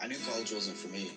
I knew college wasn't for me.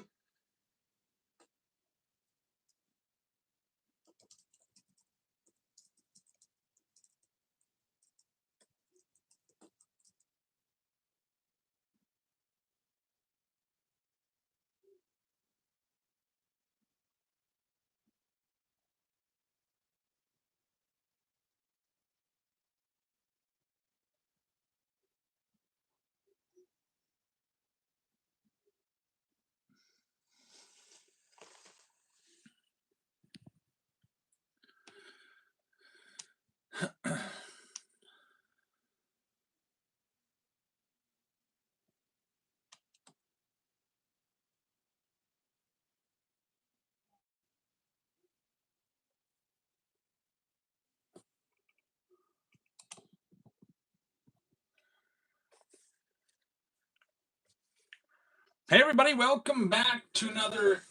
Hey everybody, welcome back to another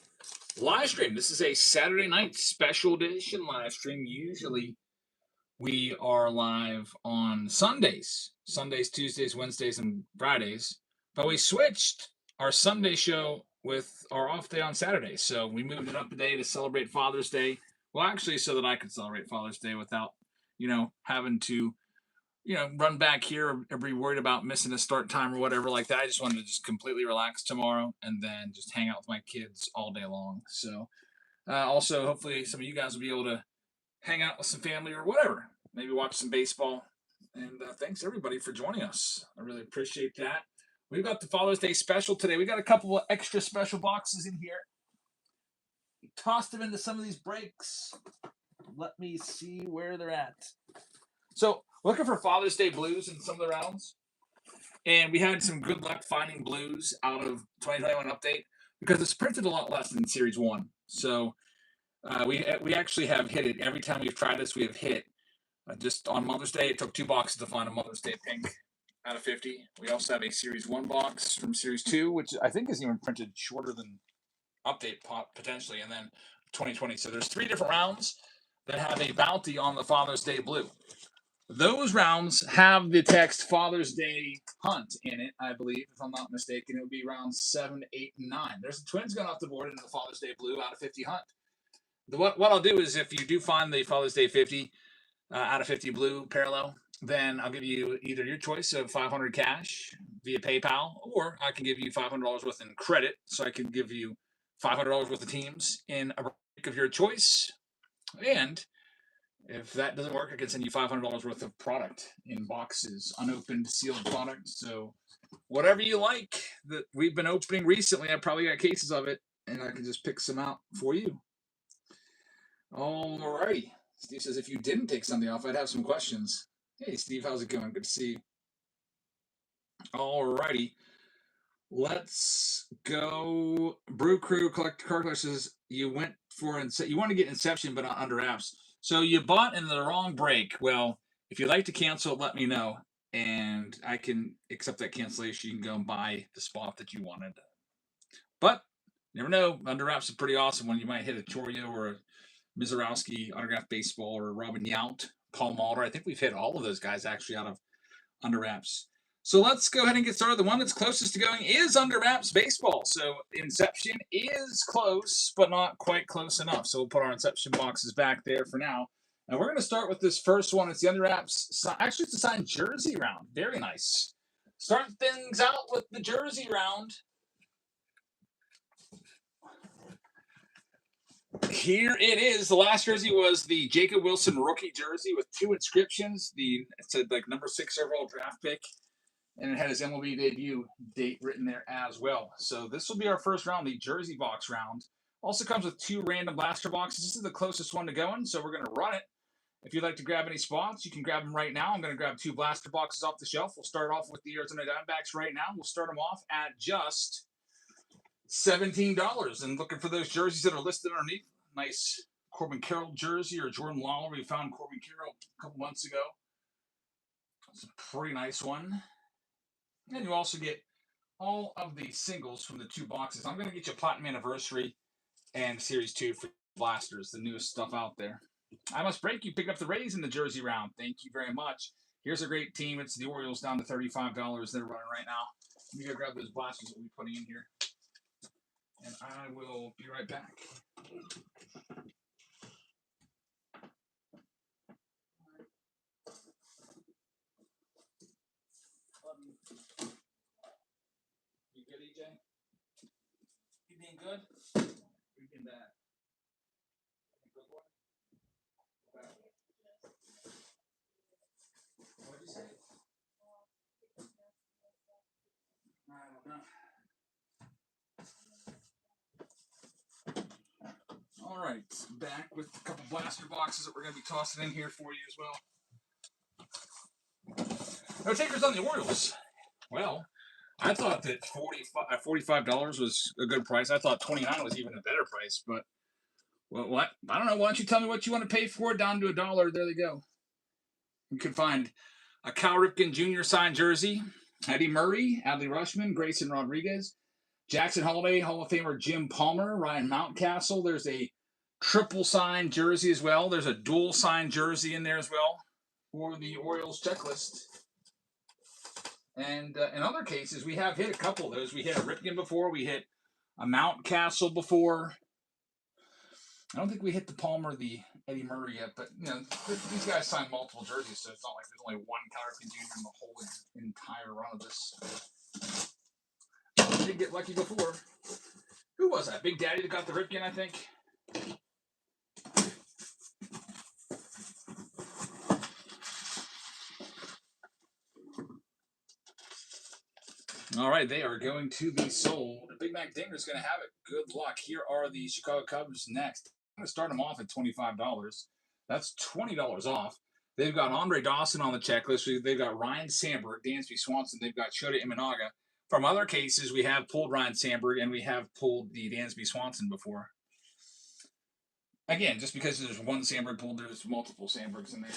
live stream. This is a Saturday night special edition live stream. Usually we are live on Sundays, Tuesdays, Wednesdays, and Fridays. But we switched our Sunday show with our off day on Saturday. So we moved it up a day to celebrate Father's Day. Well, actually, so that I could celebrate Father's Day without, having to run back here or be worried about missing a start time or whatever like that. I just wanted to just completely relax tomorrow and then just hang out with my kids all day long. So, also, hopefully, some of you guys will be able to hang out with some family or whatever. Maybe watch some baseball. And thanks everybody for joining us. I really appreciate that. We've got the Father's Day special today. We got a couple of extra special boxes in here. Tossed them into some of these breaks. Let me see where they're at. So, looking for Father's Day blues in some of the rounds. And we had some good luck finding blues out of 2021 update because it's printed a lot less than Series 1. So we actually have hit it. Every time we've tried this, we have hit. Just on Mother's Day, it took 2 boxes to find a Mother's Day pink out of 50. We also have a Series 1 box from Series 2, which I think is even printed shorter than update potentially, and then 2020. So there's 3 different rounds that have a bounty on the Father's Day blue. Those rounds have the text Father's Day Hunt in it, I believe, if I'm not mistaken. It would be rounds 7, 8, and 9. There's the Twins going off the board into the Father's Day Blue out of 50 Hunt. What I'll do is if you do find the Father's Day 50 out of 50 Blue parallel, then I'll give you either your choice of $500 cash via PayPal, or I can give you $500 worth in credit. So I can give you $500 worth of teams in a break of your choice. And if that doesn't work, I can send you $500 worth of product in boxes, unopened, sealed product. So whatever you like that we've been opening recently, I probably got cases of it, and I can just pick some out for you. Alrighty. Steve says if you didn't take something off, I'd have some questions. Hey, Steve, how's it going? Good to see you. Alrighty. Let's go. Brew Crew Collector says you want to get Inception, but not Under Apps. So you bought in the wrong break. Well, if you'd like to cancel, let me know, and I can accept that cancellation. You can go and buy the spot that you wanted. But never know. Under Wraps is pretty awesome when you might hit a Choreo or a Mizorowski autographed baseball or Robin Yount, Paul Molitor. I think we've hit all of those guys actually out of Under Wraps. So let's go ahead and get started. The one that's closest to going is Under Wraps Baseball. So Inception is close, but not quite close enough. So we'll put our Inception boxes back there for now. And we're going to start with this first one. It's the Under Wraps. Actually, it's a signed jersey round. Very nice. Starting things out with the jersey round. Here it is. The last jersey was the Jacob Wilson rookie jersey with 2 inscriptions. It said like number 6 overall draft pick, and it had his MLB debut date written there as well. So this will be our first round, the jersey box round. Also comes with 2 random blaster boxes. This is the closest one to going, so we're going to run it. If you'd like to grab any spots, you can grab them right now. I'm going to grab 2 blaster boxes off the shelf. We'll start off with the Arizona Diamondbacks right now. We'll start them off at just $17. And looking for those jerseys that are listed underneath. Nice Corbin Carroll jersey or Jordan Lawler. We found Corbin Carroll a couple months ago. It's a pretty nice one. And you also get all of the singles from the 2 boxes. I'm going to get you Platinum Anniversary and Series 2 for blasters, the newest stuff out there. I must break you. Pick up the Rays in the jersey round. Thank you very much. Here's a great team. It's the Orioles down to $35. They're running right now. Let me go grab those blasters that we're putting in here. and I will be right back. You good, EJ? You being good? You being bad? Good boy? Bad. What'd you say? I don't know. All right, back with a couple blaster boxes that we're going to be tossing in here for you as well. No takers on the Orioles. Well, I thought that $45 was a good price. I thought $29 was even a better price, but well, what? I don't know. Why don't you tell me what you want to pay for it? Down to $1. There they go. You can find a Cal Ripken Jr. signed jersey, Eddie Murray, Adley Rutschman, Grayson Rodriguez, Jackson Holliday, Hall of Famer Jim Palmer, Ryan Mountcastle. There's a triple signed jersey as well. There's a dual signed jersey in there as well for the Orioles checklist. And in other cases, we have hit a couple of those. We hit a Ripken before. We hit a Mountcastle before. I don't think we hit the Palmer, the Eddie Murray yet, but you know these guys signed multiple jerseys, so it's not like there's only one Cal Ripken Jr. in the whole entire run of this. I did get lucky before. Who was that? Big Daddy that got the Ripken, I think. All right, they are going to be sold. Big Mac Dinger's going to have it. Good luck. Here are the Chicago Cubs next. I'm going to start them off at $25. That's $20 off. They've got Andre Dawson on the checklist. They've got Ryan Sandberg, Dansby Swanson. They've got Shota Imanaga. From other cases, we have pulled Ryan Sandberg and we have pulled the Dansby Swanson before. Again, just because there's one Sandberg pulled, there's multiple Sandbergs in there.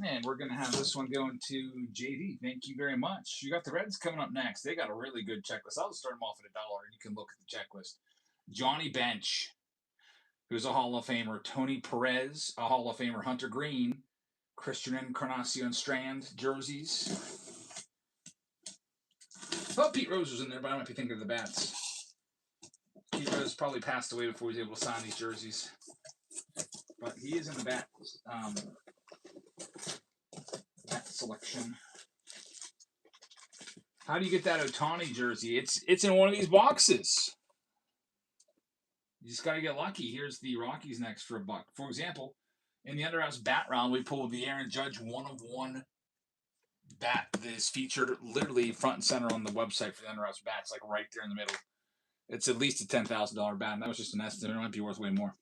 And we're going to have this one going to JD. Thank you very much. You got the Reds coming up next. They got a really good checklist. I'll just start them off at $1, and you can look at the checklist. Johnny Bench, who's a Hall of Famer. Tony Perez, a Hall of Famer. Hunter Green, Christian Encarnacion Strand jerseys. Well, Pete Rose was in there, but I might be thinking of the bats. Pete Rose probably passed away before he was able to sign these jerseys. But he is in the bat selection. How do you get that Ohtani jersey? It's in one of these boxes. You just got to get lucky. Here's the Rockies next for $1. For example, in the Underhouse bat round, we pulled the Aaron Judge 1-of-1 bat that is featured literally front and center on the website for the Underhouse bats, like right there in the middle. It's at least a $10,000 bat, and that was just an estimate. It might be worth way more.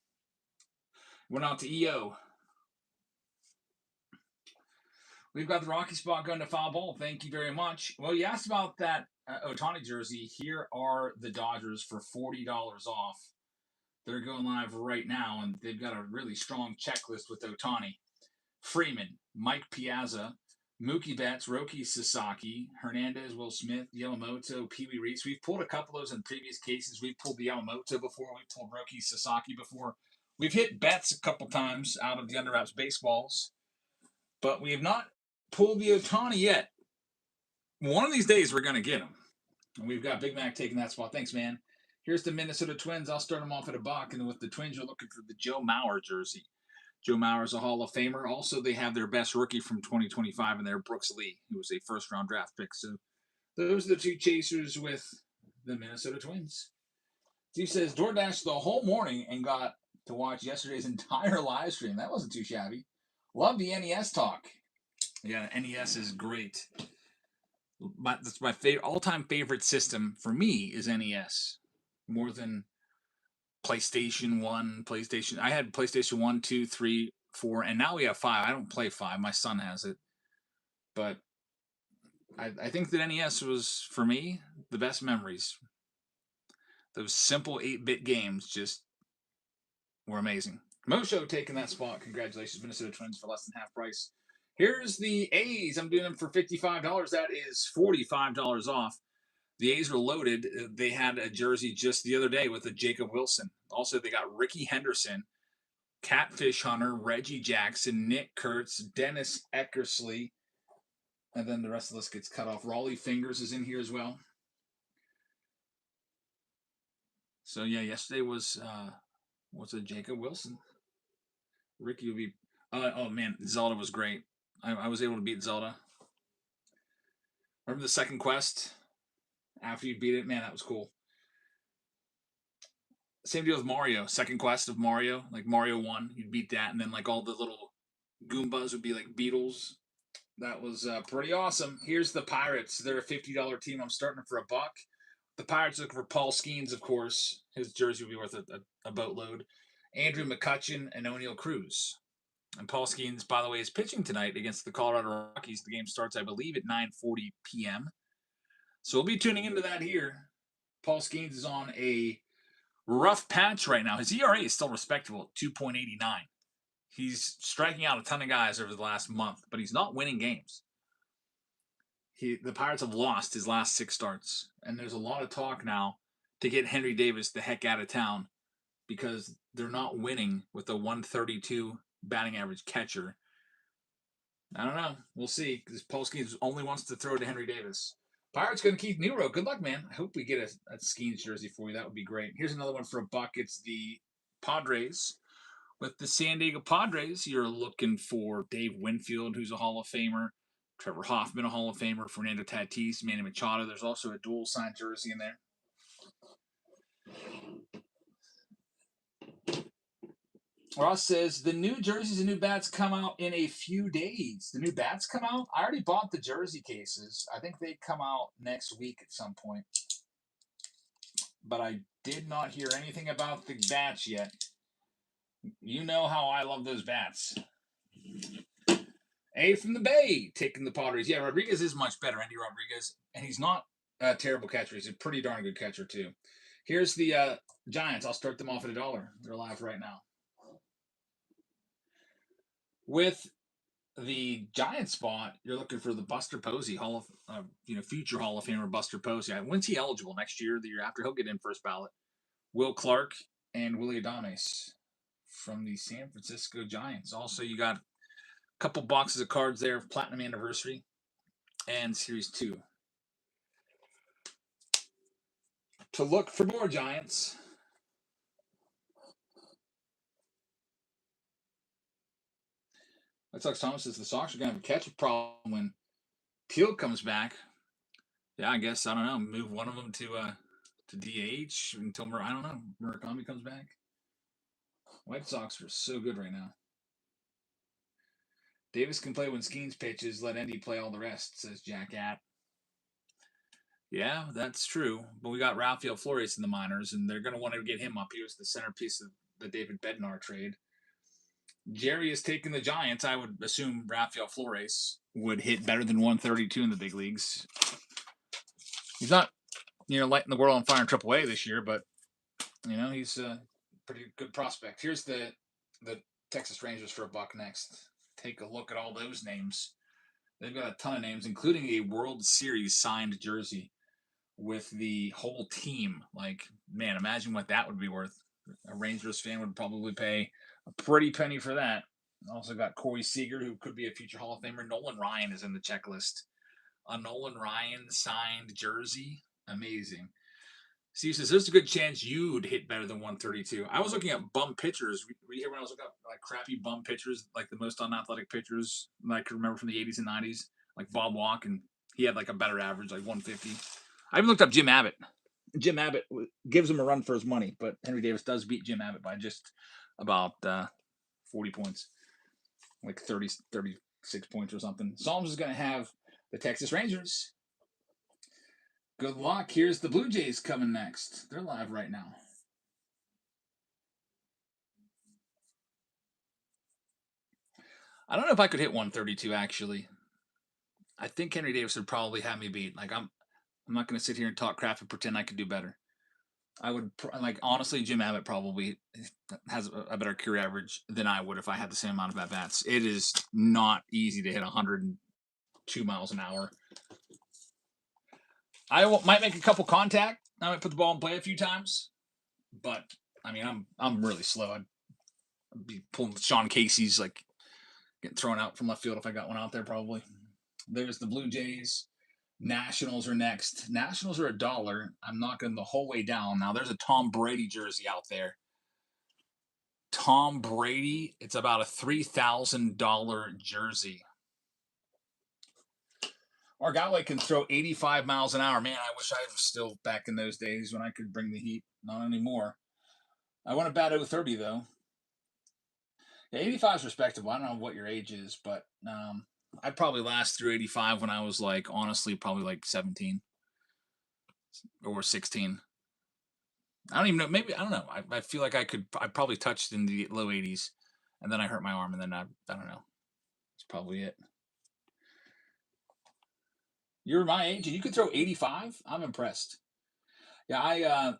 Went out to EO. We've got the Rocky spot going to foul ball. Thank you very much. Well, you asked about that Ohtani jersey. Here are the Dodgers for $40 off. They're going live right now, and they've got a really strong checklist with Ohtani. Freeman, Mike Piazza, Mookie Betts, Roki Sasaki, Hernandez, Will Smith, Yamamoto, Pee Wee Reese. We've pulled a couple of those in previous cases. We've pulled the Yamamoto before. We've pulled Roki Sasaki before. We've hit Betts a couple times out of the Under Wraps baseballs, but we have not pulled the Ohtani yet. One of these days, we're going to get him. And we've got Big Mac taking that spot. Thanks, man. Here's the Minnesota Twins. I'll start them off at $1. And with the Twins, you're looking for the Joe Mauer jersey. Joe Mauer is a Hall of Famer. Also, they have their best rookie from 2025 in there, Brooks Lee, who was a first-round draft pick. So those are the two chasers with the Minnesota Twins. Steve says, DoorDash the whole morning and got to watch yesterday's entire live stream. That wasn't too shabby. Love the NES talk. Yeah, NES is great. That's my all-time favorite system for me is NES. More than PlayStation 1, PlayStation. I had PlayStation 1, 2, 3, 4, and now we have 5. I don't play 5. My son has it. But I think that NES was, for me, the best memories. Those simple 8-bit games just were amazing. Mosho taking that spot. Congratulations, Minnesota Twins, for less than half price. Here's the A's. I'm doing them for $55. That is $45 off. The A's were loaded. They had a jersey just the other day with a Jacob Wilson. Also, they got Ricky Henderson, Catfish Hunter, Reggie Jackson, Nick Kurtz, Dennis Eckersley, and then the rest of the list gets cut off. Raleigh Fingers is in here as well. So yeah, yesterday was what's it? Jacob Wilson. Ricky will be. Oh man, Zelda was great. I was able to beat Zelda. Remember the second quest after you beat it? Man, that was cool. Same deal with Mario. Second quest of Mario, like Mario 1, you'd beat that, and then like all the little Goombas would be like beetles. That was pretty awesome. Here's the Pirates. They're a $50 team. I'm starting for $1. The Pirates looking for Paul Skeens, of course. His jersey will be worth a boatload. Andrew McCutcheon and O'Neill Cruz. And Paul Skeens, by the way, is pitching tonight against the Colorado Rockies. The game starts, I believe, at 9:40 p.m. So we'll be tuning into that here. Paul Skeens is on a rough patch right now. His ERA is still respectable at 2.89. He's striking out a ton of guys over the last month, but he's not winning games. The Pirates have lost his last 6 starts, and there's a lot of talk now to get Henry Davis the heck out of town because they're not winning with a 132 batting average catcher. I don't know. We'll see, because Paul Skeens only wants to throw to Henry Davis. Pirates going to Keith Nero. Good luck, man. I hope we get a Skeens jersey for you. That would be great. Here's another one for $1. It's the Padres. With the San Diego Padres, you're looking for Dave Winfield, who's a Hall of Famer, Trevor Hoffman, a Hall of Famer, Fernando Tatis, Manny Machado. There's also a dual signed jersey in there. Ross says the new jerseys and new bats come out in a few days. The new bats come out? I already bought the jersey cases. I think they come out next week at some point. But I did not hear anything about the bats yet. You know how I love those bats. A from the Bay taking the Padres. Yeah, Rodriguez is much better, Andy Rodriguez. And he's not a terrible catcher. He's a pretty darn good catcher, too. Here's the Giants. I'll start them off at $1. They're live right now. With the Giant spot, you're looking for the Buster Posey, future Hall of Famer Buster Posey. When's he eligible? Next year, the year after? He'll get in first ballot. Will Clark and Willie Adames from the San Francisco Giants. Also, you got a couple boxes of cards there of Platinum Anniversary and Series 2. To look for more Giants. That's like Thomas says the Sox are going to have a catch-up problem when Peel comes back. Yeah, I guess, I don't know, move one of them to DH until, I don't know, Murakami comes back. White Sox are so good right now. Davis can play when Skeens pitches. Let Endy play all the rest, says Jack At. Yeah, that's true. But we got Rafael Flores in the minors, and they're going to want to get him up. He was the centerpiece of the David Bednar trade. Jerry is taking the Giants. I would assume Rafael Flores would hit better than 132 in the big leagues. He's not, lighting the world on fire in AAA this year, but, he's a pretty good prospect. Here's the Texas Rangers for $1 next. Take a look at all those names. They've got a ton of names, including a World Series signed jersey with the whole team. Like, man, imagine what that would be worth. A Rangers fan would probably pay a pretty penny for that. Also got Corey Seager, who could be a future Hall of Famer. Nolan Ryan is in the checklist. A Nolan Ryan signed jersey. Amazing. Steve says, there's a good chance you'd hit better than 132. I was looking at bum pitchers. Were you here when I was looking at like crappy bum pitchers, like the most unathletic pitchers that I could remember from the 80s and 90s, like Bob Walk, and he had like a better average, like 150. I even looked up Jim Abbott. Jim Abbott gives him a run for his money, but Henry Davis does beat Jim Abbott by just about 40 points, like 36 points or something. Psalms is going to have the Texas Rangers. Good luck. Here's the Blue Jays coming next. They're live right now. I don't know if I could hit 132, actually. I think Henry Davis would probably have me beat. Like, I'm not going to sit here and talk crap and pretend I could do better. I would, honestly, Jim Abbott probably has a better career average than I would if I had the same amount of at-bats. It is not easy to hit 102 miles an hour. I might make a couple contact. I might put the ball in play a few times. But, I'm really slow. I'd be pulling Sean Casey's, like getting thrown out from left field if I got one out there, probably. There's the Blue Jays. Nationals are next. Nationals are $1. I'm knocking the whole way down. Now there's a Tom Brady jersey out there. Tom Brady, it's about a $3,000 jersey. Our guy can throw 85 miles an hour. Man, I wish I was still back in those days when I could bring the heat. Not anymore. I want a bad 030 though. Yeah, 85 is respectable. I don't know what your age is, but I'd probably last through 85 when I was like, honestly, probably like 17 or 16. I don't even know. Maybe, I don't know. I feel like I probably touched in the low 80s and then I hurt my arm and then I don't know. That's probably it. You're my age and you could throw 85? I'm impressed. Yeah,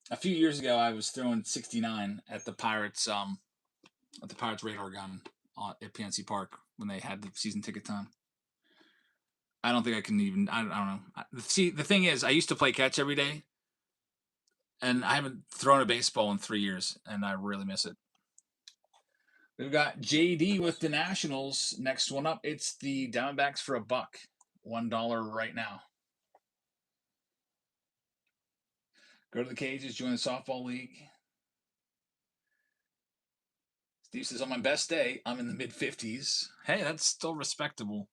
a few years ago I was throwing 69 at the Pirates radar gun at PNC Park when they had the season ticket time. I don't think I can even. I don't know. See, the thing is, I used to play catch every day, and I haven't thrown a baseball in 3 years, and I really miss it. We've got JD with the Nationals. Next one up, it's the Diamondbacks for $1, $1 right now. Go to the cages, join the softball league. Steve says, on my best day, I'm in the mid-50s. Hey, that's still respectable.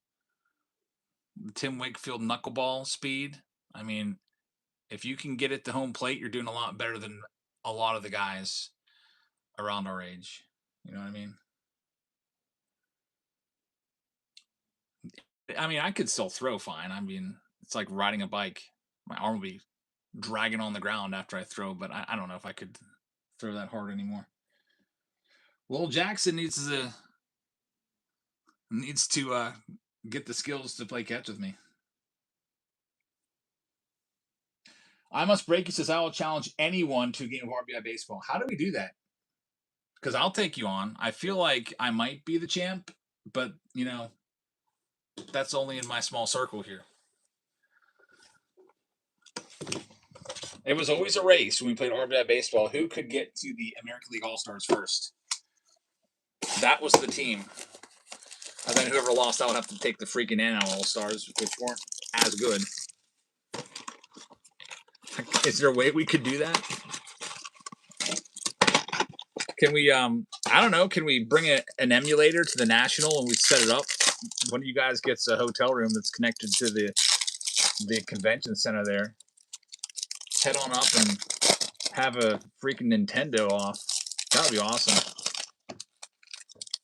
The Tim Wakefield knuckleball speed. I mean, if you can get it to home plate, you're doing a lot better than a lot of the guys around our age. You know what I mean? I mean, I could still throw fine. I mean, it's like riding a bike. My arm will be dragging on the ground after I throw, but I don't know if I could throw that hard anymore. Will Jackson needs to get the skills to play catch with me. I Must Break You says, I will challenge anyone to a game of RBI baseball. How do we do that? Because I'll take you on. I feel like I might be the champ, but, that's only in my small circle here. It was always a race when we played RBI baseball. Who could get to the American League All-Stars first? That was the team. And then whoever lost, I would have to take the freaking NL All-Stars, which weren't as good. Is there a way we could do that? Can we, I don't know, can we bring an emulator to the National and we set it up? One of you guys gets a hotel room that's connected to the convention center there. Head on up and have a freaking Nintendo off. That would be awesome.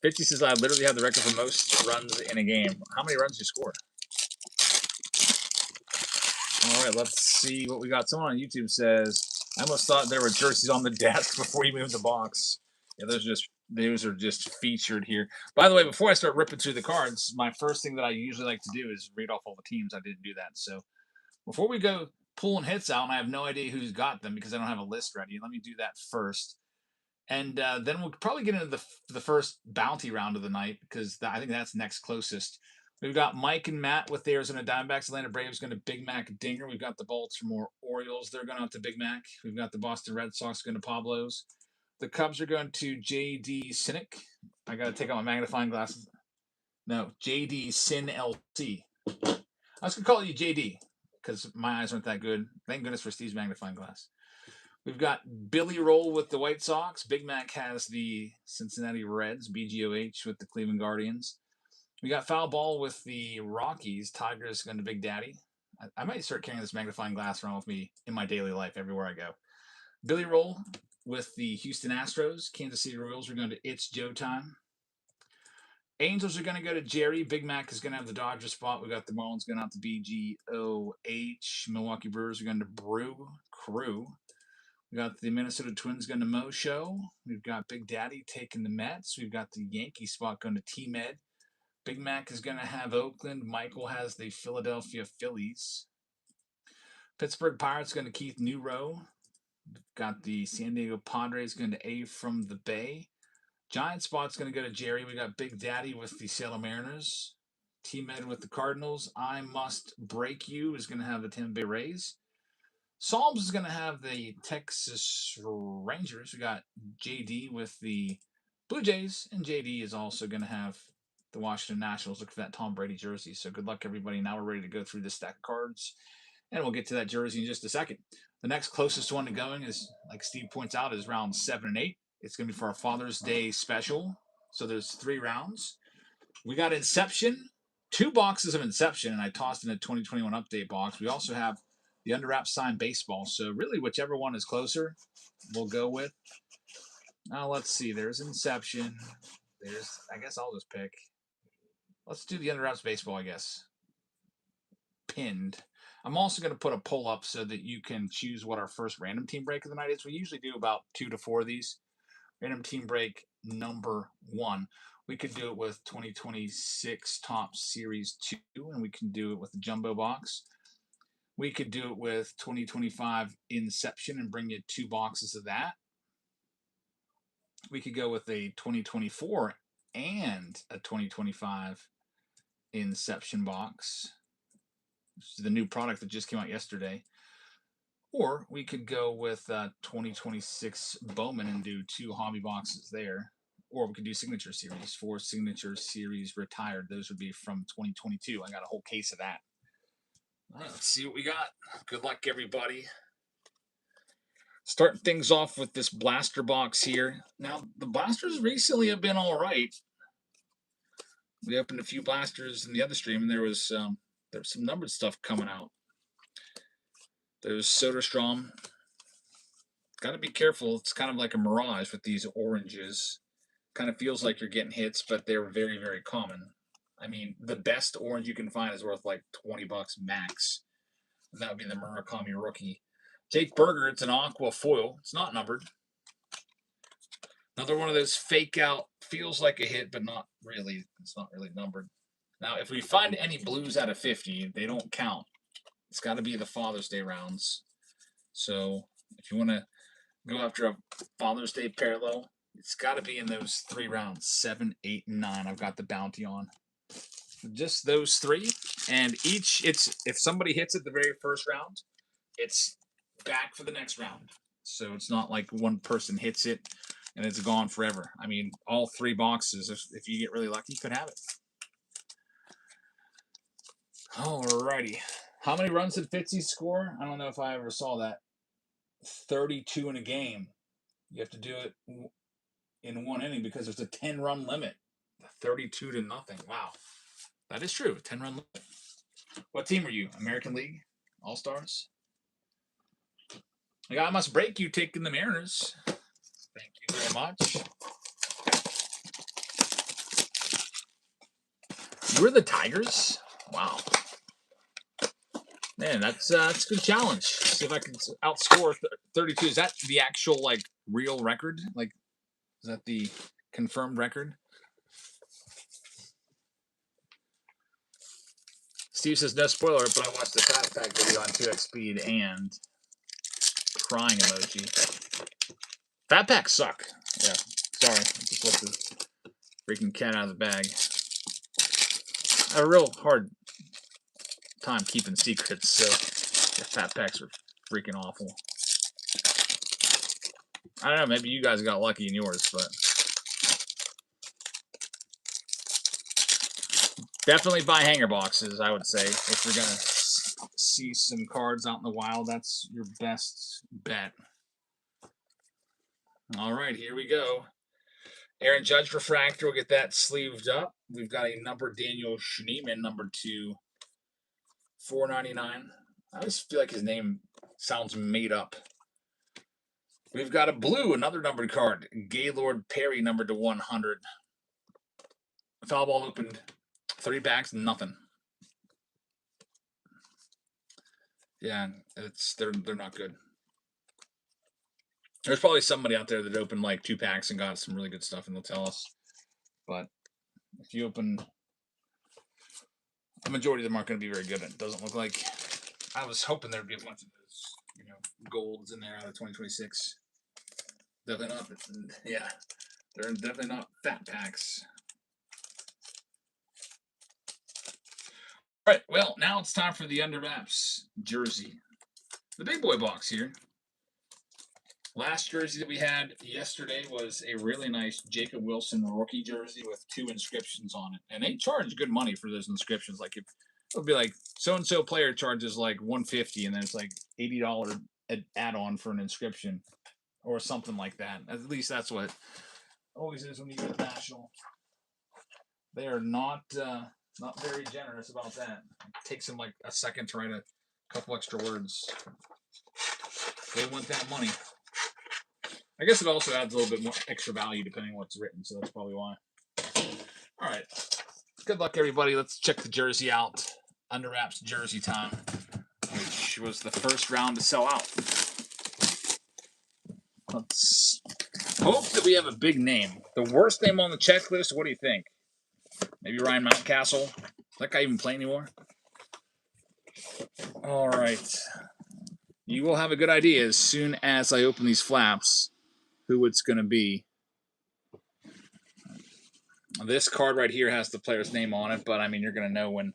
50 says, I literally have the record for most runs in a game. How many runs did you score? All right, let's see what we got. Someone on YouTube says, I almost thought there were jerseys on the desk before you moved the box. Yeah, those are just featured here. By the way, before I start ripping through the cards, my first thing that I usually like to do is read off all the teams. I didn't do that. So before we go pulling hits out, and I have no idea who's got them because I don't have a list ready, let me do that first. And then we'll probably get into the first bounty round of the night because I think that's next closest. We've got Mike and Matt with the Arizona Diamondbacks. Atlanta Braves going to Big Mac Dinger. We've got the Baltimore Orioles. They're going out to Big Mac. We've got the Boston Red Sox going to Pablo's. The Cubs are going to JD Cynic. I got to take out my magnifying glasses. No, JD Sin LC. I was going to call you JD because my eyes aren't that good. Thank goodness for Steve's magnifying glass. We've got Billy Roll with the White Sox. Big Mac has the Cincinnati Reds. BGOH with the Cleveland Guardians. We got Foul Ball with the Rockies. Tigers going to Big Daddy. I might start carrying this magnifying glass around with me in my daily life everywhere I go. Billy Roll with the Houston Astros. Kansas City Royals are going to It's Joe Time. Angels are going to go to Jerry. Big Mac is going to have the Dodger spot. We got the Marlins going out to BGOH. Milwaukee Brewers are going to Brew Crew. We got the Minnesota Twins going to Mo Show. We've got Big Daddy taking the Mets. We've got the Yankee spot going to T-Med. Big Mac is going to have Oakland. Michael has the Philadelphia Phillies. Pittsburgh Pirates going to Keith Newrow. Got the San Diego Padres going to A from the Bay. Giant spot's going to go to Jerry. We got Big Daddy with the Seattle Mariners. T-Med with the Cardinals. I Must Break You is going to have the Tampa Bay Rays. Psalms is going to have the Texas Rangers. We got JD with the Blue Jays, and JD is also going to have the Washington Nationals look for that Tom Brady jersey. So good luck, everybody. Now we're ready to go through the stack of cards, and we'll get to that jersey in just a second. The next closest one to going is, like Steve points out, is round 7 and 8. It's going to be for our Father's Day special. So there's 3 rounds. We got Inception, 2 boxes of Inception, and I tossed in a 2021 update box. We also have the Under Wraps signed baseball. So really, whichever one is closer, we'll go with. Now let's see. There's Inception. I guess I'll just pick. Let's do the Under Wraps baseball, I guess. Pinned. I'm also going to put a poll up so that you can choose what our first random team break of the night is. We usually do about 2 to 4 of these. Random team break number 1. We could do it with 2026 Top Series 2, and we can do it with the jumbo box. We could do it with 2025 Inception and bring you 2 boxes of that. We could go with a 2024 and a 2025 Inception box. This is the new product that just came out yesterday. Or we could go with 2026 Bowman and do 2 hobby boxes there. Or we could do Signature Series. 4 Signature Series retired. Those would be from 2022. I got a whole case of that. All right, let's see what we got. Good luck, everybody. Starting things off with this blaster box here. Now, the blasters recently have been all right. We opened a few blasters in the other stream, and there was some numbered stuff coming out. There's Soderstrom. Got to be careful. It's kind of like a mirage with these oranges. Kind of feels like you're getting hits, but they're very, very common. I mean, the best orange you can find is worth like $20 max. And that would be the Murakami rookie. Jake Berger, it's an aqua foil. It's not numbered. Another one of those fake out, feels like a hit, but not really. It's not really numbered. Now, if we find any blues out of 50, they don't count. It's got to be the Father's Day rounds. So if you want to go after a Father's Day parallel, it's got to be in those 3 rounds, 7, 8, and 9. I've got the bounty on. Just those 3. And each, if somebody hits it the very first round, it's back for the next round. So it's not like one person hits it and it's gone forever. I mean, all 3 boxes, if you get really lucky, you could have it. Alrighty. How many runs did Fitzy score? I don't know if I ever saw that. 32 in a game. You have to do it in 1 inning because there's a 10-run limit. 32 to nothing. Wow. That is true. 10-run limit. What team are you? American League? All-Stars? I must break you taking the Mariners. Thank you very much. You're the Tigers? Wow. Man, that's a good challenge. See if I can outscore 32. Is that the actual, like, real record? Like, is that the confirmed record? Steve says, no spoiler, but I watched the Fat Pack video on 2x speed and crying emoji. Fat Packs suck. Yeah, sorry. I just let the freaking cat out of the bag. I have a real hard time keeping secrets, so the Fat Packs are freaking awful. I don't know, maybe you guys got lucky in yours, but definitely buy hanger boxes, I would say. If you're going to see some cards out in the wild, that's your best bet. All right, here we go. Aaron Judge refractor, we'll get that sleeved up. We've got a number Daniel Schneemann, number 2, $4.99. I always feel like his name sounds made up. We've got a blue, another numbered card. Gaylord Perry, numbered to 100. Foul ball opened. 3 packs, nothing. Yeah, they're not good. There's probably somebody out there that opened like 2 packs and got some really good stuff, and they'll tell us. But if you open, the majority of them aren't going to be very good. It doesn't look like. I was hoping there'd be a bunch of those, golds in there out of 2026. Definitely not. Yeah, they're definitely not fat packs. All right, well, now it's time for the Under Wraps jersey. The big boy box here. Last jersey that we had yesterday was a really nice Jacob Wilson rookie jersey with 2 inscriptions on it, and they charge good money for those inscriptions. Like if it'll be like so and so player charges like $150, and then it's like $80 add-on for an inscription or something like that. At least that's what it always is when you go to National. They are not very generous about that. It takes them like a second to write a couple extra words. They want that money. I guess it also adds a little bit more extra value depending on what's written, so that's probably why. All right. Good luck, everybody. Let's check the jersey out. Under Wraps jersey time, which was the first round to sell out. Let's hope that we have a big name. The worst name on the checklist, what do you think? Maybe Ryan Mountcastle? Does that guy even play anymore? All right. You will have a good idea as soon as I open these flaps who it's going to be. This card right here has the player's name on it, but I mean, you're going to know when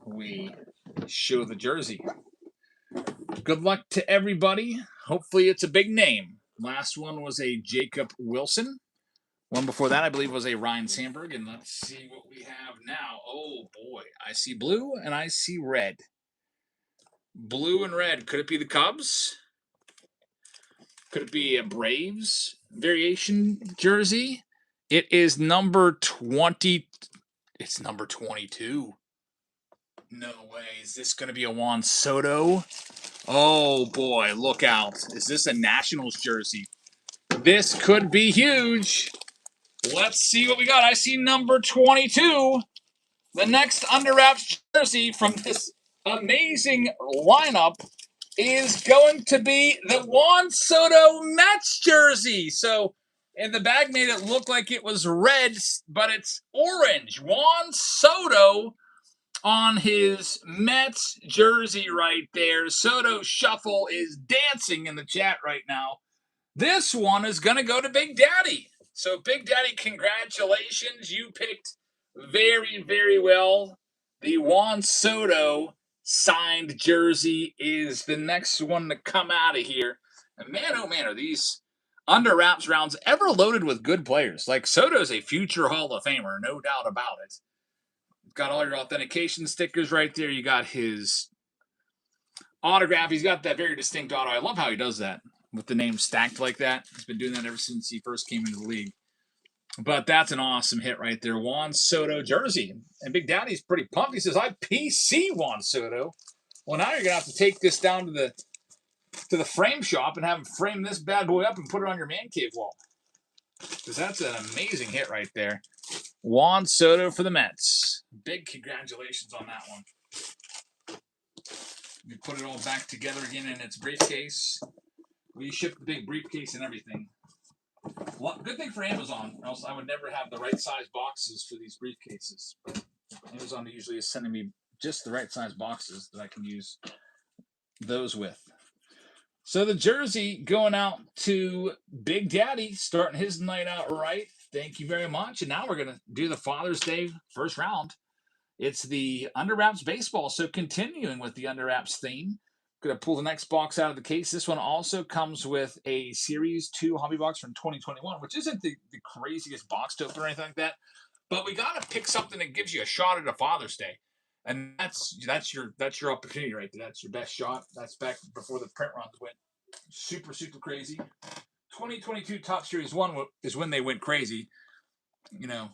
we show the jersey. Good luck to everybody. Hopefully it's a big name. Last one was a Jacob Wilson. One before that, I believe, was a Ryan Sandberg. And let's see what we have now. Oh, boy. I see blue and I see red. Blue and red. Could it be the Cubs? Could it be a Braves variation jersey? It is number 20. It's number 22. No way. Is this going to be a Juan Soto? Oh, boy. Look out. Is this a Nationals jersey? This could be huge. Let's see what we got. I see number 22. The next Under Wraps jersey from this amazing lineup is going to be the Juan Soto Mets jersey. So, and the bag made it look like it was red, but it's orange. Juan Soto on his Mets jersey right there. Soto Shuffle is dancing in the chat right now. This one is going to go to Big Daddy. So, Big Daddy, congratulations. You picked very, very well. The Juan Soto signed jersey is the next one to come out of here. And man, oh man, are these Under Wraps rounds ever loaded with good players. Like, Soto's a future Hall of Famer, no doubt about it. Got all your authentication stickers right there. You got his autograph. He's got that very distinct auto. I love how he does that with the name stacked like that. He's been doing that ever since he first came into the league. But that's an awesome hit right there. Juan Soto jersey. And Big Daddy's pretty pumped. He says, I PC Juan Soto. Well, now you're going to have to take this down to the frame shop and have him frame this bad boy up and put it on your man cave wall. Because that's an amazing hit right there. Juan Soto for the Mets. Big congratulations on that one. We put it all back together again in its briefcase. We shipped the big briefcase and everything. Well, good thing for Amazon, or else I would never have the right size boxes for these briefcases. But Amazon usually is sending me just the right size boxes that I can use those with. So the jersey going out to Big Daddy, starting his night out right. Thank you very much. And now we're going to do the Father's Day first round. It's the Under Wraps baseball. So continuing with the Under Wraps theme, going to pull the next box out of the case. This one also comes with a Series 2 hobby box from 2021, which isn't the craziest box to open or anything like that. But we got to pick something that gives you a shot at a Father's Day. And that's your opportunity right there. That's your best shot. That's back before the print runs went super, super crazy. 2022 Top Series 1 is when they went crazy, you know.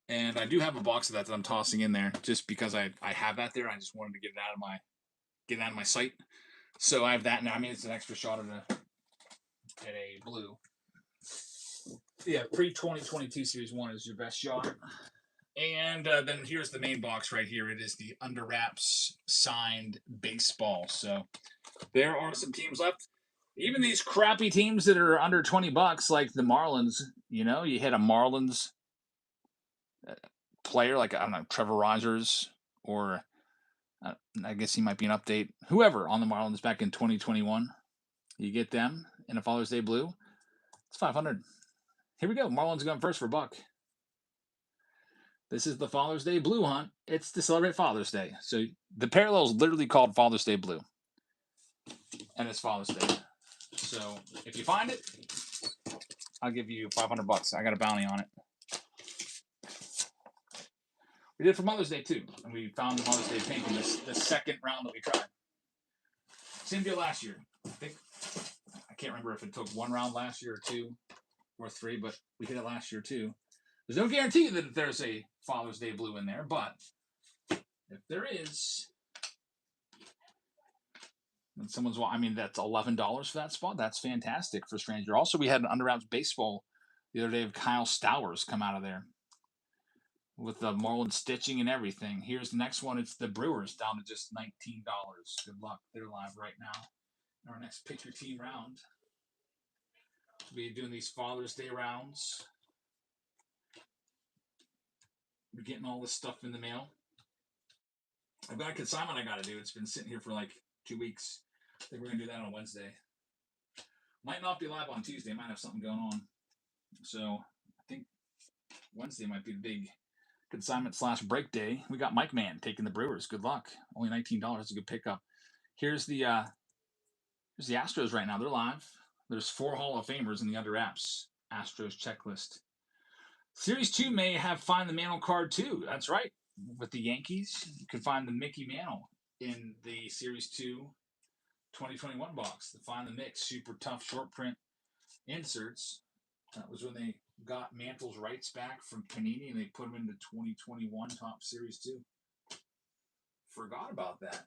And I do have a box of that I'm tossing in there just because I have that there. I just wanted to get it out of my sight. So I have that now. I mean, it's an extra shot at a blue. Yeah, pre-2022 Series 1 is your best shot. And then here's the main box right here. It is the Under Wraps signed baseball. So there are some teams left. Even these crappy teams that are under $20, like the Marlins, you hit a Marlins player, like, I don't know, Trevor Rogers, or I guess he might be an update. Whoever on the Marlins back in 2021, you get them in a Father's Day blue. It's $500. Here we go. Marlins going first for $1. This is the Father's Day blue hunt. It's to celebrate Father's Day. So the parallel is literally called Father's Day blue. And it's Father's Day. So if you find it, I'll give you $500. I got a bounty on it. We did it for Mother's Day too, and we found the Mother's Day pink in the second round that we tried. Same deal last year. I can't remember if it took one round last year or two or three, but we hit it last year too. There's no guarantee that there's a Father's Day blue in there, but if there is, and someone's, I mean, that's $11 for that spot. That's fantastic for Stranger. Also, we had an Under Wraps baseball the other day of Kyle Stowers come out of there with the Marlin stitching and everything. Here's the next one. It's the Brewers down to just $19. Good luck. They're live right now. Our next pitcher team round. We'll be doing these Father's Day rounds. We're getting all this stuff in the mail. I've got a consignment I got to do. It's been sitting here for like 2 weeks. I think we're going to do that on Wednesday. Might not be live on Tuesday. Might have something going on. So I think Wednesday might be the big consignment / break day. We got Mike Man taking the Brewers. Good luck. Only $19. That's a good pickup. Here's the Astros right now. They're live. There's 4 Hall of Famers in the Under Wraps Astros checklist. Series 2 may have Find the Mantle card too. That's right. With the Yankees, you can find the Mickey Mantle in the Series 2 2021 box. The Find the Mix super tough short print inserts. That was when they got Mantle's rights back from Panini and they put them into 2021 Top Series 2. Forgot about that.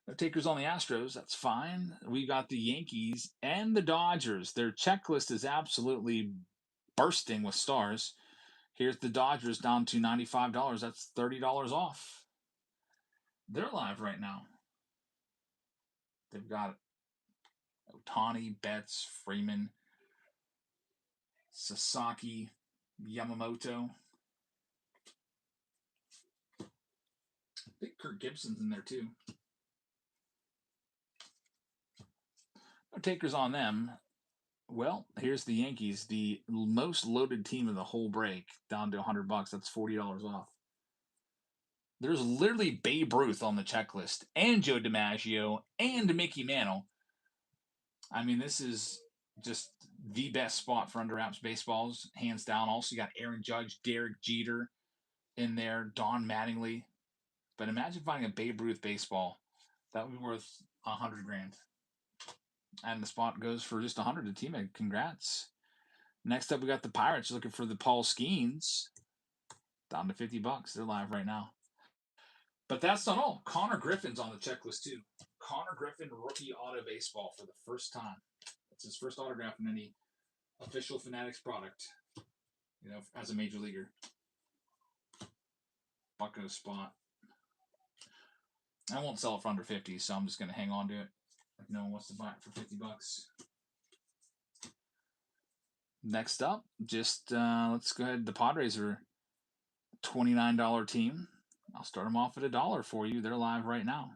No takers on the Astros. That's fine. We got the Yankees and the Dodgers. Their checklist is absolutely bursting with stars. Here's the Dodgers down to $95. That's $30 off. They're live right now. They've got Ohtani, Betts, Freeman, Sasaki, Yamamoto. I think Kirk Gibson's in there too. No takers on them. Well, here's the Yankees, the most loaded team of the whole break, down to $100. That's $40 off. There's literally Babe Ruth on the checklist, and Joe DiMaggio, and Mickey Mantle. I mean, this is just the best spot for Under Wraps baseballs, hands down. Also, you got Aaron Judge, Derek Jeter in there, Don Mattingly. But imagine finding a Babe Ruth baseball. That would be worth $100,000. And the spot goes for just 100 to team. Congrats. Next up, we got the Pirates looking for the Paul Skeens. Down to $50. They're live right now. But that's not all. Connor Griffin's on the checklist too. Connor Griffin rookie auto baseball for the first time. It's his first autograph in any official Fanatics product, as a major leaguer. Bucko spot. I won't sell it for under 50, so I'm just going to hang on to it. If no one wants to buy it for $50. Next up, let's go ahead. The Padres are a $29 team. I'll start them off at $1 for you. They're live right now.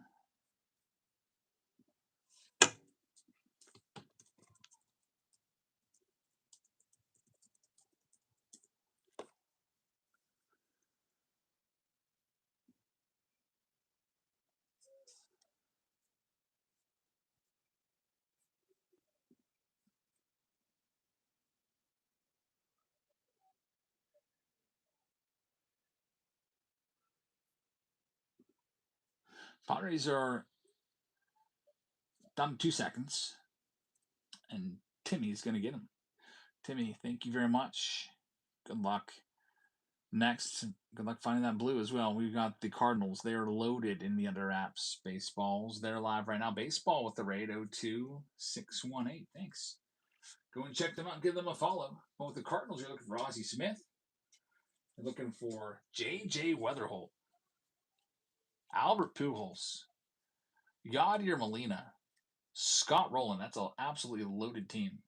Padres are down to 2 seconds. And Timmy's going to get him. Timmy, thank you very much. Good luck. Next, good luck finding that blue as well. We've got the Cardinals. They are loaded in the Under Wraps baseballs. They're live right now. Baseball with the rate 02618. Thanks. Go and check them out and give them a follow. Well, with the Cardinals, you're looking for Ozzie Smith. You're looking for J.J. Weatherholt, Albert Pujols, Yadier Molina, Scott Rowland. That's an absolutely loaded team.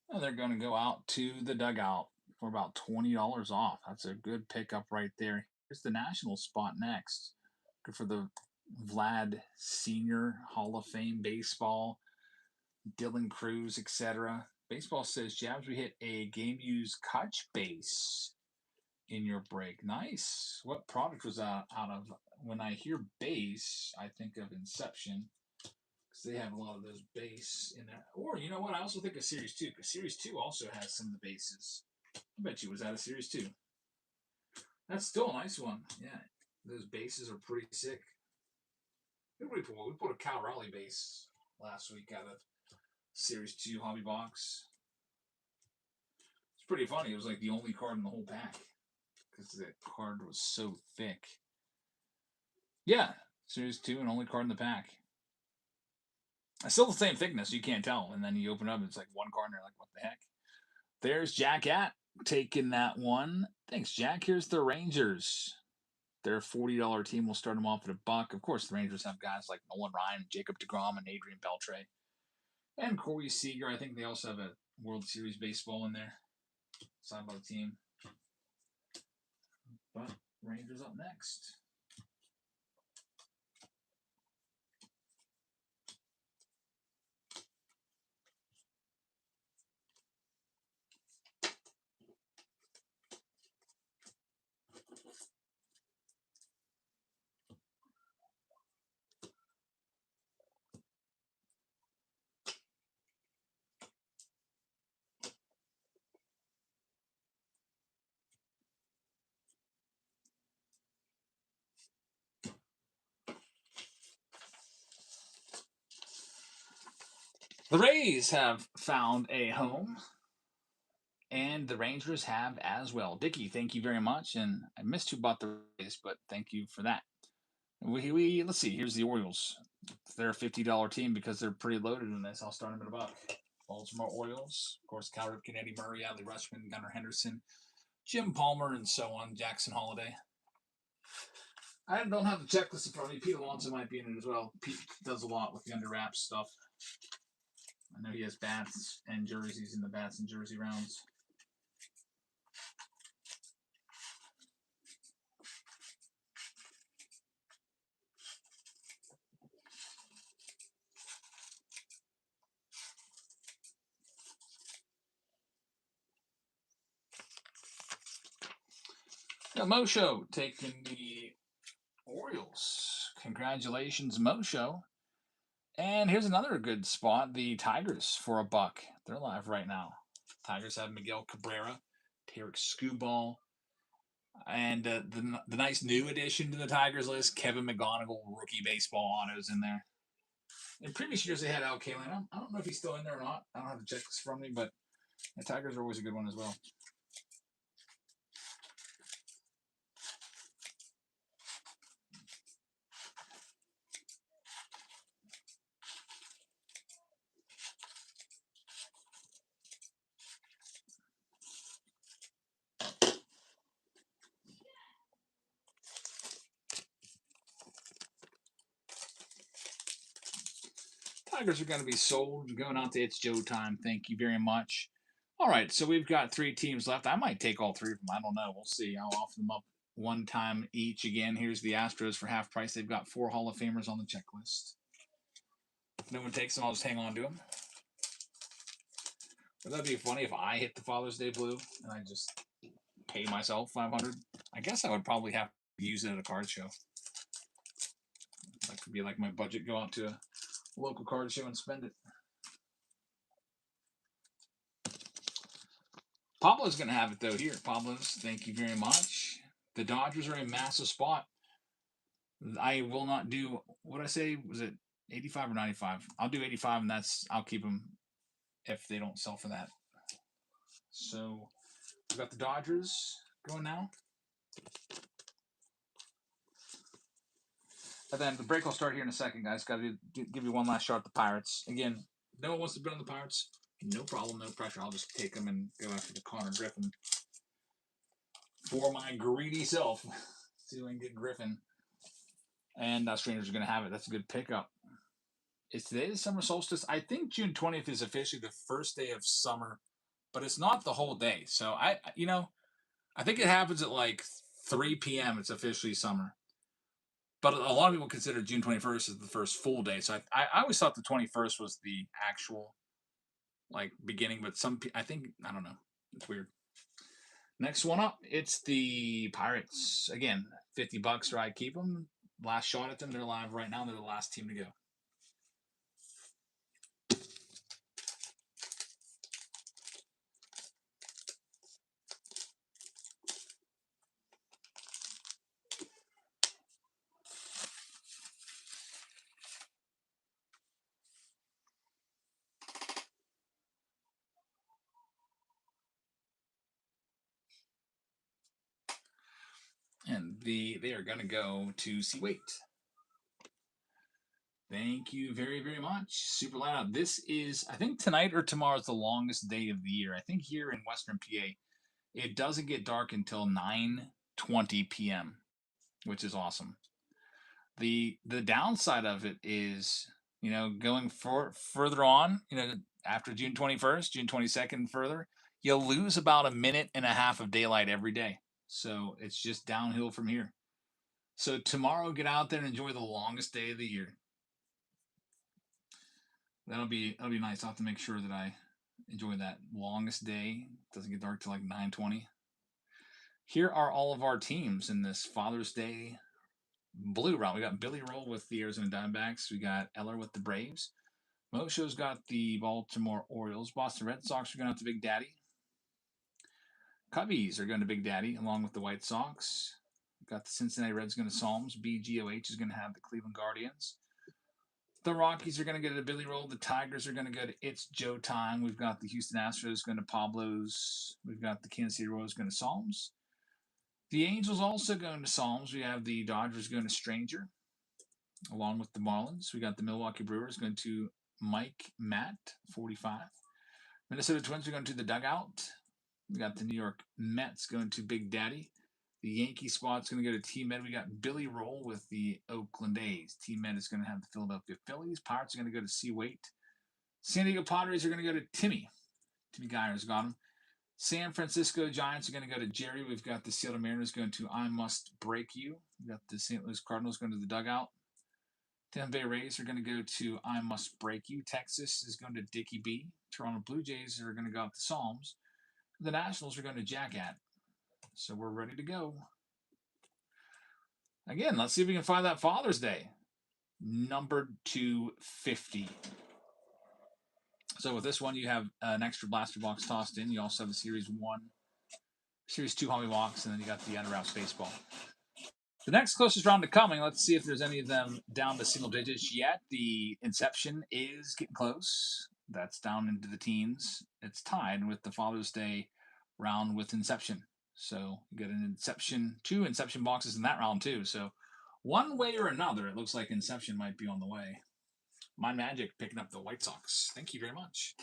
And they're going to go out to the dugout for about $20 off. That's a good pickup right there. Here's the National spot next. Good for the Vlad Sr. Hall of Fame baseball, Dylan Cruz, etc. Baseball says, Jabs, we hit a game used Kutch base in your break. Nice. What product was that out of? When I hear base, I think of Inception because they have a lot of those base in there. Or you know what? I also think of Series 2 because Series 2 also has some of the bases. I bet you was out of Series 2. That's still a nice one. Yeah, those bases are pretty sick. Who did we pull? We pulled a Cal Raleigh base last week out of Series 2 hobby box. It's pretty funny. It was like the only card in the whole pack because the card was so thick. Yeah, Series 2 and only card in the pack. It's still the same thickness, you can't tell. And then you open it up, it's like one card, and you're like, what the heck? There's Jack at taking that one. Thanks, Jack. Here's the Rangers. Their $40 team will start them off at $1. Of course, the Rangers have guys like Nolan Ryan, Jacob deGrom, and Adrian Beltre. And Corey Seager. I think they also have a World Series baseball in there. Signed by the team. But Rangers up next. The Rays have found a home, and the Rangers have as well. Dickie, thank you very much. And I missed who bought the Rays, but thank you for that. Let's see. Here's the Orioles. They're a $50 team because they're pretty loaded in this. I'll start them at $1. Baltimore Orioles, of course, Cal Ripken, Eddie Murray, Adley Rutschman, Gunnar Henderson, Jim Palmer, and so on. Jackson Holiday. I don't have the checklist in front of me. Pete Alonso might be in it as well. Pete does a lot with the under wraps stuff. I know he has bats and jerseys in the bats and jersey rounds. Yeah, Mosho taking the Orioles. Congratulations, Mosho. And here's another good spot. The Tigers for $1. They're live right now. Tigers have Miguel Cabrera, Tarek Skubal, and the nice new addition to the Tigers list, Kevin McGonigal, rookie baseball autos in there. In previous years, they had Al Kaline. I don't know if he's still in there or not. I don't have the checklist from me, but the Tigers are always a good one as well. Tigers are going to be sold. Going out to It's Joe time. Thank you very much. All right, so we've got 3 teams left. I might take all 3 of them. I don't know. We'll see. I'll offer them up one time each. Again, here's the Astros for half price. They've got 4 Hall of Famers on the checklist. If no one takes them, I'll just hang on to them. Would that be funny if I hit the Father's Day blue and I just pay myself $500? I guess I would probably have to use it at a card show. That could be like my budget. Go out to a local card show and spend it. Pablo's going to have it, though, here. Pablo's, thank you very much. The Dodgers are a massive spot. I will not do, what I say, was it 85 or 95? I'll do 85, and I'll keep them if they don't sell for that. So, we've got the Dodgers going now. And then the break will start here in a second, guys. Got to give you one last shot at the Pirates. Again, no one wants to bet on the Pirates. No problem, no pressure. I'll just take them and go after the Connor Griffin for my greedy self. See if I can get Griffin. And Strangers are going to have it. That's a good pickup. Is today the summer solstice? I think June 20th is officially the first day of summer, but it's not the whole day. So I think it happens at like 3 p.m. It's officially summer. But a lot of people consider June 21st as the first full day. So I always thought the 21st was the actual like beginning, but I think, I don't know. It's weird. Next one up, it's the Pirates. Again, $50 right, keep them. Last shot at them. They're live right now. They're the last team to go. And they are going to go to C. Wait. Thank you very, very much. Super loud. This is, I think tonight or tomorrow is the longest day of the year. I think here in Western PA, it doesn't get dark until 9:20 p.m., which is awesome. The downside of it is, going further on, after June 21st, June 22nd, further, you'll lose about a minute and a half of daylight every day. So it's just downhill from here. So tomorrow, get out there and enjoy the longest day of the year. That'll be nice. I'll have to make sure that I enjoy that longest day. It doesn't get dark till like 9:20. Here are all of our teams in this Father's Day blue round. We got Billy Roll with the Arizona Diamondbacks. We got Eller with the Braves. Mosho's got the Baltimore Orioles. Boston Red Sox are going to have the Big Daddy. Cubbies are going to Big Daddy along with the White Sox. Got the Cincinnati Reds going to Psalms. BGOH is going to have the Cleveland Guardians. The Rockies are going to go to Billy Roll. The Tigers are going to go to It's Joe Time. We've got the Houston Astros going to Pablo's. We've got the Kansas City Royals going to Psalms. The Angels also going to Psalms. We have the Dodgers going to Stranger, along with the Marlins. We got the Milwaukee Brewers going to Mike Matt, 45. Minnesota Twins are going to the Dugout. We got the New York Mets going to Big Daddy. The Yankee spot's going to go to T-Med. We got Billy Roll with the Oakland A's. T-Med is going to have the Philadelphia Phillies. Pirates are going to go to C-Wait. San Diego Padres are going to go to Timmy. Timmy Geyer's got them. San Francisco Giants are going to go to Jerry. We've got the Seattle Mariners going to I Must Break You. We've got the St. Louis Cardinals going to the Dugout. Tampa Bay Rays are going to go to I Must Break You. Texas is going to Dickie B. Toronto Blue Jays are going to go out to Psalms. The Nationals are going to Jack at. So we're ready to go. Again, let's see if we can find that Father's Day. Numbered to 50. So with this one, you have an extra blaster box tossed in. You also have the Series 1, Series 2 hobby box, and then you got the Under Wraps baseball. The next closest round to coming, let's see if there's any of them down to single digits yet. The Inception is getting close. That's down into the teens. It's tied with the Father's Day round with Inception. So you get an Inception, 2 Inception boxes in that round too. So one way or another, it looks like Inception might be on the way. My Magic picking up the White Sox. Thank you very much.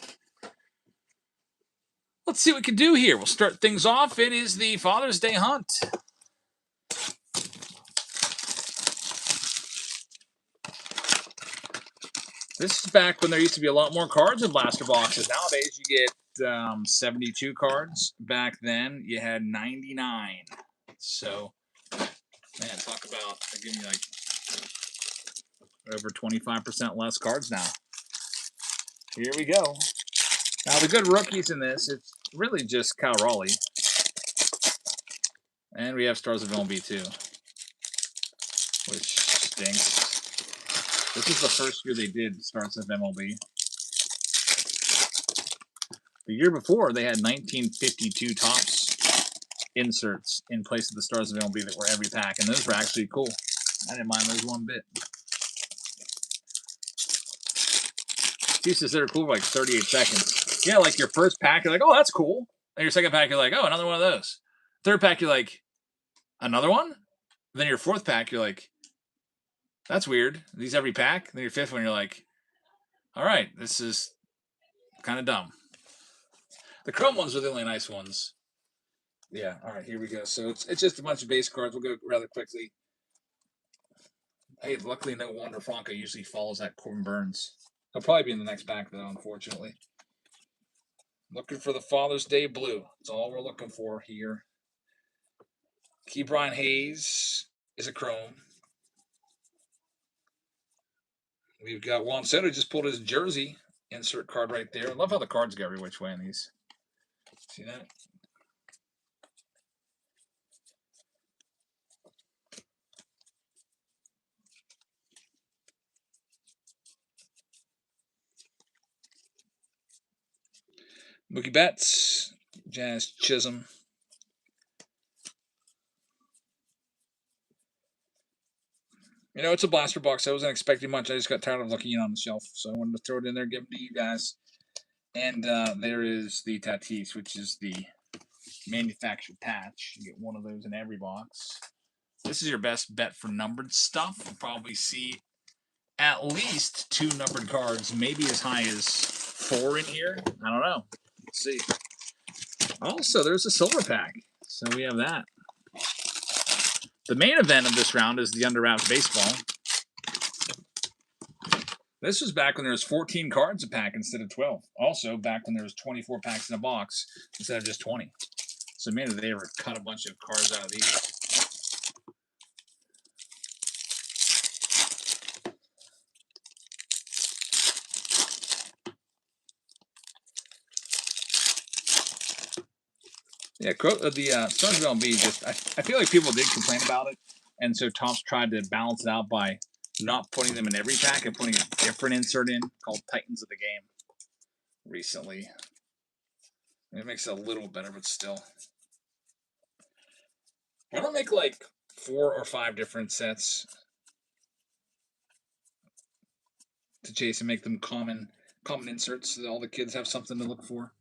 Let's see what we can do here. We'll start things off. It is the Father's Day hunt. This is back when there used to be a lot more cards in blaster boxes. Nowadays, you get 72 cards. Back then, you had 99. So, man, talk about giving you like over 25% less cards now. Here we go. Now, the good rookies in this, it's really just Cal Raleigh. And we have Stars of MLB too, which stinks. This is the first year they did Stars of MLB. The year before, they had 1952 Topps inserts in place of the Stars of MLB that were every pack, and those were actually cool. I didn't mind those one bit. Pieces that are cool for like 38 seconds. Yeah, like your first pack, you're like, oh, that's cool. And your second pack, you're like, oh, another one of those. Third pack, you're like, another one? Then your fourth pack, you're like, that's weird. These every pack. Then your fifth one, you're like, all right, this is kind of dumb. The chrome ones are the only nice ones. Yeah, all right, here we go. So it's just a bunch of base cards. We'll go rather quickly. Hey, luckily no Wander Franco usually follows that Corbin Burns. He'll probably be in the next pack, though, unfortunately. Looking for the Father's Day blue. That's all we're looking for here. Ke'Bryan Hayes is a chrome. We've got Juan Soto just pulled his jersey insert card right there. I love how the cards go every which way in these. See that? Mookie Betts, Jazz Chisholm. You know, it's a blaster box. I wasn't expecting much. I just got tired of looking on the shelf, so I wanted to throw it in there, give it to you guys. And there is the Tatis, which is the manufactured patch. You get one of those in every box. This is your best bet for numbered stuff. You'll probably see at least 2 numbered cards, maybe as high as 4 in here. I don't know. Let's see. Also, there's a silver pack. So we have that. The main event of this round is the Under Wraps baseball. This was back when there was 14 cards a pack instead of 12. Also, back when there was 24 packs in a box instead of just 20. So, man, did they ever cut a bunch of cards out of these. Yeah, the Stars of MLB just, I feel like people did complain about it. And so Topps tried to balance it out by not putting them in every pack and putting a different insert in called Titans of the Game recently. It makes it a little better, but still. Why don't make like 4 or 5 different sets to chase and make them common inserts so that all the kids have something to look for?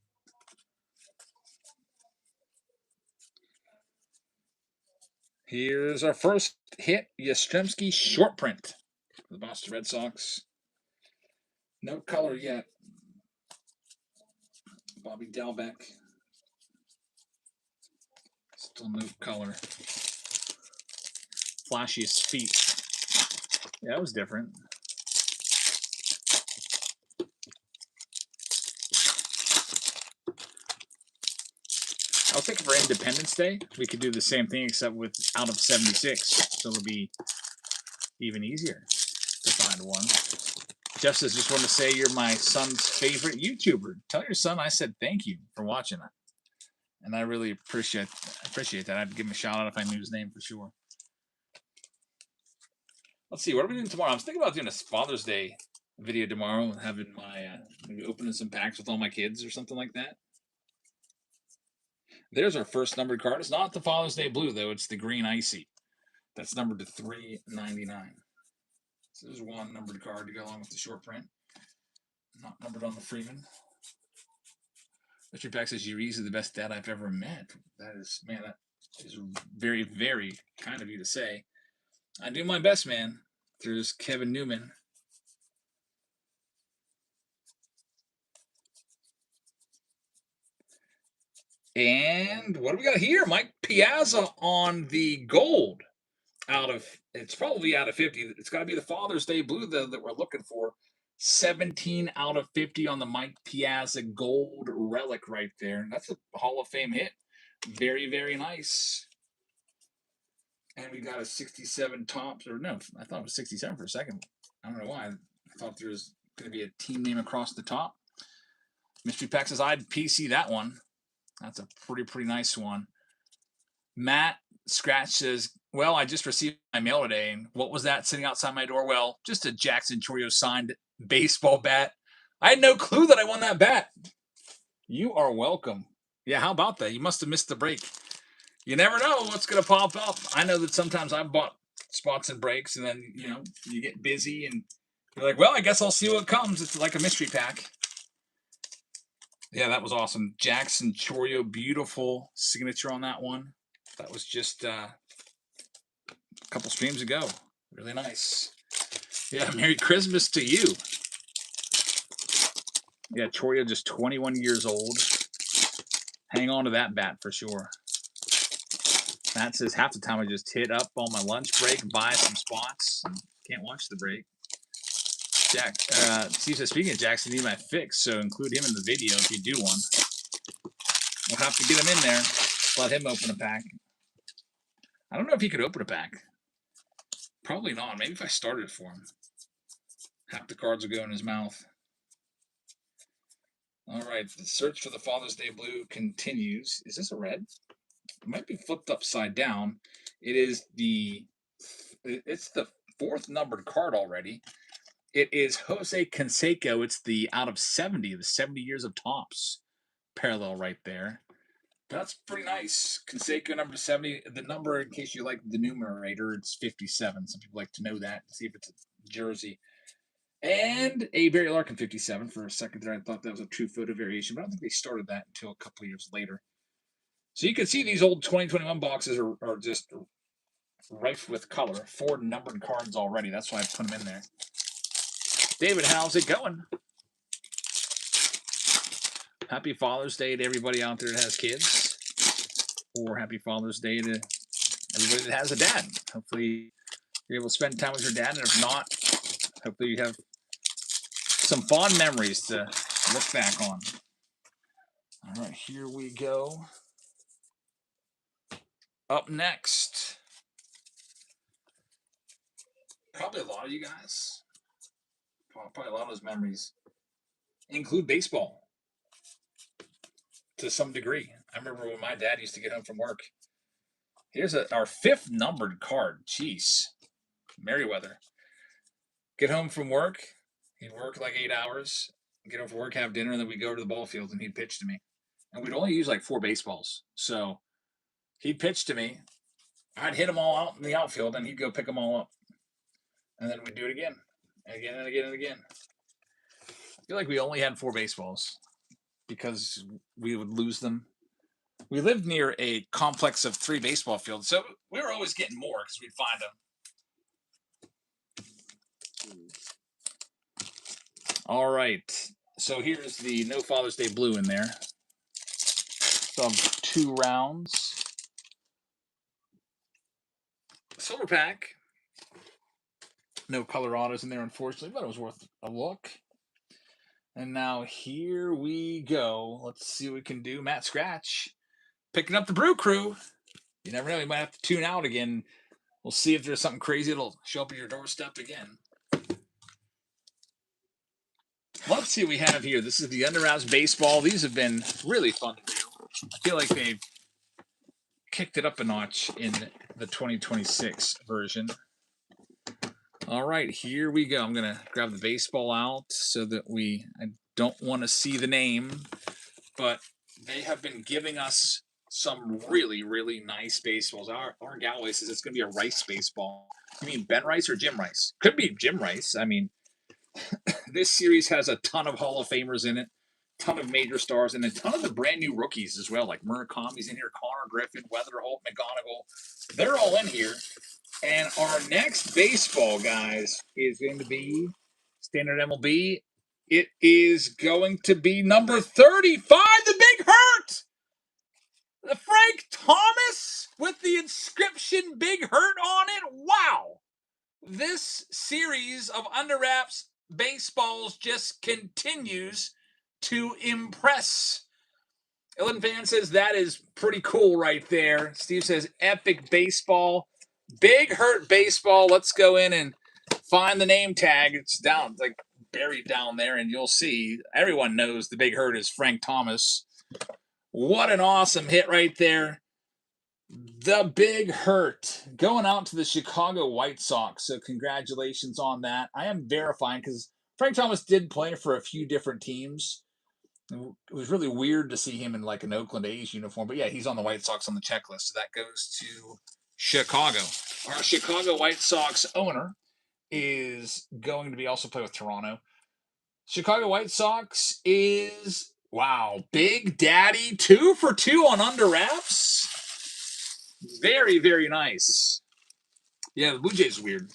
Here's our first hit, Yastrzemski short print for the Boston Red Sox. No color yet. Bobby Dalbec. Still no color. Flashiest feet. Yeah, that was different. I was thinking for Independence Day, we could do the same thing except with out of 76. So it'll be even easier to find one. Jeff says, just want to say you're my son's favorite YouTuber. Tell your son I said thank you for watching it. And I really appreciate that. I'd give him a shout out if I knew his name for sure. Let's see, what are we doing tomorrow? I was thinking about doing a Father's Day video tomorrow, having my maybe opening some packs with all my kids or something like that. There's our first numbered card. It's not the Father's Day blue though; it's the green icy. That's numbered to 399. So there's one numbered card to go along with the short print. Not numbered on the Freeman. Mr. Pack says you're easily the best dad I've ever met. That is, man, that is very, very kind of you to say. I do my best, man. There's Kevin Newman. And what do we got here? Mike Piazza on the gold. It's probably out of 50. It's got to be the Father's Day blue that we're looking for. 17 out of 50 on the Mike Piazza gold relic right there. That's a Hall of Fame hit. Very, very nice. And we got a 67 Topps, or no, I thought it was 67 for a second. I don't know why. I thought there was going to be a team name across the top. Mystery Pack says I'd PC that one. That's a pretty nice one. Matt Scratch says, well, I just received my mail today. And what was that sitting outside my door? Well, just a Jackson Chourio signed baseball bat. I had no clue that I won that bat. You are welcome. Yeah, how about that? You must have missed the break. You never know what's going to pop up. I know that sometimes I've bought spots and breaks, and then, you get busy, and you're like, well, I guess I'll see what comes. It's like a mystery pack. Yeah, that was awesome. Jackson Chourio, beautiful signature on that one. That was just a couple streams ago. Really nice. Yeah, Merry Christmas to you. Yeah, Chourio just 21 years old. Hang on to that bat for sure. Matt says half the time I just hit up on my lunch break, buy some spots, and can't watch the break. Steve says, speaking of Jackson, need my fix, so include him in the video if you do one. We'll have to get him in there. Let him open a pack. I don't know if he could open a pack. Probably not. Maybe if I started for him. Half the cards will go in his mouth. All right, the search for the Father's Day blue continues. Is this a red? It might be flipped upside down. It's the fourth numbered card already. It is Jose Canseco. It's the out of 70, the 70 years of Topps parallel right there. That's pretty nice. Canseco number 70. The number, in case you like the numerator, it's 57. Some people like to know that, see if it's a jersey. And a Barry Larkin 57. For a second there, I thought that was a true photo variation, but I don't think they started that until a couple of years later. So you can see these old 2021 boxes are just rife with color. 4 numbered cards already. That's why I put them in there. David, how's it going? Happy Father's Day to everybody out there that has kids. Or happy Father's Day to everybody that has a dad. Hopefully you're able to spend time with your dad. And if not, hopefully you have some fond memories to look back on. All right, here we go. Up next, probably a lot of you guys, probably a lot of those memories include baseball to some degree. I remember when my dad used to get home from work. Here's our 5th numbered card. Jeez. Merriweather. Get home from work. He'd work like 8 hours. Get home from work, have dinner, and then we'd go to the ball field and he'd pitch to me. And we'd only use like 4 baseballs. So he'd pitch to me. I'd hit them all out in the outfield and he'd go pick them all up. And then we'd do it again. And again and again and again. I feel like we only had 4 baseballs because we would lose them. We lived near a complex of 3 baseball fields, so we were always getting more because we'd find them. All right, so here's the No Father's Day blue in there. So 2 rounds. Silver pack. No Colorados in there, unfortunately, but it was worth a look. And now here we go. Let's see what we can do. Matt Scratch picking up the Brew Crew. You never know. You might have to tune out again. We'll see if there's something crazy that'll show up at your doorstep again. Let's see what we have here. This is the Under Wraps Baseball. These have been really fun to do. I feel like they've kicked it up a notch in the 2026 version. All right, here we go. I'm going to grab the baseball out so that I don't want to see the name, but they have been giving us some really, really nice baseballs. Our Galloway says it's going to be a Rice baseball. You mean Ben Rice or Jim Rice? Could be Jim Rice. I mean, this series has a ton of Hall of Famers in it, ton of major stars, and a ton of the brand new rookies as well, like Murakami's in here, Connor Griffin, Weatherholt, McGonigal. They're all in here. And our next baseball, guys, is going to be Standard MLB. It is going to be number 35, the Big Hurt! The Frank Thomas with the inscription Big Hurt on it. Wow! This series of Under Wraps baseballs just continues to impress. Ellen Fan says that is pretty cool right there. Steve says epic baseball. Big Hurt baseball. Let's go in and find the name tag. It's down, like buried down there, and you'll see. Everyone knows the Big Hurt is Frank Thomas. What an awesome hit right there. The Big Hurt going out to the Chicago White Sox. So congratulations on that. I am verifying because Frank Thomas did play for a few different teams. It was really weird to see him in like an Oakland A's uniform. But yeah, he's on the White Sox on the checklist. So that goes to Chicago. Our Chicago White Sox owner is going to be also play with Toronto. Chicago White Sox is, wow, Big Daddy 2 for 2 on Under Wraps. Very, very nice. Yeah, the Blue Jays weird.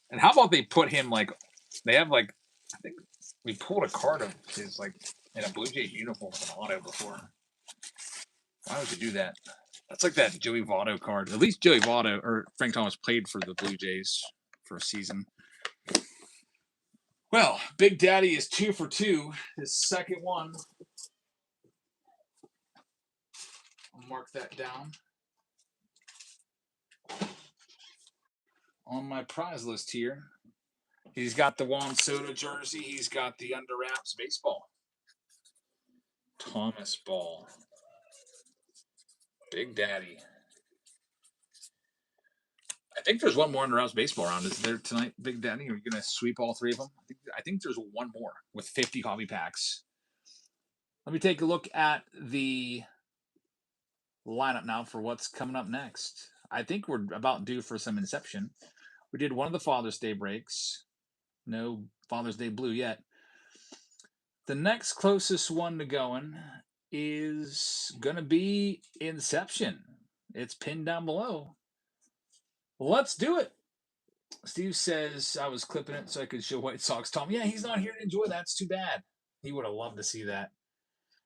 And how about they put him like, they have like, I think we pulled a card of his like in a Blue Jays uniform with an auto before. Why would you do that? That's like that Joey Votto card. At least Joey Votto or Frank Thomas played for the Blue Jays for a season. Well, Big Daddy is 2 for 2. His second one. I'll mark that down on my prize list here. He's got the Juan Soto jersey. He's got the Under Wraps baseball. Thomas Ball. Big Daddy. I think there's one more Under Wraps baseball round. Is there tonight, Big Daddy? Are you going to sweep all three of them? I think there's one more with 50 hobby packs. Let me take a look at the lineup now for what's coming up next. I think we're about due for some Inception. We did one of the Father's Day breaks. No Father's Day Blue yet. The next closest one to going is going to be Inception. It's pinned down below. Let's do it. Steve says I was clipping it so I could show White Sox Tom. Yeah, he's not here to enjoy that. It's too bad. He would have loved to see that.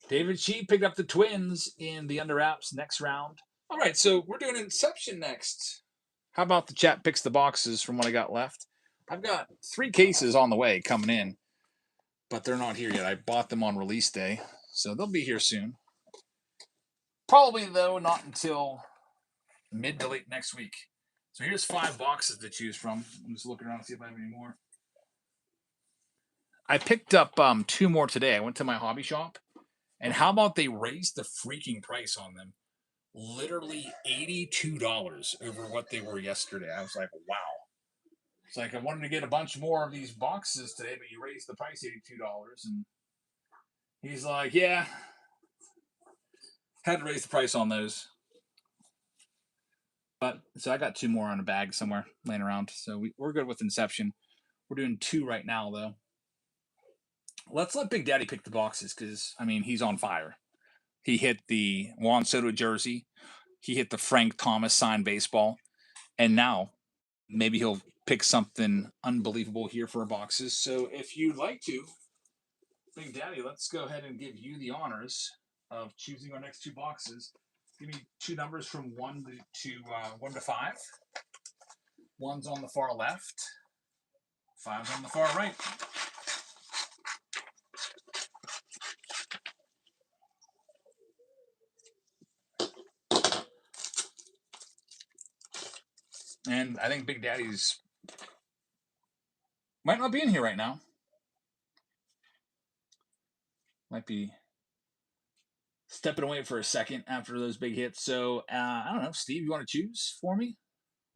David Sheep picked up the Twins in the Under Wraps next round. All right, so we're doing Inception next. How about the chat picks the boxes from what I got left? I've got 3 cases on the way coming in, but they're not here yet. I bought them on release day, so they'll be here soon. Probably, though, not until mid to late next week. So here's 5 boxes to choose from. I'm just looking around to see if I have any more. I picked up 2 more today. I went to my hobby shop, and how about they raised the freaking price on them? Literally $82 over what they were yesterday. I was like, wow. It's like I wanted to get a bunch more of these boxes today, but you raised the price $82. And he's like, yeah, had to raise the price on those. But so I got 2 more on a bag somewhere laying around. So we're good with Inception. We're doing 2 right now, though. Let's let Big Daddy pick the boxes because, I mean, he's on fire. He hit the Juan Soto jersey. He hit the Frank Thomas signed baseball. And now maybe he'll pick something unbelievable here for our boxes. So if you'd like to, Big Daddy, let's go ahead and give you the honors of choosing our next 2 boxes. Give me 2 numbers from 1 to 5. 1's on the far left. 5's on the far right. And I think Big Daddy's might not be in here right now. Might be stepping away for a second after those big hits. So I don't know, Steve, you want to choose for me?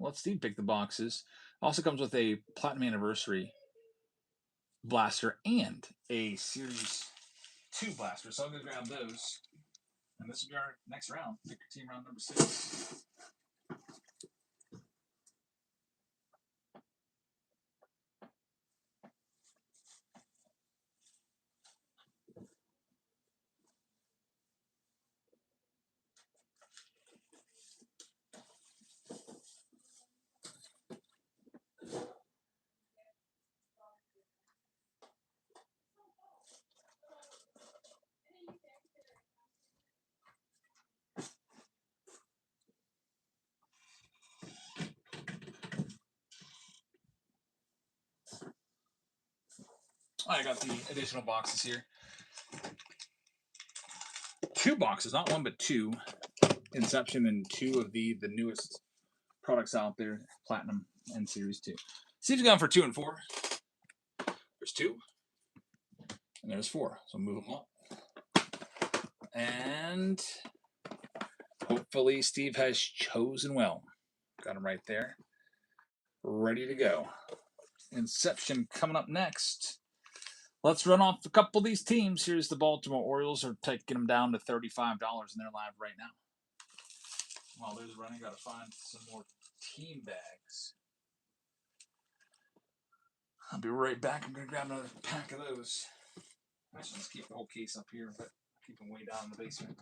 Let Steve pick the boxes. Also comes with a Platinum Anniversary blaster and a Series 2 blaster. So I'm going to grab those. And this will be our next round. Pick your team round number 6. I got the additional boxes here. 2 boxes, not 1 but 2. Inception and 2 of the newest products out there, Platinum and Series 2. Steve's gone for 2 and 4. There's 2. And there's 4. So move them up. And hopefully Steve has chosen well. Got him right there. Ready to go. Inception coming up next. Let's run off a couple of these teams. Here's the Baltimore Orioles. Are taking them down to $35 in their live right now. While there's running, got to find some more team bags. I'll be right back. I'm going to grab another pack of those. Actually, let's keep the whole case up here, but keep them way down in the basement.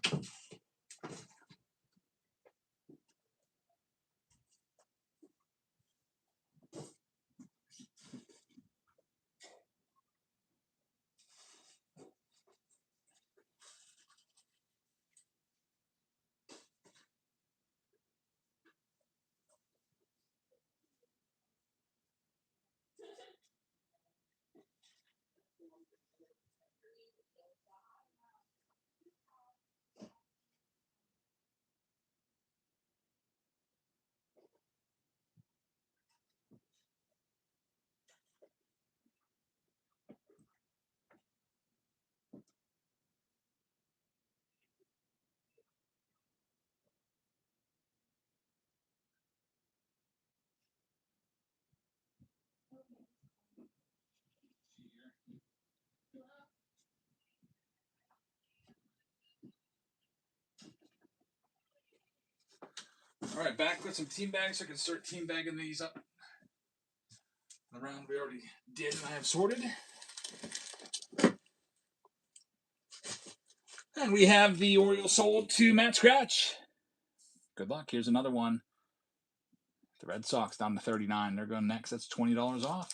All right, back with some team bags so I can start team bagging these up. The round we already did and I have sorted. And we have the Orioles sold to Matt Scratch. Good luck. Here's another one. The Red Sox down to 39. They're going next. That's $20 off.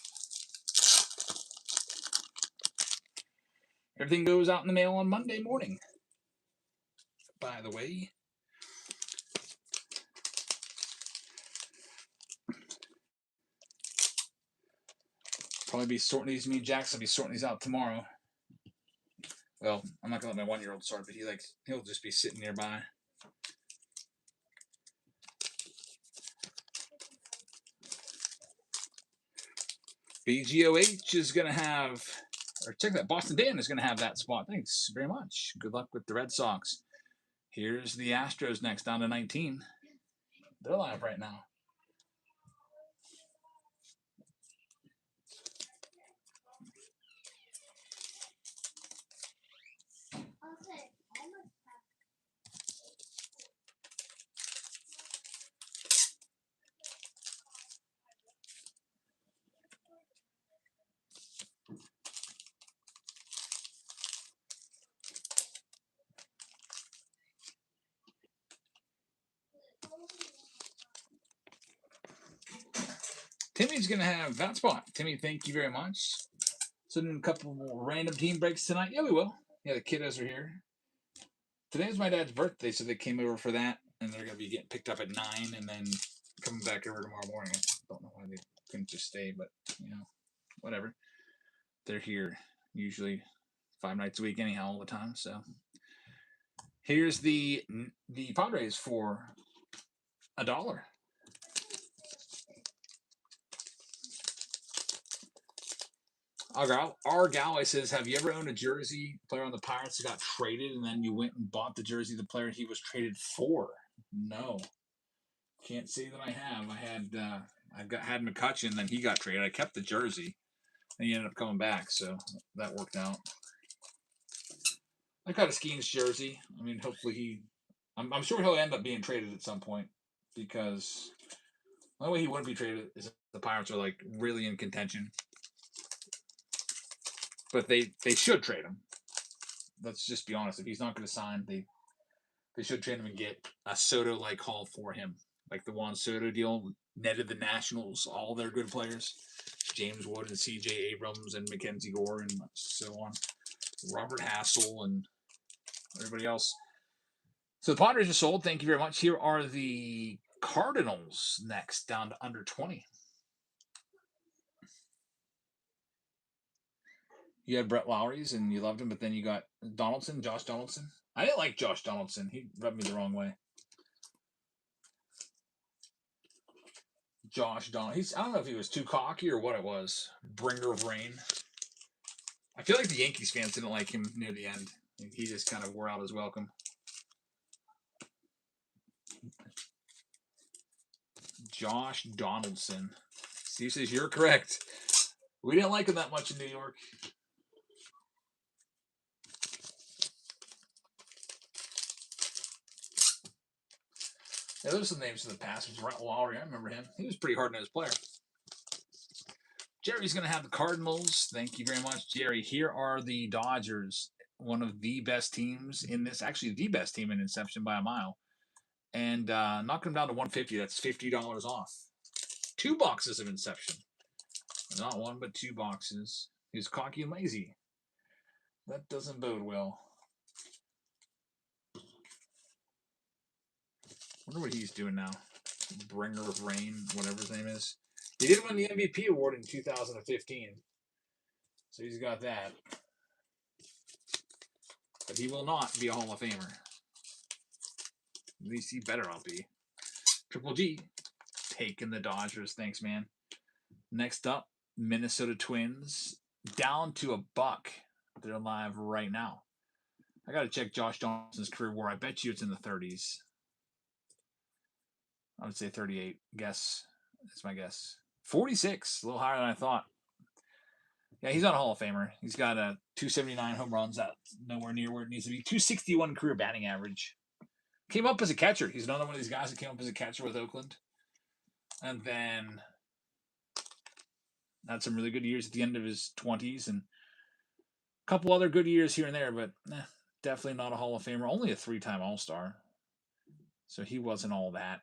Everything goes out in the mail on Monday morning, by the way. Probably be sorting these. Me and Jackson will be sorting these out tomorrow. Well, I'm not gonna let my 1-year-old sort, but he'll just be sitting nearby. BGOH is gonna have, or check that. Boston Dan is gonna have that spot. Thanks very much. Good luck with the Red Sox. Here's the Astros next, down to 19. They're live right now. Timmy's going to have that spot. Timmy, thank you very much. So doing a couple more random team breaks tonight. Yeah, we will. Yeah, the kiddos are here. Today's my dad's birthday, so they came over for that, and they're going to be getting picked up at 9 and then coming back over tomorrow morning. I don't know why they couldn't just stay, but, whatever. They're here usually 5 nights a week anyhow all the time, so. Here's the Padres for $1. Argal says, have you ever owned a jersey player on the Pirates that got traded and then you went and bought the jersey of the player he was traded for? No. Can't say that I have. Had McCutchen, then he got traded. I kept the jersey, and he ended up coming back, so that worked out. I got a Skeens jersey. I mean, hopefully I'm sure he'll end up being traded at some point, because the only way he wouldn't be traded is if the Pirates are like really in contention. But they should trade him. Let's just be honest. If he's not going to sign, they should trade him and get a Soto-like haul for him. Like the Juan Soto deal netted the Nationals all their good players. James Wood and C.J. Abrams and Mackenzie Gore and so on. Robert Hassel and everybody else. So the Padres are sold. Thank you very much. Here are the Cardinals next, down to under 20. You had Brett Lowry's and you loved him, but then you got Josh Donaldson. I didn't like Josh Donaldson. He rubbed me the wrong way. Josh Donaldson. I don't know if he was too cocky or what it was. Bringer of rain. I feel like the Yankees fans didn't like him near the end. He just kind of wore out his welcome. Josh Donaldson. Steve says, you're correct. We didn't like him that much in New York. Yeah, there's some names in the past. Brett Lowry, I remember him. He was pretty hard-nosed player. Jerry's going to have the Cardinals. Thank you very much, Jerry. Here are the Dodgers, one of the best teams in this. Actually, the best team in Inception by a mile. And knocking them down to 150. That's $50 off. 2 boxes of Inception. Not one, but 2 boxes. He's cocky and lazy. That doesn't bode well. Wonder what he's doing now. Bringer of Rain, whatever his name is. He did win the MVP award in 2015. So he's got that. But he will not be a Hall of Famer. At least he better not be. Triple G taking the Dodgers. Thanks, man. Next up, Minnesota Twins. Down to $1. They're live right now. I got to check Josh Johnson's career WAR. I bet you it's in the 30s. I would say 38. Guess. That's my guess. 46. A little higher than I thought. Yeah, he's not a Hall of Famer. He's got a 279 home runs. That's nowhere near where it needs to be. 261 career batting average. Came up as a catcher. He's another one of these guys that came up as a catcher with Oakland. And then had some really good years at the end of his 20s and a couple other good years here and there, but definitely not a Hall of Famer. Only a 3-time All-Star. So he wasn't all that.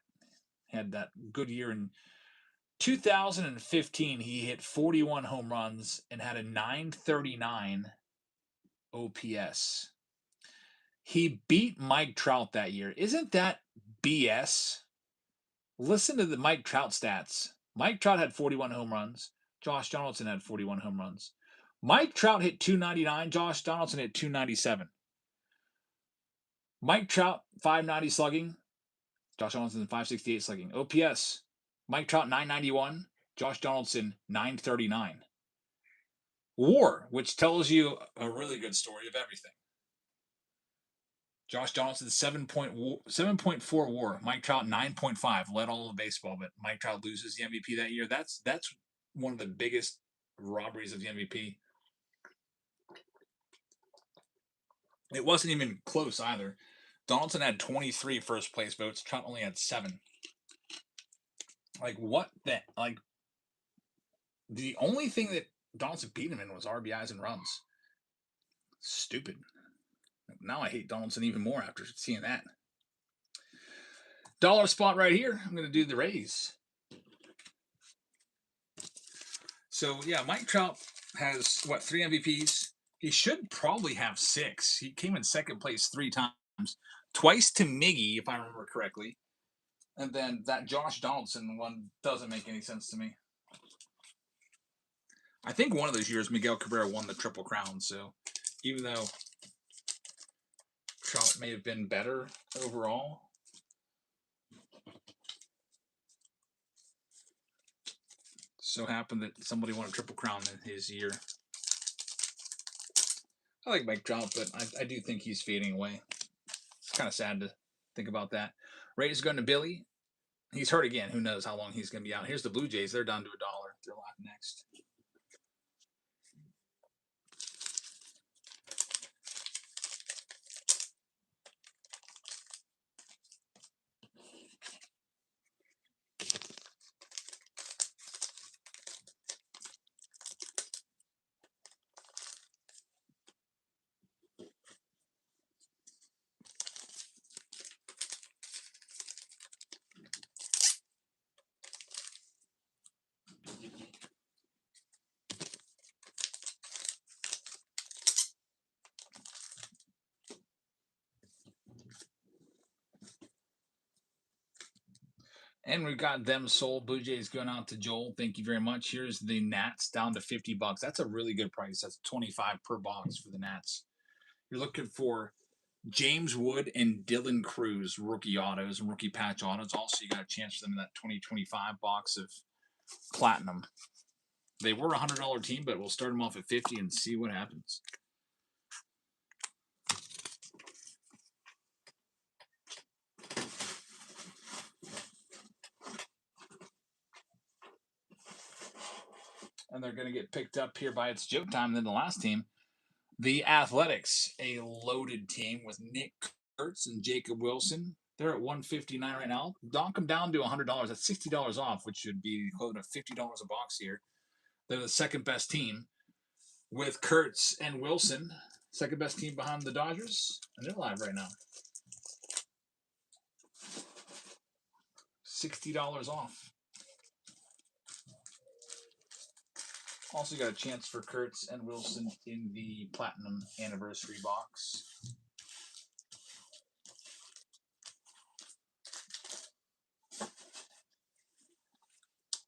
Had that good year in 2015. He hit 41 home runs and had a 939 OPS. He beat Mike Trout that year. Isn't that BS? Listen to the Mike Trout stats. Mike Trout had 41 home runs. Josh Donaldson had 41 home runs. Mike Trout hit 299. Josh Donaldson hit 297. Mike Trout, 590 slugging. Josh Donaldson, 568 slugging. OPS, Mike Trout, 991. Josh Donaldson, 939. WAR, which tells you a really good story of everything. Josh Donaldson, 7.4 WAR. Mike Trout, 9.5. Led all of baseball, but Mike Trout loses the MVP that year. That's one of the biggest robberies of the MVP. It wasn't even close either. Donaldson had 23 first place votes. Trout only had 7. Like, what the? Like, the only thing that Donaldson beat him in was RBIs and runs. Stupid. Now I hate Donaldson even more after seeing that. Dollar spot right here. I'm going to do the Rays. So, yeah, Mike Trout has, 3 MVPs? He should probably have 6. He came in second place 3 times. Twice to Miggy, if I remember correctly. And then that Josh Donaldson one doesn't make any sense to me. I think one of those years Miguel Cabrera won the Triple Crown, so even though Trout may have been better overall, so happened that somebody won a Triple Crown in his year. I like Mike Trout, but I do think he's fading away. It's kind of sad to think about that. Rays going to Billy. He's hurt again. Who knows how long he's going to be out. Here's the Blue Jays. They're down to $1. They're live next. And we've got them sold. Blue Jays going out to Joel. Thank you very much. Here's the Nats down to $50. That's a really good price. That's $25 per box for the Nats. You're looking for James Wood and Dylan Cruz rookie autos and rookie patch autos. Also, you got a chance for them in that 2025 box of Platinum. They were a $100 team, but we'll start them off at $50 and see what happens. And they're going to get picked up here by It's Joke Time. Then the last team, the Athletics, a loaded team with Nick Kurtz and Jacob Wilson. They're at $159 right now. Knock them down to $100. That's $60 off, which should be close to $50 a box here. They're the second best team with Kurtz and Wilson. Second best team behind the Dodgers. And they're live right now. $60 off. Also got a chance for Kurtz and Wilson in the Platinum Anniversary box.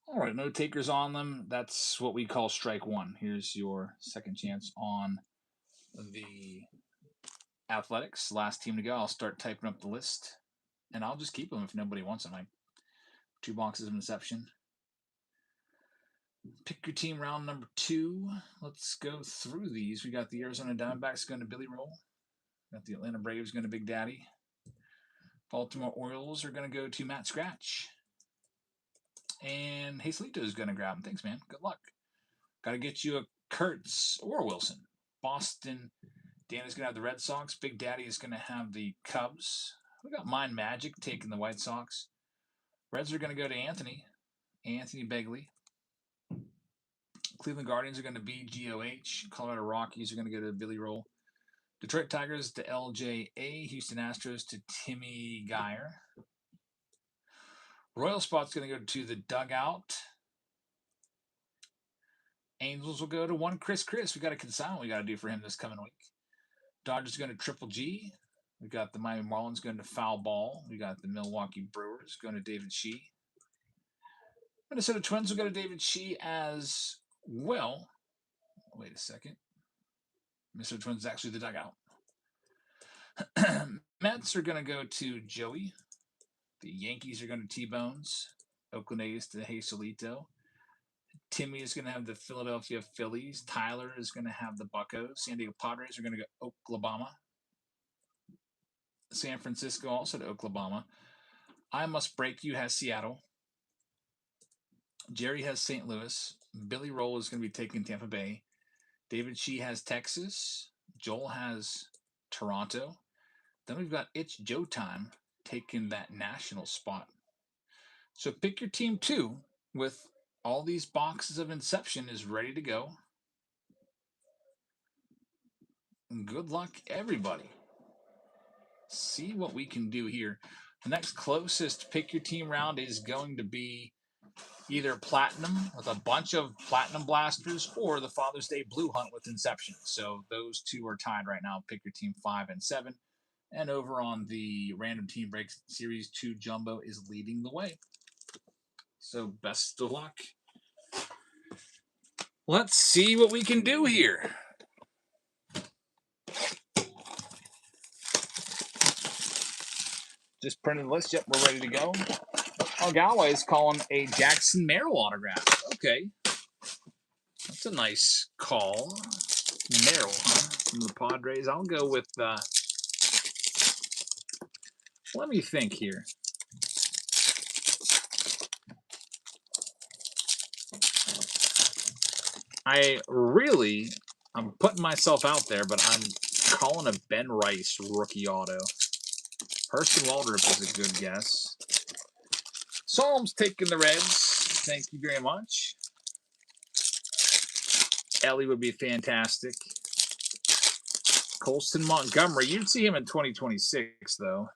All right, no takers on them. That's what we call strike one. Here's your second chance on the Athletics. Last team to go. I'll start typing up the list, and I'll just keep them if nobody wants them. 2 boxes of Inception. Pick your team round number 2. Let's go through these. We got the Arizona Diamondbacks going to Billy Roll. Got the Atlanta Braves going to Big Daddy. Baltimore Orioles are going to go to Matt Scratch. And Hazelito is going to grab him. Thanks, man. Good luck. Got to get you a Kurtz or Wilson. Boston, Dan is going to have the Red Sox. Big Daddy is going to have the Cubs. We got Mind Magic taking the White Sox. Reds are going to go to Anthony Begley. Cleveland Guardians are going to be GOH. Colorado Rockies are going to go to Billy Roll. Detroit Tigers to LJA. Houston Astros to Timmy Geyer. Royal Spot's going to go to the Dugout. Angels will go to one Chris. We got a consignment we got to do for him this coming week. Dodgers going to Triple G. We got the Miami Marlins going to Foul Ball. We got the Milwaukee Brewers going to David Shee. Minnesota Twins will go to David Shee as well. Wait a second. Minnesota Twins is actually the Dugout. Mets are going to go to Joey. The Yankees are going to T-Bones. Oakland A's to Hazelito. Timmy is going to have the Philadelphia Phillies. Tyler is going to have the Buccos. San Diego Padres are going to go Oklahoma. San Francisco also to Oklahoma. I Must Break You has Seattle. Jerry has St. Louis. Billy Roll is going to be taking Tampa Bay. David Shee has Texas. Joel has Toronto. Then we've got It's Joe Time taking that national spot. So pick your team 2 with all these boxes of Inception is ready to go. And good luck, everybody. See what we can do here. The next closest pick your team round is going to be either Platinum with a bunch of Platinum Blasters or the Father's Day Blue Hunt with Inception. So those two are tied right now. Pick your team 5 and 7. And over on the Random Team Breaks Series 2, Jumbo is leading the way. So best of luck. Let's see what we can do here. Just printed the list. Yep, we're ready to go. Oh, Galway is calling a Jackson Merrill autograph. Okay. That's a nice call. Merrill, huh? From the Padres. I'll go with, let me think here. I'm putting myself out there, but I'm calling a Ben Rice rookie auto. Hurston Waldrop is a good guess. Psalm's taking the Reds. Thank you very much. Ellie would be fantastic. Colston Montgomery. You'd see him in 2026, though.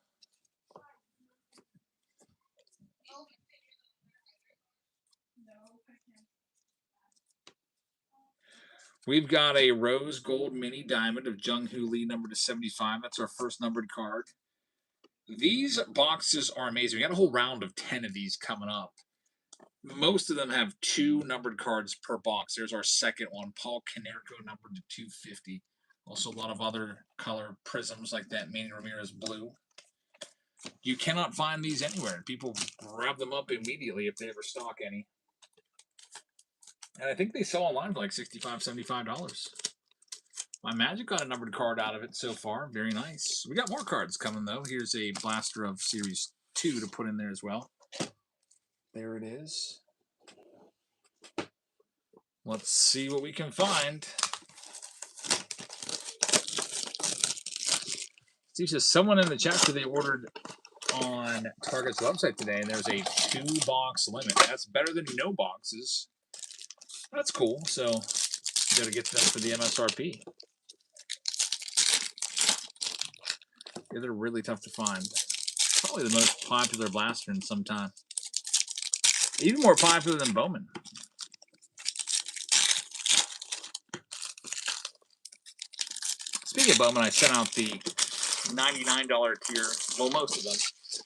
We've got a Rose Gold Mini Diamond of Jung-Hoo Lee, numbered to 75. That's our first numbered card. These boxes are amazing. We got a whole round of 10 of these coming up. Most of them have 2 numbered cards per box. There's our second one, Paul Konerko, numbered to 250. Also a lot of other color prisms like that Manny Ramirez blue. You cannot find these anywhere. People grab them up immediately if they ever stock any. And I think they sell online for like $65, $75. My Magic got a numbered card out of it so far. Very nice. We got more cards coming, though. Here's a blaster of Series 2 to put in there as well. There it is. Let's see what we can find. Steve says someone in the chat said they ordered on Target's website today, and there's a 2-box limit. That's better than no boxes. That's cool. So you got to get them for the MSRP. Yeah, they're really tough to find. Probably the most popular blaster in some time. Even more popular than Bowman. Speaking of Bowman, I sent out the $99 tier. Well, most of them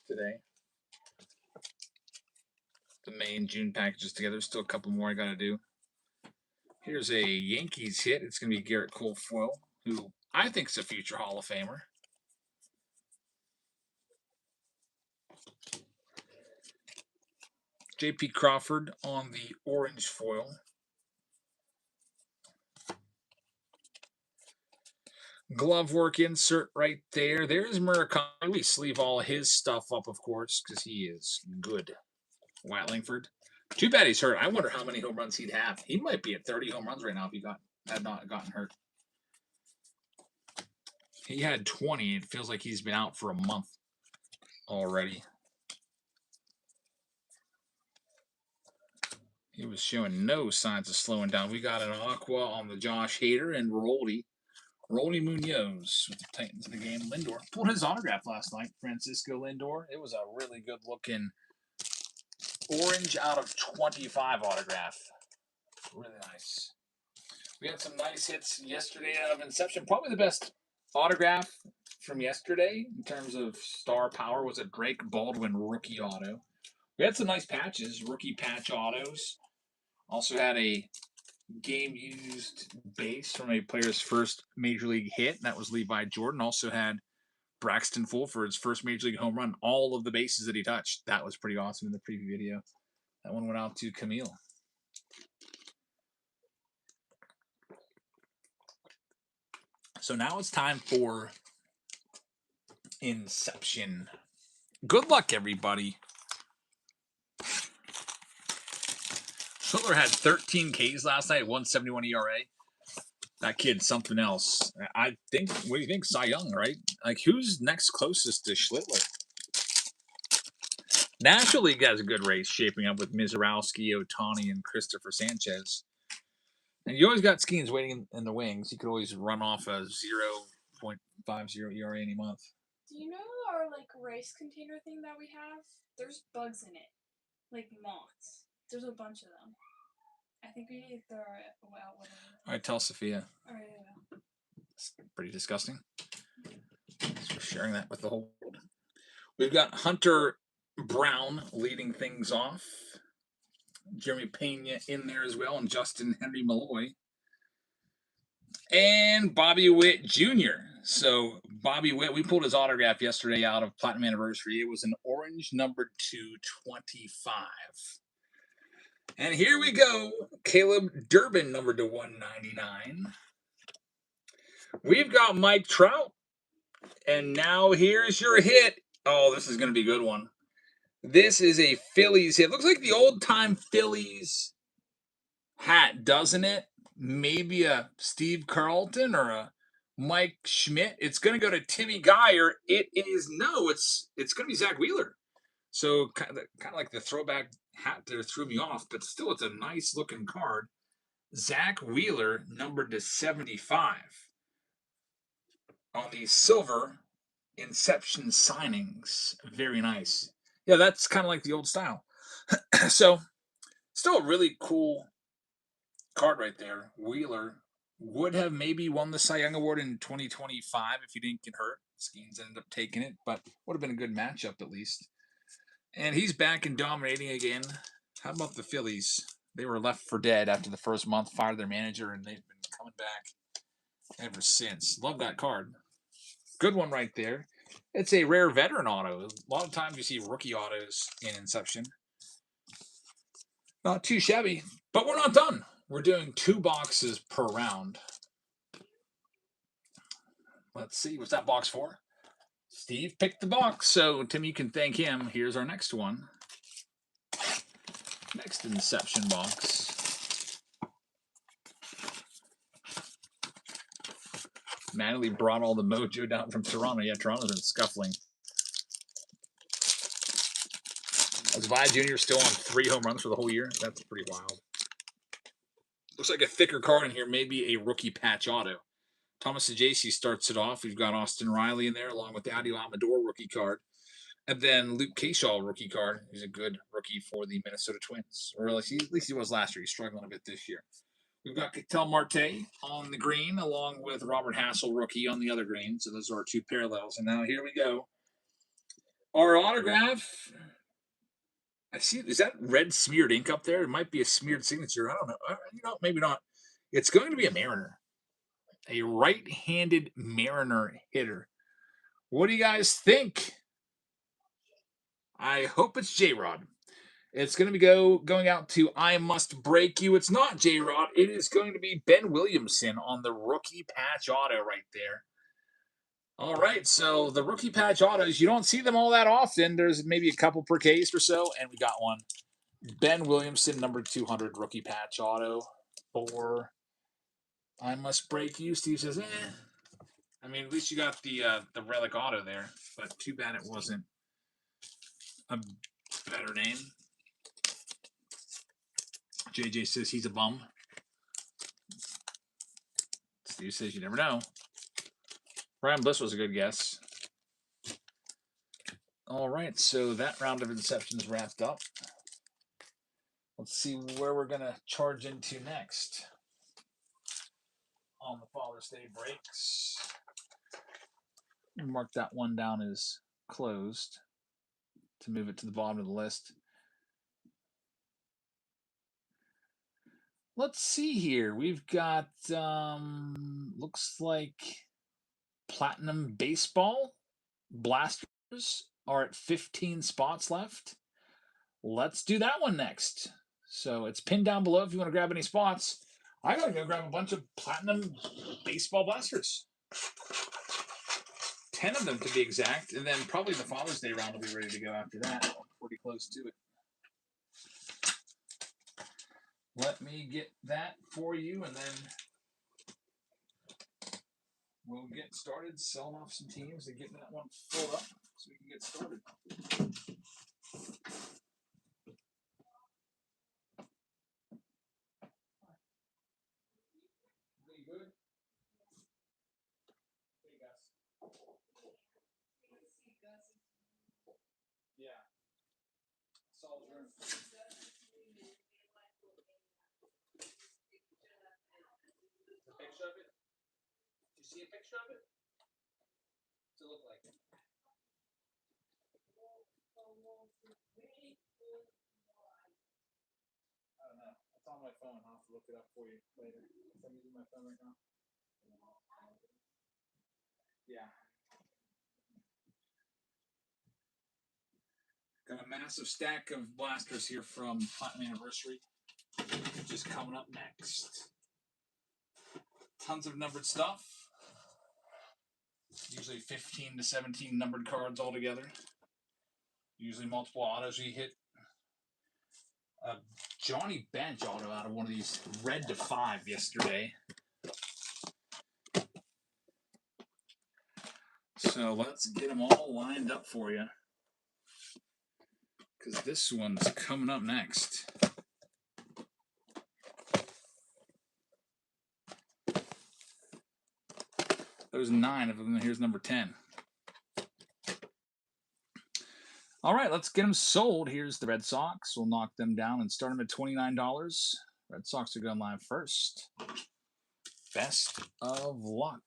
today. The May and June packages together. Still a couple more I got to do. Here's a Yankees hit. It's going to be Garrett Cole foil, who I think is a future Hall of Famer. J.P. Crawford on the orange foil. Glove work insert right there. There's Murakami. We sleeve all his stuff up, of course, because he is good. Wyatt Langford. Too bad he's hurt. I wonder how many home runs he'd have. He might be at 30 home runs right now if he had not gotten hurt. He had 20. It feels like he's been out for a month. already. He was showing no signs of slowing down. We got an Aqua on the Josh Hader and Roldy Munoz with the Titans in the game. Lindor pulled his autograph last night. Francisco Lindor. It was a really good looking orange out of 25 autograph. Really nice. We had some nice hits yesterday out of Inception. Probably the best autograph from yesterday in terms of star power was a Drake Baldwin rookie auto. We had some nice patches, rookie patch autos. Also had a game-used base from a player's first Major League hit, and that was Levi Jordan. Also had Braxton Fulford's first Major League home run, all of the bases that he touched. That was pretty awesome in the preview video. That one went out to Camille. So now it's time for Inception. Good luck, everybody. Schiller had 13 Ks last night, 171 ERA. That kid's something else. I think, what do you think? Cy Young, right? Like, who's next closest to Schlittler? National League has a good race shaping up with Mizorowski, Ohtani, and Christopher Sanchez. And you always got Skeens waiting in the wings. You could always run off a 0.50 ERA any month. Do you know our rice container thing that we have? There's bugs in it, like moths. There's a bunch of them. I think we need to throw it out. Whatever. All right, tell Sophia. All right, yeah. It's pretty disgusting. Thanks for sharing that with the whole world. We've got Hunter Brown leading things off. Jeremy Pena in there as well, and Justin Henry Malloy. And Bobby Witt Jr. So Bobby Witt, we pulled his autograph yesterday out of Platinum Anniversary. It was an orange number 225. And here we go. Caleb Durbin number to 199. We've got Mike Trout. And now here's your hit. Oh, this is going to be a good one. This is a Phillies hit. Looks like the old-time Phillies hat, doesn't it? Maybe a Steve Carlton or a Mike Schmidt. It's going to go to Timmy Geyer. It is no. It's going to be Zach Wheeler. So kind of like the throwback hat there threw me off, but still, it's a nice-looking card. Zach Wheeler, numbered to 75 on the silver Inception signings. Very nice. Yeah, that's kind of like the old style. So, still a really cool card right there. Wheeler would have maybe won the Cy Young Award in 2025 if he didn't get hurt. Skeens ended up taking it, but would have been a good matchup at least. And he's back and dominating again. How about the Phillies? They were left for dead after the first month, fired their manager, and they've been coming back ever since. Love that card. Good one right there. It's a rare veteran auto. A lot of times you see rookie autos in Inception. Not too shabby, but we're not done. We're doing 2 boxes per round. Let's see. What's that box for? Steve picked the box, so Tim, you can thank him. Here's our next one. Next Inception box. Manley brought all the mojo down from Toronto. Yeah, Toronto's been scuffling. Is Vi Jr. still on 3 home runs for the whole year? That's pretty wild. Looks like a thicker card in here, maybe a rookie patch auto. Thomas Sajaci starts it off. We've got Austin Riley in there, along with the Adio Amador rookie card. And then Luke Kershaw rookie card. He's a good rookie for the Minnesota Twins. Or at least he was last year. He's struggling a bit this year. We've got Ketel Marte on the green, along with Robert Hassel rookie on the other green. So those are our 2 parallels. And now here we go. Our autograph. I see. Is that red smeared ink up there? It might be a smeared signature. I don't know. Maybe not. It's going to be a Mariner. A right-handed Mariner hitter. What do you guys think? I hope it's J-Rod. It's going to be going out to I Must Break You. It's not J-Rod. It is going to be Ben Williamson on the rookie patch auto right there. All right, so the rookie patch autos, you don't see them all that often. There's maybe a couple per case or so, and we got one. Ben Williamson, number 200 rookie patch auto for I Must Break You. Steve says, I mean, at least you got the relic auto there, but too bad it wasn't a better name. JJ says he's a bum. Steve says you never know. Brian Bliss was a good guess. All right, so that round of Inception is wrapped up. Let's see where we're going to charge into next on the Father's Day breaks. Mark that one down as closed to move it to the bottom of the list. Let's see here. We've got, looks like Platinum Baseball. Blasters are at 15 spots left. Let's do that one next. So it's pinned down below if you want to grab any spots. I got to go grab a bunch of Platinum Baseball Blasters. 10 of them to be exact. And then probably the Father's Day round will be ready to go after that. Pretty close to it. Let me get that for you, and then we'll get started selling off some teams and getting that one filled up so we can get started. You good? Hey, Gus. Yeah. Saw his room. A picture of it? Did you see a picture of it? What's it look like? I don't know. It's on my phone. I'll have to look it up for you later. I'm using my phone right now. Yeah. Got a massive stack of blasters here from Platinum Anniversary, which is coming up next. Tons of numbered stuff. Usually 15 to 17 numbered cards altogether. Usually multiple autos. We hit a Johnny Bench auto out of one of these red to 5 yesterday. So let's get them all lined up for you, because this one's coming up next. There's 9 of them. Here's number 10. All right, let's get them sold. Here's the Red Sox. We'll knock them down and start them at $29. Red Sox are going live first. Best of luck.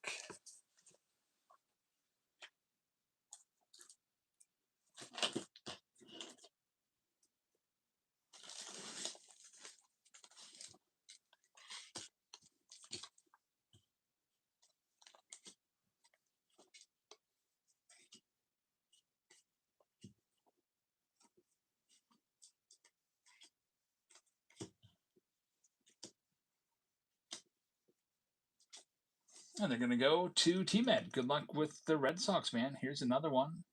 And they're going to go to T-Med. Good luck with the Red Sox, man. Here's another one.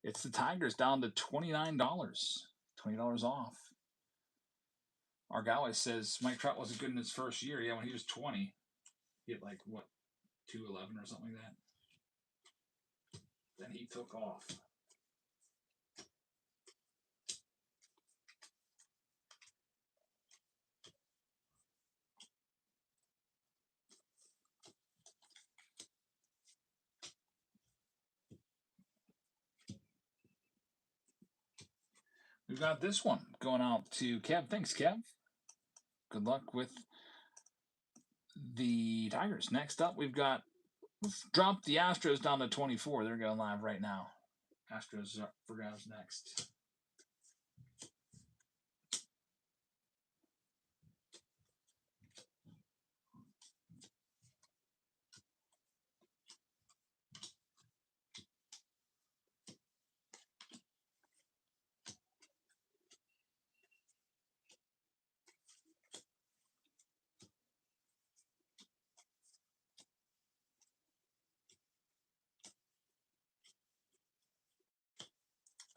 It's the Tigers down to $29. $20 off. Argawa says Mike Trout wasn't good in his first year. Yeah, when he was 20, he hit like, what, 211 or something like that. Then he took off. We've got this one going out to Kev. Thanks, Kev. Good luck with the Tigers. Next up, we've dropped the Astros down to 24. They're going live right now. Astros up for grabs next.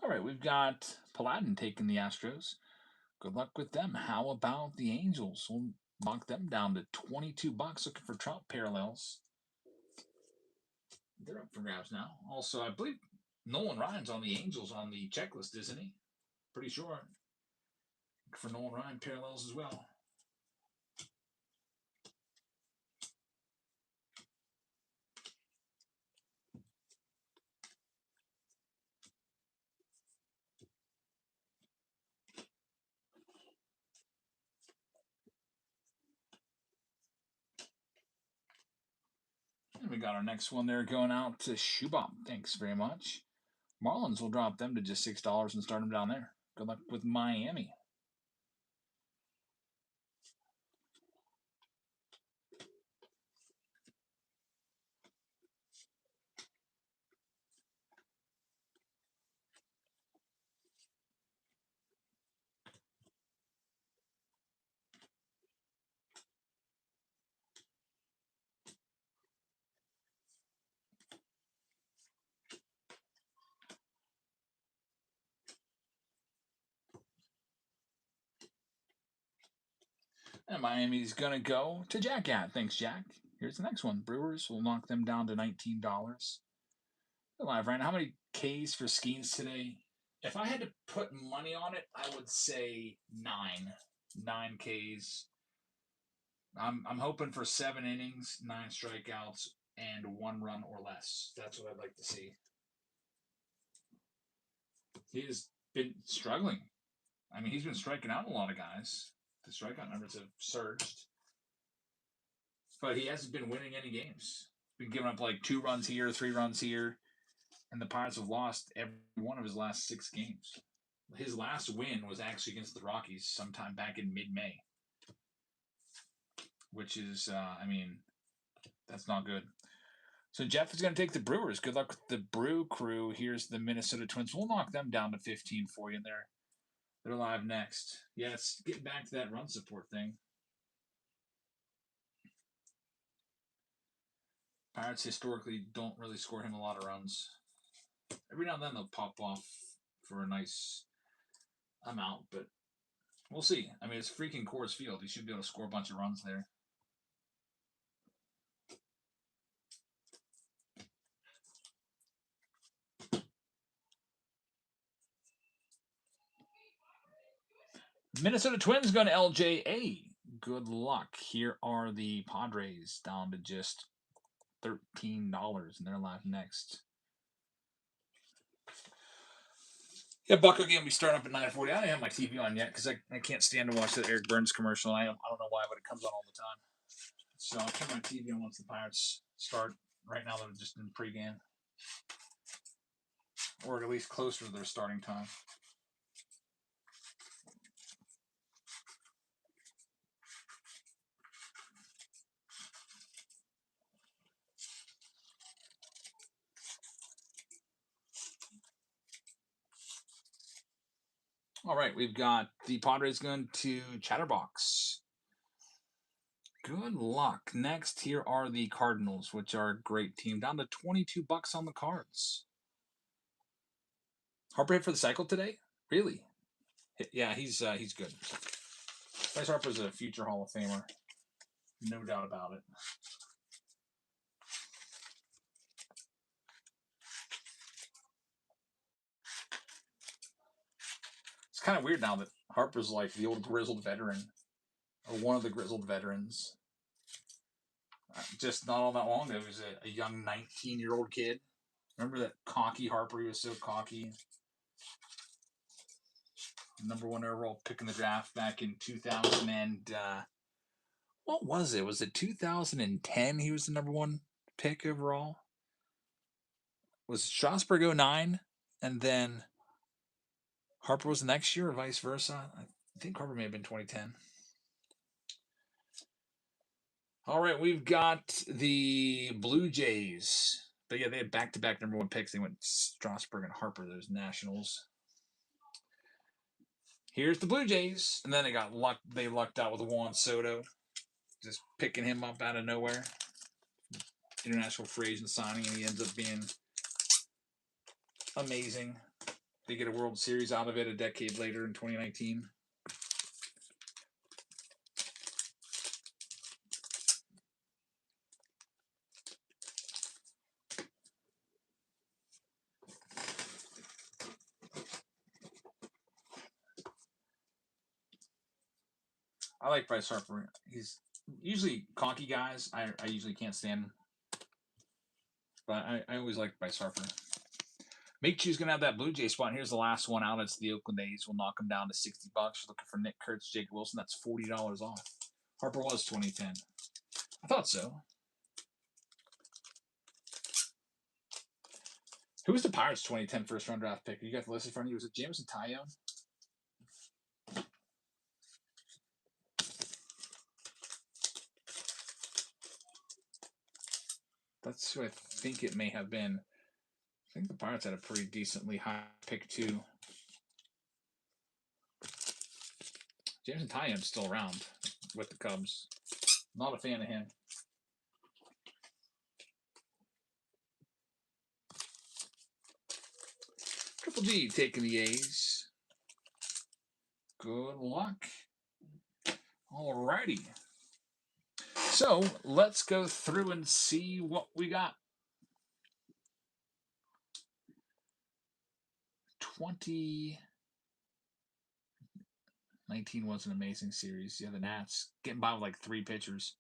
All right, we've got Paladin taking the Astros. Good luck with them. How about the Angels? We'll knock them down to $22. Looking for Trout parallels. They're up for grabs now. Also, I believe Nolan Ryan's on the Angels on the checklist, isn't he? Pretty sure. For Nolan Ryan, parallels as well. And we got our next one there going out to Shubham. Thanks very much. Marlins will drop them to just $6 and start them down there. Good luck with Miami. And Miami's going to go to Jack at. Thanks, Jack. Here's the next one. Brewers will knock them down to $19. Live, Ryan. How many Ks for Skeens today? If I had to put money on it, I would say 9. 9 Ks. I'm hoping for 7 innings, 9 strikeouts, and 1 run or less. That's what I'd like to see. He has been struggling. I mean, he's been striking out a lot of guys. The strikeout numbers have surged. But he hasn't been winning any games. He's been giving up like 2 runs here, 3 runs here. And the Pirates have lost every one of his last 6 games. His last win was actually against the Rockies sometime back in mid-May. Which is, I mean, that's not good. So Jeff is going to take the Brewers. Good luck with the Brew Crew. Here's the Minnesota Twins. We'll knock them down to 15 for you in there. They're live next. Yeah, it's getting back to that run support thing. Pirates historically don't really score him a lot of runs. Every now and then they'll pop off for a nice amount, but we'll see. I mean, it's freaking Coors Field. He should be able to score a bunch of runs there. Minnesota Twins going to LJA. Good luck. Here are the Padres down to just $13, and they're live next. Yeah, Bucko game will be starting up at 9:40. I don't have my TV on yet because I can't stand to watch the Eric Burns commercial. I don't know why, but it comes on all the time. So I'll turn my TV on once the Pirates start. Right now they're just in pregame. Or at least closer to their starting time. All right, we've got the Padres going to Chatterbox. Good luck. Next, here are the Cardinals, which are a great team. Down to $22 on the Cards. Harper hit for the cycle today? Really? Yeah, he's good. Bryce Harper's a future Hall of Famer. No doubt about it. It's kind of weird now that Harper's like the old grizzled veteran, or one of the grizzled veterans. Just not all that long ago, he was a young 19-year-old kid. Remember that cocky Harper? He was so cocky. Number 1 overall pick in the draft back in 2000 and what was it? Was it 2010? He was the number 1 pick overall. Was Strasburg 09, and then Harper was the next year, or vice versa? I think Harper may have been 2010. All right, we've got the Blue Jays. But yeah, they had back-to-back number 1 picks. They went Strasburg and Harper, those Nationals. Here's the Blue Jays. And then they lucked out with Juan Soto. Just picking him up out of nowhere. International free agent signing, and he ends up being amazing. They get a World Series out of it a decade later in 2019. I like Bryce Harper. He's usually cocky guys. I usually can't stand, but I always like Bryce Harper. Make Chu's gonna have that Blue Jay spot. And here's the last one out. It's the Oakland A's. We'll knock them down to $60. Looking for Nick Kurtz, Jake Wilson. That's $40 off. Harper was 2010. I thought so. Who was the Pirates' 2010 first-round draft pick? You got the list in front of you. Was it Jameson Taillon? That's who I think it may have been. I think the Pirates had a pretty decently high pick, too. Jameson Taillon's still around with the Cubs. Not a fan of him. Triple G taking the A's. Good luck. Alrighty. So let's go through and see what we got. 2019 was an amazing series. Yeah, the Nats getting by with like 3 pitchers.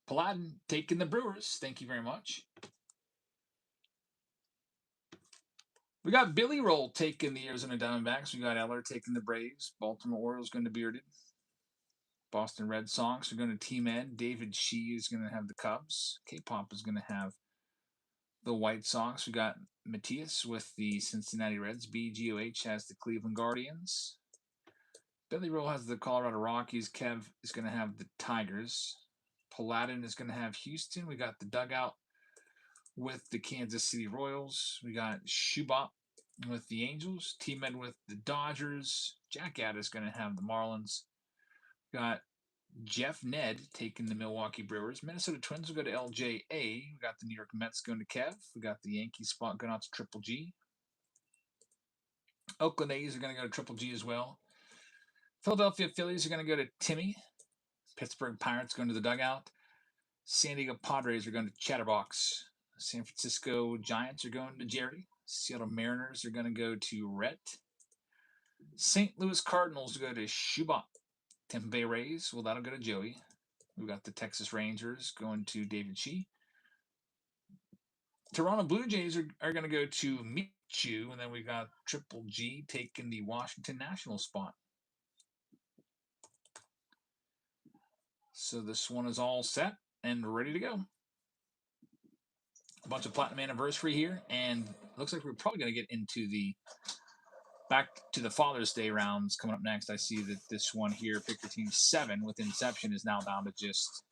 Paladin taking the Brewers. Thank you very much. We got Billy Roll taking the Arizona Diamondbacks. We got Eller taking the Braves. Baltimore Orioles going to Bearded. Boston Red Sox are going to Team Ed. David Shee is going to have the Cubs. K-Pop is going to have the White Sox. We got Matias with the Cincinnati Reds. BGOH has the Cleveland Guardians. Billy Roll has the Colorado Rockies. Kev is going to have the Tigers. Paladin is going to have Houston. We got the Dugout with the Kansas City Royals. We got Shubop with the Angels. Team-Ed with the Dodgers. Jack Add is going to have the Marlins. We got Jeff Ned taking the Milwaukee Brewers. Minnesota Twins will go to LJA. We got the New York Mets going to Kev. We got the Yankees spot going out to Triple G. Oakland A's are going to go to Triple G as well. Philadelphia Phillies are going to go to Timmy. Pittsburgh Pirates going to the Dugout. San Diego Padres are going to Chatterbox. San Francisco Giants are going to Jerry. Seattle Mariners are going to go to Rhett. St. Louis Cardinals go to Shubop. Tampa Bay Rays, well, that'll go to Joey. We've got the Texas Rangers going to David Shee. Toronto Blue Jays are going to go to Michu, and then we got Triple G taking the Washington Nationals spot. So this one is all set and ready to go. A bunch of Platinum Anniversary here, and it looks like we're probably going to get into the back to the Father's Day rounds coming up next. I see that this one here, Pick Your Team 7 with Inception, is now down to just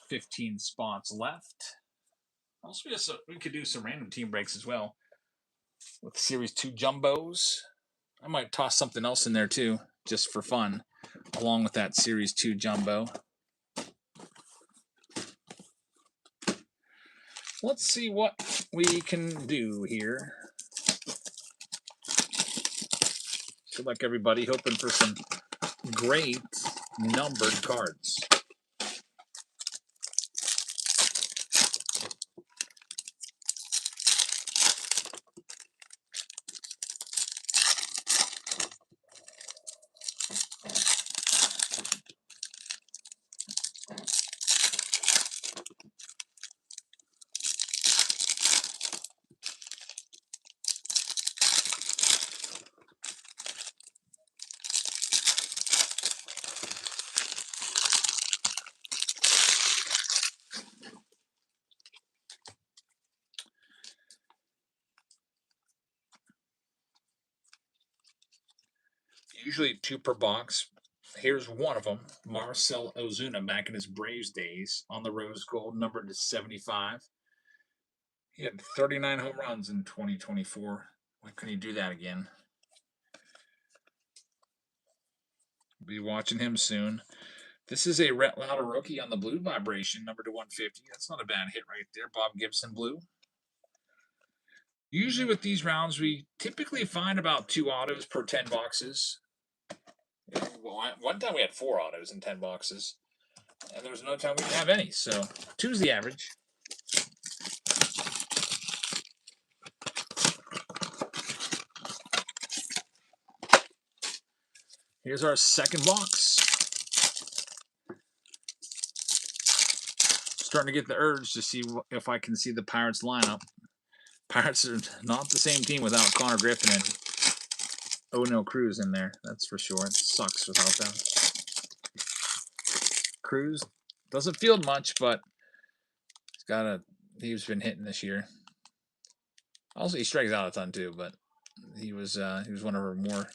15 spots left. Also, we could do some random team breaks as well with Series 2 Jumbos. I might toss something else in there too, just for fun, along with that Series 2 Jumbo. Let's see what we can do here. Good luck, everybody. Hoping for some great numbered cards. Usually 2 per box. Here's one of them. Marcell Ozuna back in his Braves days on the Rose Gold, numbered to 75. He had 39 home runs in 2024. Why couldn't he do that again? Be watching him soon. This is a Rhett Lauder rookie on the Blue Vibration, numbered to 150. That's not a bad hit right there. Bob Gibson Blue. Usually with these rounds, we typically find about 2 autos per 10 boxes. One time we had 4 autos in 10 boxes, and there was another time we didn't have any. So 2 is the average. Here's our second box. Starting to get the urge to see if I can see the Pirates lineup. Pirates are not the same team without Connor Griffin and Oneil Cruz in there. That's for sure. It sucks without them. Cruz doesn't field much, but he's been hitting this year. Also, he strikes out a ton too, but he was one of our more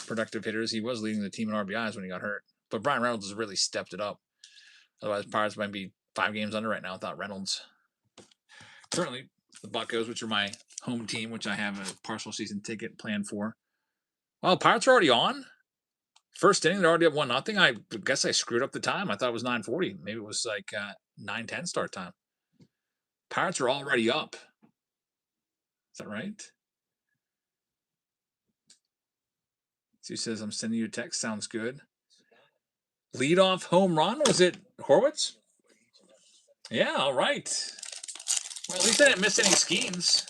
productive hitters. He was leading the team in RBIs when he got hurt. But Brian Reynolds has really stepped it up. Otherwise, Pirates might be 5 games under right now without Reynolds. Currently, the Buccos, which are my home team, which I have a partial season ticket planned for. Well, Pirates are already on. First inning, they're already up 1-0. I guess I screwed up the time. I thought it was 9:40. Maybe it was like 9:10 start time. Pirates are already up. Is that right? Sue says, I'm sending you a text. Sounds good. Leadoff home run? Was it Horwitz? Yeah, all right. Well, at least I didn't miss any schemes.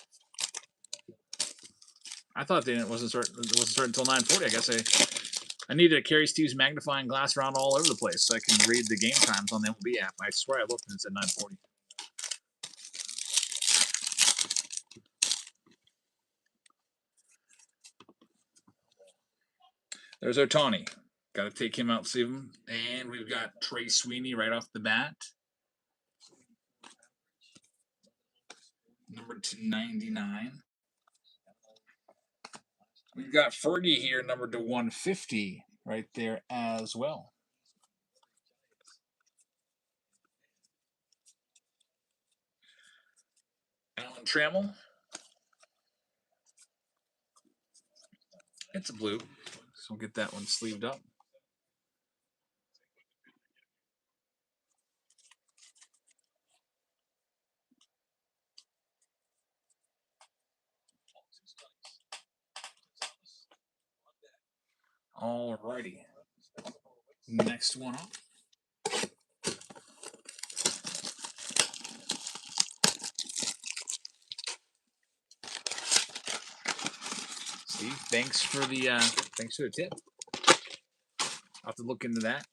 I thought it wasn't starting until 9:40. I guess I needed to carry Steve's magnifying glass around all over the place so I can read the game times on the MLB app. I swear I looked and it said 9:40. There's Ohtani. Got to take him out, save him. And we've got Trey Sweeney right off the bat. Number 299. We've got Fergie here, numbered to 150, right there as well. Alan Trammell. It's a blue, so we'll get that one sleeved up. Alrighty. Next one up. Steve, thanks for the tip. I'll have to look into that.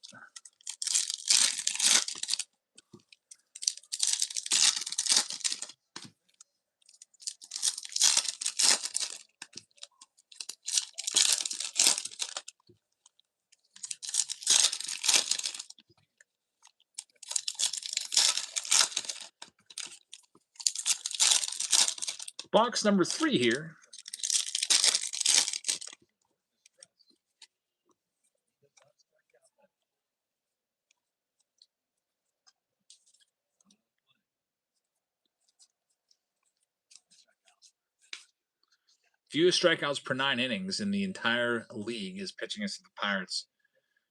Box number 3 here. Fewest strikeouts per 9 innings in the entire league is pitching against the Pirates.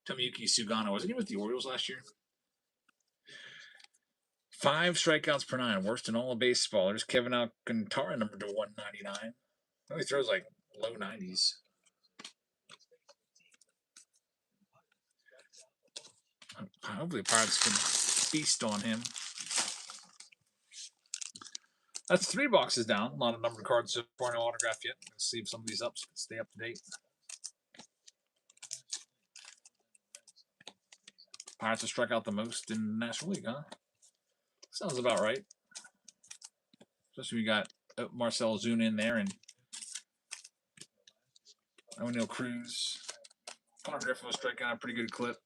Tomoyuki Sugano. Wasn't he with the Orioles last year? 5 strikeouts per 9. Worst in all of baseball. There's Kevin Alcantara, number to 199. He throws like low 90s. Hopefully the Pirates can feast on him. That's 3 boxes down. A lot of numbered cards for no autograph yet. Let's sleeve some of these up so stay up to date. Pirates have struck out the most in the National League, huh? Sounds about right. Especially we got Marcell Ozuna in there and Oneil Cruz. Connor Griffin was striking out a pretty good clip.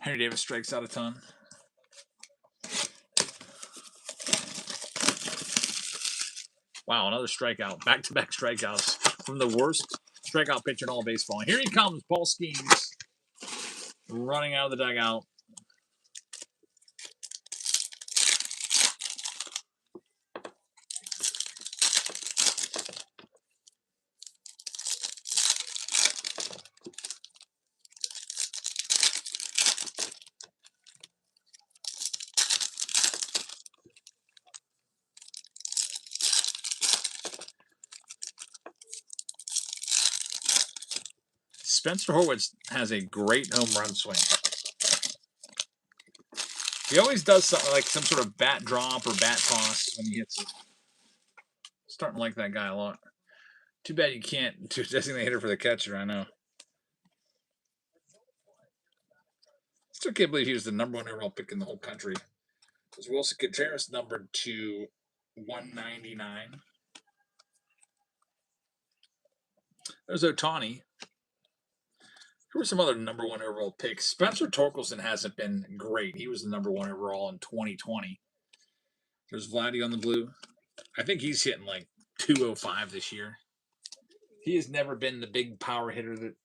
Henry Davis strikes out a ton. Wow, another strikeout. Back-to-back strikeouts from the worst strikeout pitcher in all of baseball. And here he comes, Paul Skeens, running out of the dugout. Spencer Horwitz has a great home run swing. He always does something like some sort of bat drop or bat toss when he hits it. Starting to like that guy a lot. Too bad you can't designate hitter for the catcher, I know. Still can't believe he was the #1 overall pick in the whole country. Because Wilson Contreras numbered to 199. There's Ohtani. Who were some other #1 overall picks? Spencer Torkelson hasn't been great. He was the #1 overall in 2020. There's Vladdy on the blue. I think he's hitting like 205 this year. He has never been the big power hitter that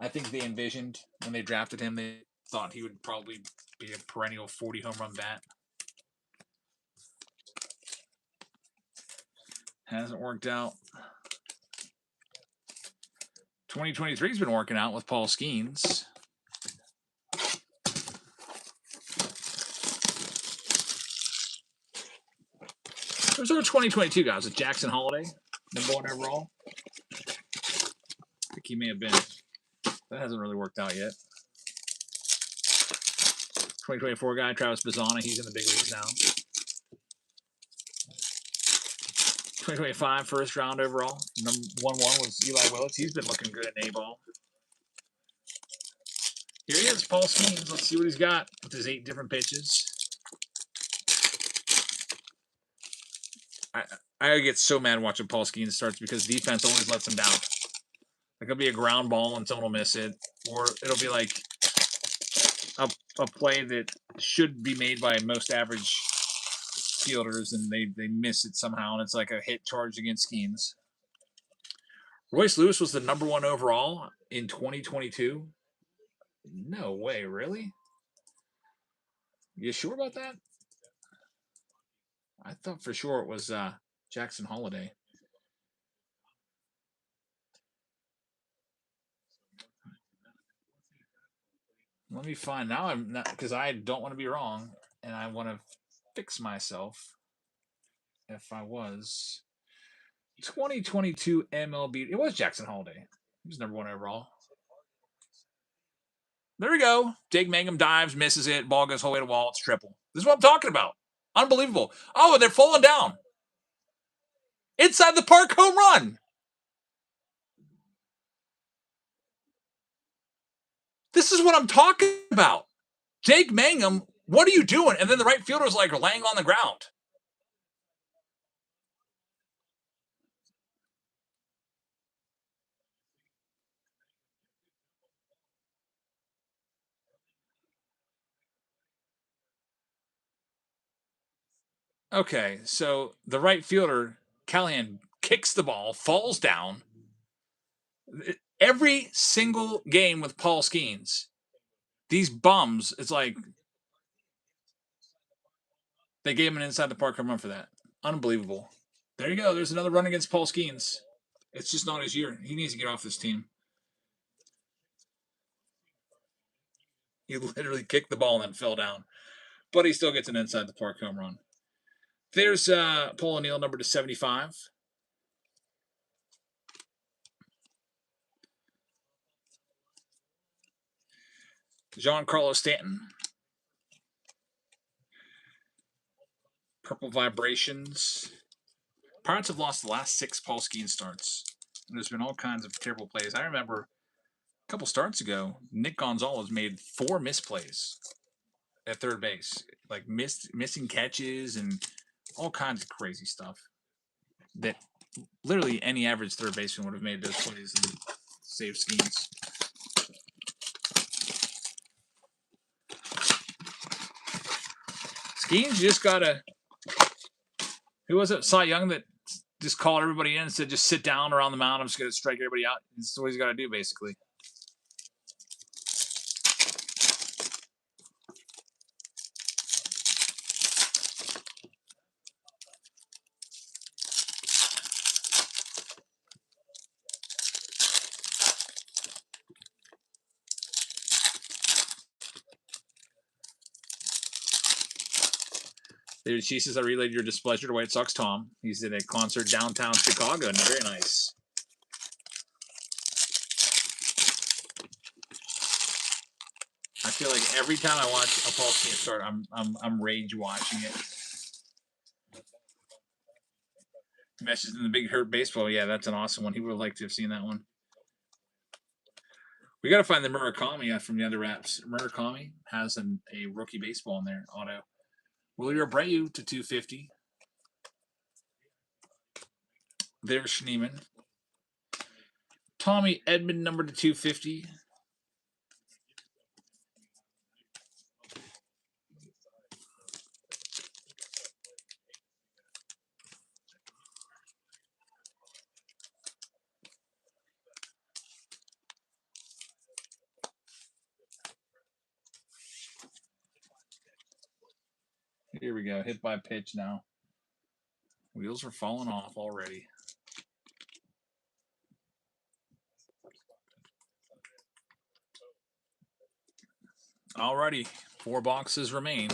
I think they envisioned when they drafted him. They thought he would probably be a perennial 40 home run bat. Hasn't worked out. 2023 has been working out with Paul Skeens. There's our 2022 guys with Jackson Holiday, #1 overall. I think he may have been. That hasn't really worked out yet. 2024 guy, Travis Bazzana, he's in the big leagues now. 2025 first round overall, #1 was Eli Willis. He's been looking good at A-ball. Here he is, Paul Skeens. Let's see what he's got with his 8 different pitches. I get so mad watching Paul Skeens starts because defense always lets him down. Like it'll be a ground ball and someone will miss it, or it'll be like a play that should be made by most average fielders and they miss it somehow, and it's like a hit charged against Skeens. Royce Lewis was the #1 overall in 2022. No way, really? You sure about that? I thought for sure it was Jackson Holiday. Let me find now. I'm not because I don't want to be wrong and I want to fix myself. If I was 2022 MLB, it was Jackson Holiday. He was #1 overall. There we go. Jake Mangum dives, misses it. Ball goes whole way to wall. It's triple. This is what I'm talking about. Unbelievable. Oh, they're falling down. Inside the park home run. This is what I'm talking about. Jake Mangum, what are you doing? And then the right fielder's like laying on the ground. Okay, so the right fielder, Callahan, kicks the ball, falls down. Every single game with Paul Skeens, these bums, it's like they gave him an inside the park home run for that. Unbelievable. There you go. There's another run against Paul Skeens. It's just not his year. He needs to get off this team. He literally kicked the ball and then fell down. But he still gets an inside the park home run. There's Paul O'Neill, number /75. Giancarlo Stanton. Purple Vibrations. Pirates have lost the last 6 Paul Skeens starts. And there's been all kinds of terrible plays. I remember a couple starts ago, Nick Gonzalez made 4 misplays at third base. Like missing catches and all kinds of crazy stuff that literally any average third baseman would have made those plays and saved Skeens. Skeens just gotta. Who was it? Cy Young that just called everybody in and said, "Just sit down around the mound. I'm just gonna strike everybody out." That's what he's got to do, basically. David She says, I relayed your displeasure to White Sox Tom. He's at a concert downtown Chicago. And very nice. feel like every time I watch a fall camp start, I'm rage watching it. Meshes in the Big Hurt Baseball. Yeah, that's an awesome one. He would have liked to have seen that one. We got to find the Murakami from the other wraps. Murakami has a rookie baseball in there, auto. Willie Abreu to 250. There's Schneeman. Tommy Edman, number to 250. Here we go. Hit by pitch now. Wheels are falling off already. Alrighty. 4 boxes remain.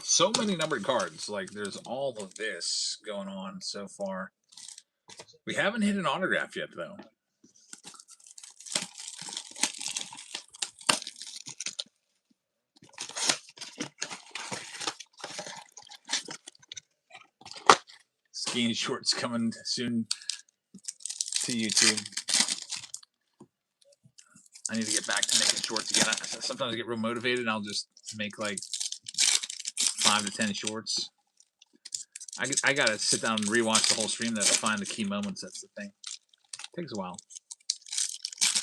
So many numbered cards. Like, there's all of this going on so far. We haven't hit an autograph yet, though. Skiing shorts coming soon to YouTube. I need to get back to making shorts again. Sometimes I get real motivated and I'll just make like 5 to 10 shorts. I gotta sit down and rewatch the whole stream though to find the key moments. That's the thing. It takes a while.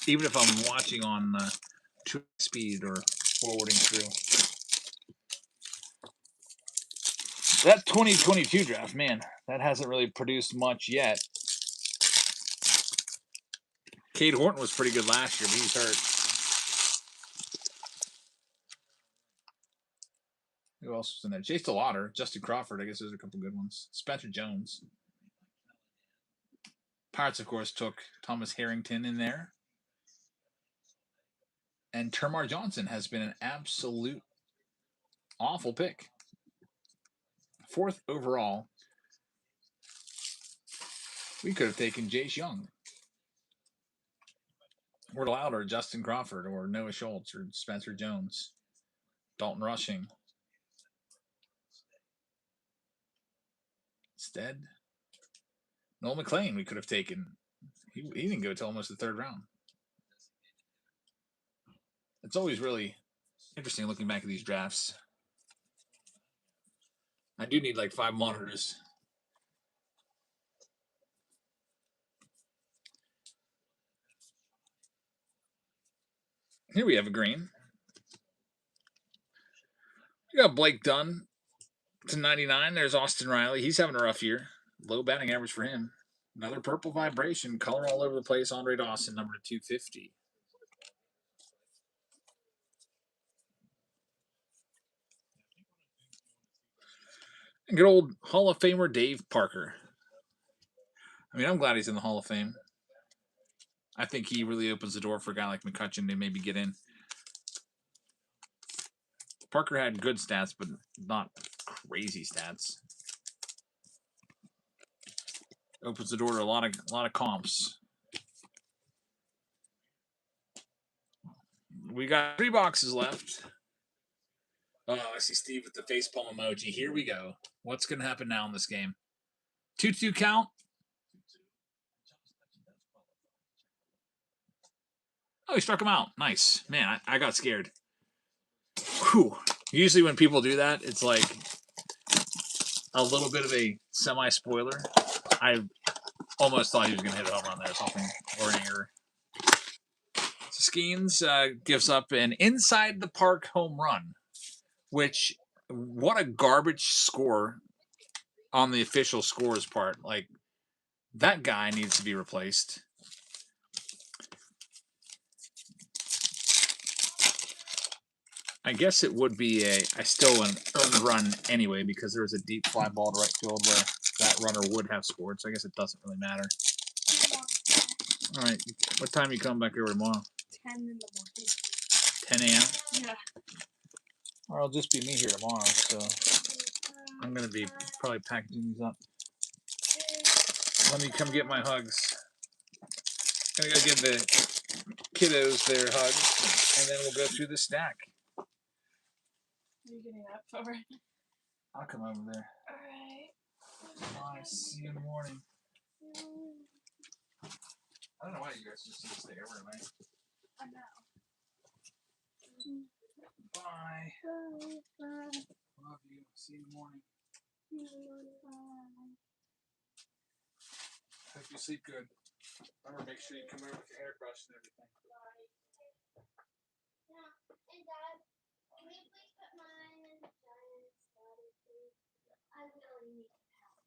Even if I'm watching on 2 speed or forwarding through. That 2022 draft, man, that hasn't really produced much yet. Cade Horton was pretty good last year, but he's hurt. Who else was in there? Chase DeLauder, Justin Crawford. I guess there's a couple good ones. Spencer Jones. Pirates, of course, took Thomas Harrington in there. And Termar Johnson has been an absolute awful pick. 4th overall. We could have taken Jace Young. Or Loud or Justin Crawford or Noah Schultz or Spencer Jones. Dalton Rushing. Instead, Noel McLean we could have taken. He didn't go till almost the 3rd round. It's always really interesting looking back at these drafts. I do need like 5 monitors. Here we have a green. We got Blake Dunn to 99. There's Austin Riley. He's having a rough year. Low batting average for him. Another purple vibration. Color all over the place. Andre Dawson, number 250. And good old Hall of Famer Dave Parker. I mean, I'm glad he's in the Hall of Fame. I think he really opens the door for a guy like McCutchen to maybe get in. Parker had good stats, but not crazy stats. Opens the door to a lot of comps. We got 3 boxes left. Oh, I see Steve with the facepalm emoji. Here we go. What's going to happen now in this game? 2-2 count. Oh, he struck him out. Nice. Man, I got scared. Whew. Usually when people do that, it's like a little bit of a semi-spoiler. I almost thought he was going to hit a home run there or something, or an error. So Skeens gives up an inside the park home run, which, what a garbage score on the official scores part. Like, that guy needs to be replaced. I guess it would be I still an earned run anyway because there was a deep fly ball to right field where that runner would have scored. So I guess it doesn't really matter. All right. What time you come back over tomorrow? 10 in the morning. 10 a.m.? Yeah. Or it'll just be me here tomorrow. So I'm going to be probably packaging these up. Let me come get my hugs. Gonna go give the kiddos there, Hugs, and then we'll go through the stack. What are you getting up for? I'll come over there. Alright. Bye. See you in the morning. I don't know why you guys just need to stay overnight. I know. Bye. Bye. Love you. See you in the morning. Bye. Hope you sleep good. Remember, make sure you come over with your hairbrush and everything. Yeah, and Dad, can you please put mine in the giant spotted, please? I really need help.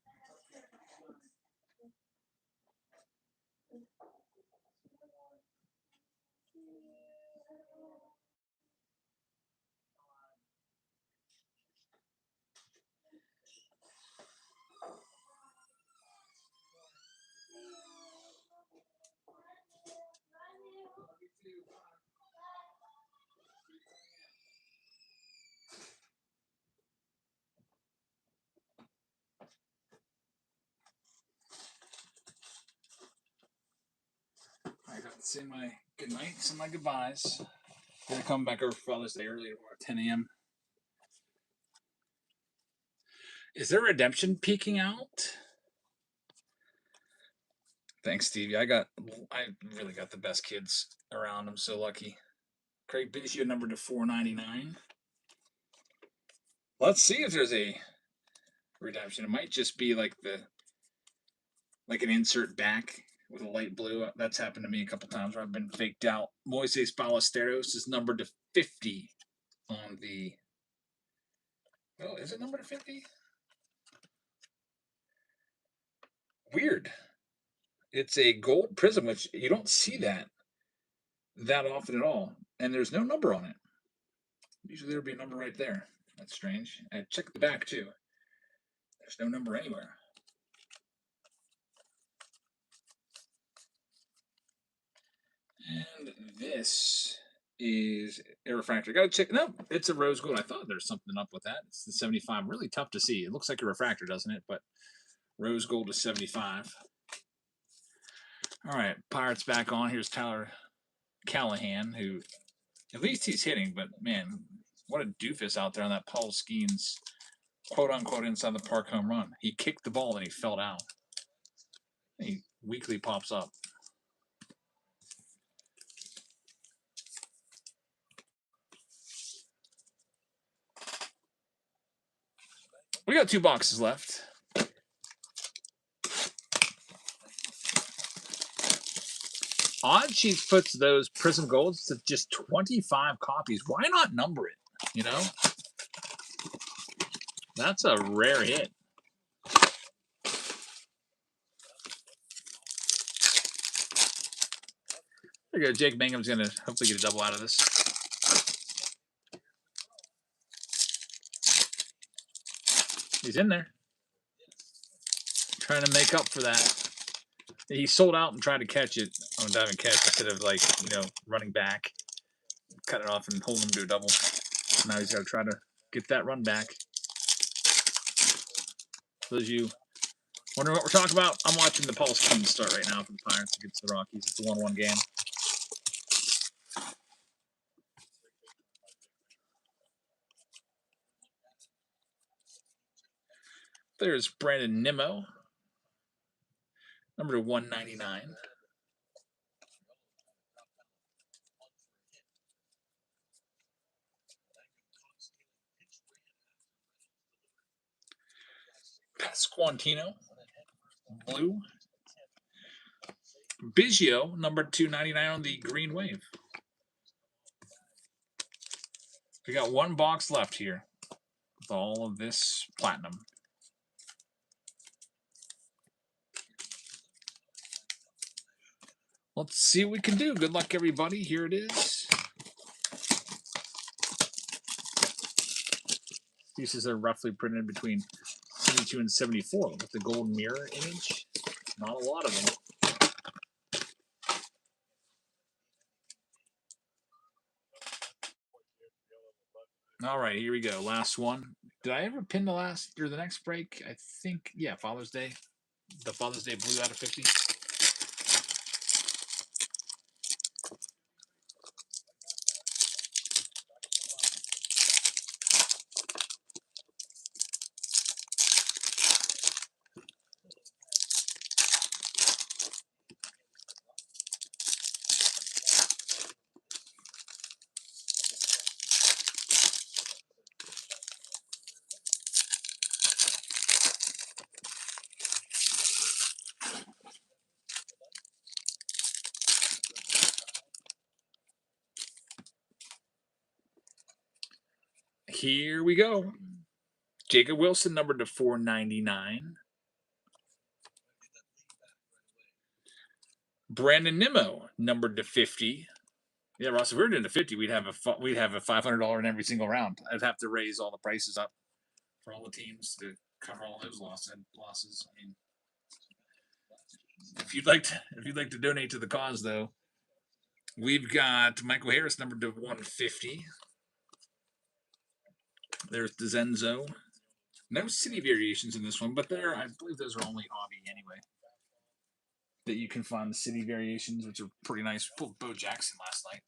I got to say my good nights and my goodbyes. Gonna come back over for Father's Day earlier tomorrow at 10 a.m. Is there redemption peeking out? Thanks, Stevie. I really got the best kids around. I'm so lucky. Craig Biggio number to 499. Let's see if there's a redemption. It might just be like an insert back with a light blue. That's happened to me a couple times where I've been faked out. Moises Ballesteros is numbered to 50 on the. Oh, is it numbered to 50? Weird. It's a gold prism, which you don't see that often at all. And there's no number on it. Usually there would be a number right there. That's strange. I checked the back too. There's no number anywhere. And this is a refractor. Got to check. No, it's a rose gold. I thought there's something up with that. It's the 75. Really tough to see. It looks like a refractor, doesn't it? But rose gold is 75. All right, Pirates back on. Here's Tyler Callahan, who at least he's hitting, but man, what a doofus out there on that Paul Skeens quote unquote inside the park home run. He kicked the ball and he fell down. He weakly pops up. We got 2 boxes left. Odd Sheets puts those Prism Golds to just 25 copies. Why not number it? You know? That's a rare hit. There you go. Jake Mangum's going to hopefully get a double out of this. He's in there. Trying to make up for that. He sold out and tried to catch it on diving catch instead of, running back, cut it off and hold him to a double. Now he's got to try to get that run back. For those of you wondering what we're talking about, I'm watching the Paul Skeens start right now for the Pirates against the Rockies. It's a 1-1 game. There's Brandon Nimmo, number 199. Pasquantino, blue. Biggio, number 299 on the green wave. We got 1 box left here with all of this platinum. Let's see what we can do. Good luck, everybody. Here it is. Pieces are roughly printed between 72 and 74 with the gold mirror image. Not a lot of them. All right, here we go. Last one. Did I ever pin the next break? I think, yeah, Father's Day. The Father's Day blue out of 50. Here we go. Jacob Wilson, numbered to 499. Brandon Nimmo, numbered to 50. Yeah, Ross, if we were doing to 50, we'd have a $500 in every single round. I'd have to raise all the prices up for all the teams to cover all those losses. I mean, if you'd like to donate to the cause, though, we've got Michael Harris, numbered to 150. There's DeZenzo. No city variations in this one, but I believe those are only hobby anyway. That you can find the city variations, which are pretty nice. Pulled Bo Jackson last night.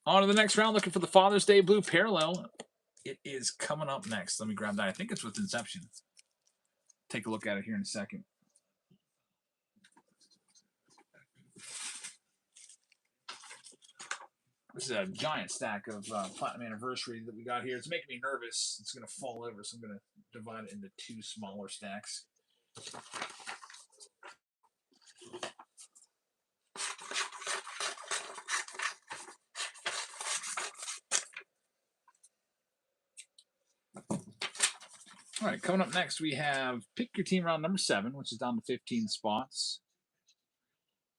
On to the next round, looking for the Father's Day Blue Parallel. It is coming up next. Let me grab that. I think it's with Inception. Take a look at it here in a second. This is a giant stack of Platinum Anniversary that we got here. It's making me nervous. It's going to fall over, so I'm going to divide it into 2 smaller stacks. All right, coming up next, we have Pick Your Team round number 7, which is down to 15 spots.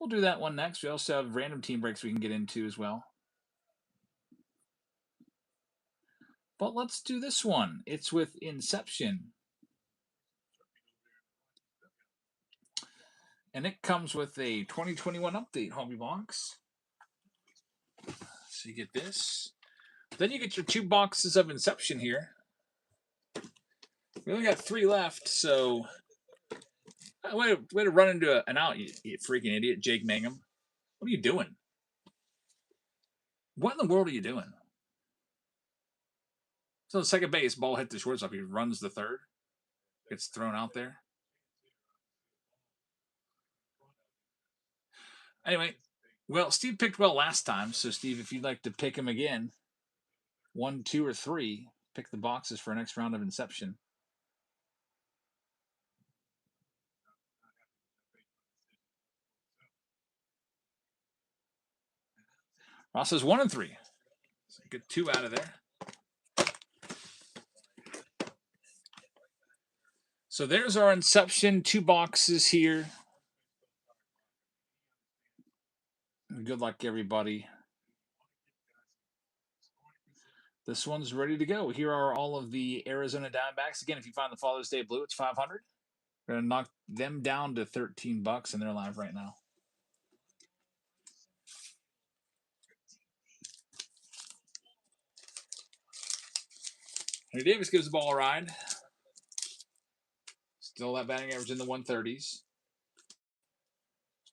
We'll do that one next. We also have random team breaks we can get into as well. But let's do this one. It's with Inception. And it comes with a 2021 update hobby box. So you get this. Then you get your 2 boxes of Inception here. We only got 3 left, so way to run into an out, you freaking idiot, Jake Mangum. What are you doing? What in the world are you doing? So the second base, ball hit the shortstop. He runs the third. Gets thrown out there. Anyway, well, Steve picked well last time. So, Steve, if you'd like to pick him again, 1, 2, or 3, pick the boxes for our next round of Inception. Ross says 1 and 3. So get 2 out of there. So there's our Inception 2 boxes here. Good luck, everybody. This one's ready to go. Here are all of the Arizona Diamondbacks. Again, if you find the Father's Day Blue, it's 500. We're going to knock them down to $13, and they're live right now. Henry Davis gives the ball a ride. Still that batting average in the 130s.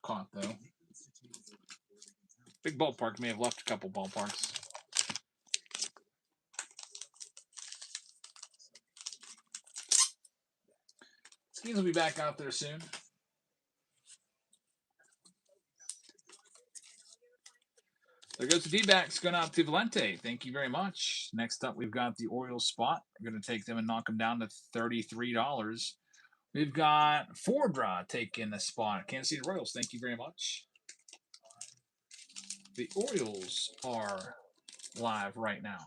Caught, though. Big ballpark. May have left a couple ballparks. Skeens will be back out there soon. There goes the D-backs going out to Valente. Thank you very much. Next up, we've got the Orioles spot. We're going to take them and knock them down to $33. We've got Fordra taking a spot. Kansas City Royals, thank you very much. The Orioles are live right now.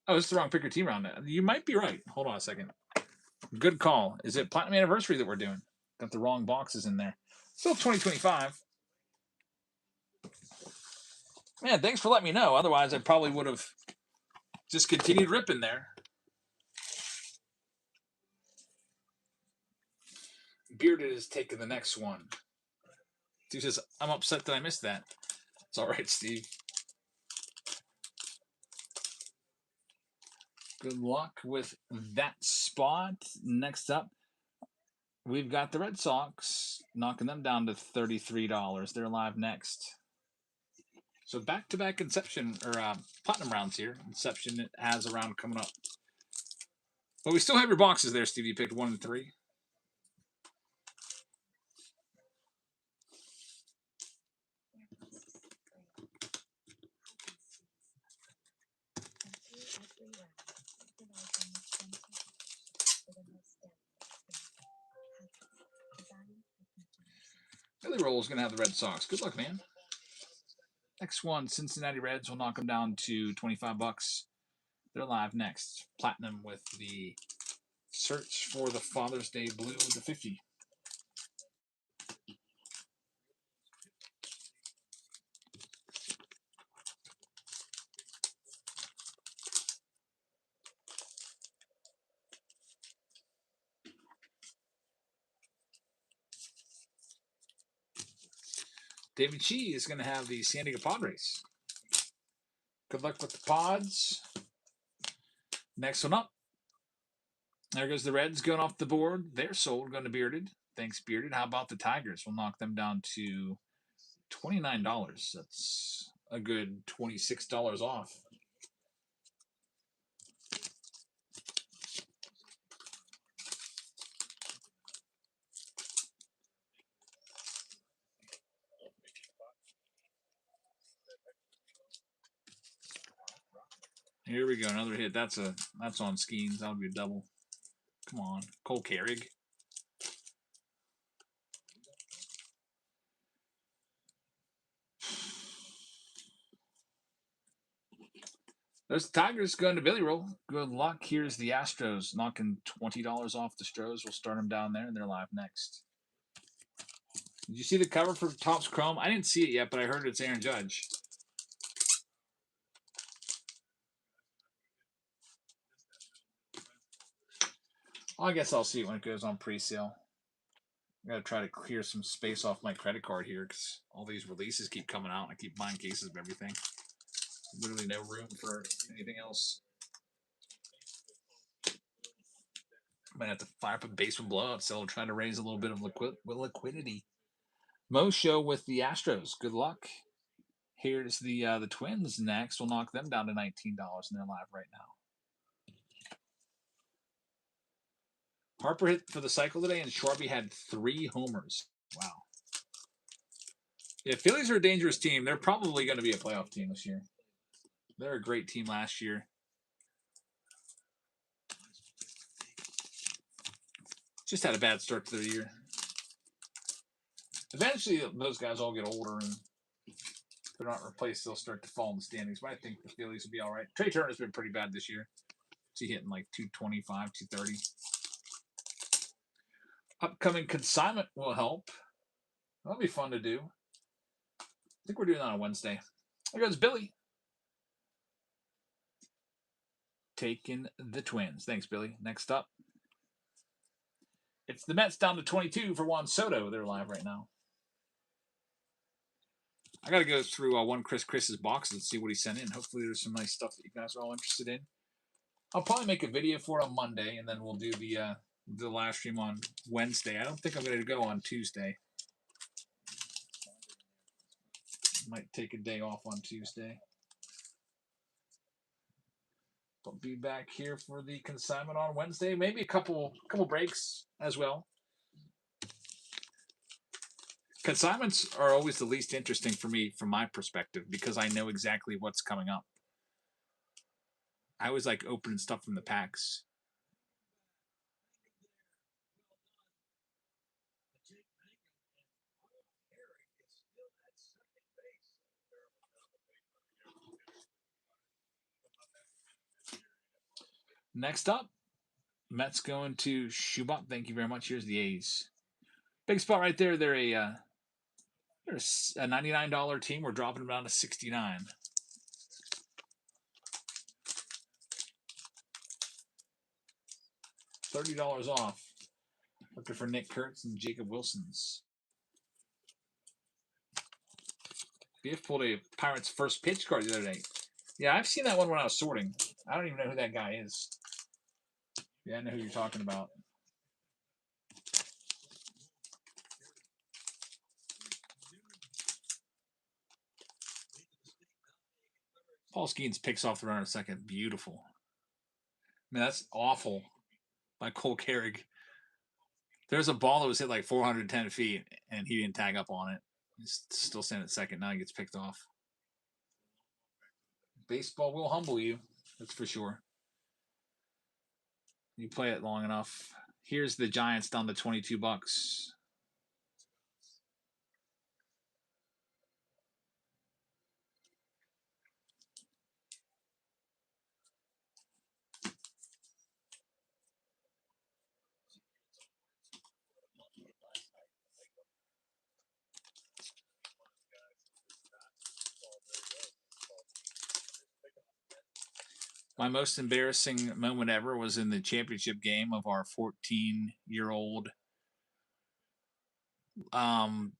Oh, this is the wrong picker team round. You might be right. Hold on a second. Good call. Is it Platinum Anniversary that we're doing? Got the wrong boxes in there. Still 2025. Man, thanks for letting me know. Otherwise, I probably would have just continued ripping there. Bearded is taking the next one. Steve says, I'm upset that I missed that. It's all right, Steve. Good luck with that spot. Next up, we've got the Red Sox, knocking them down to $33. They're live next. So back-to-back Inception, or Platinum rounds here. Inception has a round coming up. But we still have your boxes there, Steve. You picked 1 and 3. Billy Roll is going to have the Red Sox. Good luck, man. Next one, Cincinnati Reds will knock them down to 25 bucks. They're live next. Platinum with the Search for the Father's Day Blue to 50. David Chi is going to have the San Diego Padres. Good luck with the Pods. Next one up. There goes the Reds going off the board. They're sold, going to Bearded. Thanks, Bearded. How about the Tigers? We'll knock them down to $29. That's a good $26 off. Here we go, another hit. That's on Skeens. That would be a double. Come on, Cole Carrig. There's the Tigers going to Billy Roll. Good luck. Here's the Astros knocking $20 off the Stros. We'll start them down there, and they're live next. Did you see the cover for Topps Chrome? I didn't see it yet, but I heard it's Aaron Judge. I guess I'll see it when it goes on pre-sale. I gotta try to clear some space off my credit card here because all these releases keep coming out and I keep buying cases of everything. Literally no room for anything else. Might have to fire up a basement blowout, so I'll try to raise a little bit of liquidity. Mo Show with the Astros. Good luck. Here's the Twins next. We'll knock them down to $19, and they're live right now. Harper hit for the cycle today, and Schwarby had 3 homers. Wow. Yeah, Phillies are a dangerous team. They're probably going to be a playoff team this year. They're a great team last year. Just had a bad start to their year. Eventually, those guys all get older, and if they're not replaced, they'll start to fall in the standings. But I think the Phillies will be all right. Trey Turner's been pretty bad this year. Is he hitting like 225, 230? Upcoming consignment will help. That'll be fun to do. I think we're doing that on Wednesday. There goes Billy. Taking the Twins. Thanks, Billy. Next up, it's the Mets down to 22 for Juan Soto. They're live right now. I got to go through one Chris's boxes and see what he sent in. Hopefully there's some nice stuff that you guys are all interested in. I'll probably make a video for it on Monday, and then we'll do the live stream on Wednesday. I don't think I'm going to go on Tuesday. Might take a day off on Tuesday. I'll be back here for the consignment on Wednesday. Maybe a couple breaks as well. Consignments are always the least interesting for me from my perspective because I know exactly what's coming up. I always like opening stuff from the packs. Next up, Mets going to Schubert. Thank you very much. Here's the A's. Big spot right there. They're a $99 team. We're dropping them down to $69. $30 off. Looking for Nick Kurtz and Jacob Wilson's. BF pulled a Pirates first pitch card the other day. Yeah, I've seen that one when I was sorting. I don't even know who that guy is. Yeah, I know who you're talking about. Paul Skeens picks off the runner second. Beautiful. I mean, that's awful by Cole Carrig. There's a ball that was hit like 410 feet, and he didn't tag up on it. He's still standing at second. Now he gets picked off. Baseball will humble you. That's for sure. You play it long enough. Here's the Giants down to $22. My most embarrassing moment ever was in the championship game of our 14-year-old um,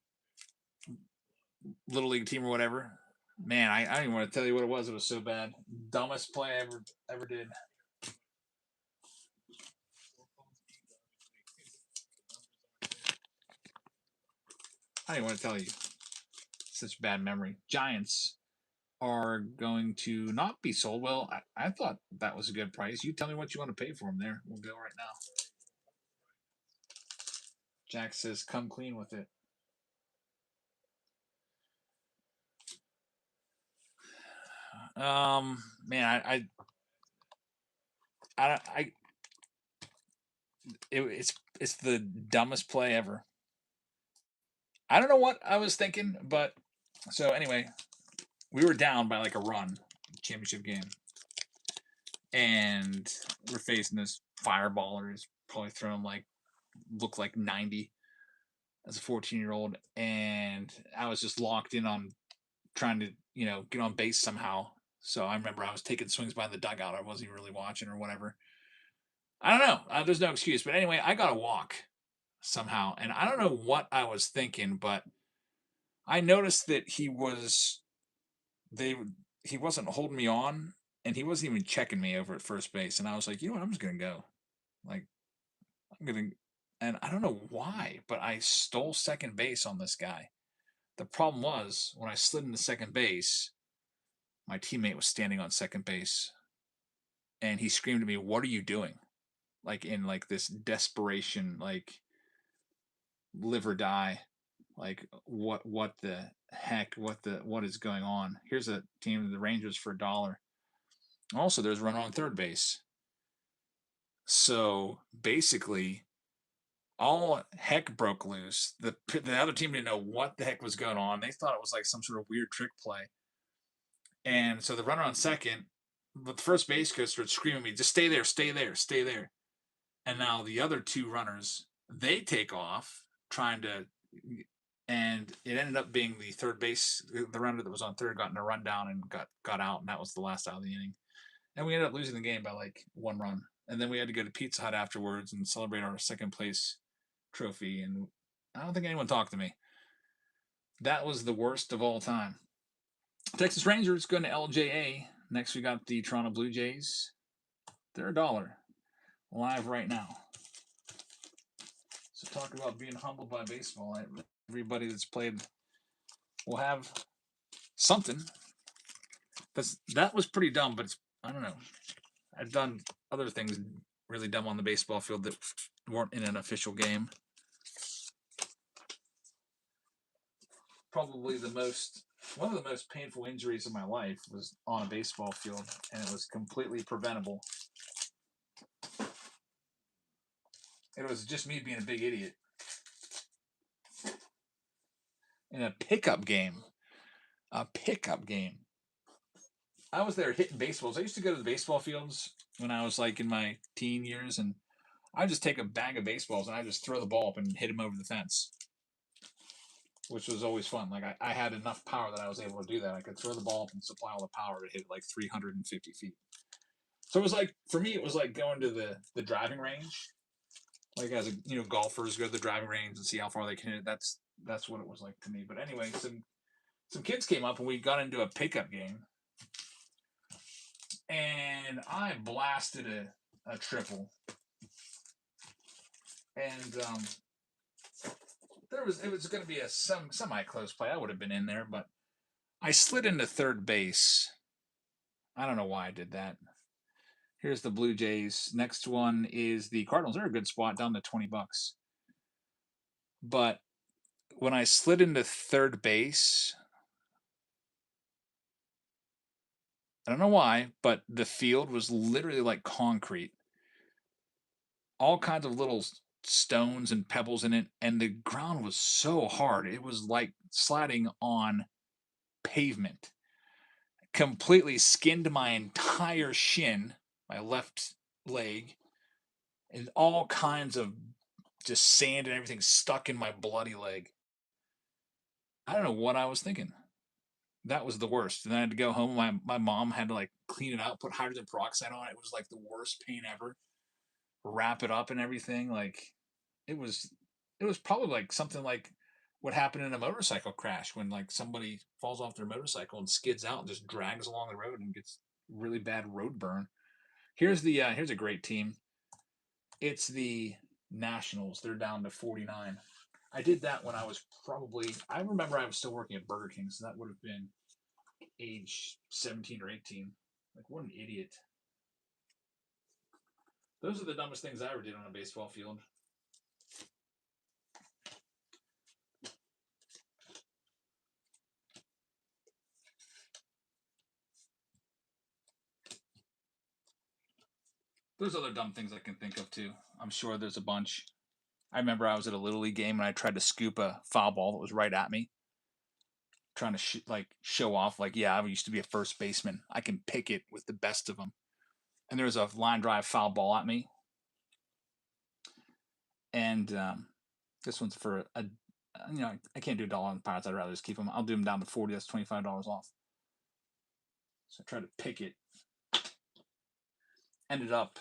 little league team or whatever. Man, I don't even want to tell you what it was. It was so bad. Dumbest play I ever did. I don't even want to tell you. Such bad memory. Giants are going to not be sold. Well, I thought that was a good price. You tell me what you want to pay for them there. We'll go right now. Jack says, come clean with it. Man, it's the dumbest play ever. I don't know what I was thinking, but so anyway, we were down by like a run, championship game, and we're facing this fireballer who's probably thrown like looked like 90 as a 14-year-old, and I was just locked in on trying to get on base somehow. So I remember I was taking swings by the dugout. I wasn't even really watching or whatever. I don't know. There's no excuse. But anyway, I got a walk somehow. And I don't know what I was thinking, but I noticed that he wasn't holding me on, and he wasn't even checking me over at first base. And I was like, you know what? I'm just going to go. Like, I'm going to. And I don't know why, but I stole second base on this guy. The problem was when I slid into second base, my teammate was standing on second base, and he screamed at me, "What are you doing?" Like in like this desperation, like live or die, like what the heck, what is going on? Here's a team of the Rangers for $1. Also, there's a runner on third base. So basically, all heck broke loose. The other team didn't know what the heck was going on. They thought it was like some sort of weird trick play. And so the runner on second, but the first base coach started screaming at me, just stay there, stay there, stay there. And now the other two runners, they take off trying to, and it ended up being the third base, the runner that was on third got in a rundown and got out, and that was the last out of the inning. And we ended up losing the game by like 1 run. And then we had to go to Pizza Hut afterwards and celebrate our second place trophy. And I don't think anyone talked to me. That was the worst of all time. Texas Rangers going to LJA. Next, we got the Toronto Blue Jays. They're $1 live right now. So talk about being humbled by baseball. Everybody that's played will have something. That was pretty dumb, but I don't know. I've done other things really dumb on the baseball field that weren't in an official game. Probably one of the most painful injuries of my life was on a baseball field, and it was completely preventable. It was just me being a big idiot. In a pickup game. A pickup game. I was there hitting baseballs. I used to go to the baseball fields when I was like in my teen years, and I would just take a bag of baseballs and I just throw the ball up and hit them over the fence, which was always fun. Like I had enough power that I was able to do that. I could throw the ball up and supply all the power to hit like 350 feet. So it was like, for me, it was like going to the driving range. Like as golfers go to the driving range and see how far they can hit it. That's what it was like to me. But anyway, some kids came up and we got into a pickup game. And I blasted a triple. And it was going to be a semi-close play. I would have been in there, but I slid into third base. I don't know why I did that. Here's the Blue Jays. Next one is the Cardinals. They're a good spot, down to $20. But when I slid into third base, I don't know why, but the field was literally like concrete. All kinds of little stones and pebbles in it, and the ground was so hard. It was like sliding on pavement. Completely skinned my entire shin, my left leg, and all kinds of just sand and everything stuck in my bloody leg. I don't know what I was thinking. That was the worst. And then I had to go home. My mom had to like clean it out, put hydrogen peroxide on it. It was like the worst pain ever. Wrap it up and everything. Like it was probably like something like what happened in a motorcycle crash when like somebody falls off their motorcycle and skids out and just drags along the road and gets really bad road burn. Here's a great team. It's the Nationals. They're down to 49. I did that when I was I remember I was still working at Burger King, so that would have been age 17 or 18. Like, what an idiot. Those are the dumbest things I ever did on a baseball field. There's other dumb things I can think of too. I'm sure there's a bunch. I remember I was at a Little League game and I tried to scoop a foul ball that was right at me. Trying to show off, like, yeah, I used to be a first baseman. I can pick it with the best of them. And there was a line drive foul ball at me. And this one's for I can't do $1 on the Pirates. I'd rather just keep them. I'll do them down to 40. That's $25 off. So I tried to pick it. Ended up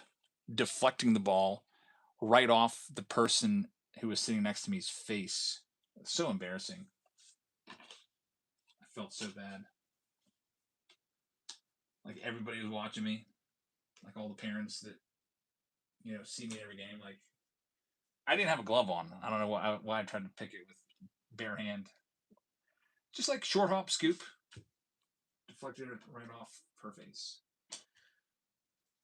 deflecting the ball right off the person who was sitting next to me's face. So embarrassing. I felt so bad. Like everybody was watching me. Like all the parents that see me every game. Like I didn't have a glove on. I don't know why I tried to pick it with bare hand. Just like short hop scoop. Deflected it right off her face.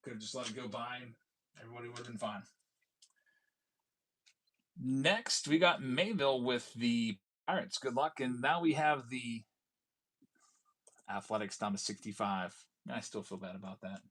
Could have just let it go by and everybody would have been fine. Next, we got Mayville with the Pirates. Good luck. And now we have the Athletics down to 65. I still feel bad about that.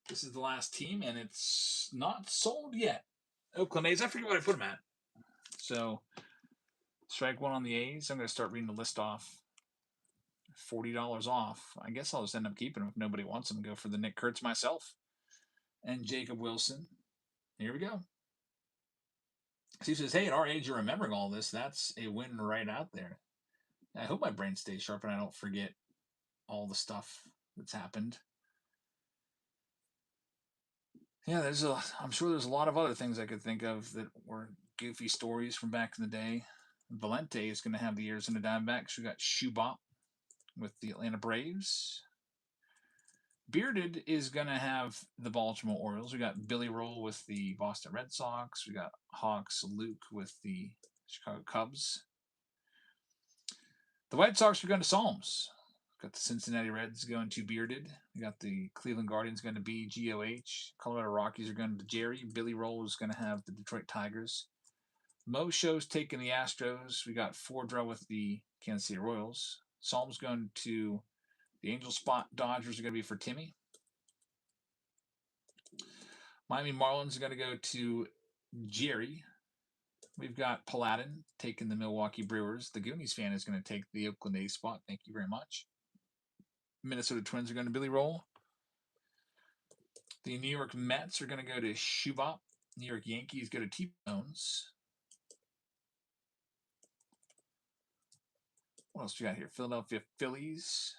This is the last team, and it's not sold yet. Oakland A's. I forget what I put them at. So, strike one on the A's. I'm going to start reading the list off. $40 off. I guess I'll just end up keeping them if nobody wants them. Go for the Nick Kurtz myself. And Jacob Wilson. Here we go. Steve says, hey, at our age, you're remembering all this. That's a win right out there. I hope my brain stays sharp and I don't forget all the stuff that's happened. Yeah, I'm sure there's a lot of other things I could think of that were goofy stories from back in the day. Valente is going to have the Arizona Diamondbacks. We got Schubop with the Atlanta Braves. Bearded is going to have the Baltimore Orioles. We got Billy Roll with the Boston Red Sox. We got Hawks Luke with the Chicago Cubs. The White Sox are going to Psalms. Got the Cincinnati Reds going to Bearded. We got the Cleveland Guardians going to BGOH. Colorado Rockies are going to Jerry. Billy Roll is going to have the Detroit Tigers. Mo Show's taking the Astros. We got Fordra with the Kansas City Royals. Psalms going to the Angel Spot. Dodgers are going to be for Timmy. Miami Marlins are going to go to Jerry. We've got Paladin taking the Milwaukee Brewers. The Goonies fan is going to take the Oakland A's spot. Thank you very much. Minnesota Twins are going to Billy Roll. The New York Mets are going to go to Schubop. New York Yankees go to T-Bones. What else we got here? Philadelphia Phillies.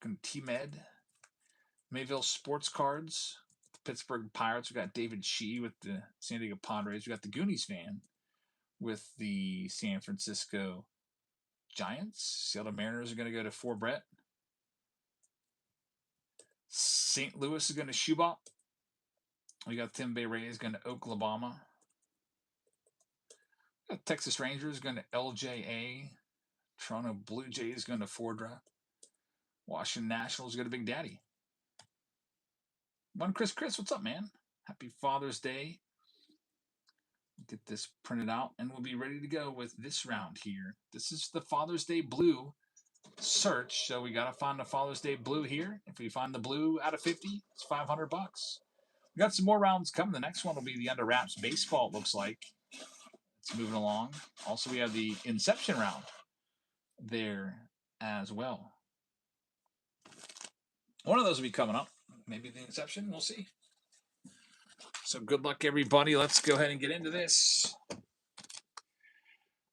Going to T-Med. Mayville Sports Cards. The Pittsburgh Pirates. We got David Shee with the San Diego Padres. We got the Goonies fan with the San Francisco Giants. Seattle Mariners are going to go to Fort Brett. St. Louis is going to Schubop. We got Tim Bay Rays going to Oklahoma. We got Texas Rangers going to LJA. Toronto Blue Jays going to Fordra. Washington Nationals go to Big Daddy. One Chris, what's up, man? Happy Father's Day. Get this printed out, and we'll be ready to go with this round here. This is the Father's Day Blue search, so we got to find the Father's Day Blue here. If we find the blue out of 50, it's $500. We got some more rounds coming. The next one will be the Under Wraps Baseball, it looks like. It's moving along. Also, we have the Inception round there as well. One of those will be coming up. Maybe the Inception. We'll see. So good luck, everybody. Let's go ahead and get into this.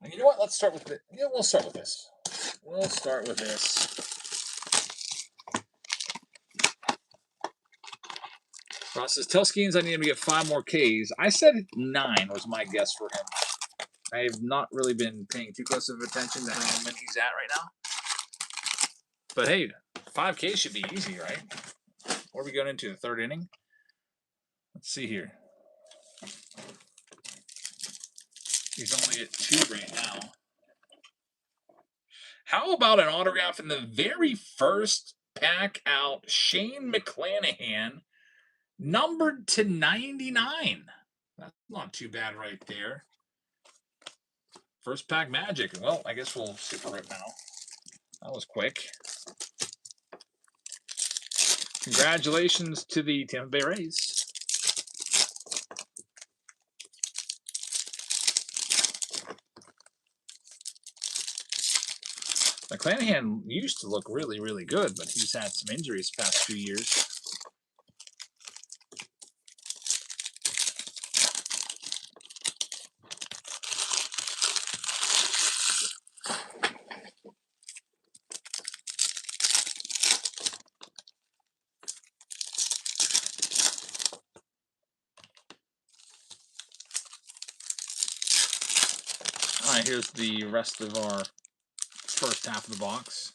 And you know what? Let's start with we'll start with this. We'll start with this. Ross says, tell Skeens I need him to get 5 more Ks. I said 9 was my guess for him. I have not really been paying too close of attention to how many he's at right now. But hey, 5 Ks should be easy, right? What are we going into, the 3rd inning? Let's see here. He's only at 2 right now. How about an autograph in the very first pack out? Shane McClanahan, numbered to 99. That's not too bad right there. First pack Magic. Well, I guess we'll super rip now. That was quick. Congratulations to the Tampa Bay Rays. McClanahan used to look really, really good, but he's had some injuries the past few years. All right, here's the rest of our first half of the box.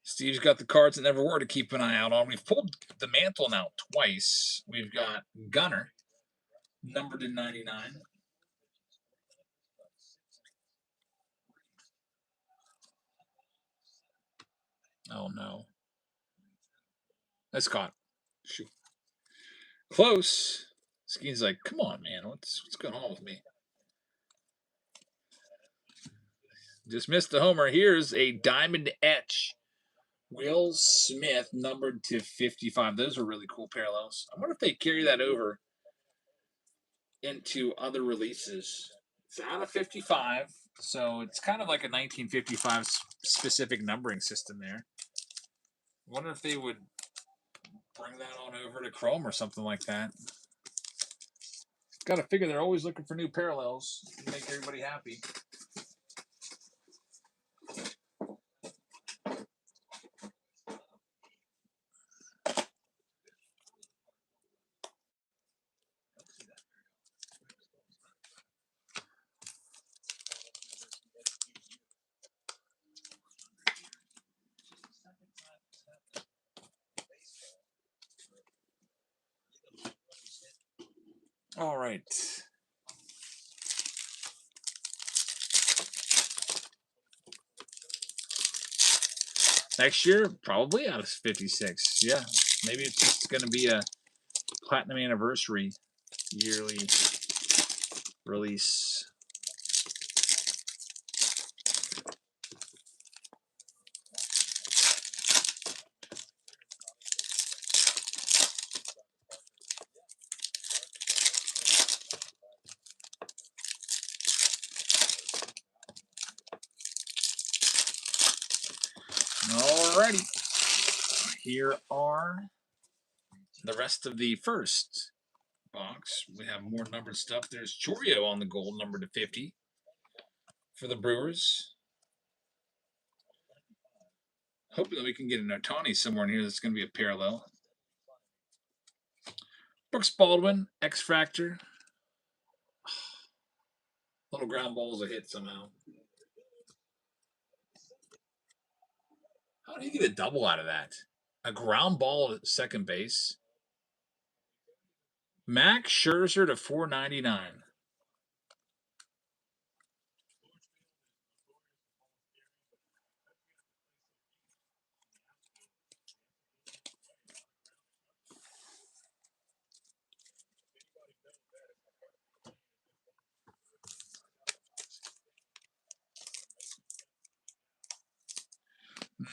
Steve's got the cards that never were to keep an eye out on. We've pulled the Mantle now twice. We've got Gunner, numbered to 99. Oh, no. That's caught. Shoot. Close. Skeen's like, come on, man. What's going on with me? Just missed the homer. Here's a diamond etch. Will Smith, numbered to 55. Those are really cool parallels. I wonder if they carry that over into other releases. It's out of 55, so it's kind of like a 1955 specific numbering system there. I wonder if they would bring that on over to Chrome or something like that. Got to figure they're always looking for new parallels to make everybody happy. All right. Next year, probably out of 56. Yeah, maybe it's just going to be a platinum anniversary yearly release. Alrighty. Here are the rest of the first box. We have more numbered stuff. There's Chourio on the gold, numbered to 50 for the Brewers. Hoping that we can get an Ohtani somewhere in here that's going to be a parallel. Brooks Baldwin, X Factor. Little ground ball's a hit somehow. How did he get a double out of that? A ground ball at second base. Max Scherzer to 499.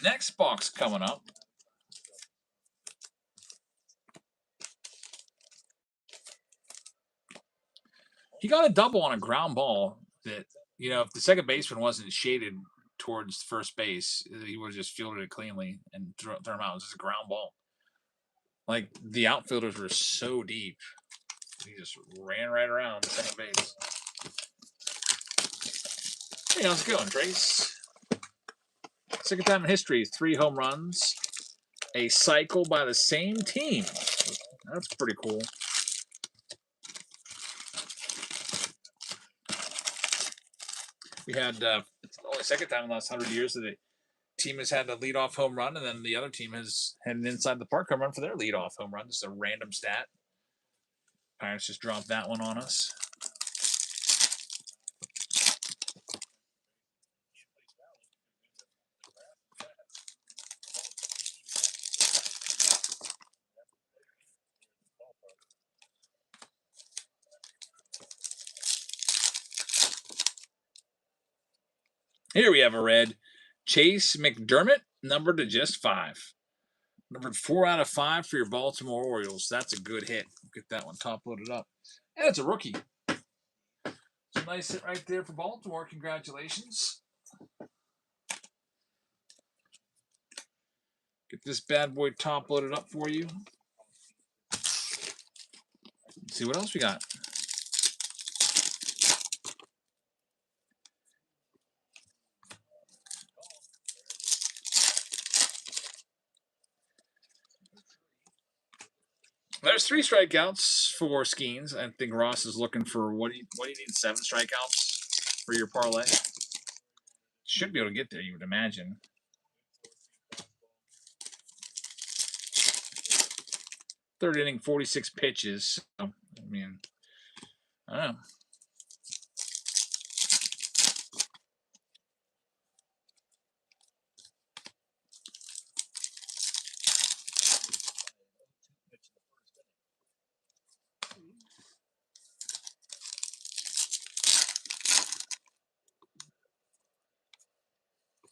Next box coming up. He got a double on a ground ball that, you know, if the second baseman wasn't shaded towards first base, he would have just fielded it cleanly and throw him out. It was just a ground ball. Like, the outfielders were so deep. He just ran right around the second base. Hey, how's it going, Trace? Second time in history, 3 home runs. A cycle by the same team. That's pretty cool. We had only second time in the last 100 years that the team has had a leadoff home run, and then the other team has had an inside the park home run for their leadoff home run. Just a random stat. Pirates just dropped that one on us. Here we have a red. Chase McDermott, numbered to just 5. Numbered 4 out of 5 for your Baltimore Orioles. That's a good hit. Get that one top loaded up. And it's a rookie. It's a nice hit right there for Baltimore. Congratulations. Get this bad boy top loaded up for you. Let's see what else we got. There's 3 strikeouts for Skeens. I think Ross is looking for what do you need 7 strikeouts for your parlay? Should be able to get there, you would imagine. Third inning, 46 pitches. So, I mean, I don't know.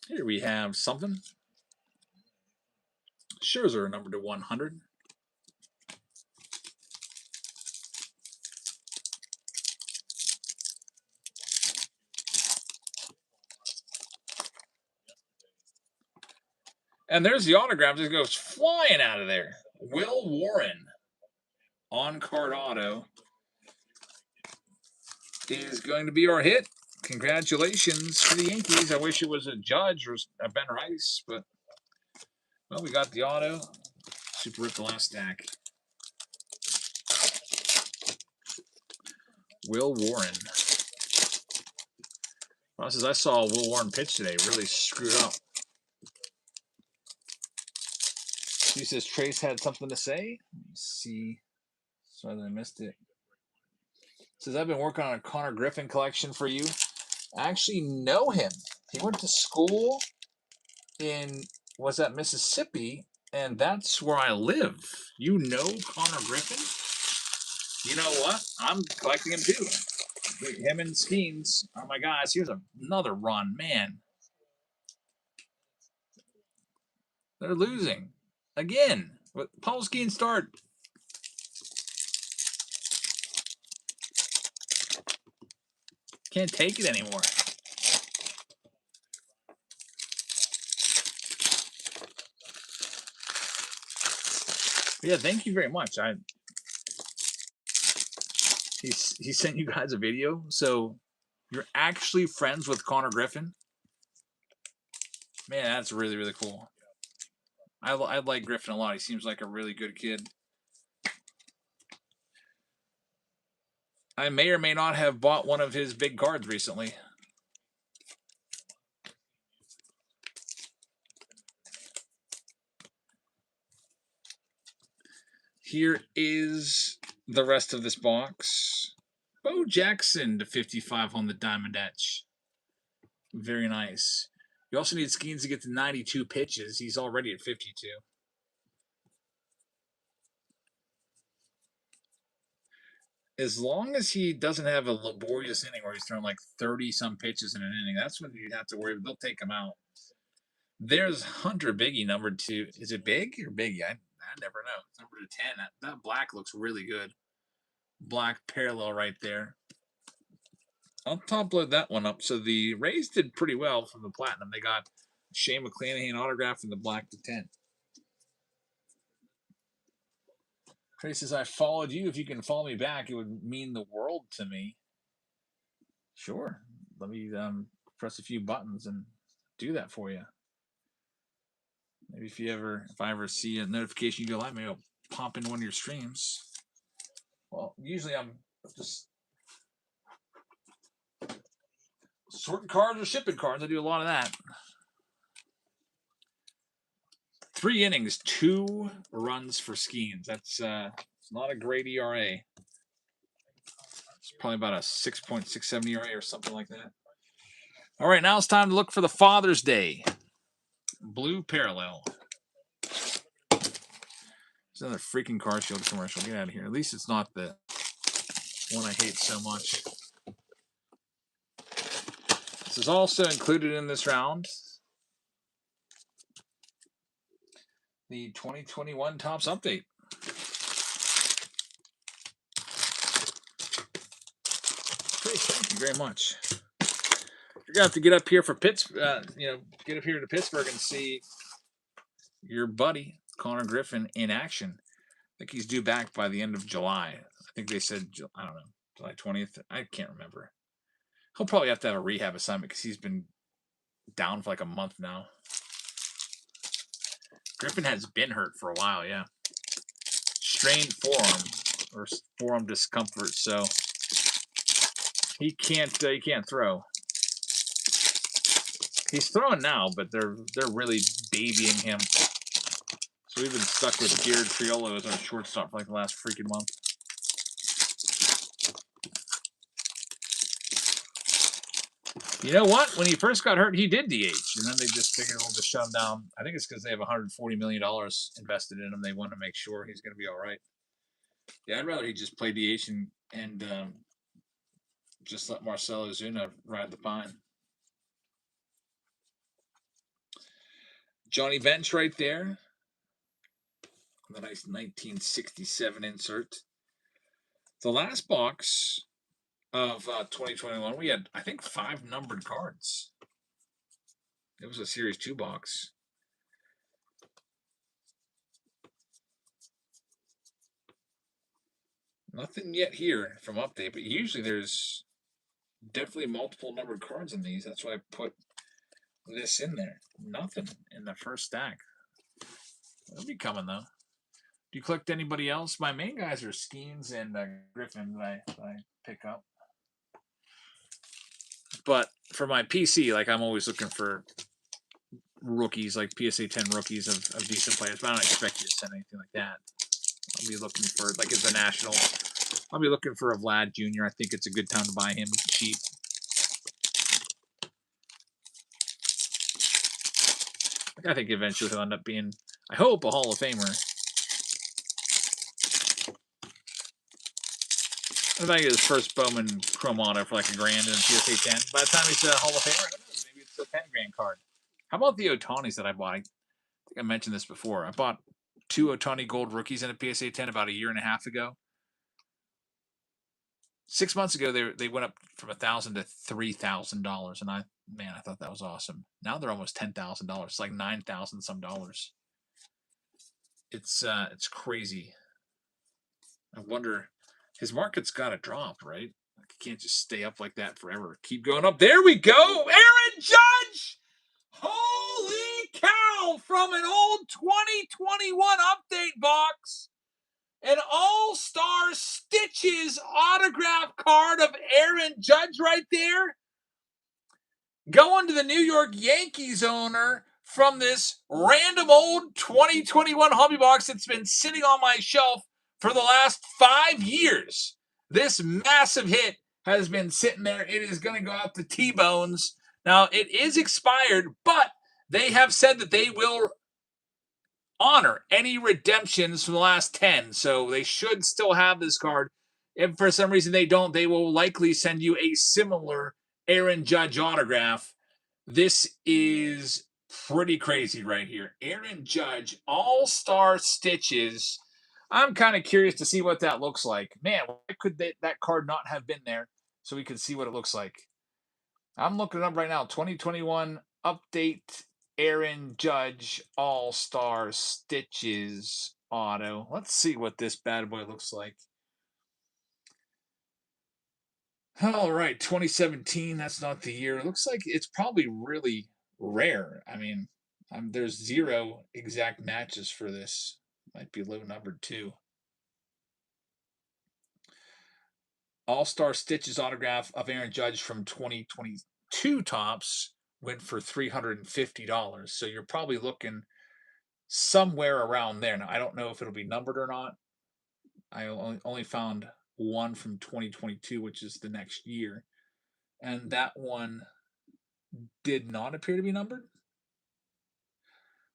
Here we have something. Scherzer, number to 100. And there's the autograph. Just goes flying out of there. Will Warren on card auto is going to be our hit. Congratulations to the Yankees. I wish it was a Judge or a Ben Rice, but well, we got the auto. Super rip the last stack. Will Warren. Ross says, I saw Will Warren pitch today. Really screwed up. She says Trace had something to say. Let me see. Sorry that I missed it. Says, I've been working on a Connor Griffin collection for you. I actually know him. He went to school in, was that Mississippi? And that's where I live. You know Connor Griffin? You know what? I'm collecting him too. Him and Skeens are my guys. Here's another run, man. They're losing again. What Paul Skeens start? Can't take it anymore. Yeah, thank you very much. He sent you guys a video, so you're actually friends with Connor Griffin. Man, that's really, really cool. I like Griffin a lot. He seems like a really good kid. I may or may not have bought one of his big cards recently. Here is the rest of this box. Bo Jackson to 55 on the Diamond Etch. Very nice. You also need Skeens to get to 92 pitches. He's already at 52. As long as he doesn't have a laborious inning where he's throwing like 30-some pitches in an inning, that's when you have to worry. They'll take him out. There's Hunter Biggie, number 2. Is it Big or Biggie? I never know. Number 10. That black looks really good. Black parallel right there. I'll top load that one up. So the Rays did pretty well from the Platinum. They got Shane McClanahan autograph in the black to 10. Trey says, I followed you. If you can follow me back, it would mean the world to me. Sure. Let me press a few buttons and do that for you. Maybe if I ever see a notification you go live, maybe I'll pop into one of your streams. Well, usually I'm just sorting cards or shipping cards. I do a lot of that. 3 innings, 2 runs for Skeens. That's not a great ERA. It's probably about a 6.67 ERA or something like that. All right, now it's time to look for the Father's Day Blue Parallel. It's another freaking Car Shield commercial. Get out of here. At least it's not the one I hate so much. This is also included in this round. The 2021 Topps Update. Great, thank you very much. You're gonna have to get up here for Pittsburgh. Get up here to Pittsburgh and see your buddy Connor Griffin in action. I think he's due back by the end of July. I think they said, I don't know, July 20th. I can't remember. He'll probably have to have a rehab assignment because he's been down for like a month now. Griffin has been hurt for a while, yeah. Strained forearm or forearm discomfort, so he can't throw. He's throwing now, but they're really babying him. So we've been stuck with Jared Triolo as our shortstop for like the last freaking month. You know what? When he first got hurt, he did DH, and then they just figured we'll just shut him down. I think it's because they have $140 million invested in him. They want to make sure he's going to be all right. Yeah, I'd rather he just play DH and just let Marcell Ozuna ride the pine. Johnny Bench right there. The nice 1967 insert. The last box of 2021, we had, I think, 5 numbered cards. It was a Series 2 box. Nothing yet here from Update, but usually there's definitely multiple numbered cards in these. That's why I put this in there. Nothing in the first stack. It'll be coming, though. Do you collect anybody else? My main guys are Skeens and Griffin that I pick up. But for my PC, like I'm always looking for rookies, like PSA 10 rookies of decent players. But I don't expect you to send anything like that. I'll be looking for, like it's a national. I'll be looking for a Vlad Jr. I think it's a good time to buy him cheap. I think eventually he'll end up being, I hope, a Hall of Famer. I think his first Bowman Chrome Auto for like $1,000 in a PSA 10. By the time he's a Hall of Famer, maybe it's a $10,000 card. How about the Otanis that I bought? I think I mentioned this before. I bought 2 Ohtani Gold rookies in a PSA 10 about 1.5 years ago. 6 months ago, they went up from $1,000 to $3,000, and I thought that was awesome. Now they're almost $10,000. It's like $9,000 some dollars. It's crazy. I wonder, his market's got to drop, right? Like, it can't just stay up like that forever. Keep going up. There we go, Aaron Judge. Holy cow! From an old 2021 Update box. An All-Star Stitches autograph card of Aaron Judge right there. Going to the New York Yankees owner from this random old 2021 hobby box that's been sitting on my shelf for the last 5 years. This massive hit has been sitting there. It is going to go out to T-Bones. Now, it is expired, but they have said that they will honor any redemptions from the last 10. So they should still have this card. If for some reason they don't, they will likely send you a similar Aaron Judge autograph. This is pretty crazy right here. Aaron Judge, All-Star Stitches. I'm kind of curious to see what that looks like. Man, why could that card not have been there? so we can see what it looks like. I'm looking it up right now. 2021 update Aaron Judge All-Star Stitches auto. Let's see what this bad boy looks like. All right, 2017. That's not the year. It looks like it's probably really rare. I mean, there's 0 exact matches for this. Might be low numbered too. All-Star Stitches autograph of Aaron Judge from 2022 Topps went for $350. So you're probably looking somewhere around there. Now, I don't know if it'll be numbered or not. I only found one from 2022, which is the next year. And that one did not appear to be numbered.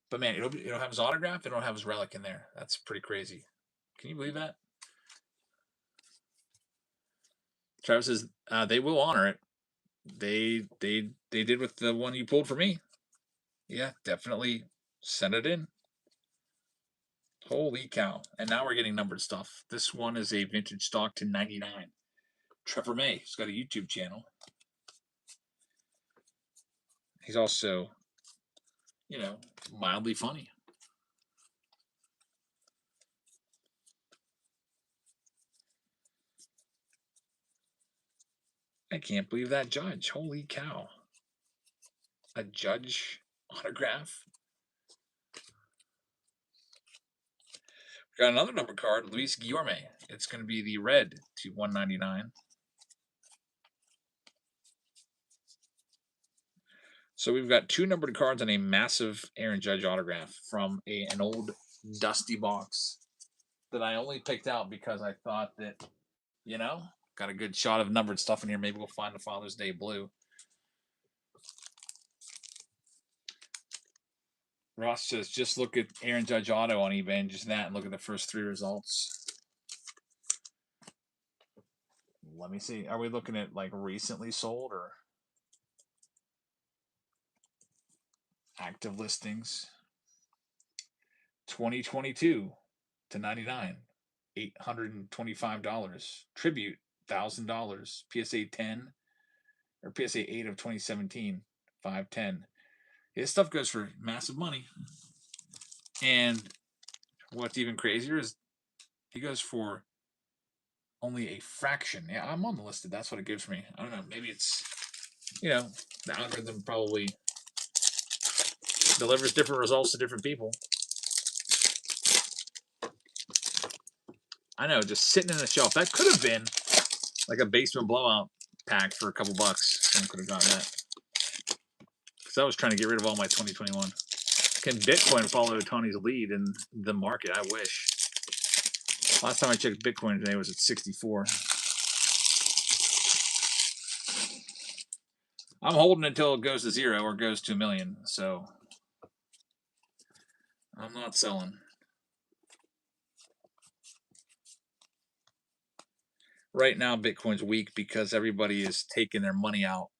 But man, it'll have his autograph. It'll have his relic in there. That's pretty crazy. Can you believe that? Travis says they will honor it. They did with the one you pulled for me. Yeah, definitely send it in. Holy cow. And now we're getting numbered stuff. This one is a vintage stock to 99. Trevor May. He's got a YouTube channel. He's also, you know, mildly funny. I can't believe that Judge. Holy cow. A Judge autograph. We got another number card, Luis Guillorme. It's going to be the red to 199. So we've got 2 numbered cards and a massive Aaron Judge autograph from an old dusty box that I only picked out because I thought that, you know, got a good shot of numbered stuff in here. Maybe we'll find the Father's Day blue. Ross says, just look at Aaron Judge auto on eBay and just that and look at the first 3 results. Let me see. Are we looking at like recently sold or active listings? 2022 to 99, $825. Tribute, $1,000. PSA 10 or PSA 8 of 2017, $510. His stuff goes for massive money. And what's even crazier is he goes for only a fraction. Yeah, I'm on the listed. That's what it gives me. I don't know. Maybe it's, you know, the algorithm probably delivers different results to different people. I know, just sitting in the shelf. That could have been like a basement blowout pack for a couple bucks. Someone could have gotten that. Because I was trying to get rid of all my 2021. Can Bitcoin follow Tony's lead in the market? I wish. Last time I checked Bitcoin today was at 64. I'm holding until it goes to 0 or goes to $1 million. So I'm not selling. Right now, Bitcoin's weak because everybody is taking their money out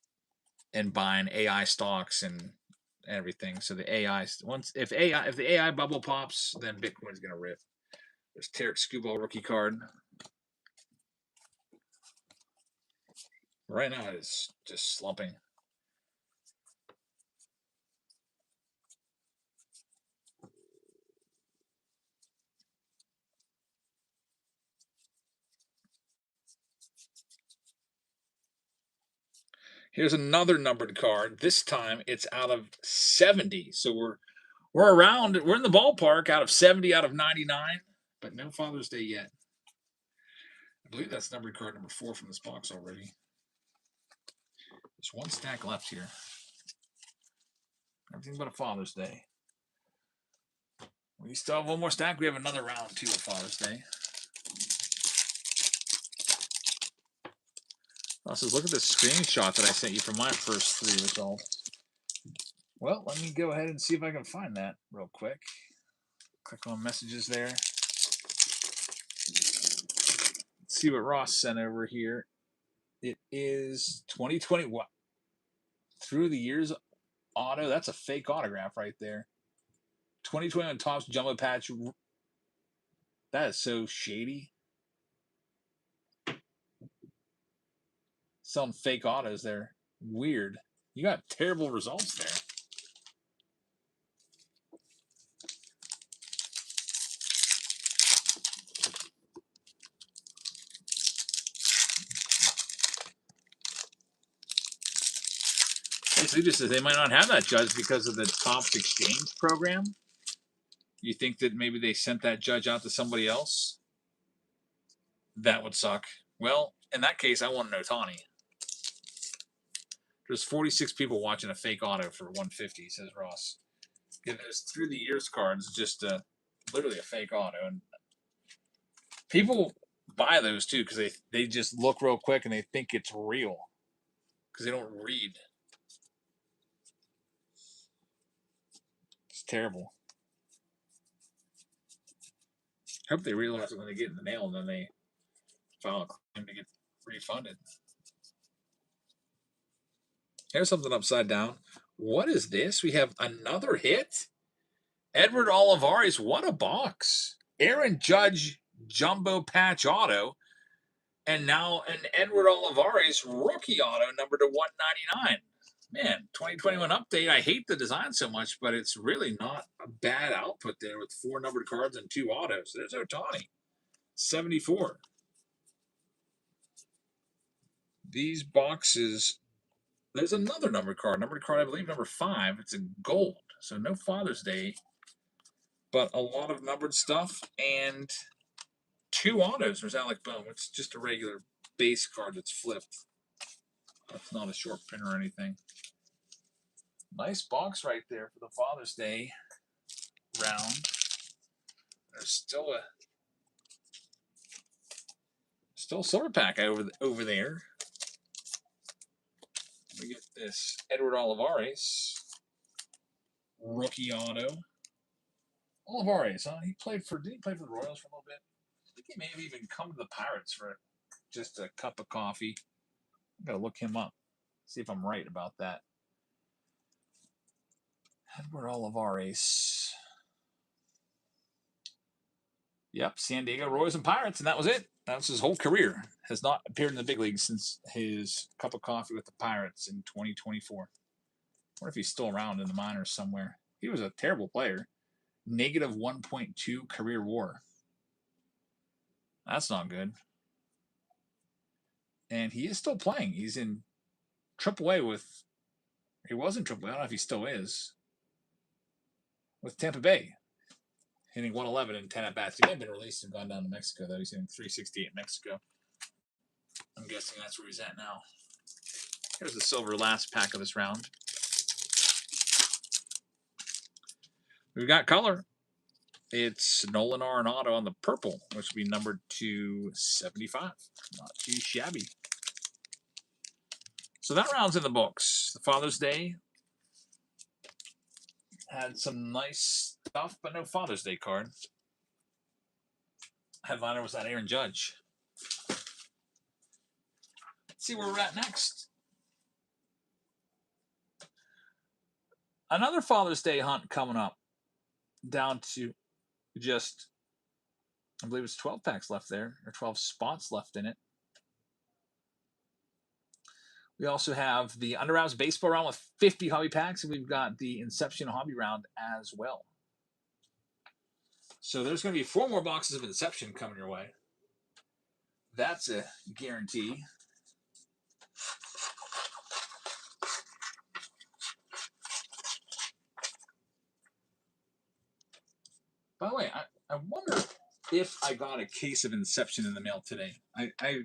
and buying AI stocks and everything. So the AI, if the AI bubble pops, then Bitcoin's gonna rip. There's Tarek Skubal rookie card. Right now it's just slumping. Here's another numbered card. This time it's out of 70. So we're around, we're in the ballpark out of 70 out of 99, but no Father's Day yet. I believe that's numbered card number 4 from this box already. There's one stack left here. Everything but a Father's Day. We still have one more stack. We have another round 2 of Father's Day. Also, look at the screenshot that I sent you from my first 3 results. Well, let me go ahead and see if I can find that real quick. Click on messages there. Let's see what Ross sent over here. It is 2020. What? Through the years auto. That's a fake autograph right there. 2021 Topps Jumbo Patch. That is so shady. Selling fake autos there. Weird. You got terrible results there. Basically, just says they might not have that judge because of the Topps exchange program. You think that maybe they sent that judge out to somebody else? That would suck. Well, in that case, I want an Ohtani. There's 46 people watching a fake auto for 150, says Ross. Yeah, there's through the years cards, just literally a fake auto, and people buy those too because they just look real quick and they think it's real because they don't read. It's terrible. I hope they realize it when they get in the mail and then they file a claim to get refunded. Here's something upside down. What is this? We have another hit. Edward Olivares, what a box. Aaron Judge jumbo patch auto. And now an Edward Olivares rookie auto number to 199. Man, 2021 update. I hate the design so much, but it's really not a bad output there with 4 numbered cards and 2 autos. There's Ohtani, 74. These boxes, there's another numbered card. Numbered card, I believe, number 5. It's in gold, so no Father's Day, but a lot of numbered stuff and 2 autos. There's Alec Bohm. It's just a regular base card that's flipped. That's not a short print or anything. Nice box right there for the Father's Day round. There's still a silver pack over there. We get this Edward Olivares rookie auto. Olivares, huh? Did he play for the Royals for a little bit? I think he may have even come to the Pirates for just a cup of coffee. I gotta look him up, see if I'm right about that. Edward Olivares. Yep, San Diego Royals and Pirates, and that was it. That was his whole career. Has not appeared in the big leagues since his cup of coffee with the Pirates in 2024. I wonder if he's still around in the minors somewhere. He was a terrible player. Negative 1.2 career WAR. That's not good. And he is still playing. He's in AAA with, he was in AAA, I don't know if he still is, with Tampa Bay. Hitting 111 in 10 at-bats. He may have been released and gone down to Mexico, though. He's hitting 368 in Mexico. I'm guessing that's where he's at now. Here's the silver last pack of this round. We've got color. It's Nolan Arenado on the purple, which will be numbered to 75. Not too shabby. So that round's in the books. The Father's Day had some nice stuff, but no Father's Day card. Headliner was that Aaron Judge. Let's see where we're at next. Another Father's Day hunt coming up. Down to just, I believe it's 12 packs left there, or 12 spots left in it. We also have the Under Arms baseball round with 50 hobby packs, and we've got the Inception hobby round as well. So there's going to be 4 more boxes of Inception coming your way. That's a guarantee. By the way, I wonder if I got a case of Inception in the mail today. I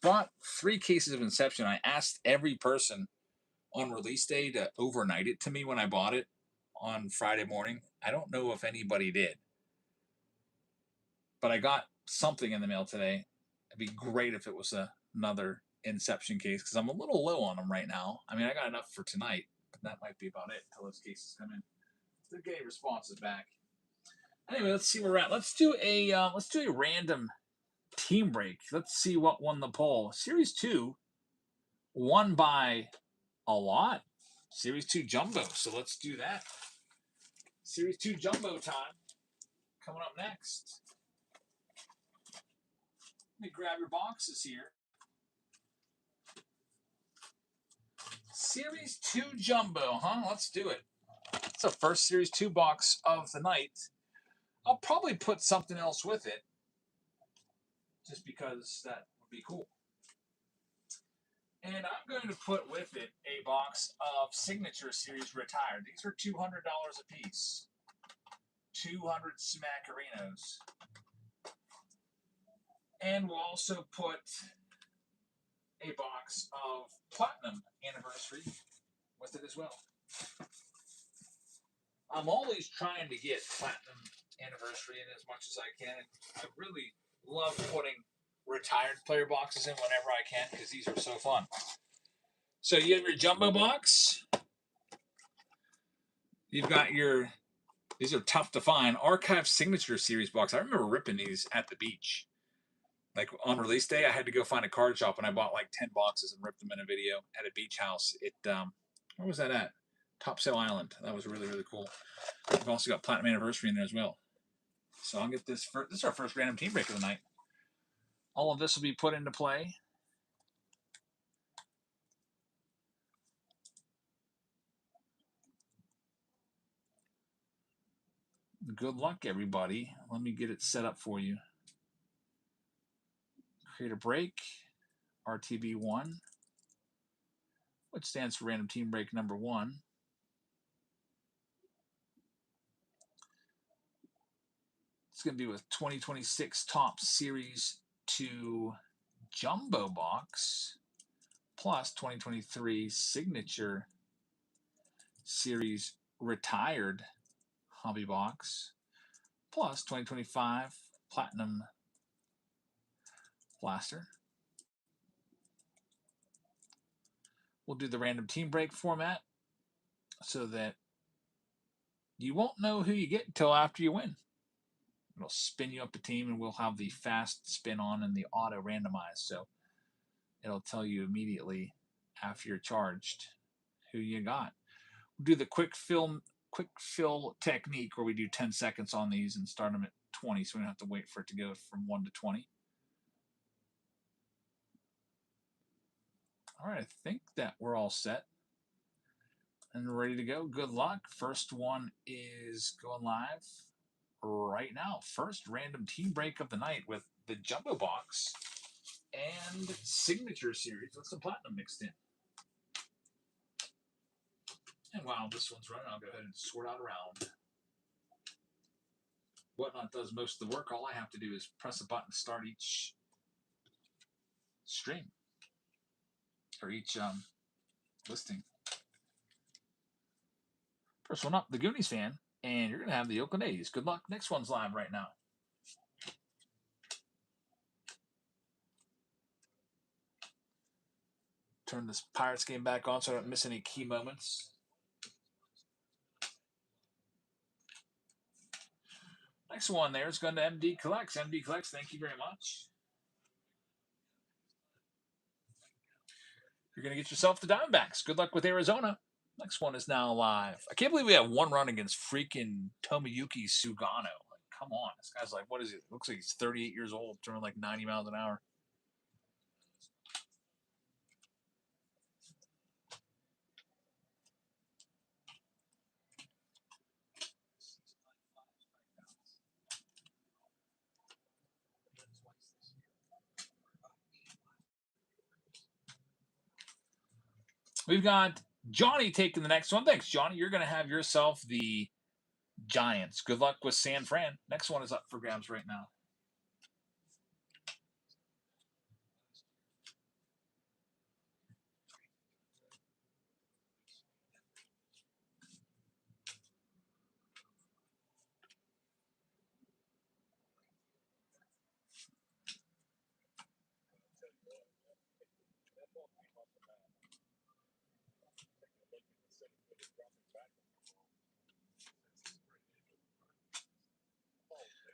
bought 3 cases of Inception. I asked every person on release day to overnight it to me when I bought it on Friday morning. I don't know if anybody did. But I got something in the mail today. It'd be great if it was another Inception case because I'm a little low on them right now. I mean, I got enough for tonight, but that might be about it until those cases come in. Still getting responses back. Anyway, let's see where we're at. Let's do a random team break. Let's see what won the poll. Series 2 won by a lot. Series 2 Jumbo. So let's do that. Series 2 Jumbo time. Coming up next. Let me grab your boxes here. Series 2 Jumbo, huh? Let's do it. It's the first Series 2 box of the night. I'll probably put something else with it, just because that would be cool. And I'm going to put with it a box of Signature Series Retired. These are $200 a piece. 200 Smackerinos. And we'll also put a box of Platinum Anniversary with it as well. I'm always trying to get Platinum Anniversary in as much as I can. I really love putting retired player boxes in whenever I can because these are so fun. So you have your jumbo box. You've got your, these are tough to find, Archive Signature Series box. I remember ripping these at the beach. Like on release day, I had to go find a card shop and I bought like 10 boxes and ripped them in a video at a beach house. Where was that at? Topsail Island. That was really, really cool. We've also got Platinum Anniversary in there as well. So I'll get this first. This is our first random team break of the night. All of this will be put into play. Good luck, everybody. Let me get it set up for you. Create a break. RTB1, which stands for random team break number 1. It's going to be with 2026 Top Series 2 Jumbo Box plus 2023 Signature Series Retired Hobby Box plus 2025 Platinum Blaster. We'll do the random team break format so that you won't know who you get until after you win. It'll spin you up a team and we'll have the fast spin on and the auto randomized. So it'll tell you immediately after you're charged who you got. We'll do the quick fill technique where we do 10 seconds on these and start them at 20 so we don't have to wait for it to go from 1 to 20. All right, I think that we're all set and ready to go. Good luck. First one is going live right now. First random team break of the night with the Jumbo Box and Signature Series with some Platinum mixed in. And while this one's running, I'll go ahead and sort out around. Whatnot does most of the work. All I have to do is press a button to start each stream or each listing. First one up, the Goonies fan, and you're going to have the Oakland A's. Good luck. Next one's live right now. Turn this Pirates game back on so I don't miss any key moments. Next one there is going to MD Collects. MD Collects, thank you very much. You're going to get yourself the Diamondbacks. Good luck with Arizona. Next one is now live. I can't believe we have one run against freaking Tomoyuki Sugano. Like, come on. This guy's like, what is it? Looks like he's 38 years old, throwing like 90 miles an hour. We've got Johnny taking the next one. Thanks, Johnny. You're going to have yourself the Giants. Good luck with San Fran. Next one is up for grabs right now.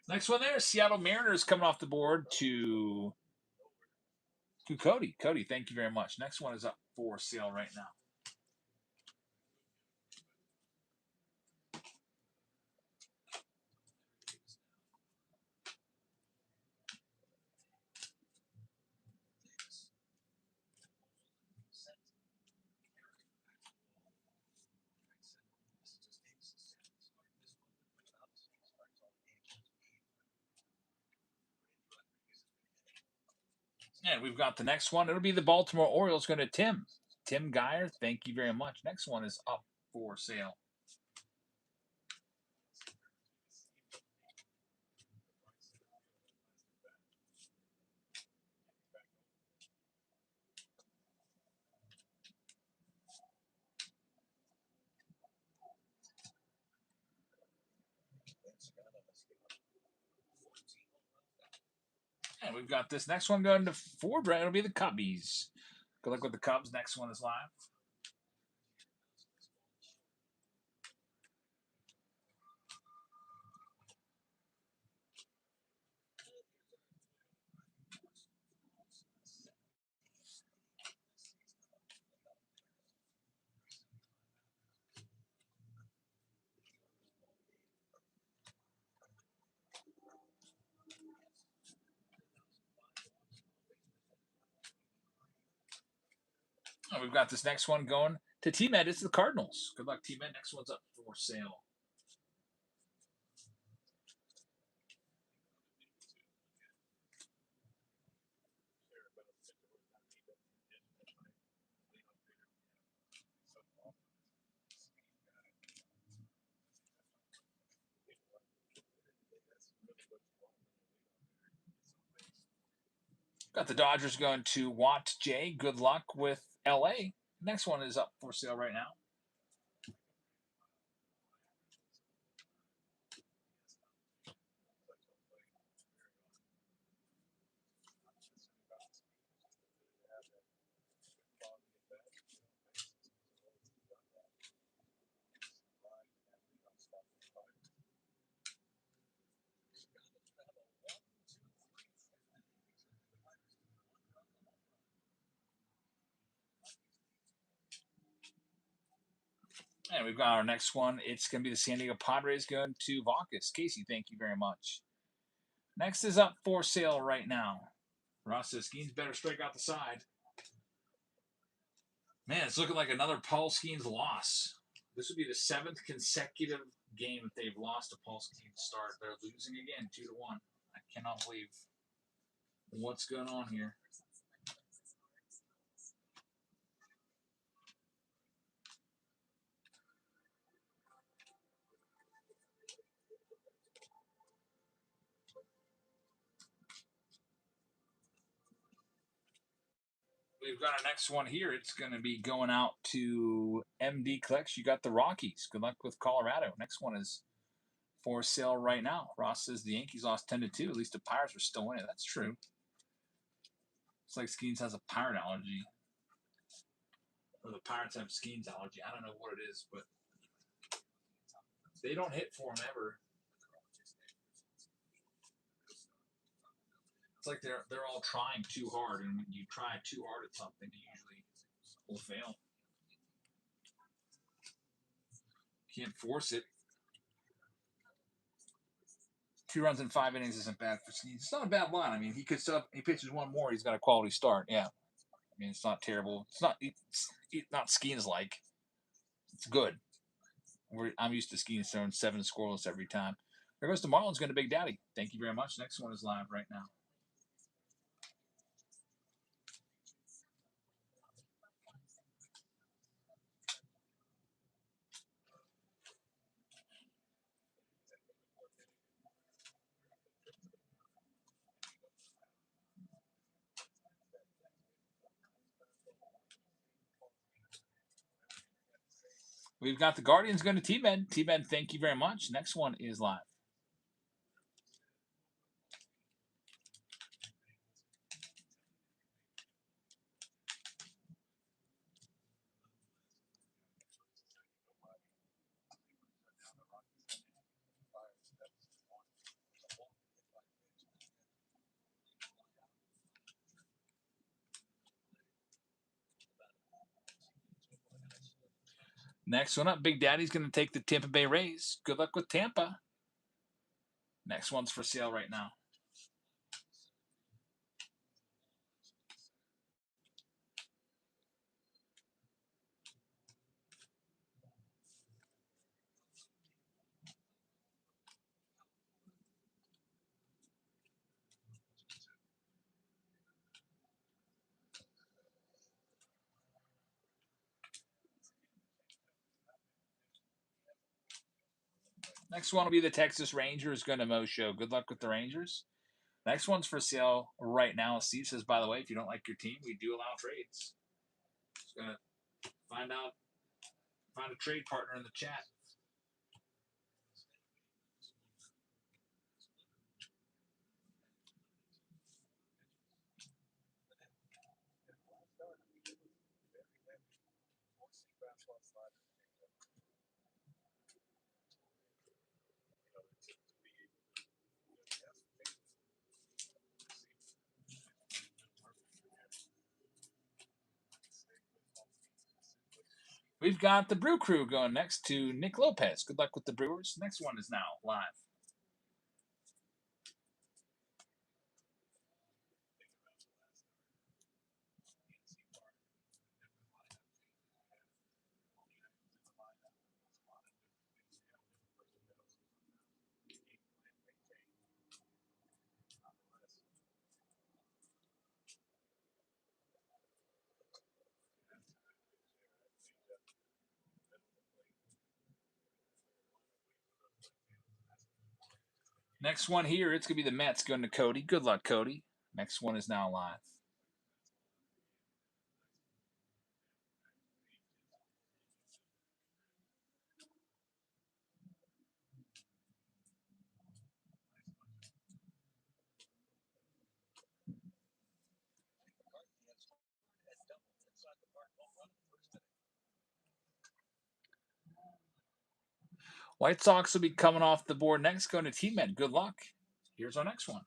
Next one there, Seattle Mariners coming off the board to Cody. Cody, thank you very much. Next one is up for sale right now. And we've got the next one. It'll be the Baltimore Orioles going to Tim. Tim Geyer, thank you very much. Next one is up for sale. And we've got this next one going to Ford. It'll be the Cubbies. Good luck with the Cubs. Next one is live. And we've got this next one going to T-Med. It's the Cardinals. Good luck, T-Med. Next one's up for sale. Got the Dodgers going to Watt J. Good luck with LA. Next one is up for sale right now. And we've got our next one. It's going to be the San Diego Padres going to Vaucus. Casey, thank you very much. Next is up for sale right now. Ross says Skeens better strike out the side. Man, it's looking like another Paul Skeens loss. This would be the 7th consecutive game that they've lost a Paul Skeens start. They're losing again, 2-1. I cannot believe what's going on here. We've got our next one here. It's going to be going out to MD Collects. You got the Rockies. Good luck with Colorado. Next one is for sale right now. Ross says the Yankees lost 10-2. At least the Pirates are still in it. That's true. It's like Skeens has a pirate allergy. Or the Pirates have Skeens allergy. I don't know what it is, but they don't hit for him ever. It's like they're all trying too hard, and when you try too hard at something, you usually will fail. Can't force it. 2 runs in 5 innings isn't bad for Skeens. It's not a bad line. I mean, he could still, he pitches one more, he's got a quality start. Yeah, I mean, it's not terrible. It's not Skeens like. It's good. I'm used to Skeens throwing 7 scoreless every time. There goes to Marlins going to Big Daddy. Thank you very much. Next one is live right now. We've got the Guardians going to T-Med. T-Med, thank you very much. Next one is live. Next one up, Big Daddy's going to take the Tampa Bay Rays. Good luck with Tampa. Next one's for sale right now. Next one will be the Texas Rangers going to Mo Show. Good luck with the Rangers. Next one's for sale right now. Steve says, by the way, if you don't like your team, we do allow trades. Just going to find a trade partner in the chat. We've got the Brew Crew going next to Nick Lopez. Good luck with the Brewers. Next one is now live. Next one here, it's going to be the Mets going to Cody. Good luck, Cody. Next one is now live. White Sox will be coming off the board next, going to T-Med. Good luck. Here's our next one.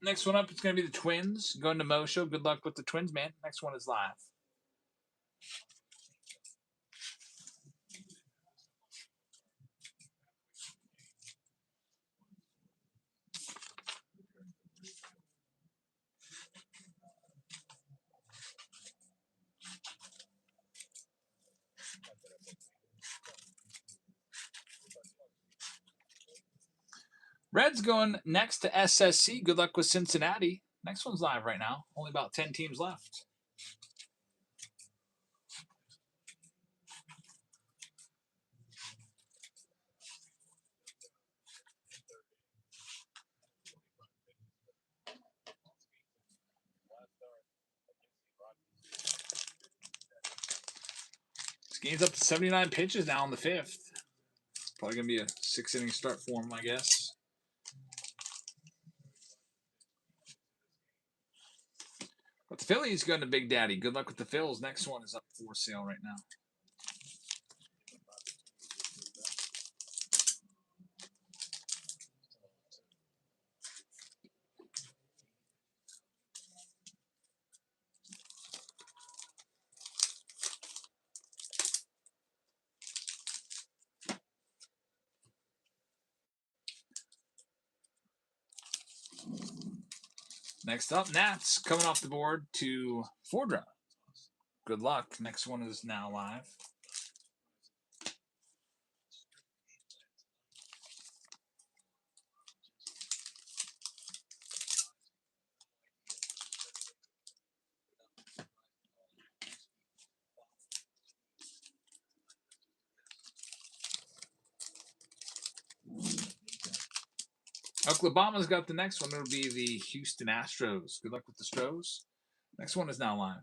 Next one up, it's going to be the Twins going to Mo Show. Good luck with the Twins, man. Next one is live. Reds going next to SSC. Good luck with Cincinnati. Next one's live right now. Only about 10 teams left. This game's up to 79 pitches now in the fifth. Probably going to be a 6-inning start for him, I guess. But the Phillies going to Big Daddy. Good luck with the Phils. Next one is up for sale right now. Next up, Nats coming off the board to Fordra. Good luck. Next one is now live. Oklahoma's got the next one. It'll be the Houston Astros. Good luck with the Stros. Next one is now live.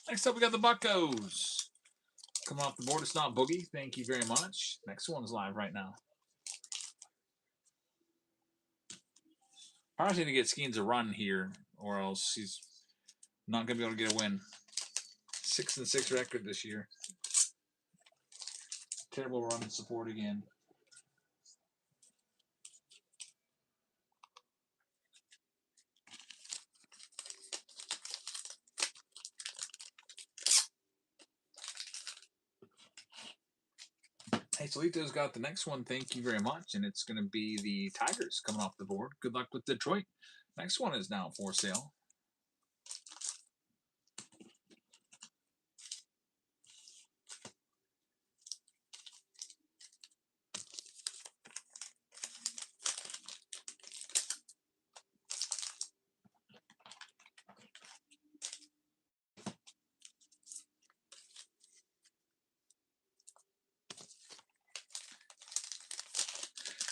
Next up, we got the Buccos. Coming off the board, it's not Boogie. Thank you very much. Next one's live right now. Probably need to get Skeens a run here, or else he's not going to be able to get a win. 6-6 record this year. Terrible run support again. Hey, Solito's got the next one. Thank you very much. And it's going to be the Tigers coming off the board. Good luck with Detroit. Next one is now for sale.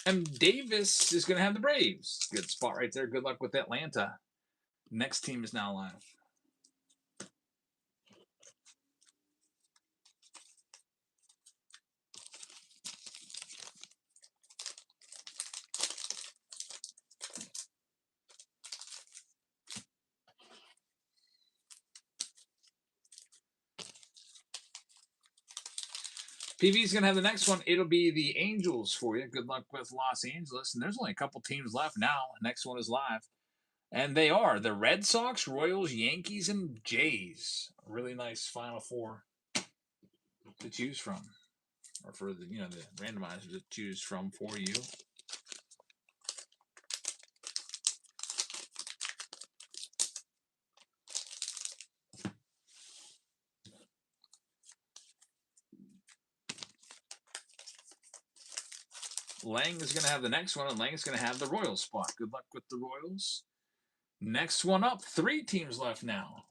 And Davis is going to have the Braves. Good spot right there. Good luck with Atlanta. Next team is now live. PV's going to have the next one. It'll be the Angels for you. Good luck with Los Angeles. And there's only a couple teams left now. Next one is live. And they are the Red Sox, Royals, Yankees, and Jays. A really nice Final Four to choose from. Or for the the randomizer to choose from for you. Lang is going to have the next one, and Lang is going to have the Royals spot. Good luck with the Royals. Next one up, 3 teams left now.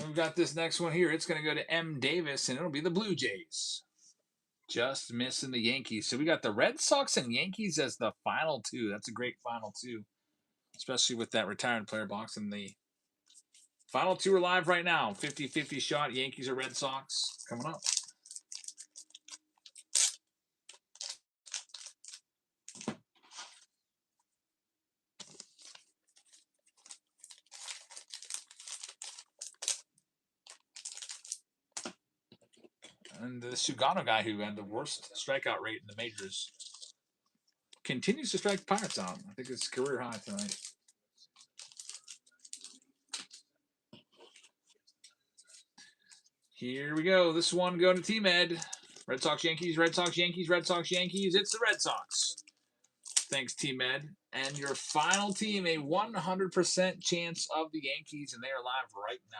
We've got this next one here. It's going to go to M. Davis, and it'll be the Blue Jays. Just missing the Yankees. So we got the Red Sox and Yankees as the final 2. That's a great final 2, especially with that retired player box. And the final 2 are live right now. 50-50 shot, Yankees or Red Sox coming up. And the Sugano guy who had the worst strikeout rate in the majors continues to strike Pirates out. I think it's career high tonight. Here we go. This one going to T-Med. Red Sox, Yankees, Red Sox, Yankees, Red Sox, Yankees. It's the Red Sox. Thanks, T-Med. And your final team, a 100% chance of the Yankees, and they are live right now.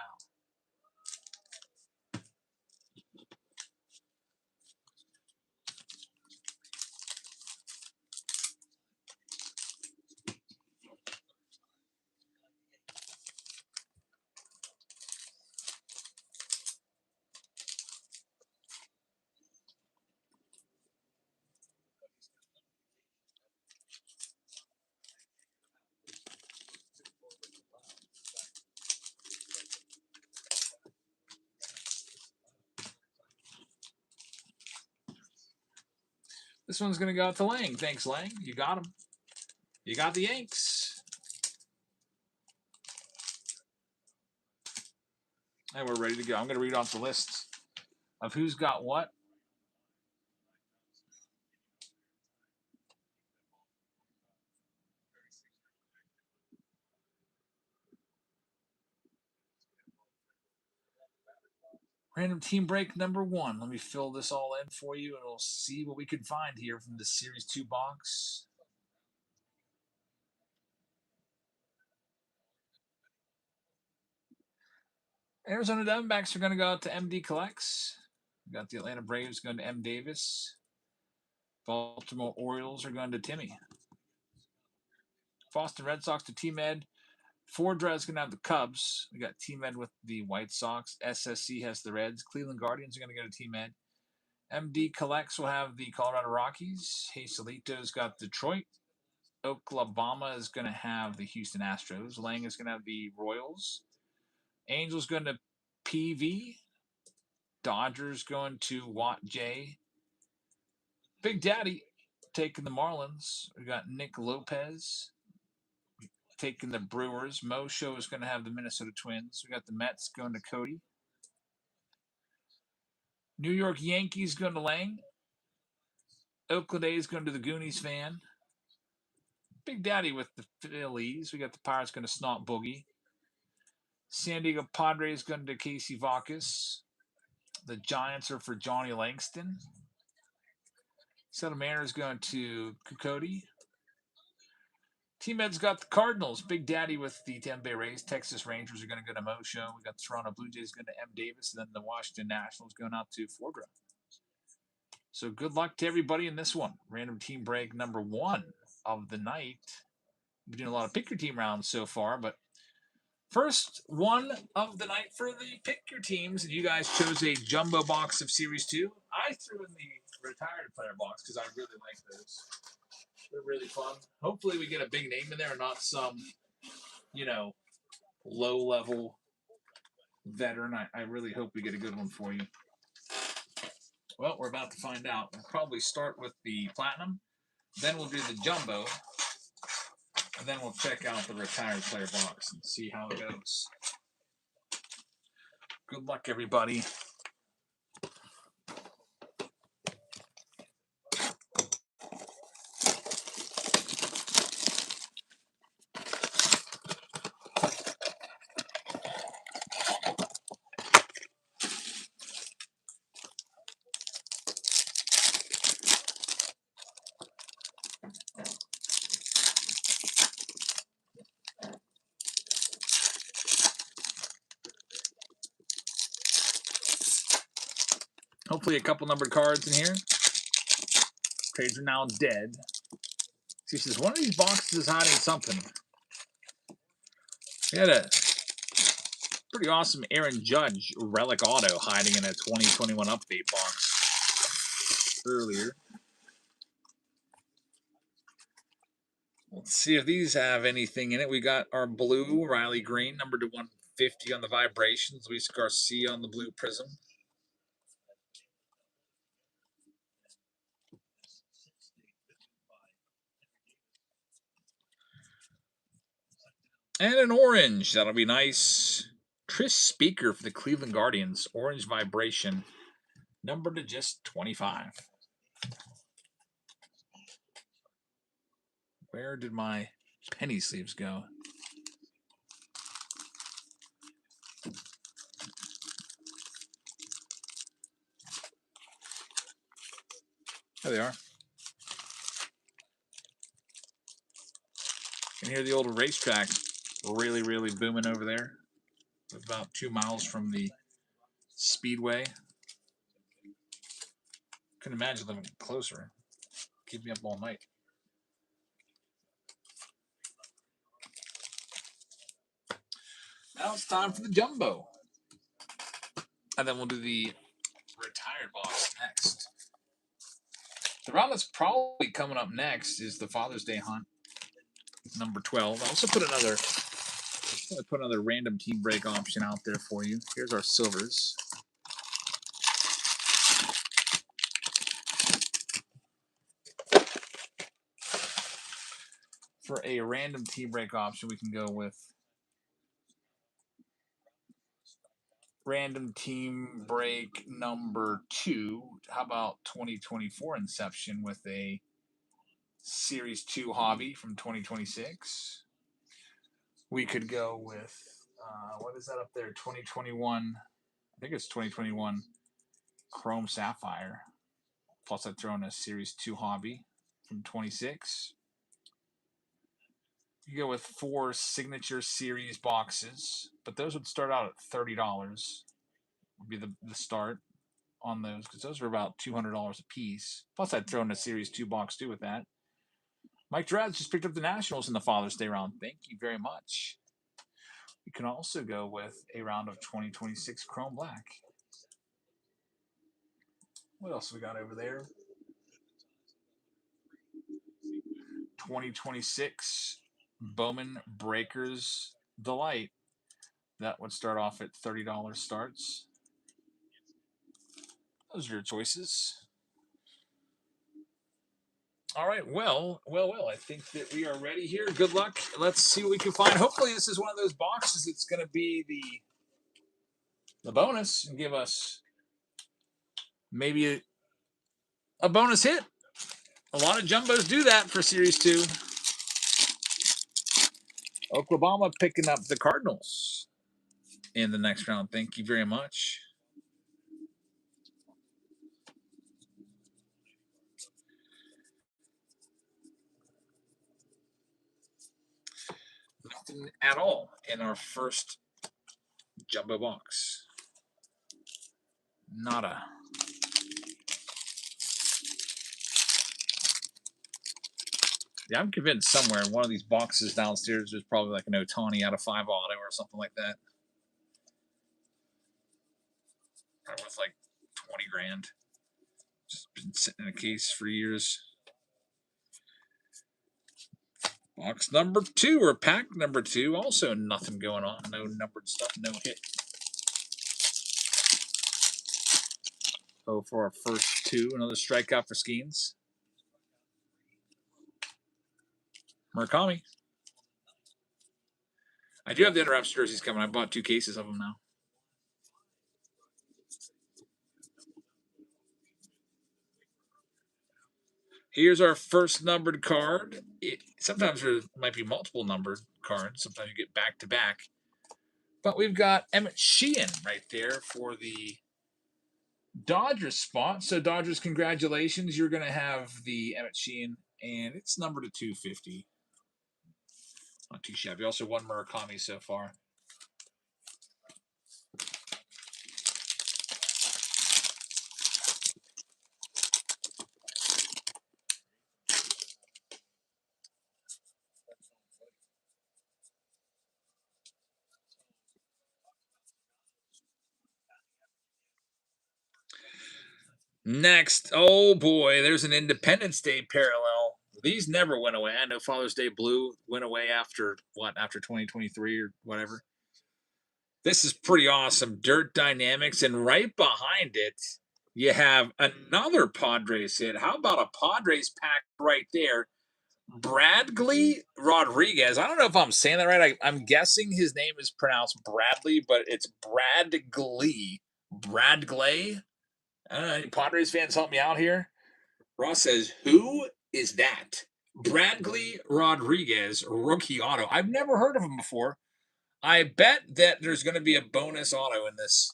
This one's going to go out to Lang. Thanks, Lang. You got him. You got the Yanks. And we're ready to go. I'm going to read off the list of who's got what. Random team break number 1. Let me fill this all in for you, and we'll see what we can find here from the Series 2 box. Arizona Diamondbacks are going to go out to MD Collects. We got the Atlanta Braves going to M. Davis. Baltimore Orioles are going to Timmy. Boston Red Sox to T-Med. Fordra is going to have the Cubs. We got T-Med with the White Sox. SSC has the Reds. Cleveland Guardians are going to go to T-Med. MD Collects will have the Colorado Rockies. Hazelito's got Detroit. Oklahoma is going to have the Houston Astros. Lang is going to have the Royals. Angels going to PV. Dodgers going to Watt J. Big Daddy taking the Marlins. We got Nick Lopez. taking the Brewers. Mo Show is going to have the Minnesota Twins. We got the Mets going to Cody. New York Yankees going to Lang. Oakland A's going to the Goonies fan. Big Daddy with the Phillies. We got the Pirates going to Snot Boogie. San Diego Padres going to Casey Vacas. The Giants are for Johnny Langston. Seattle Mariners going to Cody. Team Ed's got the Cardinals. Big Daddy with the Tampa Bay Rays. Texas Rangers are going to go to Mo Show. We got the Toronto Blue Jays going to M. Davis. And then the Washington Nationals going out to Fordra. So good luck to everybody in this one. Random team break number 1 of the night. We've been doing a lot of pick your team rounds so far, but first one of the night for the pick your teams. And you guys chose a jumbo box of Series 2. I threw in the retired player box because I really like those. They're really fun. Hopefully we get a big name in there and not some, low-level veteran. I really hope we get a good one for you. Well, we're about to find out. We'll probably start with the Platinum. Then we'll do the Jumbo. And then we'll check out the retired player box and see how it goes. Good luck, everybody. Hopefully a couple numbered cards in here. Trades are now dead. She says, one of these boxes is hiding something. We had a pretty awesome Aaron Judge relic auto hiding in a 2021 update box earlier. Let's see if these have anything in it. We got our blue Riley Green, number to 150 on the vibrations. Luis Garcia on the blue prism. And an orange. That'll be nice. Tris Speaker for the Cleveland Guardians. Orange vibration. Number to just 25. Where did my penny sleeves go? There they are. You can hear the old racetrack really, really booming over there. About 2 miles from the Speedway. Couldn't imagine living closer. Keep me up all night. Now it's time for the Jumbo. And then we'll do the retired box next. The round that's probably coming up next is the Father's Day hunt, number 12. I also put another random team break option out there for you. Here's our silvers. For a random team break option, we can go with random team break number 2. How about 2024 Inception with a Series 2 hobby from 2026? We could go with, what is that up there? 2021, I think it's 2021 Chrome Sapphire. Plus I've thrown a Series 2 hobby from 26. You go with 4 Signature Series boxes, but those would start out at $30. Would be the start on those, because those are about $200 a piece. Plus I'd throw in a Series 2 box too with that. Mike Draz just picked up the Nationals in the Father's Day round. Thank you very much. You can also go with a round of 2026 Chrome Black. What else we got over there? 2026 Bowman Breakers Delight. That would start off at $30 starts. Those are your choices. All right, well. I think that we are ready here. Good luck. Let's see what we can find. Hopefully, this is one of those boxes that's going to be the bonus and give us maybe a bonus hit. A lot of jumbos do that for Series 2. Oklahoma picking up the Cardinals in the next round. Thank you very much. Nothing at all in our first jumbo box. Nada. Yeah, I'm convinced somewhere in one of these boxes downstairs there's probably like an Ohtani out of 5 auto or something like that. Probably worth like 20 grand. Just been sitting in a case for years. Box number 2 or pack number 2. Also nothing going on. No numbered stuff. No hit. Oh, for our first 2. Another strikeout for Skeens. Murakami. I do have the Interapps jerseys coming. I bought 2 cases of them now. Here's our first numbered card. Sometimes there might be multiple numbered cards. Sometimes you get back-to-back. But we've got Emmett Sheehan right there for the Dodgers spot. So, Dodgers, congratulations. You're going to have the Emmett Sheehan, and it's numbered to 250. Not too shabby. Also, 1 Murakami so far. Next, oh boy, there's an Independence Day parallel. These never went away. I know Father's Day Blue went away after, after 2023 or whatever. This is pretty awesome. Dirt Dynamics, and right behind it, you have another Padres hit. How about a Padres pack right there? Bradley Rodriguez. I don't know if I'm saying that right. I'm guessing his name is pronounced Bradley, but it's Bradley. Bradley? I don't know. Any Padres fans help me out here? Ross says, who is that? Bradley Rodriguez, rookie auto. I've never heard of him before. I bet that there's going to be a bonus auto in this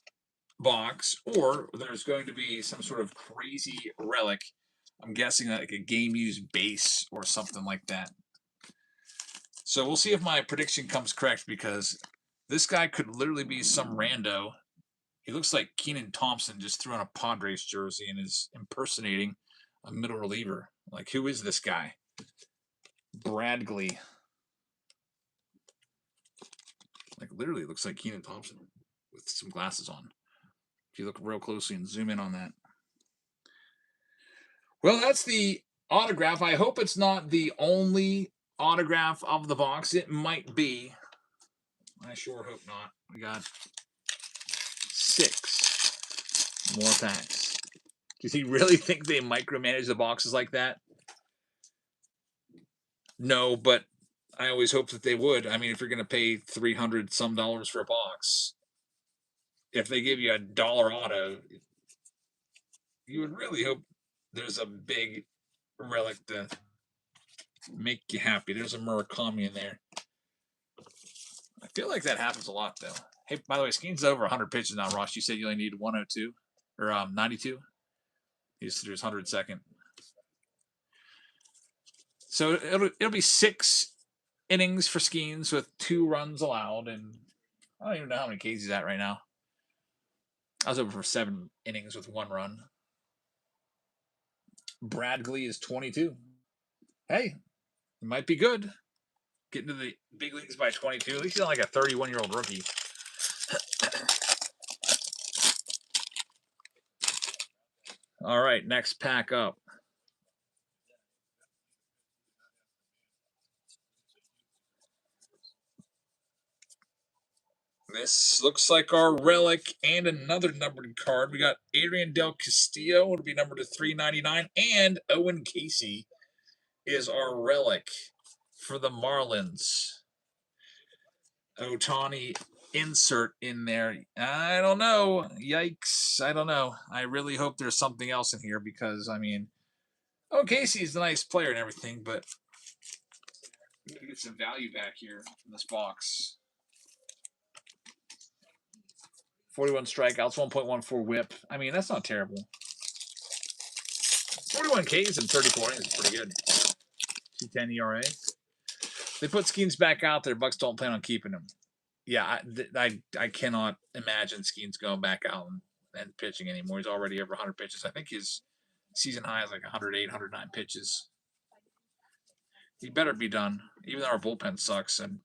box, or there's going to be some sort of crazy relic. I'm guessing like a game-used base or something like that. So we'll see if my prediction comes correct, because this guy could literally be some rando. He looks like Keenan Thompson just threw on a Padres jersey and is impersonating a middle reliever. Like, who is this guy? Bradley. Like, literally looks like Keenan Thompson with some glasses on. If you look real closely and zoom in on that. Well, that's the autograph. I hope it's not the only autograph of the box. It might be. I sure hope not. We got 6 more packs. Does he really think they micromanage the boxes like that? No, but I always hope that they would. I mean, if you're going to pay $300 some for a box, if they give you a dollar auto, you would really hope there's a big relic to make you happy. There's a Murakami in there. I feel like that happens a lot, though. Hey, by the way, Skeen's over 100 pitches now, Ross. You said you only need 102 or 92. He just threw his 102nd. So it'll be 6 innings for Skeens with 2 runs allowed, and I don't even know how many Ks he's at right now. I was over for 7 innings with 1 run. Bradley is 22. Hey, it might be good. Getting to the big leagues by 22. At least he's not like a 31-year-old rookie. All right, next pack up. This looks like our relic and another numbered card. We got Adrian Del Castillo. It'll be numbered to 399. And Owen Casey. is our relic for the Marlins. Ohtani insert in there. I don't know. Yikes. I don't know. I really hope there's something else in here because, I mean, Casey's a nice player and everything, but we need to get some value back here in this box. 41 strikeouts, 1.14 whip. I mean, that's not terrible. 41 Ks and 34 innings is pretty good. 2.10 ERA. They put Skeens back out there. Bucks don't plan on keeping him. Yeah, I cannot imagine Skeens going back out and pitching anymore. He's already over 100 pitches. I think his season high is like 108, 109 pitches. He better be done, even though our bullpen sucks. And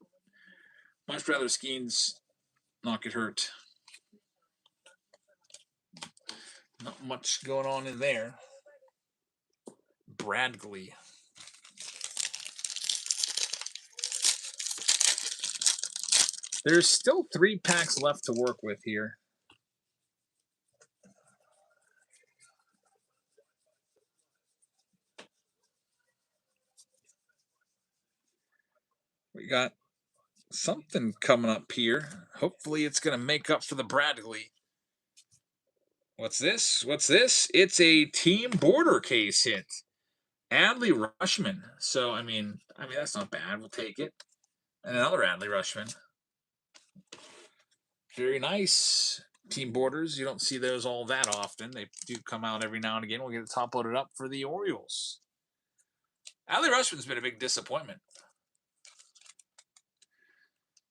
much rather Skeens not get hurt. Not much going on in there. Bradley. There's still 3 packs left to work with here. We got something coming up here. Hopefully it's going to make up for the Bradley. What's this? What's this? It's a team border case hit. Adley Rutschman. So, I mean, that's not bad. We'll take it. And another Adley Rutschman. Very nice. Team borders. You don't see those all that often. They do come out every now and again. We'll get it top loaded up for the Orioles. Adley Rutschman's been a big disappointment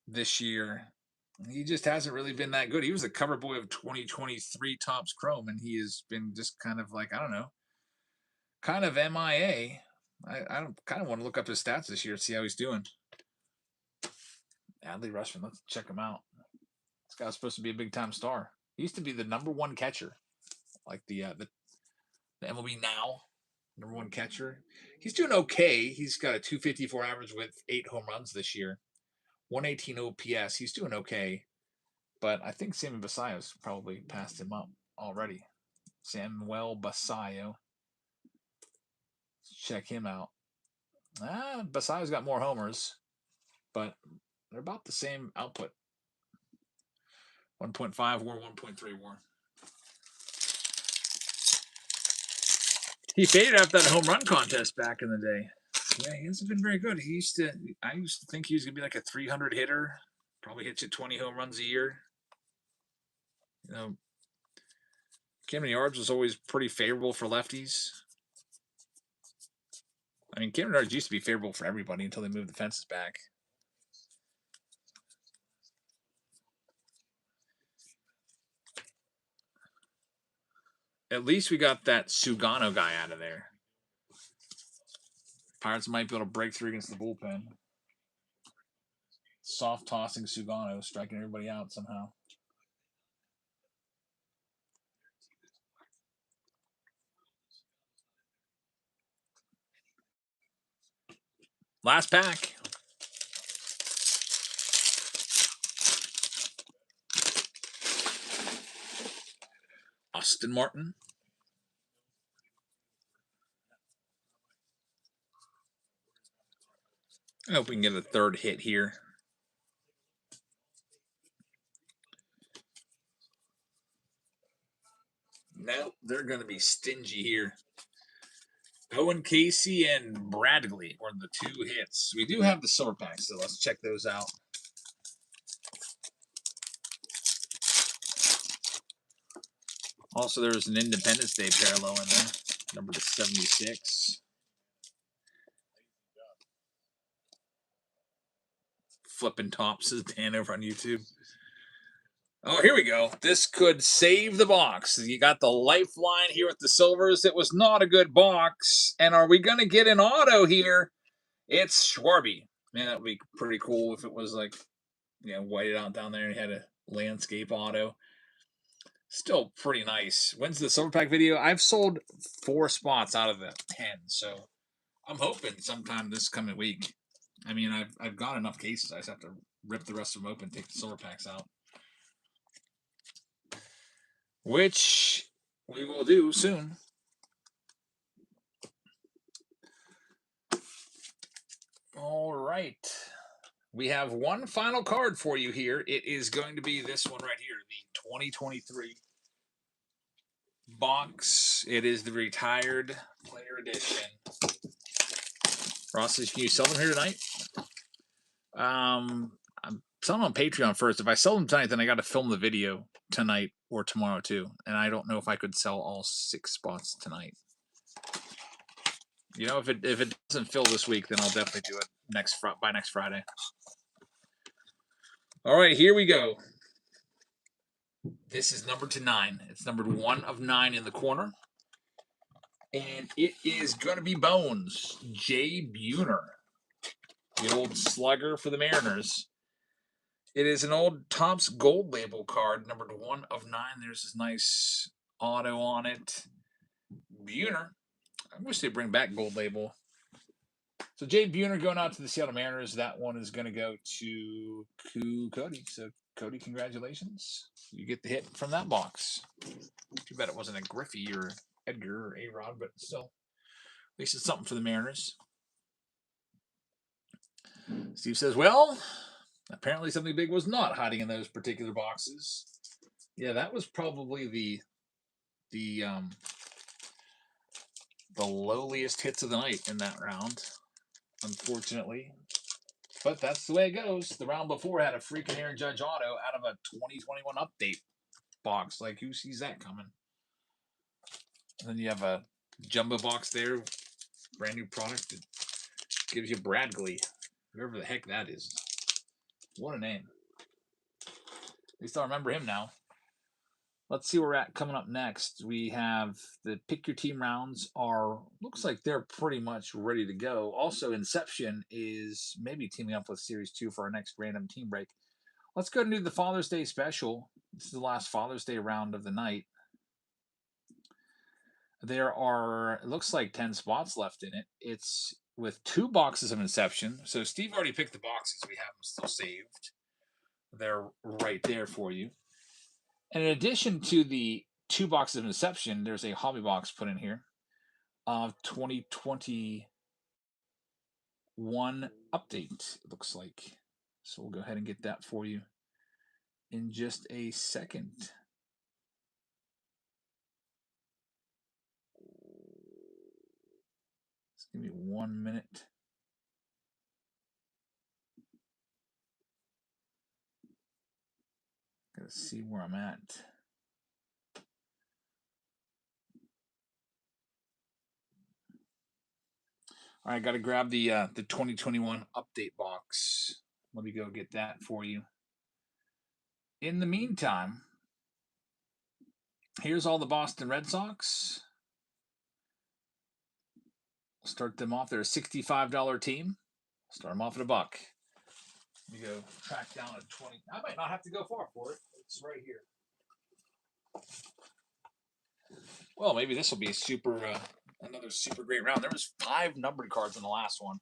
this year. He just hasn't really been that good. He was the cover boy of 2023 Topps Chrome, and he has been just kind of like, I don't know, kind of MIA. I don't kind of want to look up his stats this year and see how he's doing. Adley Rutschman, let's check him out. This guy's supposed to be a big time star. He used to be the #1 catcher, like the MLB Now #1 catcher. He's doing okay. He's got a 254 average with 8 home runs this year. 118 OPS. He's doing okay. But I think Samuel Basallo's probably passed him up already. Samuel Basallo. Let's check him out. Basallo's got more homers, but they're about the same output. 1.5 WAR, 1.3 WAR. He faded after that home run contest back in the day. Yeah, he hasn't been very good. I used to think he was gonna be like a 300 hitter. Probably hits you 20 home runs a year. You know, Camden Yards was always pretty favorable for lefties. I mean, Camden Yards used to be favorable for everybody until they moved the fences back. At least we got that Sugano guy out of there. Pirates might be able to break through against the bullpen. Soft tossing Sugano, striking everybody out somehow. Last pack. Austin Martin. I hope we can get a third hit here. No, they're going to be stingy here. Owen Casey and Bradley were the 2 hits. We do have the silver packs, so let's check those out. Also, there's an Independence Day parallel in there, number 76. Flipping tops, says Dan over on YouTube. Oh, here we go. This could save the box. You got the lifeline here with the silvers. It was not a good box. And are we going to get an auto here? It's Schwarby. Man, that would be pretty cool if it was like, whited out down there and had a landscape auto. Still pretty nice. When's the silver pack video? I've sold 4 spots out of the 10, so I'm hoping sometime this coming week. I mean, I've got enough cases. I just have to rip the rest of them open, take the silver packs out, which we will do soon. All right. We have one final card for you here. It is going to be this one right here, the 2023 box. It is the retired player edition. Ross, can you sell them here tonight? I'm selling on Patreon first. If I sell them tonight, then I got to film the video tonight or tomorrow too. And I don't know if I could sell all 6 spots tonight. You know, if it doesn't fill this week, then I'll definitely do it by next Friday. All right, here we go. This is numbered to 9. It's numbered 1 of 9 in the corner. And it is going to be Bones, Jay Buhner, the old slugger for the Mariners. It is an old Topps Gold Label card, numbered 1 of 9. There's this nice auto on it. Buhner. I wish they'd bring back Gold Label. So Jay Buhner going out to the Seattle Mariners. That one is going to go to Cody. So Cody, congratulations. You get the hit from that box. Too bad it wasn't a Griffey or Edgar or A-Rod, but still, at least it's something for the Mariners. Steve says, well, apparently something big was not hiding in those particular boxes. Yeah, that was probably the lowliest hits of the night in that round, unfortunately. But that's the way it goes. The round before had a freaking Aaron Judge auto out of a 2021 update box. Like, who sees that coming? And then you have a jumbo box there, brand new product that gives you Bradley, whoever the heck that is. What a name. At least I remember him now. Let's see where we're at coming up next. We have the pick your team rounds looks like they're pretty much ready to go. Also, Inception is maybe teaming up with Series 2 for our next random team break. Let's go and do the Father's Day special. This is the last Father's Day round of the night. There are, it looks like 10 spots left in it. It's with 2 boxes of Inception. So Steve already picked the boxes. We have them still saved. They're right there for you. And in addition to the 2 boxes of Inception, there's a hobby box put in here of 2021 update, it looks like. So we'll go ahead and get that for you in just a second. Just give me 1 minute. Gotta see where I'm at. All right, got to grab the 2021 update box. Let me go get that for you. In the meantime, here's all the Boston Red Sox. Start them off. They're a $65 team. Start them off at $1. Let me go track down a 20. I might not have to go far for it. It's right here. Well, maybe this will be another super great round. There was 5 numbered cards in the last one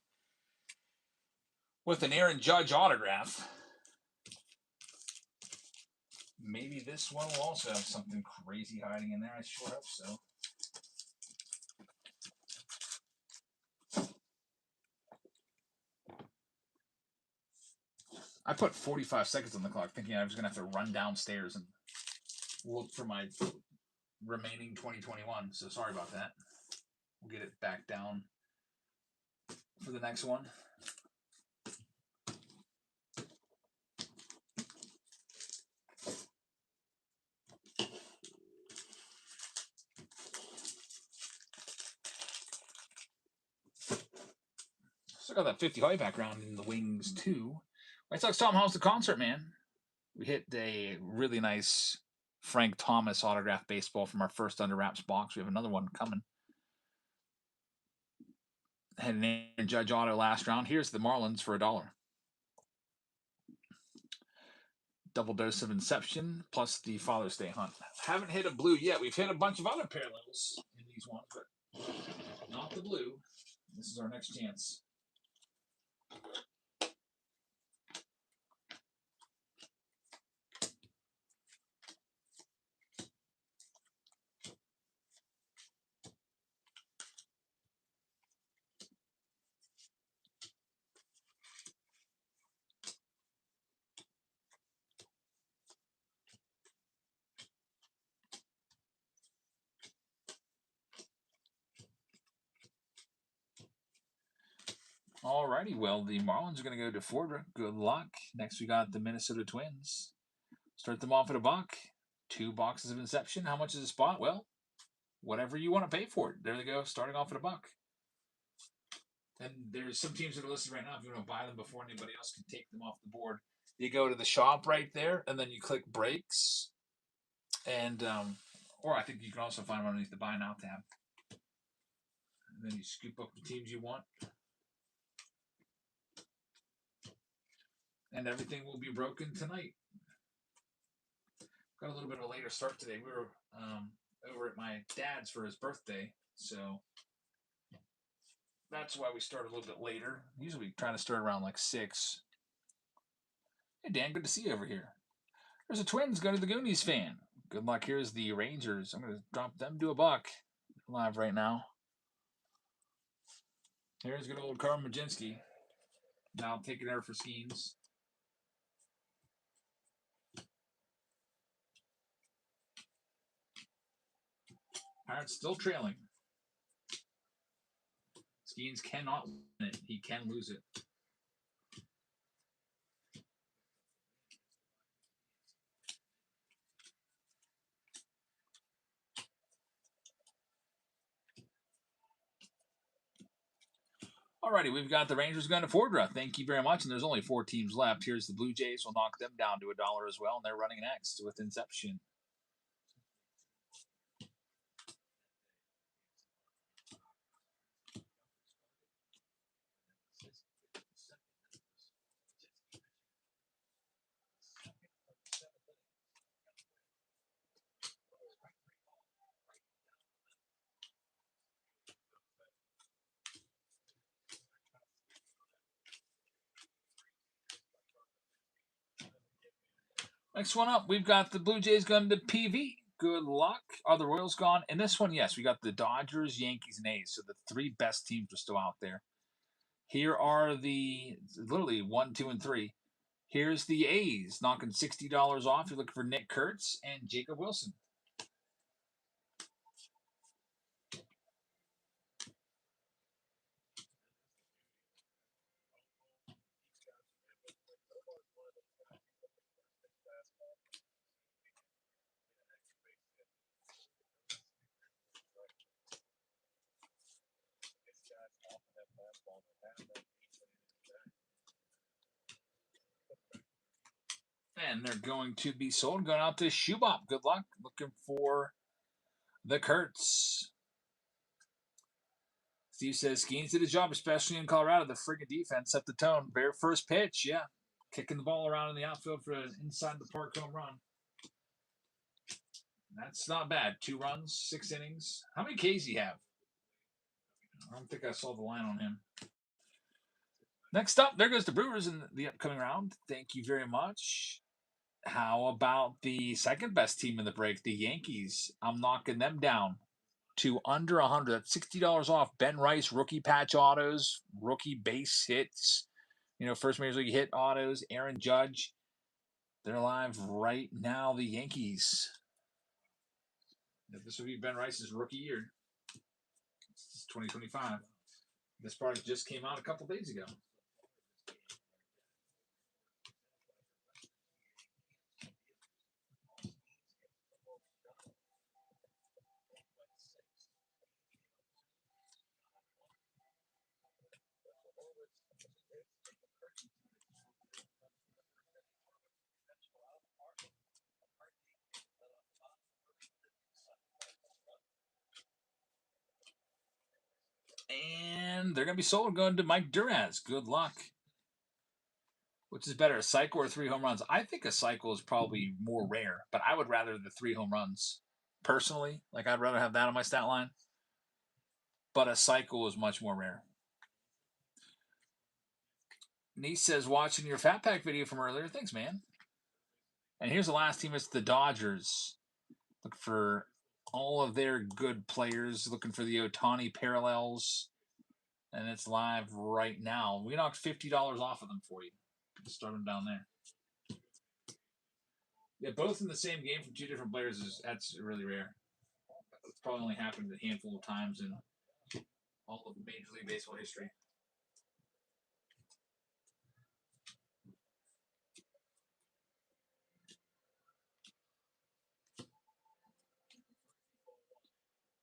with an Aaron Judge autograph. Maybe this one will also have something crazy hiding in there. I sure hope so. I put 45 seconds on the clock thinking I was going to have to run downstairs and look for my remaining 2021. So sorry about that. We'll get it back down for the next one. Still got that 50 high background in the wings too. White Sox Tom, how's the concert, man? We hit a really nice Frank Thomas autograph baseball from our first Under Wraps box. We have another one coming. Had an Aaron Judge auto last round. Here's the Marlins for $1. Double dose of Inception plus the Father's Day hunt. Haven't hit a blue yet. We've hit a bunch of other parallels in these ones, but not the blue. This is our next chance. Alrighty, well, the Marlins are going to go to Fordra. Good luck. Next, we got the Minnesota Twins. Start them off at $1. 2 boxes of Inception. How much is a spot? Well, whatever you want to pay for it. There they go, starting off at $1. And there's some teams that are listed right now. If you want to buy them before anybody else can take them off the board, you go to the shop right there, and then you click breaks. And, or I think you can also find them underneath the Buy Now tab. And then you scoop up the teams you want. And everything will be broken tonight. Got a little bit of a later start today. We were over at my dad's for his birthday, so that's why we started a little bit later. Usually we try to start around like 6. Hey, Dan, good to see you over here. There's a Twins go to the Goonies fan. Good luck. Here's the Rangers. I'm going to drop them to $1 live right now. Here's good old Carl Majinski. Now taking there for Skeens. Pirates still trailing. Skeens cannot win it. He can lose it. Alrighty, we've got the Rangers going to Fordra. Thank you very much. And there's only 4 teams left. Here's the Blue Jays. We'll knock them down to $1 as well. And they're running next with Inception. Next one up, we've got the Blue Jays going to PV. Good luck. Are the Royals gone? In this one, yes, we got the Dodgers, Yankees, and A's. So the 3 best teams are still out there. Here are the literally 1, 2, and 3. Here's the A's knocking $60 off. You're looking for Nick Kurtz and Jacob Wilson. And they're going to be sold. Going out to Shubop. Good luck. Looking for the Kurtz. Steve says, Skeens did his job, especially in Colorado. The friggin' defense set the tone. Very first pitch, yeah. Kicking the ball around in the outfield for an inside the park home run. That's not bad. 2 runs, 6 innings. How many Ks do you have? I don't think I saw the line on him. Next up, there goes the Brewers in the upcoming round. Thank you very much. How about the second best team in the break, the Yankees? I'm knocking them down to under 100. That's $60 off. Ben Rice, rookie patch autos, rookie base hits, first Major League hit autos. Aaron Judge. They're live right now, the Yankees. This will be Ben Rice's rookie year. It's 2025. This product just came out a couple days ago. And they're going to be sold going to Mike Duras. Good luck. Which is better, a cycle or 3 home runs? I think a cycle is probably more rare, but I would rather the 3 home runs. Personally, I'd rather have that on my stat line. But a cycle is much more rare. Niece says, watching your Fat Pack video from earlier. Thanks, man. And here's the last team. It's the Dodgers. Look for all of their good players. Looking for the Ohtani parallels. And it's live right now. We knocked $50 off of them for you. Start them down there. Yeah, both in the same game from 2 different players that's really rare. It's probably only happened a handful of times in all of Major League Baseball history.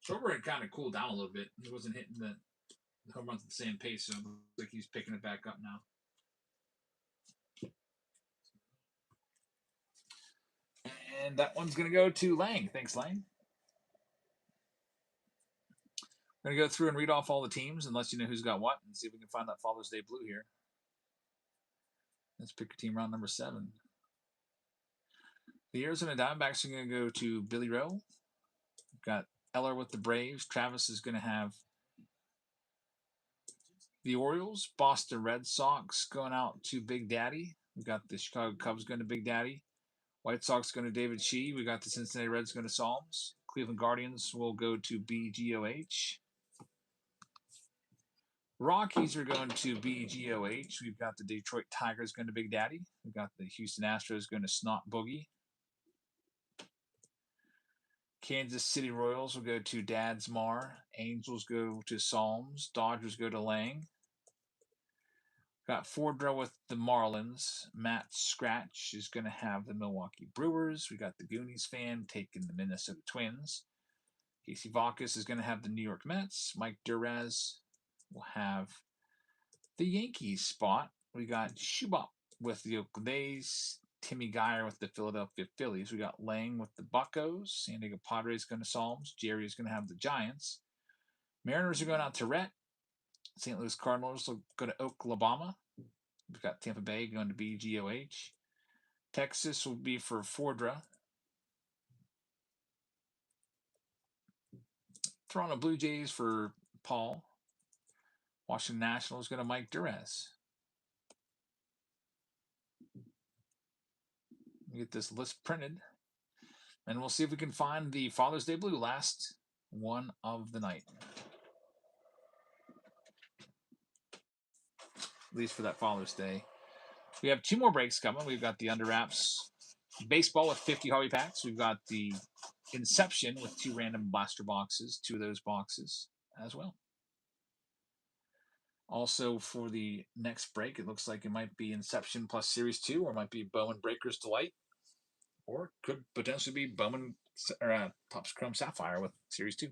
Schwarber had kind of cooled down a little bit. He wasn't hitting the home runs at the same pace, so it looks like he's picking it back up now. And that one's going to go to Lang. Thanks, Lang. I'm going to go through and read off all the teams and let you know who's got what and see if we can find that Father's Day blue here. Let's pick your team round number 7. The Arizona Diamondbacks are going to go to Billy Rowe. We've got Eller with the Braves. Travis is going to have the Orioles. Boston Red Sox going out to Big Daddy. We've got the Chicago Cubs going to Big Daddy. White Sox going to David Shee. We got the Cincinnati Reds going to Psalms. Cleveland Guardians will go to BGOH. Rockies are going to BGOH. We've got the Detroit Tigers going to Big Daddy. We've got the Houston Astros going to Snot Boogie. Kansas City Royals will go to Dad's Mar. Angels go to Psalms. Dodgers go to Lang. Got Fordra with the Marlins. Matt Scratch is going to have the Milwaukee Brewers. We got the Goonies fan taking the Minnesota Twins. Casey Vacas is going to have the New York Mets. Mike Duraz will have the Yankees spot. We got Schubop with the Oakland A's. Timmy Geyer with the Philadelphia Phillies. We got Lang with the Buccos. San Diego Padres going to Psalms. Jerry is going to have the Giants. Mariners are going out to Rhett. St. Louis Cardinals will go to Oklahoma. We've got Tampa Bay going to BGOH. Texas will be for Fordra. Toronto Blue Jays for Paul. Washington Nationals going to Mike Duraz. Get this list printed. And we'll see if we can find the Father's Day blue, last one of the night. At least for that Father's Day. We have 2 more breaks coming. We've got the Under Wraps Baseball with 50 hobby packs. We've got the Inception with 2 random blaster boxes, 2 of those boxes as well. Also, for the next break, it looks like it might be Inception plus Series 2, or it might be Bowman Breakers Delight, or could potentially be Bowman Topps Chrome Sapphire with Series 2.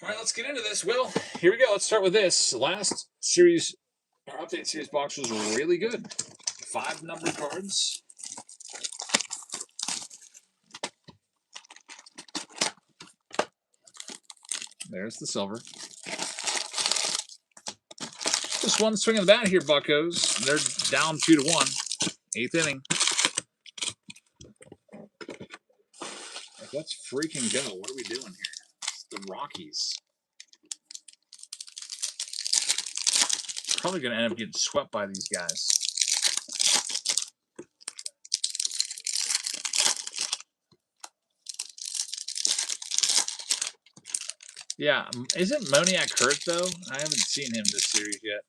All right, let's get into this. Well, here we go. Let's start with this. Last series, our update series box was really good. 5 numbered cards. There's the silver. Just one swing of the bat here, Buccos. They're down 2-1. 8th inning. Like, let's freaking go. What are we doing here? It's the Rockies. Probably going to end up getting swept by these guys. Yeah, isn't Moniak hurt, though? I haven't seen him this series yet.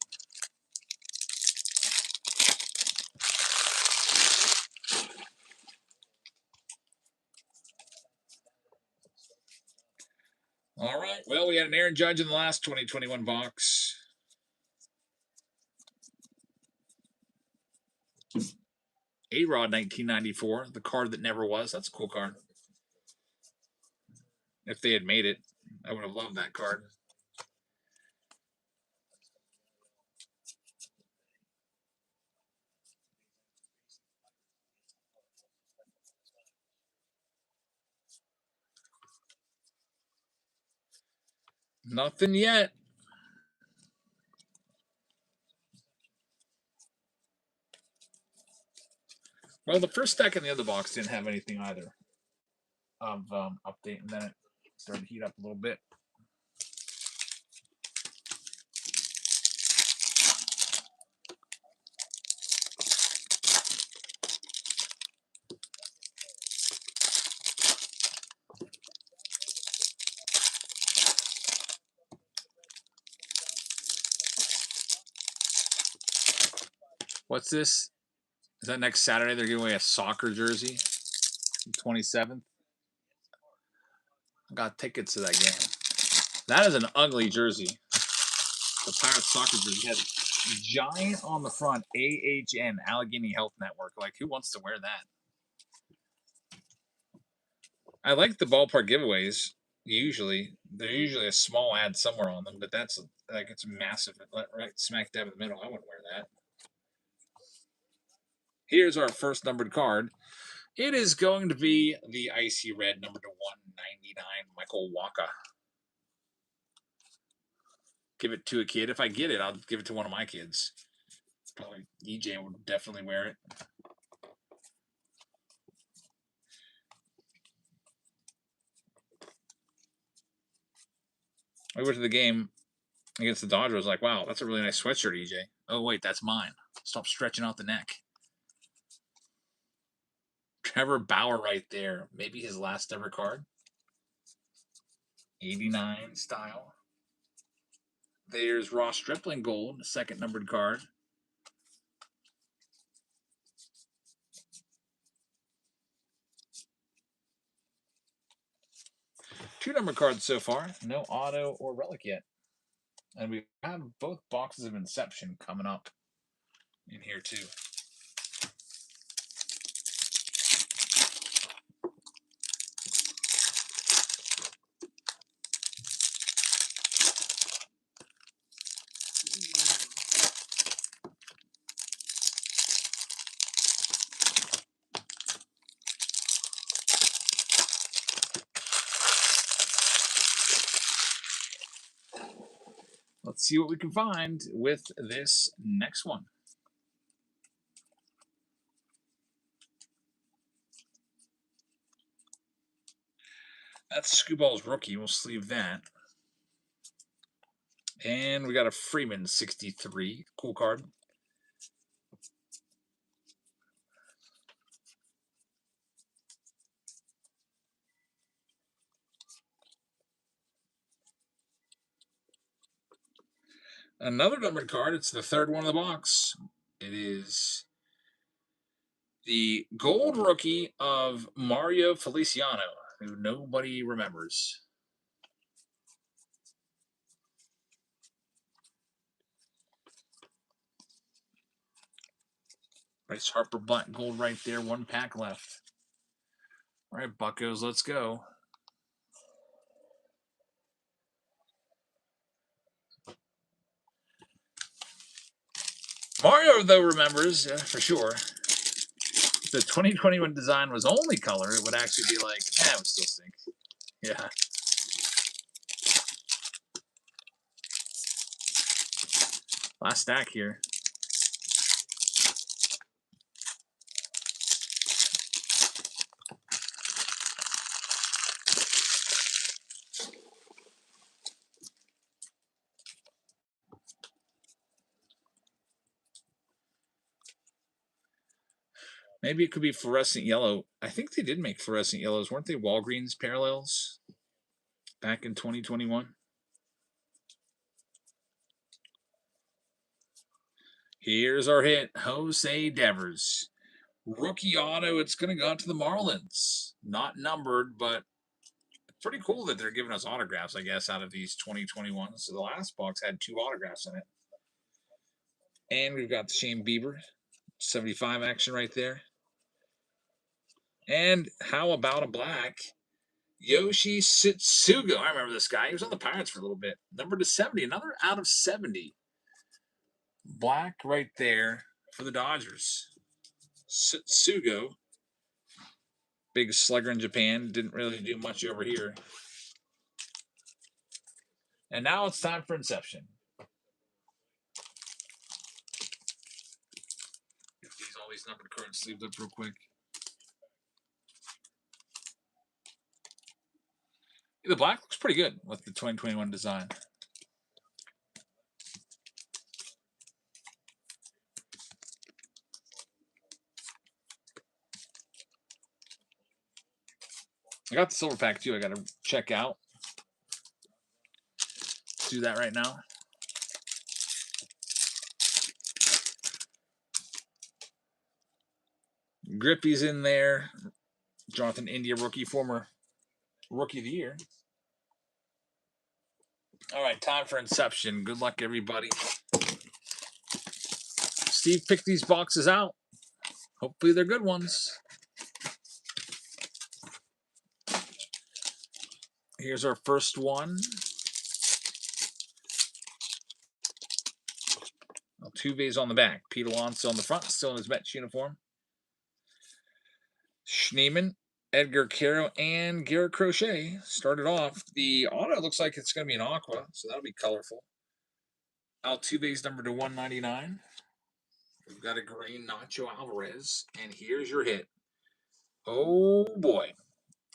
All right, well, we had an Aaron Judge in the last 2021 box. A-Rod 1994, the card that never was. That's a cool card. If they had made it, I would have loved that card. Nothing yet. Well, the first stack in the other box didn't have anything either of update, and then it started to heat up a little bit. What's this? Is that next Saturday they're giving away a soccer jersey? 27th. I got tickets to that game. That is an ugly jersey. The Pirates soccer jersey has giant on the front, AHN, Allegheny Health Network. Like, who wants to wear that? I like the ballpark giveaways. Usually, they're usually a small ad somewhere on them, but that's like it's massive, right smack dab in the middle. I wouldn't wear that. Here's our first numbered card. It is going to be the icy red, number to 199, Michael Wacha. Give it to a kid. If I get it, I'll give it to one of my kids. Probably EJ would definitely wear it. I went to the game against the Dodgers. I was like, wow, that's a really nice sweatshirt, EJ. Oh, wait, that's mine. Stop stretching out the neck. Trevor Bauer right there. Maybe his last ever card. 89 style. There's Ross Stripling gold, second numbered card. Two number cards so far. No auto or relic yet. And we have both boxes of Inception coming up in here too. Let's see what we can find with this next one. That's Skuball's rookie. We'll sleeve that. And we got a Freeman 63. Cool card. Another numbered card. It's the third one in the box. It is the gold rookie of Mario Feliciano, who nobody remembers. Bryce Harper black gold right there. One pack left. All right, buckos, let's go. Mario, though, remembers, for sure. If the 2021 design was only color, it would actually be like, it would still stink. Yeah. Last stack here. Maybe it could be fluorescent yellow. I think they did make fluorescent yellows. Weren't they Walgreens parallels back in 2021? Here's our hit, Jose Devers. Rookie auto, it's going to go out to the Marlins. Not numbered, but pretty cool that they're giving us autographs, I guess, out of these 2021s. So the last box had 2 autographs in it. And we've got the Shane Bieber, 75 action right there. And how about a black? Yoshi Tsutsugo. I remember this guy. He was on the Pirates for a little bit. Number to 70. Another out of 70. Black right there for the Dodgers. Tsutsugo. Big slugger in Japan. Didn't really do much over here. And now it's time for Inception. Get all these numbered cards sleeved up real quick. The black looks pretty good with the 2021 design. I got the silver pack too. I got to check out. Let's do that right now. Grippy's in there. Jonathan India rookie, former rookie of the year. All right, time for Inception. Good luck, everybody. Steve picked these boxes out. Hopefully they're good ones. Here's our first one. Altuve's on the back. Pete Alonso on the front, still in his Mets uniform. Schneemann, Edgar Caro, and Garrett Crochet started off. The auto looks like it's going to be an aqua, so that'll be colorful. Altuve's number to 199. We've got a green Nacho Alvarez, and here's your hit. Oh boy.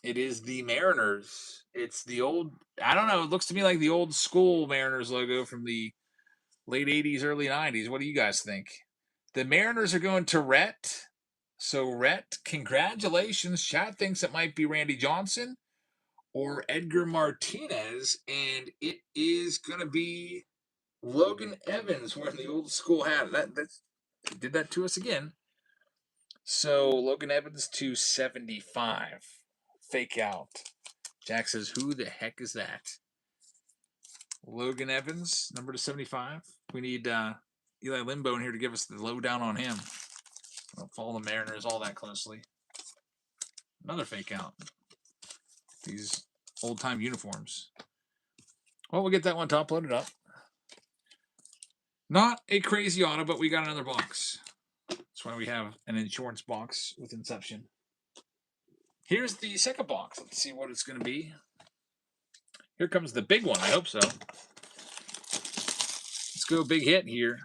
It is the Mariners. It's the old, I don't know, it looks to me like the old school Mariners logo from the late 80s, early 90s. What do you guys think? The Mariners are going to Rhett. So, Rhett, congratulations. Chad thinks it might be Randy Johnson or Edgar Martinez, and it is going to be Logan Evans wearing the old school hat. That's did that to us again. So, Logan Evans to 75. Fake out. Jack says, who the heck is that? Logan Evans, number to 75. We need Eli Limbo in here to give us the lowdown on him. I don't follow the Mariners all that closely. Another fake out. These old-time uniforms. Well, we'll get that one top loaded up. Not a crazy auto, but we got another box. That's why we have an insurance box with Inception. Here's the second box. Let's see what it's going to be. Here comes the big one. I hope so. Let's go big hit here.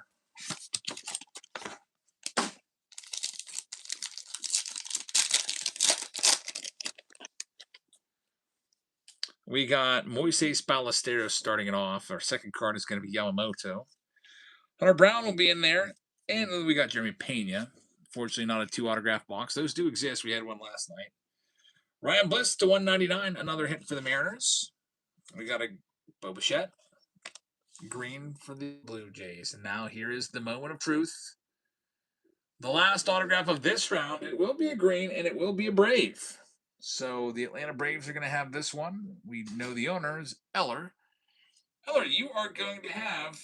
We got Moises Ballesteros starting it off. Our second card is going to be Yamamoto. Hunter Brown will be in there. And then we got Jeremy Pena. Fortunately, not a 2 autograph box. Those do exist. We had one last night. Ryan Bliss to 199. Another hit for the Mariners. We got a Bo Bichette. Green for the Blue Jays. And now here is the moment of truth. The last autograph of this round. It will be a green and it will be a Brave. So the Atlanta Braves are going to have this one. We know the owners, Eller. Eller, you are going to have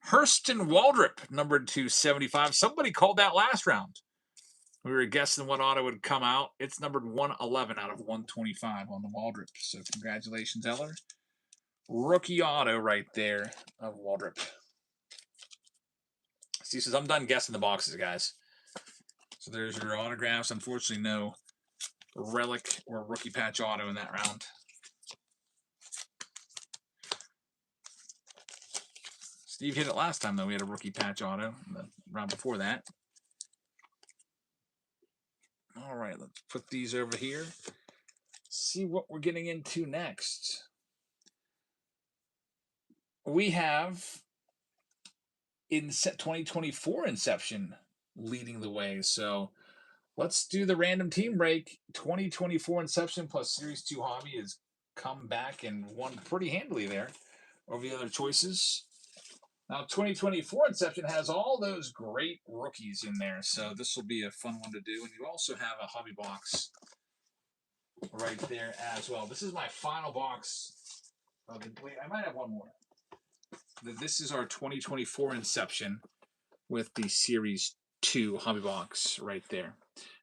Hurston Waldrop, numbered to 75. Somebody called that last round. We were guessing what auto would come out. It's numbered 111 out of 125 on the Waldrop. So congratulations, Eller. Rookie auto right there of Waldrop. Steve says, I'm done guessing the boxes, guys. So there's your autographs. Unfortunately, no relic or rookie patch auto in that round. Steve hit it last time, though. We had a rookie patch auto the round before that. All right, let's put these over here. See what we're getting into next. We have in 2024 Inception leading the way. So let's do the random team break. 2024 Inception plus Series 2 Hobby has come back and won pretty handily there over the other choices. Now, 2024 Inception has all those great rookies in there, so this will be a fun one to do. And you also have a hobby box right there as well. This is my final box. Wait, I might have one more. This is our 2024 Inception with the Series 2 hobby box right there.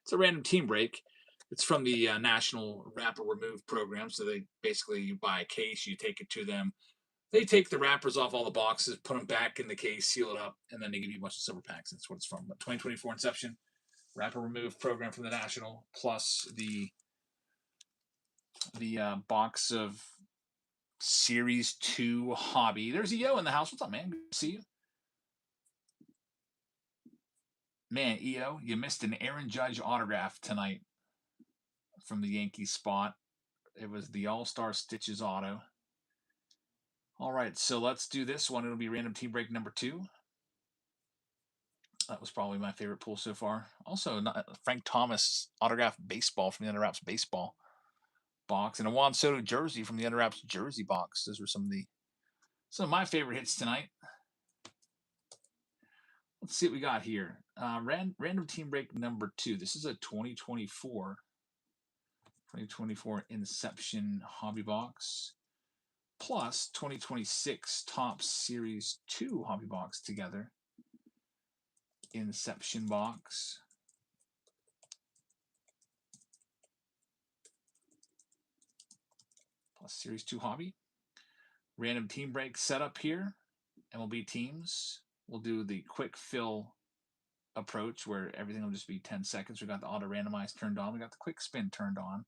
It's a random team break. It's from the National Wrapper Remove program. So they basically, you buy a case, you take it to them. They take the wrappers off all the boxes, put them back in the case, seal it up, and then they give you a bunch of silver packs. That's what it's from. But 2024 Inception, Wrapper Remove program from the National, plus the box of Series 2 hobby. There's EO in the house. What's up, man? Good to see you. Man, EO, you missed an Aaron Judge autograph tonight from the Yankees spot. It was the All-Star Stitches auto. All right, so let's do this one. It'll be random team break number 2. That was probably my favorite pull so far. Also, Frank Thomas autographed baseball from the Under Wraps baseball box, and a Juan Soto jersey from the Under Wraps jersey box. Those were some of my favorite hits tonight. Let's see what we got here. Random team break number 2. This is a 2024 Inception hobby box plus 2026 Top Series 2 hobby box together. Inception box. plus Series 2 Hobby. Random team break setup here. MLB teams. We'll do the quick fill approach where everything will just be 10 seconds. We got the auto randomize turned on. We got the quick spin turned on.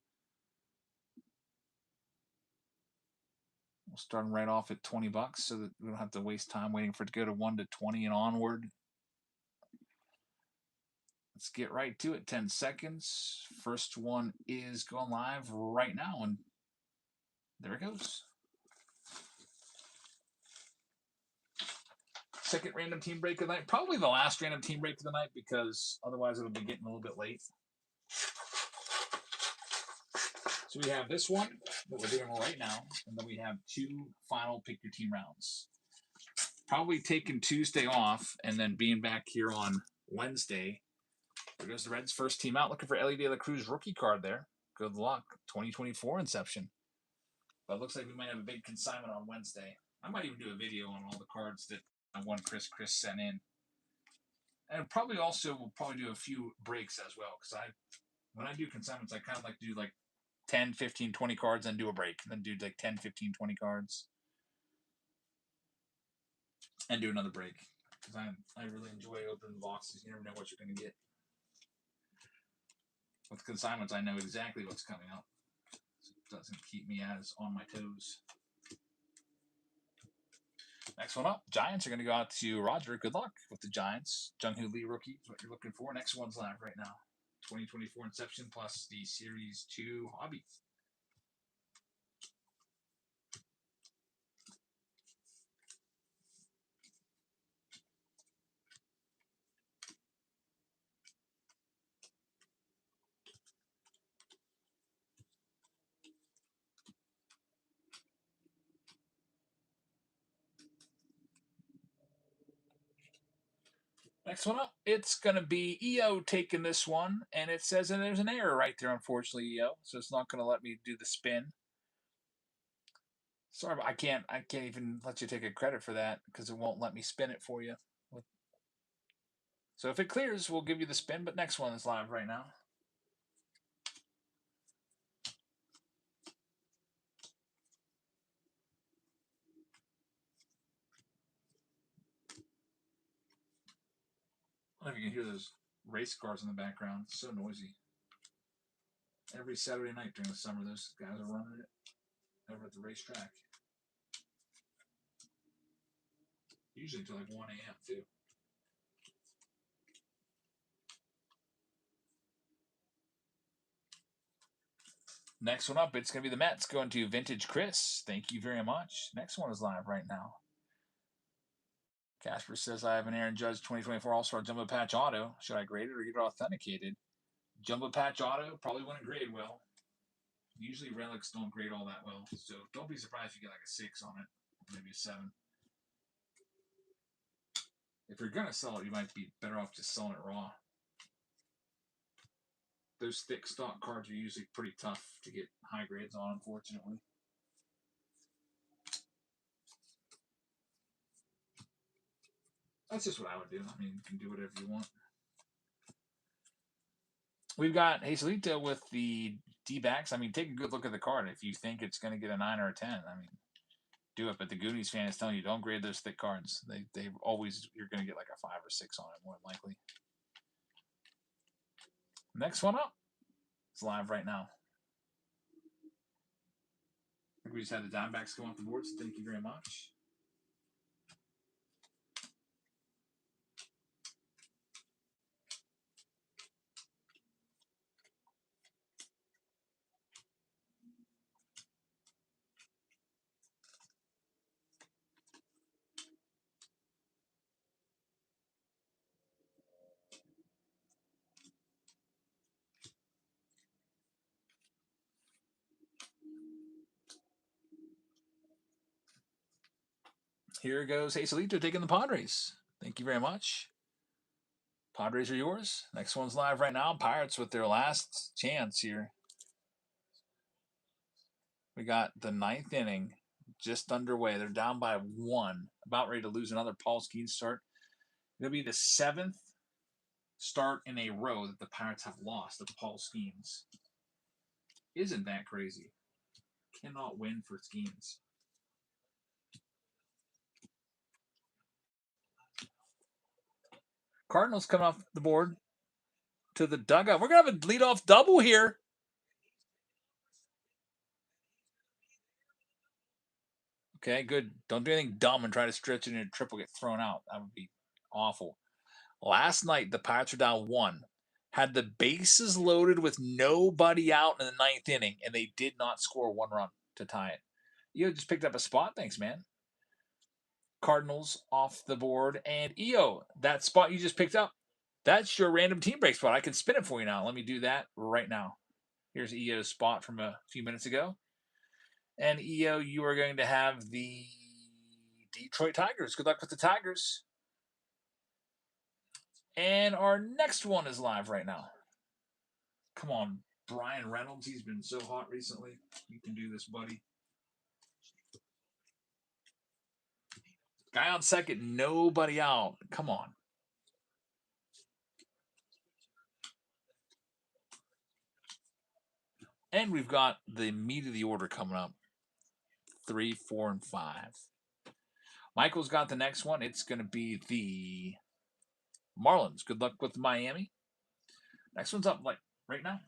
We'll start them right off at $20 so that we don't have to waste time waiting for it to go to 1 to 20 and onward. Let's get right to it. 10 seconds. First one is going live right now, and there it goes. Second random team break of the night. Probably the last random team break of the night because otherwise it'll be getting a little bit late. So we have this one that we're doing right now, and then we have 2 final pick your team rounds. Probably taking Tuesday off and then being back here on Wednesday. There goes the Reds' first team out. Looking for Ellie De La Cruz rookie card there. Good luck. 2024 Inception. But it looks like we might have a big consignment on Wednesday. I might even do a video on all the cards that one Chris sent in. And probably also we'll probably do a few breaks as well because when I do consignments, I kind of like to do like 10, 15, 20 cards and do a break. And then do like 10, 15, 20 cards. And do another break. Because I really enjoy opening boxes. You never know what you're going to get. With consignments, I know exactly what's coming up. So it doesn't keep me as on my toes. Next one up, Giants are going to go out to Roger. Good luck with the Giants. Jung-Hoo Lee rookie is what you're looking for. Next one's live right now. 2024 Inception plus the Series 2 Hobby. Next one up, it's going to be EO taking this one, and it says that there's an error right there, unfortunately, EO, so it's not going to let me do the spin. Sorry, but I can't even let you take a credit for that because it won't let me spin it for you. So if it clears, we'll give you the spin, but next one is live right now. I don't know if you can hear those race cars in the background. It's so noisy. Every Saturday night during the summer, those guys are running it over at the racetrack. Usually until like 1 a.m. too. Next one up, it's going to be the Mets going to Vintage Chris. Thank you very much. Next one is live right now. Casper says, I have an Aaron Judge 2024 All-Star Jumbo Patch Auto. Should I grade it or get it authenticated? Jumbo Patch Auto probably wouldn't grade well. Usually relics don't grade all that well. So don't be surprised if you get like a 6 on it. Maybe a 7. If you're going to sell it, you might be better off just selling it raw. Those thick stock cards are usually pretty tough to get high grades on, unfortunately. That's just what I would do. I mean, you can do whatever you want. We've got Hazelito with the D-backs. I mean, take a good look at the card. If you think it's going to get a 9 or a 10, I mean, do it. But the Goonies fan is telling you, don't grade those thick cards. They always, you're going to get like a 5 or 6 on it, more than likely. Next one up. It's live right now. I think we just had the Diamondbacks go off the board, so thank you very much. Here goes Hazelito taking the Padres. Thank you very much. Padres are yours. Next one's live right now. Pirates with their last chance here. We got the 9th inning just underway. They're down by 1, about ready to lose another Paul Skeens start. It'll be the 7th start in a row that the Pirates have lost to Paul Skeens. Isn't that crazy? Cannot win for Skeens. Cardinals coming off the board to the dugout. We're going to have a leadoff double here. Okay, good. Don't do anything dumb and try to stretch it into a triple, get thrown out. That would be awful. Last night, the Pirates were down 1. Had the bases loaded with nobody out in the 9th inning, and they did not score 1 run to tie it. You just picked up a spot. Thanks, man. Cardinals off the board. And EO, that spot you just picked up, that's your random team break spot. I can spin it for you now. Let me do that right now. Here's EO's spot from a few minutes ago. And EO, you are going to have the Detroit Tigers. Good luck with the Tigers. And our next one is live right now. Come on, Brian Reynolds. He's been so hot recently. You can do this, buddy. Guy on second, nobody out. Come on. And we've got the meat of the order coming up. 3, 4, and 5. Michael's got the next one. It's going to be the Marlins. Good luck with Miami. Next one's up like right now.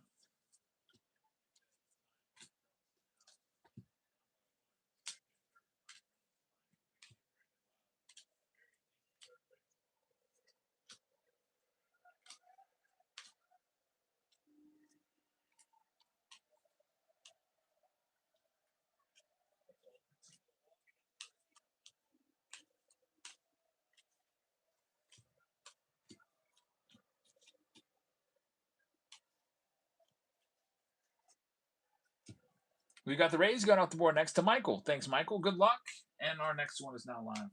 We've got the Rays going off the board next to Michael. Thanks, Michael. Good luck. And our next one is now live.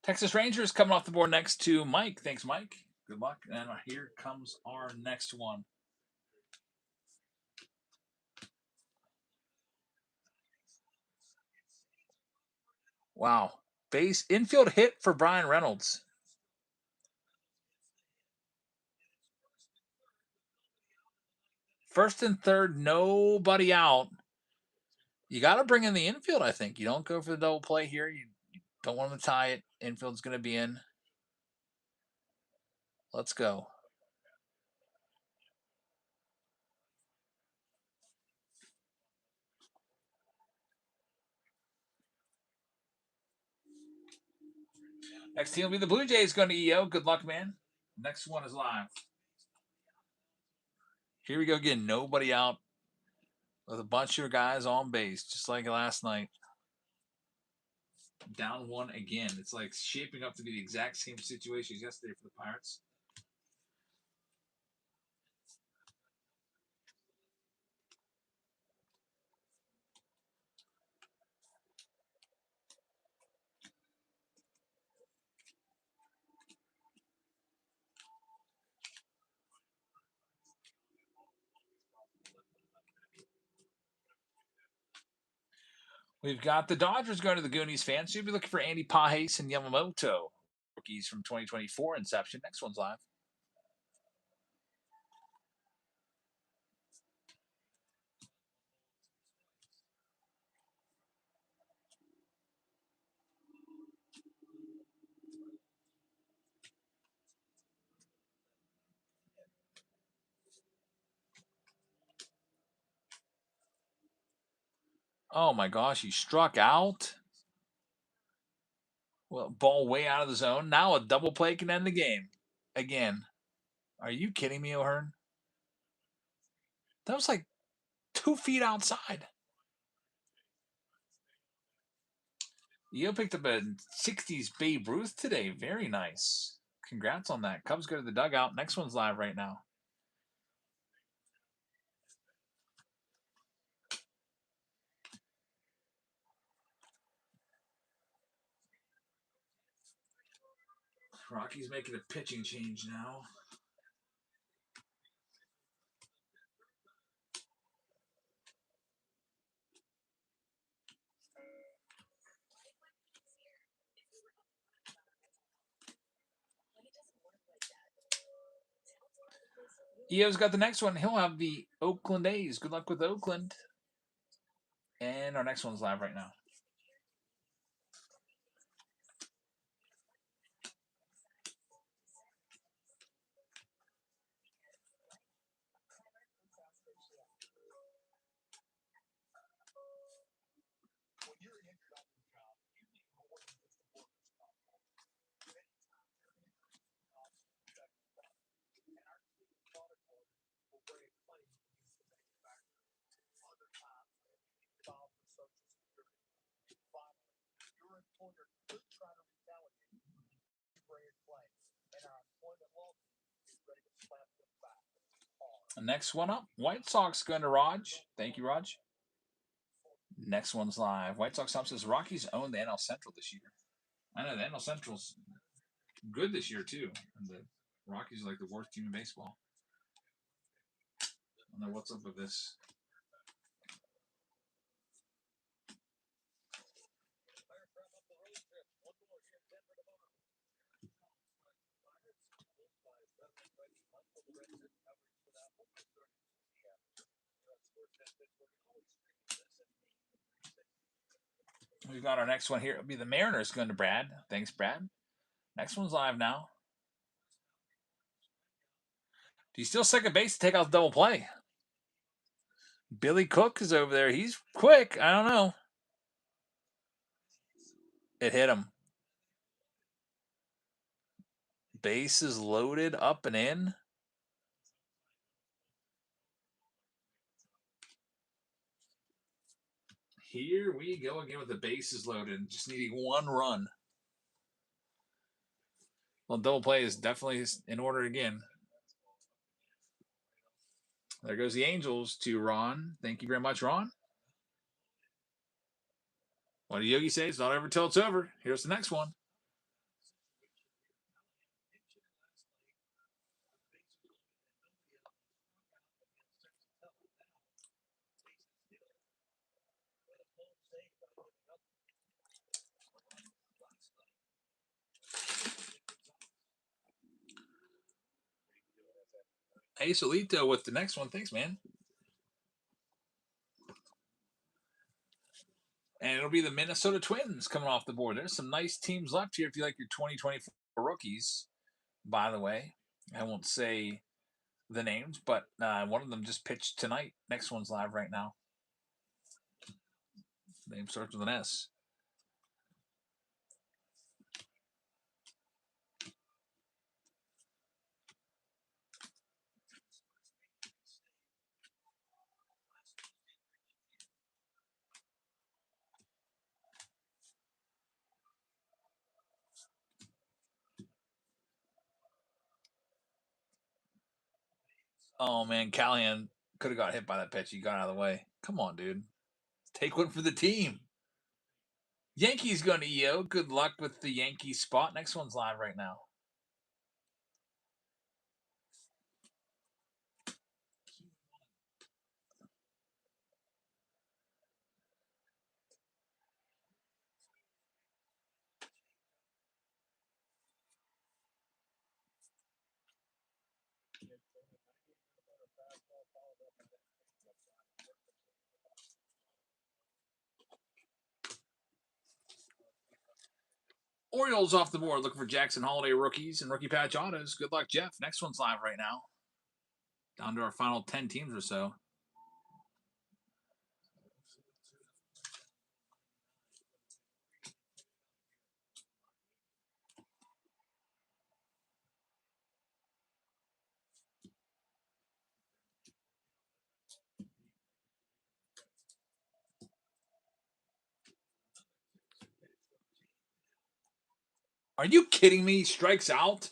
Texas Rangers coming off the board next to Mike. Thanks, Mike. Good luck. And here comes our next one. Wow. Base infield hit for Brian Reynolds. First and third, nobody out. You got to bring in the infield, I think. You don't go for the double play here. You don't want to tie it. Infield's going to be in. Let's go. Next team will be the Blue Jays going to EO. Good luck, man. Next one is live. Here we go again. Nobody out with a bunch of guys on base, just like last night. Down 1 again. It's like shaping up to be the exact same situation as yesterday for the Pirates. We've got the Dodgers going to the Goonies fans. So you'll be looking for Andy Pages and Yamamoto. Rookies from 2024 Inception. Next one's live. Oh my gosh, he struck out. Well, ball way out of the zone. Now a double play can end the game. Again. Are you kidding me, O'Hearn? That was like 2 feet outside. You picked up a 60s Babe Ruth today. Very nice. Congrats on that. Cubs go to the dugout. Next one's live right now. Rocky's making a pitching change now. EO's got the next one. He'll have the Oakland A's. Good luck with Oakland. And our next one's live right now. Next one up, White Sox going to Raj. Thank you, Raj. Next one's live. White Sox top says Rockies own the NL Central this year. I know the NL Central's good this year too. And the Rockies are like the worst team in baseball. I don't know what's up with this. We've got our next one here. It'll be the Mariners going to Brad. Thanks, Brad. Next one's live now. Do you still second base to take out the double play? Billy Cook is over there. He's quick. I don't know. It hit him. Bases loaded, up and in. Here we go again with the bases loaded. Just needing one run. Well, double play is definitely in order again. There goes the Angels to Ron. Thank you very much, Ron. What did Yogi say? It's not over till it's over. Here's the next one. Hey, Solito with the next one. Thanks, man. And it'll be the Minnesota Twins coming off the board. There's some nice teams left here if you like your 2024 rookies, by the way. I won't say the names, but one of them just pitched tonight. Next one's live right now. Name starts with an S. Oh, man, Callahan could have got hit by that pitch. He got out of the way. Come on, dude. Take one for the team. Yankees going to EO. Good luck with the Yankees spot. Next one's live right now. Orioles off the board looking for Jackson Holiday rookies and rookie patch autos. Good luck, Jeff. Next one's live right now. Down to our final 10 teams or so. Are you kidding me? Strikes out?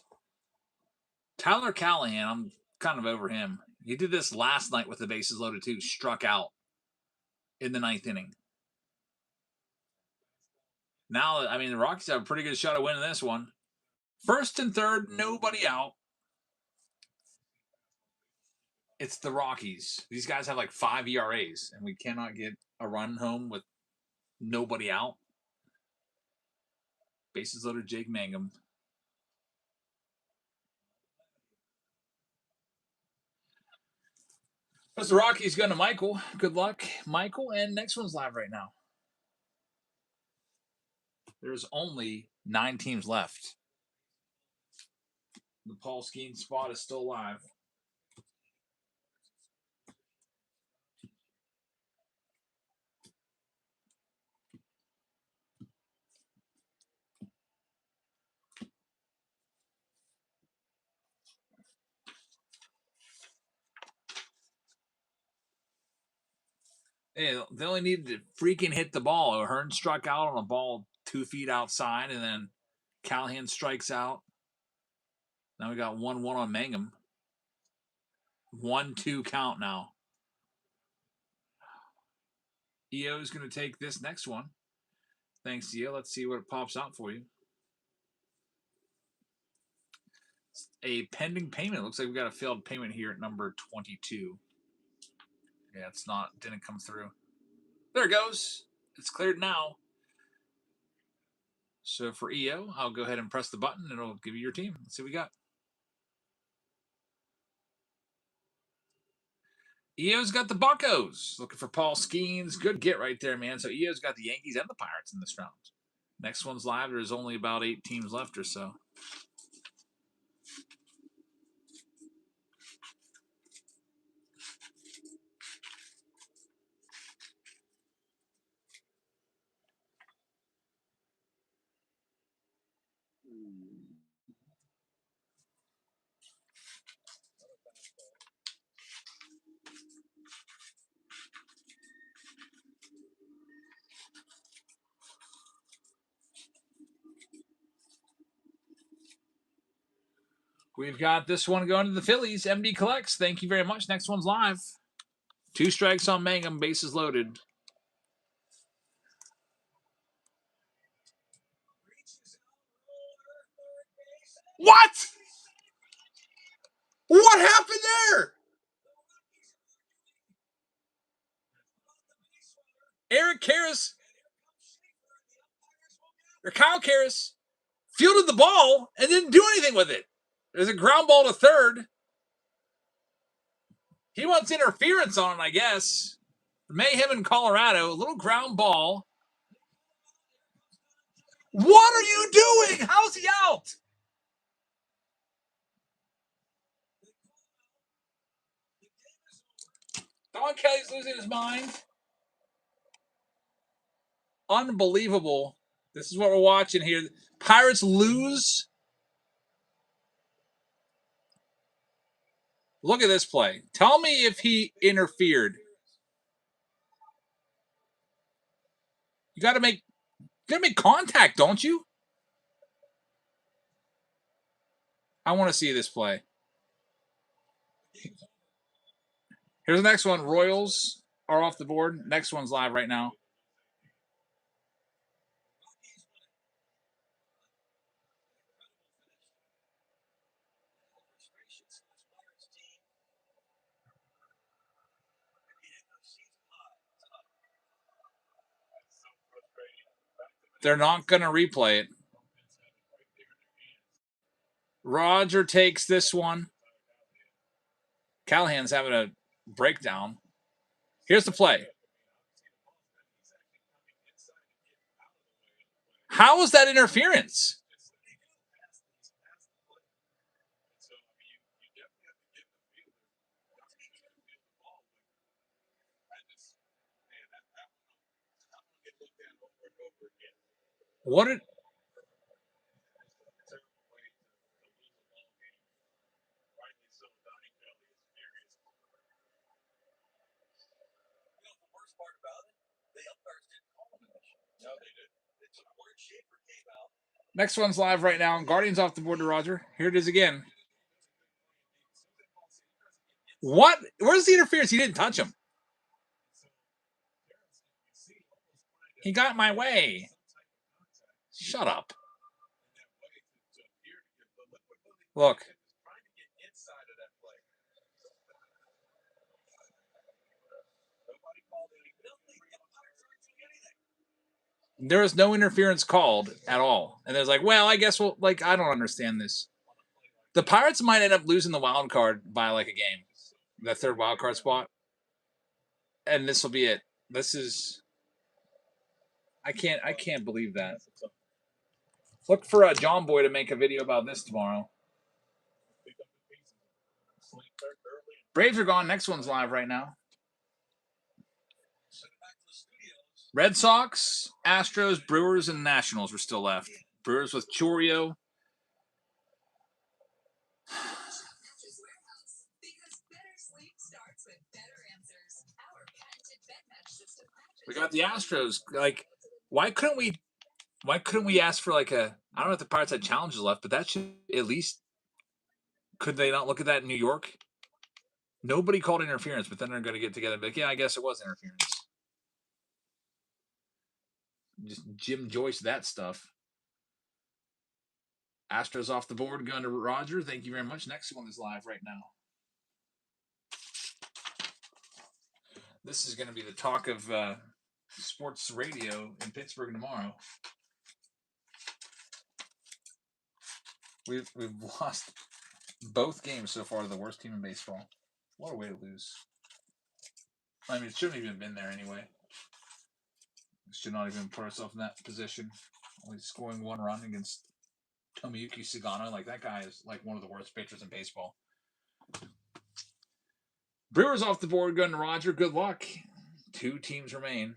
Tyler Callahan, I'm kind of over him. He did this last night with the bases loaded too. Struck out in the 9th inning. Now, I mean, the Rockies have a pretty good shot of winning this one. First and third, nobody out. It's the Rockies. These guys have like 5 ERAs, and we cannot get a run home with nobody out. Bases loaded, Jake Mangum. That's the Rockies going to Michael. Good luck, Michael. And next one's live right now. There's only 9 teams left. The Paul Skeens spot is still live. Hey, they only needed to freaking hit the ball. Hearn struck out on a ball 2 feet outside, and then Callahan strikes out. Now we got 1-1 on Mangum. 1-2 count now. EO is going to take this next one. Thanks, EO. Let's see what pops out for you. A pending payment. Looks like we got a failed payment here at number 22. Yeah, it's not, didn't come through. There it goes. It's cleared now. So for EO, I'll go ahead and press the button and it'll give you your team. Let's see what we got. EO's got the Buccos. Looking for Paul Skeens. Good get right there, man. So EO's got the Yankees and the Pirates in this round. Next one's live. There's only about 8 teams left or so. We've got this one going to the Phillies. MD collects. Thank you very much. Next one's live. 2 strikes on Mangum. Bases loaded. What? What happened there? Eric Karras, or Kyle Karras, fielded the ball and didn't do anything with it. There's a ground ball to third. He wants interference on it, I guess. Mayhem in Colorado. A little ground ball. What are you doing? How's he out? Don Kelly's losing his mind. Unbelievable. This is what we're watching here. Pirates lose. Look at this play. Tell me if he interfered. You got to make contact, don't you? I want to see this play. Here's the next one. Royals are off the board. Next one's live right now. They're not going to replay it. Roger takes this one. Callahan's having a breakdown. Here's the play. How is that interference? What did... Next one's live right now. Guardians off the board to Roger. Here it is again. What? Where's the interference? He didn't touch him. He got in my way. Shut up. Look. There was no interference called at all. And there's like, well, I guess we'll, like, I don't understand this. The Pirates might end up losing the wild card by like a game, the third wild card spot. And this will be it. This is, I can't believe that. Look for John Boy to make a video about this tomorrow. Braves are gone. Next one's live right now. Red Sox, Astros, Brewers, and Nationals are still left. Brewers with Chourio. We got the Astros. Like, why couldn't we ask for like a, I don't know if the Pirates had challenges left, but that should at least, could they not look at that in New York? Nobody called interference, but then they're going to get together and be like, yeah, I guess it was interference. Just Jim Joyce that stuff. Astros off the board, going to Roger. Thank you very much. Next one is live right now. This is going to be the talk of sports radio in Pittsburgh tomorrow. We've lost both games so far to the worst team in baseball. What a way to lose. I mean, it shouldn't even have been there anyway. We should not even put ourselves in that position. Only scoring one run against Tomoyuki Sagano. Like, that guy is like one of the worst pitchers in baseball. Brewers off the board, going to Roger. Good luck. 2 teams remain.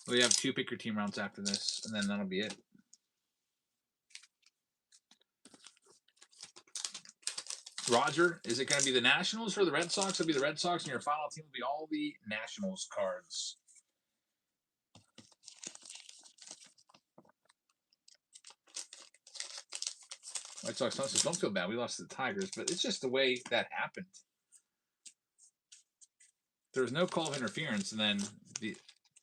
We have 2 pick your team rounds after this, and then that'll be it. Roger, is it going to be the Nationals or the Red Sox? It'll be the Red Sox, and your final team will be all the Nationals cards. White Sox don't feel bad. We lost to the Tigers, but it's just the way that happened. There was no call of interference, and then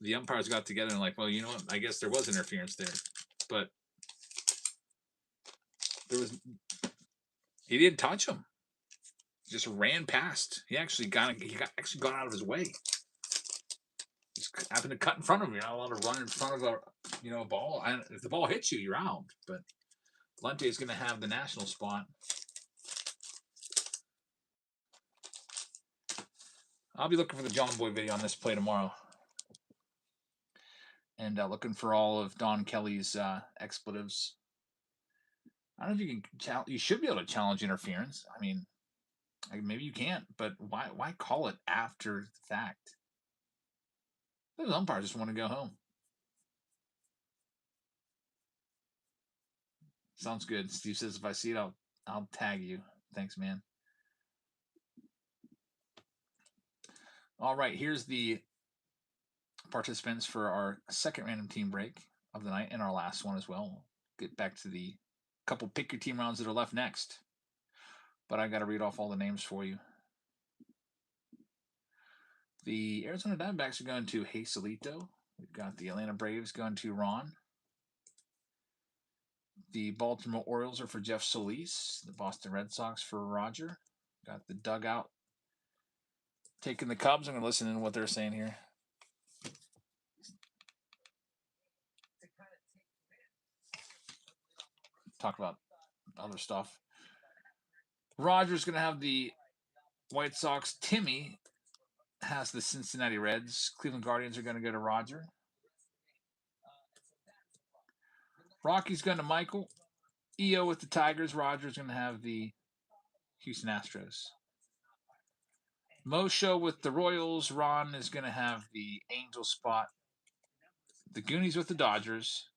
the umpires got together and like, well, you know what? I guess there was interference there, but there was. He didn't touch him. He just ran past. He actually got out of his way. Just happened to cut in front of him. You're not allowed to run in front of a ball. If the ball hits you, you're out. But Valente is going to have the national spot. I'll be looking for the John Boy video on this play tomorrow. And looking for all of Don Kelly's expletives. I don't know if you can. You should be able to challenge interference. I mean, maybe you can't, but why call it after the fact? Those umpires just want to go home. Sounds good. Steve says if I see it, I'll tag you. Thanks, man. All right, here's the participants for our second random team break of the night and our last one as well. We'll get back to the couple pick your team rounds that are left next. But I got to read off all the names for you. The Arizona Diamondbacks are going to Hazelito. We've got the Atlanta Braves going to Ron. The Baltimore Orioles are for Jeff Solis. The Boston Red Sox for Roger. Got the dugout taking the Cubs. I'm going to listen to what they're saying here. Talk about other stuff. Roger's going to have the White Sox. Timmy has the Cincinnati Reds. Cleveland Guardians are going to go to Roger. Rocky's going to Michael. EO with the Tigers. Roger's going to have the Houston Astros. Mosho with the Royals. Ron is going to have the Angel spot. The Goonies with the Dodgers.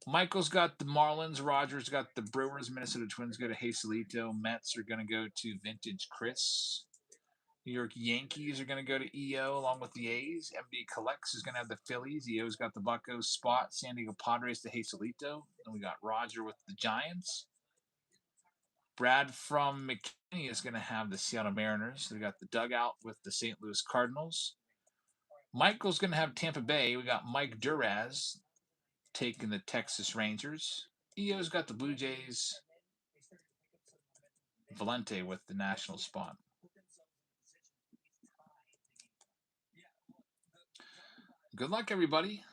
Michael's got the Marlins. Roger's got the Brewers. Minnesota Twins go to Hazelito. Mets are going to go to Vintage Chris. New York Yankees are going to go to EO along with the A's. MD Collects is going to have the Phillies. EO's got the Buccos spot. San Diego Padres to Hazelito. Then we got Roger with the Giants. Brad from McKinney is going to have the Seattle Mariners. We got the dugout with the St. Louis Cardinals. Michael's going to have Tampa Bay. We got Mike Duraz taking the Texas Rangers. EO's got the Blue Jays. Valente with the National spot. Good luck, everybody.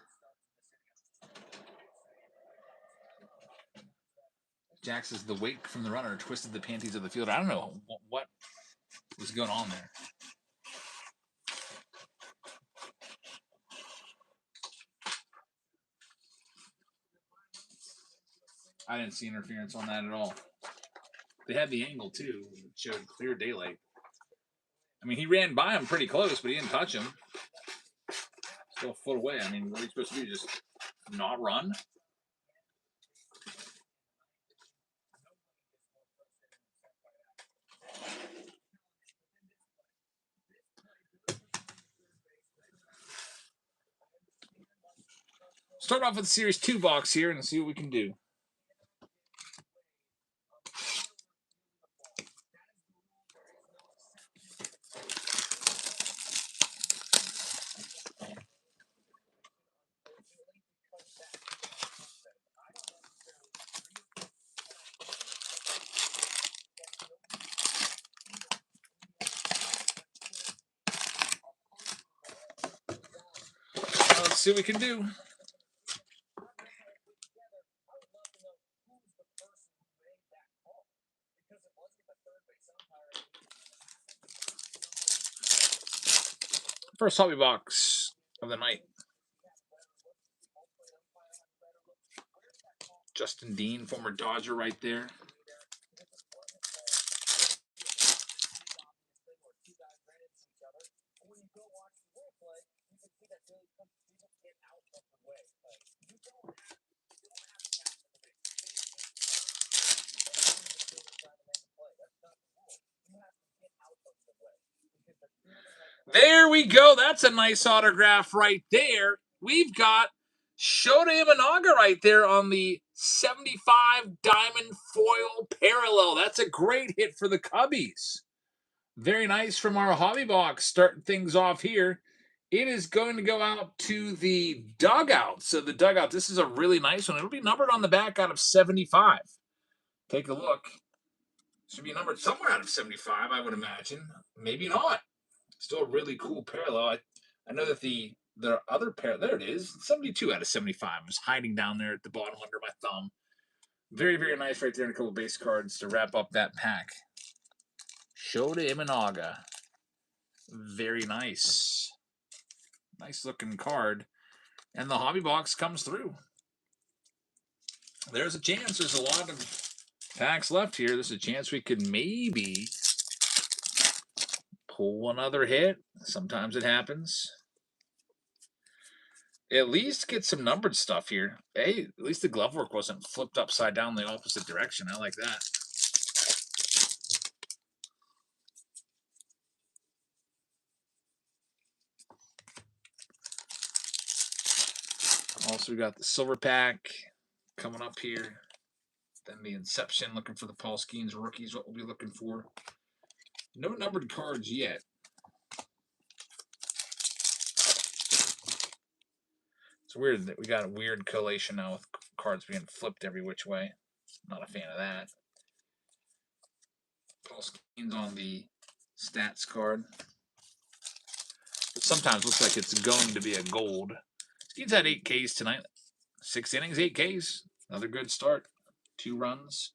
Jack says the wake from the runner twisted the panties of the field. I don't know what was going on there. I didn't see interference on that at all. They had the angle, too. It showed clear daylight. I mean, he ran by him pretty close, but he didn't touch him. Still a foot away. I mean, what are you supposed to do? Just not run? Start off with the Series 2 box here and see what we can do. Let's see what we can do. First hobby box of the night. Justin Dean, former Dodger right there. There we go. That's a nice autograph right there. We've got Shota Imanaga right there on the 75 diamond foil parallel. That's a great hit for the Cubbies. Very nice from our hobby box. Starting things off here. It is going to go out to the dugout. So the dugout, this is a really nice one. It'll be numbered on the back out of 75. Take a look. Should be numbered somewhere out of 75, I would imagine. Maybe not. Still a really cool parallel. I know that the other pair, there it is, 72 out of 75. It was hiding down there at the bottom under my thumb. Very, very nice right there, and a couple base cards to wrap up that pack. Shota Imanaga. Very nice. Nice looking card. And the hobby box comes through. There's a chance. There's a lot of packs left here. There's a chance we could maybe pull another hit. Sometimes it happens. At least get some numbered stuff here. Hey, at least the glove work wasn't flipped upside down the opposite direction. I like that. Also, we got the silver pack coming up here. Then the Inception, looking for the Paul Skeens rookies, what we'll be looking for. No numbered cards yet. It's weird that we got a weird collation now with cards being flipped every which way. Not a fan of that. Paul Skeens on the stats card. But sometimes looks like it's going to be a gold. Skeens had 8 Ks tonight. 6 innings, 8 Ks. Another good start. 2 runs.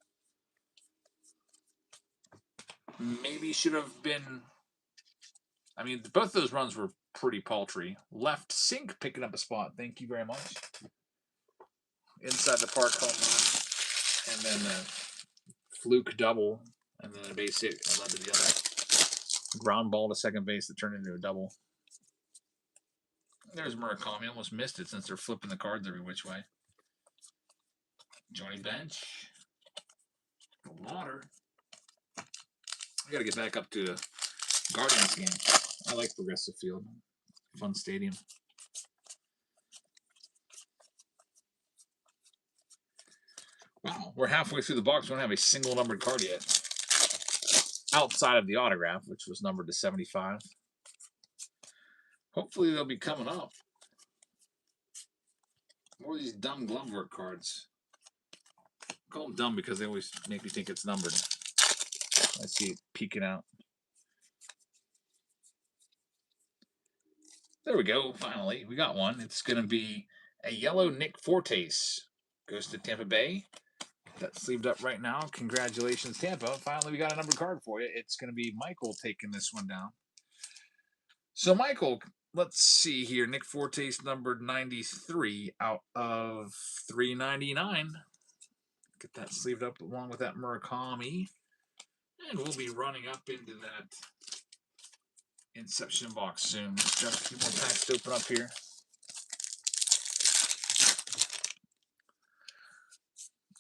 Maybe should have been... I mean, both those runs were pretty paltry. Left Sink picking up a spot. Thank you very much. Inside the park home run. And then the fluke double. And then a base hit led to the other. Ground ball to second base that turned into a double. There's Murakami. Almost missed it since they're flipping the cards every which way. Johnny Bench. Water. I got to get back up to the Guardians game. I like Progressive Field. Fun stadium. Wow, we're halfway through the box. We don't have a single numbered card yet. Outside of the autograph, which was numbered to 75. Hopefully they'll be coming up. More of these dumb glove work cards. I call them dumb because they always make me think it's numbered. I see it peeking out. There we go. Finally, we got one. It's going to be a yellow Nick Fortes. Goes to Tampa Bay. That's sleeved up right now. Congratulations, Tampa. Finally, we got a numbered card for you. It's going to be Michael taking this one down. So, Michael, let's see here. Nick Fortes numbered 93 out of 399. Get that sleeved up along with that Murakami. And we'll be running up into that Inception box soon. Just got a few more packs to open up here.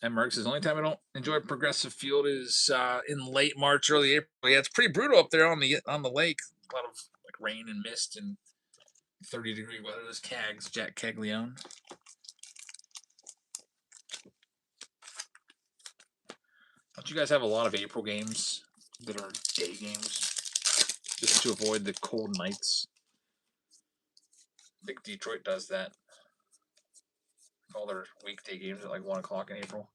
And Merck says, the only time I don't enjoy Progressive Field is in late March, early April. Yeah, it's pretty brutal up there on the lake. A lot of like rain and mist and 30-degree weather. Those Cags, Jack Caglione. Don't you guys have a lot of April games that are day games? Just to avoid the cold nights. I think Detroit does that. All their weekday games at like 1 o'clock in April.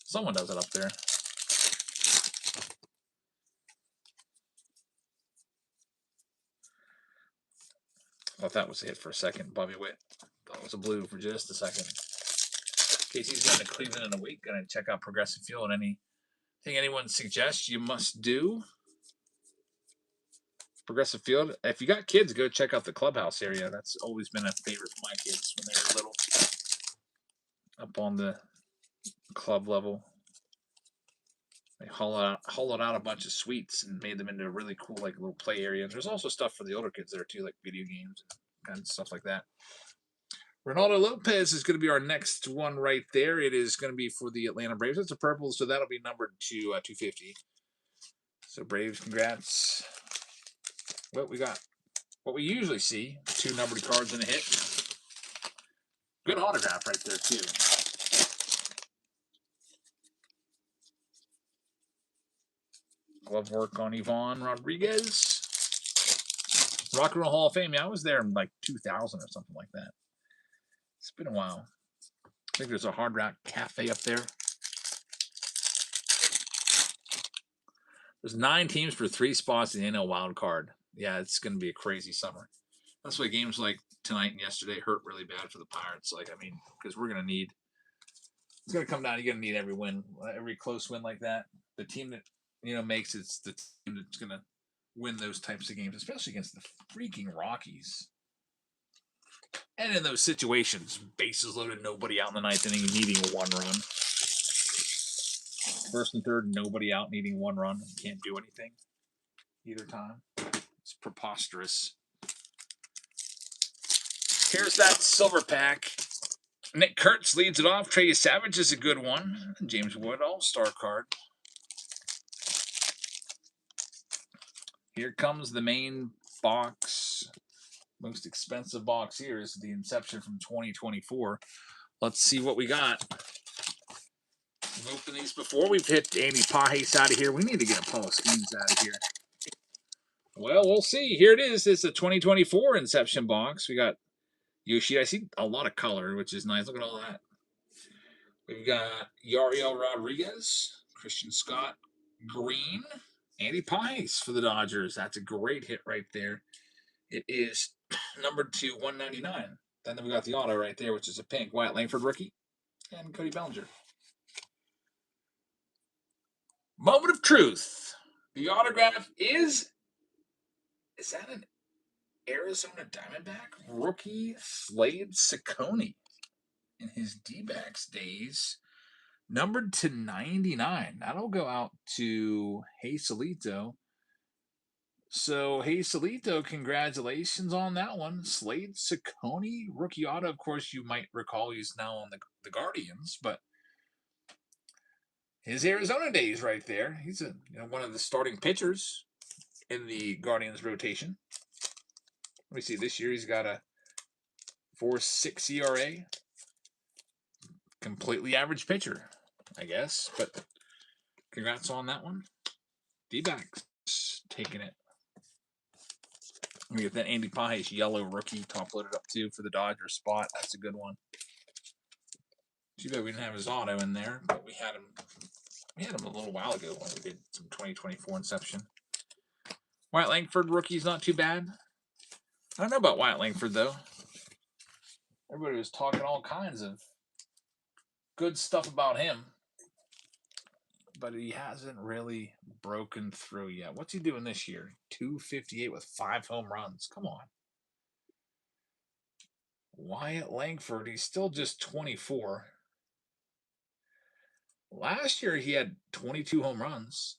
Someone does it up there. Thought that was it for a second. Bobby Witt. Thought it was a blue for just a second. Casey's going to Cleveland in a week. Going to check out Progressive Field. Anything anyone suggests you must do? Progressive Field. If you got kids, go check out the clubhouse area. That's always been a favorite for my kids when they were little. Up on the club level. They hollowed out a bunch of suites and made them into a really cool like little play area. There's also stuff for the older kids there too, like video games and kind of stuff like that. Ronaldo Lopez is going to be our next one right there. It is going to be for the Atlanta Braves. It's a purple, so that'll be numbered to 250. So Braves, congrats. Well, we got what we usually see, 2 numbered cards in a hit. Good autograph right there too. Glove work on Ivan Rodriguez. Rock and Roll Hall of Fame. Yeah, I was there in like 2000 or something like that. It's been a while. I think there's a Hard Rock Cafe up there. There's 9 teams for 3 spots in the NL Wild Card. Yeah, it's going to be a crazy summer. That's why games like tonight and yesterday hurt really bad for the Pirates. Like, I mean, because we're going to need. It's going to come down. You're going to need every win, every close win like that. The team that makes it's the team that's going to win those types of games, especially against the freaking Rockies. And in those situations, bases loaded, nobody out in the 9th inning, needing a 1 run. First and third, nobody out, needing 1 run. Can't do anything either time. It's preposterous. Here's that silver pack. Nick Kurtz leads it off. Trey Savage is a good one. James Wood, all-star card. Here comes the main box. Most expensive box here is the Inception from 2024. Let's see what we got. We've opened these before. We've hit Andy Pajes out of here. We need to get Paul Skeens out of here. Well, we'll see. Here it is. It's a 2024 Inception box. We got Yoshi. I see a lot of color, which is nice. Look at all that. We've got Yariel Rodriguez, Christian Scott, Green, Andy Pajes for the Dodgers. That's a great hit right there. It is numbered to 199. Then we got the auto right there, which is a pink. Wyatt Langford rookie and Cody Bellinger. Moment of truth. The autograph is that an Arizona Diamondback rookie Slade Ciccone in his D-backs days, numbered to 99. That'll go out to Hazelito. So Hazelito, congratulations on that one. Slade Ciccone rookie auto. Of course, you might recall he's now on the Guardians, but his Arizona days right there. He's one of the starting pitchers in the Guardians rotation. Let me see. This year he's got a 4.6 ERA. Completely average pitcher. I guess. But congrats on that one. D-backs taking it. We get that Andy Pages yellow rookie top loaded up too for the Dodgers spot. That's a good one. Too bad we didn't have his auto in there, but we had him. We had him a little while ago when we did some 2024 Inception. Wyatt Langford rookie's not too bad. I don't know about Wyatt Langford though. Everybody was talking all kinds of good stuff about him, but he hasn't really broken through yet. What's he doing this year? 258 with 5 home runs. Come on. Wyatt Langford, he's still just 24. Last year he had 22 home runs.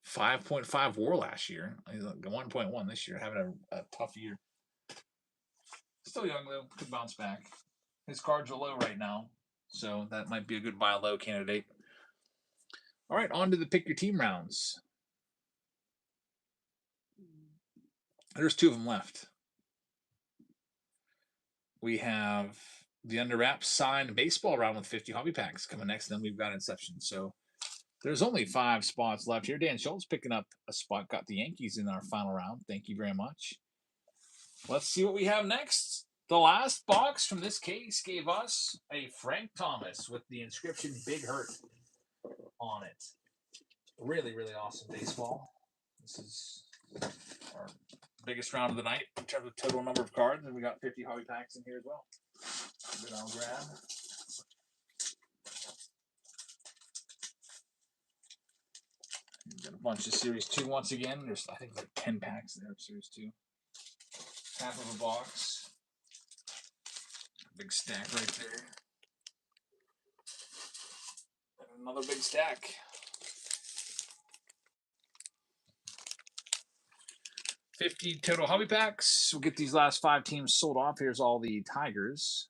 5.5 WAR last year. He's like 1.1 this year, having a tough year. Still young though, could bounce back. His cards are low right now, so that might be a good buy low candidate. All right, on to the pick your team rounds. There's 2 of them left. We have the Under Wraps signed baseball round with 50 hobby packs coming next. Then we've got Inception. So there's only 5 spots left here. Dan Schultz picking up a spot. Got the Yankees in our final round. Thank you very much. Let's see what we have next. The last box from this case gave us a Frank Thomas with the inscription Big Hurt on it. Really, really awesome baseball. This is our biggest round of the night in terms of total number of cards, and we got 50 hobby packs in here as well. Good, I'll grab. We've got a bunch of Series 2 once again. There's, I think, like 10 packs there of Series 2. Half of a box. Big stack right there. And another big stack. 50 total hobby packs. We'll get these last 5 teams sold off. Here's all the Tigers.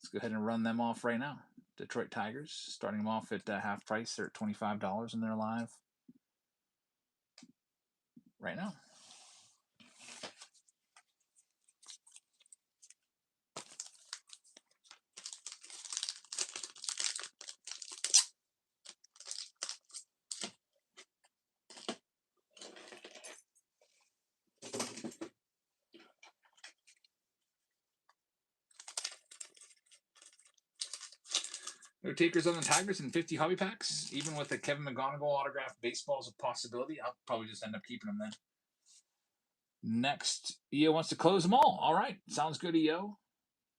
Let's go ahead and run them off right now. Detroit Tigers, starting them off at half price. They're at $25 and they're live right now. No takers on the Tigers in 50 hobby packs. Even with a Kevin McGonigal autographed baseball is a possibility. I'll probably just end up keeping them then. Next, EO wants to close them all. All right, sounds good, EO.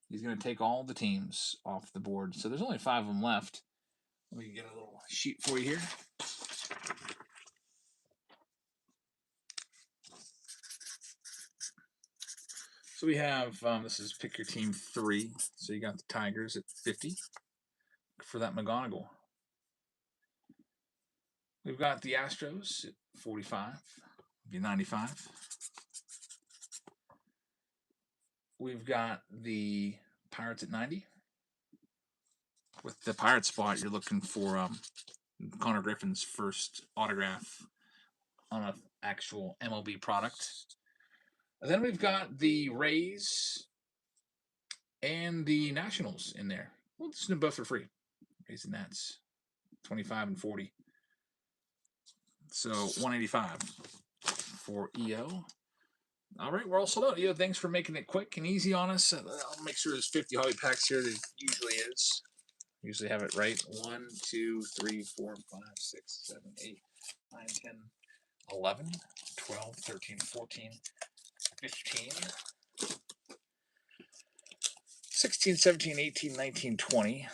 He's going to take all the teams off the board. So there's only 5 of them left. Let me get a little sheet for you here. So we have, this is pick your team 3. So you got the Tigers at 50 for that McGonigal. We've got the Astros at 45, be 95. We've got the Pirates at 90. With the Pirate spot, you're looking for Connor Griffin's first autograph on an actual MLB product. And then we've got the Rays and the Nationals in there. We'll just do them both for free. Rays and Nats, 25 and 40. So 185 for EO. All right, we're all sold out. EO, thanks for making it quick and easy on us. I'll make sure there's 50 hobby packs here. There usually is. Usually have it right. 1, 2, 3, 4, 5, 6, 7, 8, 9, 10, 11, 12, 13, 14, 15, 16, 17, 18, 19, 20,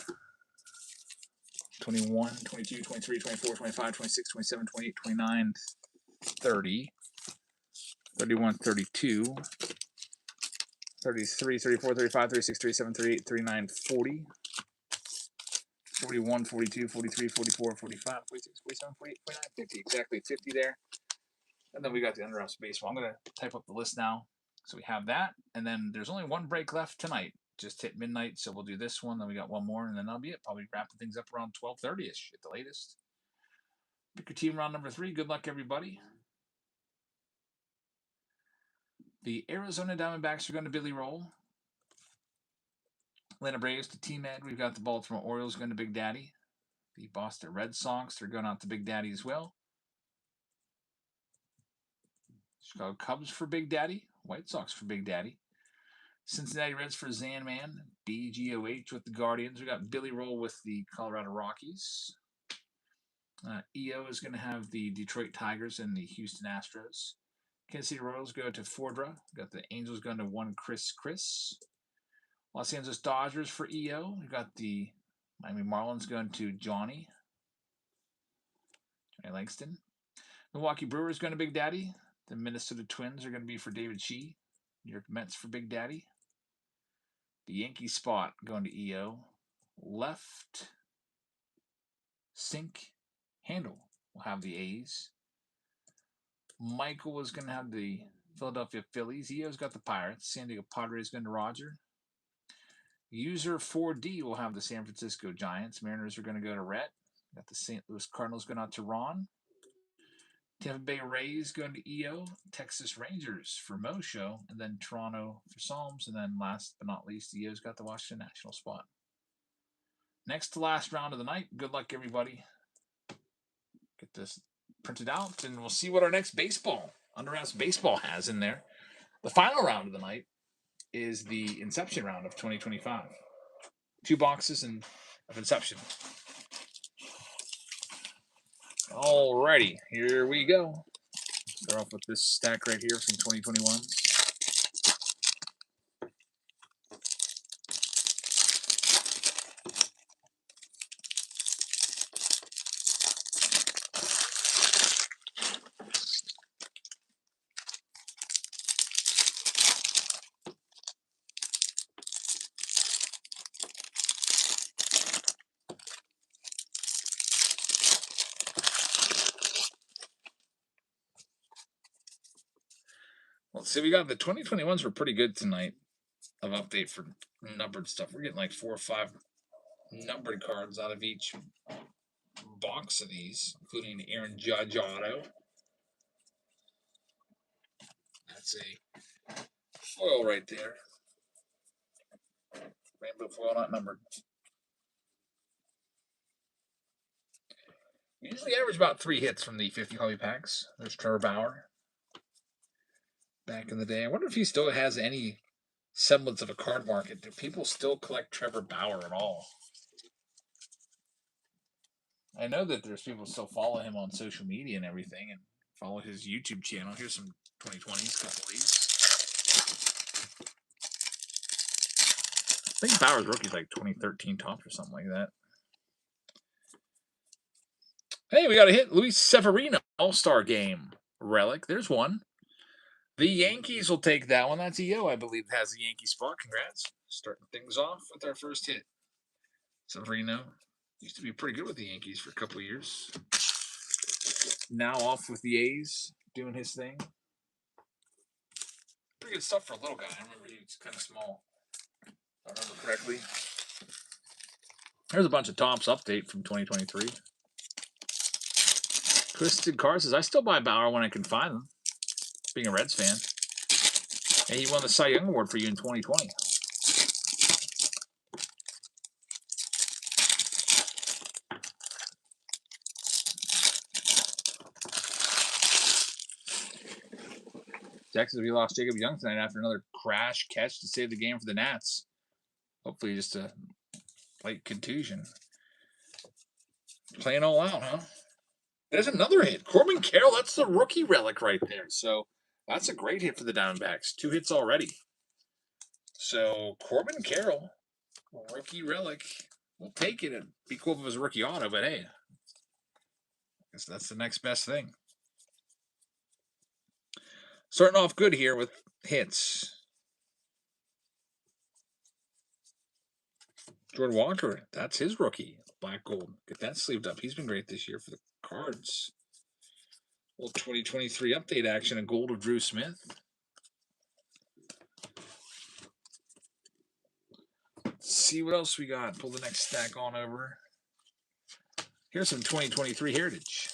21, 22, 23, 24, 25, 26, 27, 28, 29, 30, 31, 32, 33, 34, 35, 36, 37, 38, 39, 40, 41, 42, 43, 44, 45, 46, 47, 48, 49, 50. Exactly 50 there. And then we got the Under Wraps baseball. I'm going to type up the list now. So we have that. And then there's only 1 break left tonight. Just hit midnight. So we'll do this one. Then we got 1 more. And then that'll be it. Probably wrapping things up around 12:30-ish at the latest. Pick your team round number 3. Good luck, everybody. The Arizona Diamondbacks are going to Billy Roll. Atlanta Braves to Team Ed. We've got the Baltimore Orioles going to Big Daddy. The Boston Red Sox, they're going out to Big Daddy as well. Chicago Cubs for Big Daddy. White Sox for Big Daddy. Cincinnati Reds for Zanman. BGOH with the Guardians. We got Billy Roll with the Colorado Rockies. EO is going to have the Detroit Tigers and the Houston Astros. Kansas City Royals go to Fordra. We got the Angels going to one Chris. Los Angeles Dodgers for EO. We got the Miami Marlins going to Johnny Langston. Milwaukee Brewers going to Big Daddy. The Minnesota Twins are going to be for David Shee. New York Mets for Big Daddy. The Yankee spot going to EO. Left sink handle will have the A's. Michael is going to have the Philadelphia Phillies. EO's got the Pirates. San Diego Padres going to Roger. User 4D will have the San Francisco Giants. Mariners are going to go to Rhett. Got the St. Louis Cardinals going out to Ron. Tampa Bay Rays going to EO. Texas Rangers for Mosho. And then Toronto for Psalms. And then last but not least, EO's got the Washington National spot. Next to last round of the night. Good luck, everybody. Get this printed out, and we'll see what our next baseball, Underhouse Baseball, has in there. The final round of the night is the Inception round of 2025. 2 boxes of Inception. Alrighty, here we go. Start off with this stack right here from 2021. Let's see, we got the 2021s were pretty good tonight of update for numbered stuff. We're getting like 4 or 5 numbered cards out of each box of these, including Aaron Judge auto. That's a foil right there. Rainbow foil, not numbered. We usually average about 3 hits from the 50 hobby packs. There's Trevor Bauer. Back in the day. I wonder if he still has any semblance of a card market. Do people still collect Trevor Bauer at all? I know that there's people still follow him on social media and everything and follow his YouTube channel. Here's some 2020s, couple of these. I think Bauer's rookie's like 2013 tops or something like that. Hey, we got a hit. Luis Severino All-Star Game relic. There's one. The Yankees will take that one. That's EO, I believe, has the Yankee spot. Congrats. Starting things off with our first hit. Severino used to be pretty good with the Yankees for a couple of years. Now off with the A's, doing his thing. Pretty good stuff for a little guy. I remember he was kind of small, if I remember correctly. There's a bunch of Topps update from 2023. Twisted Cars says, I still buy Bauer when I can find them, being a Reds fan. And he won the Cy Young Award for you in 2020. Texas, we lost Jacob Young tonight after another crash catch to save the game for the Nats. Hopefully just a light contusion. Playing all out, huh? There's another hit. Corbin Carroll, that's the rookie relic right there. So that's a great hit for the Diamondbacks. 2 hits already. So Corbin Carroll, rookie relic. We'll take it. It'd be cool if it was a rookie auto, but hey, I guess that's the next best thing. Starting off good here with hits. Jordan Walker, that's his rookie. Black gold. Get that sleeved up. He's been great this year for the Cards. Little 2023 update action, a gold of Drew Smith. Let's see what else we got. Pull the next stack on over. Here's some 2023 Heritage.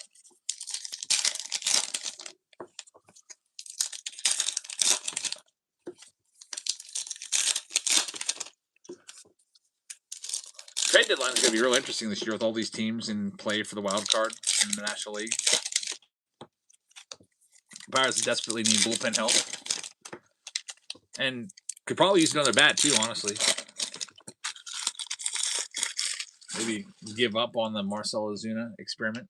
trade deadline is going to be real interesting this year with all these teams in play for the wild card in the National League. Pirates desperately need bullpen help. And could probably use another bat, too, honestly. Maybe give up on the Marcell Ozuna experiment.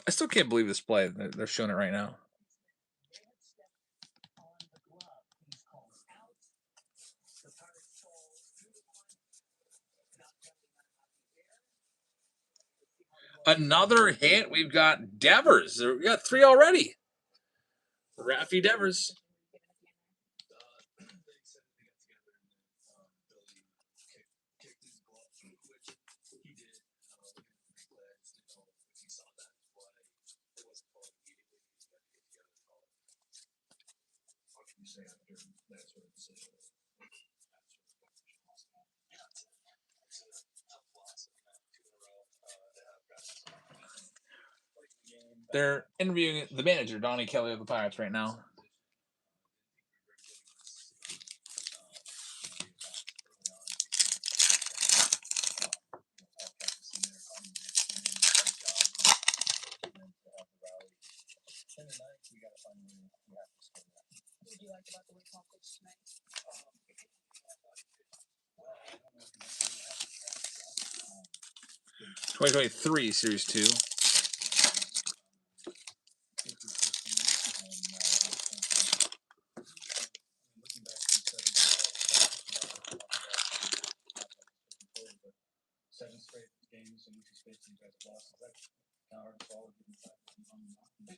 I still can't believe this play. They're showing it right now. Another hit. We've got Devers. We got 3 already. Raffy Devers. They're interviewing the manager, Donnie Kelly of the Pirates, right now. What do you like about the way Paul coached tonight? 2023 Series 2. Seven straight games in which you guys have lost. Is that kind of hard to follow? Yeah,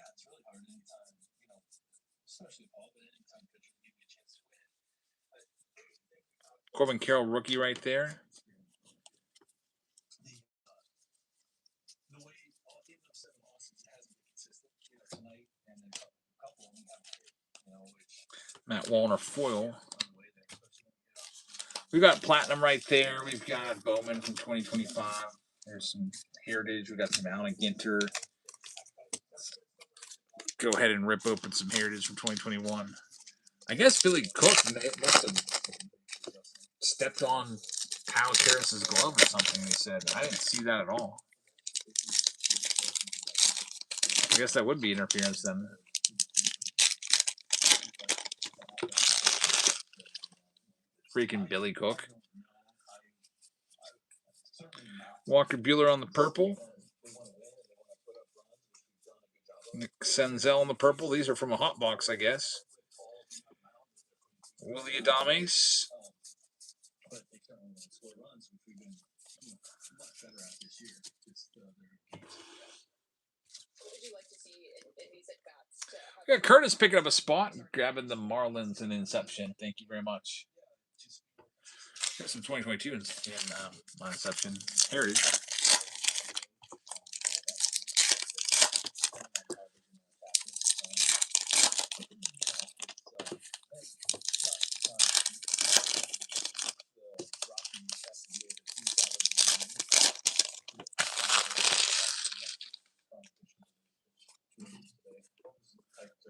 it's really hard anytime, especially Paul, but anytime pitcher can give you a chance to win. Corbin Carroll, rookie right there. The way all even of 7 losses hasn't been consistent tonight, and then a couple of them have hit, which Matt Wallner foil. We've got Platinum right there. We've got Bowman from 2025. There's some Heritage. We've got some Allen Ginter. Go ahead and rip open some Heritage from 2021. I guess Billy Cook must have stepped on Kyle Karras' glove or something, they said. I didn't see that at all. I guess that would be interference then. Freaking Billy Cook. Walker Buehler on the purple. Nick Senzel on the purple. These are from a hot box, I guess. Willie Adames. but they certainly want to score runs, which we've been much better at this year. What would you like to see in these at-bats? We got Curtis picking up a spot, grabbing the Marlins in Inception. Thank you very much. Got some 2022 in my Inception. Heritage.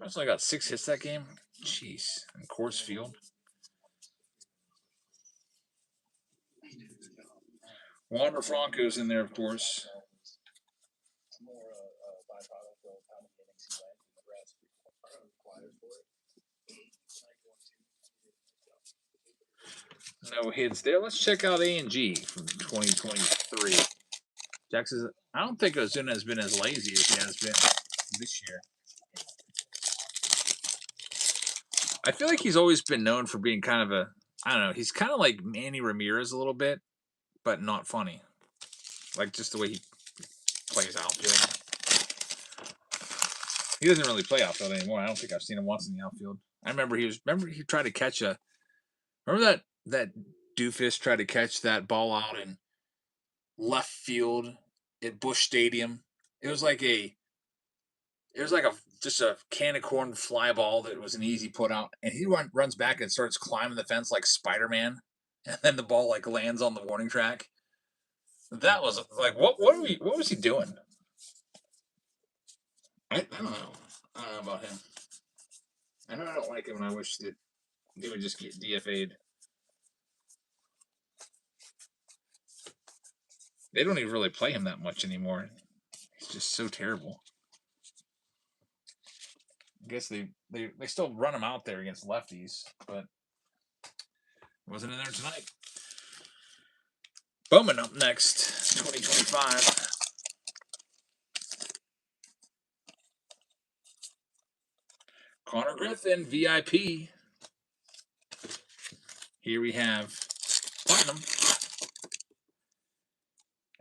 I only got 6 hits that game. Jeez. In Coors Field. Wander Franco's in there, of course. No hits there. Let's check out A&G from 2023. Jackson, I don't think Ozuna has been as lazy as he has been this year. I feel like he's always been known for being kind of a, I don't know, he's kind of like Manny Ramirez a little bit, but not funny. Like just the way he plays outfield. He doesn't really play outfield anymore. I don't think I've seen him once in the outfield. I remember he tried to catch remember that doofus tried to catch that ball out in left field at Busch Stadium. It was like just a can of corn fly ball that was an easy put out, and he runs back and starts climbing the fence like Spider-Man, and then the ball like lands on the warning track. That was like what was he doing? I don't know. I don't know about him. I know I don't like him, and I wish that he would just get DFA'd. They don't even really play him that much anymore. He's just so terrible. I guess they still run him out there against lefties, but wasn't in there tonight. Bowman up next, 2025. Connor Griffin, VIP. Here we have Platinum.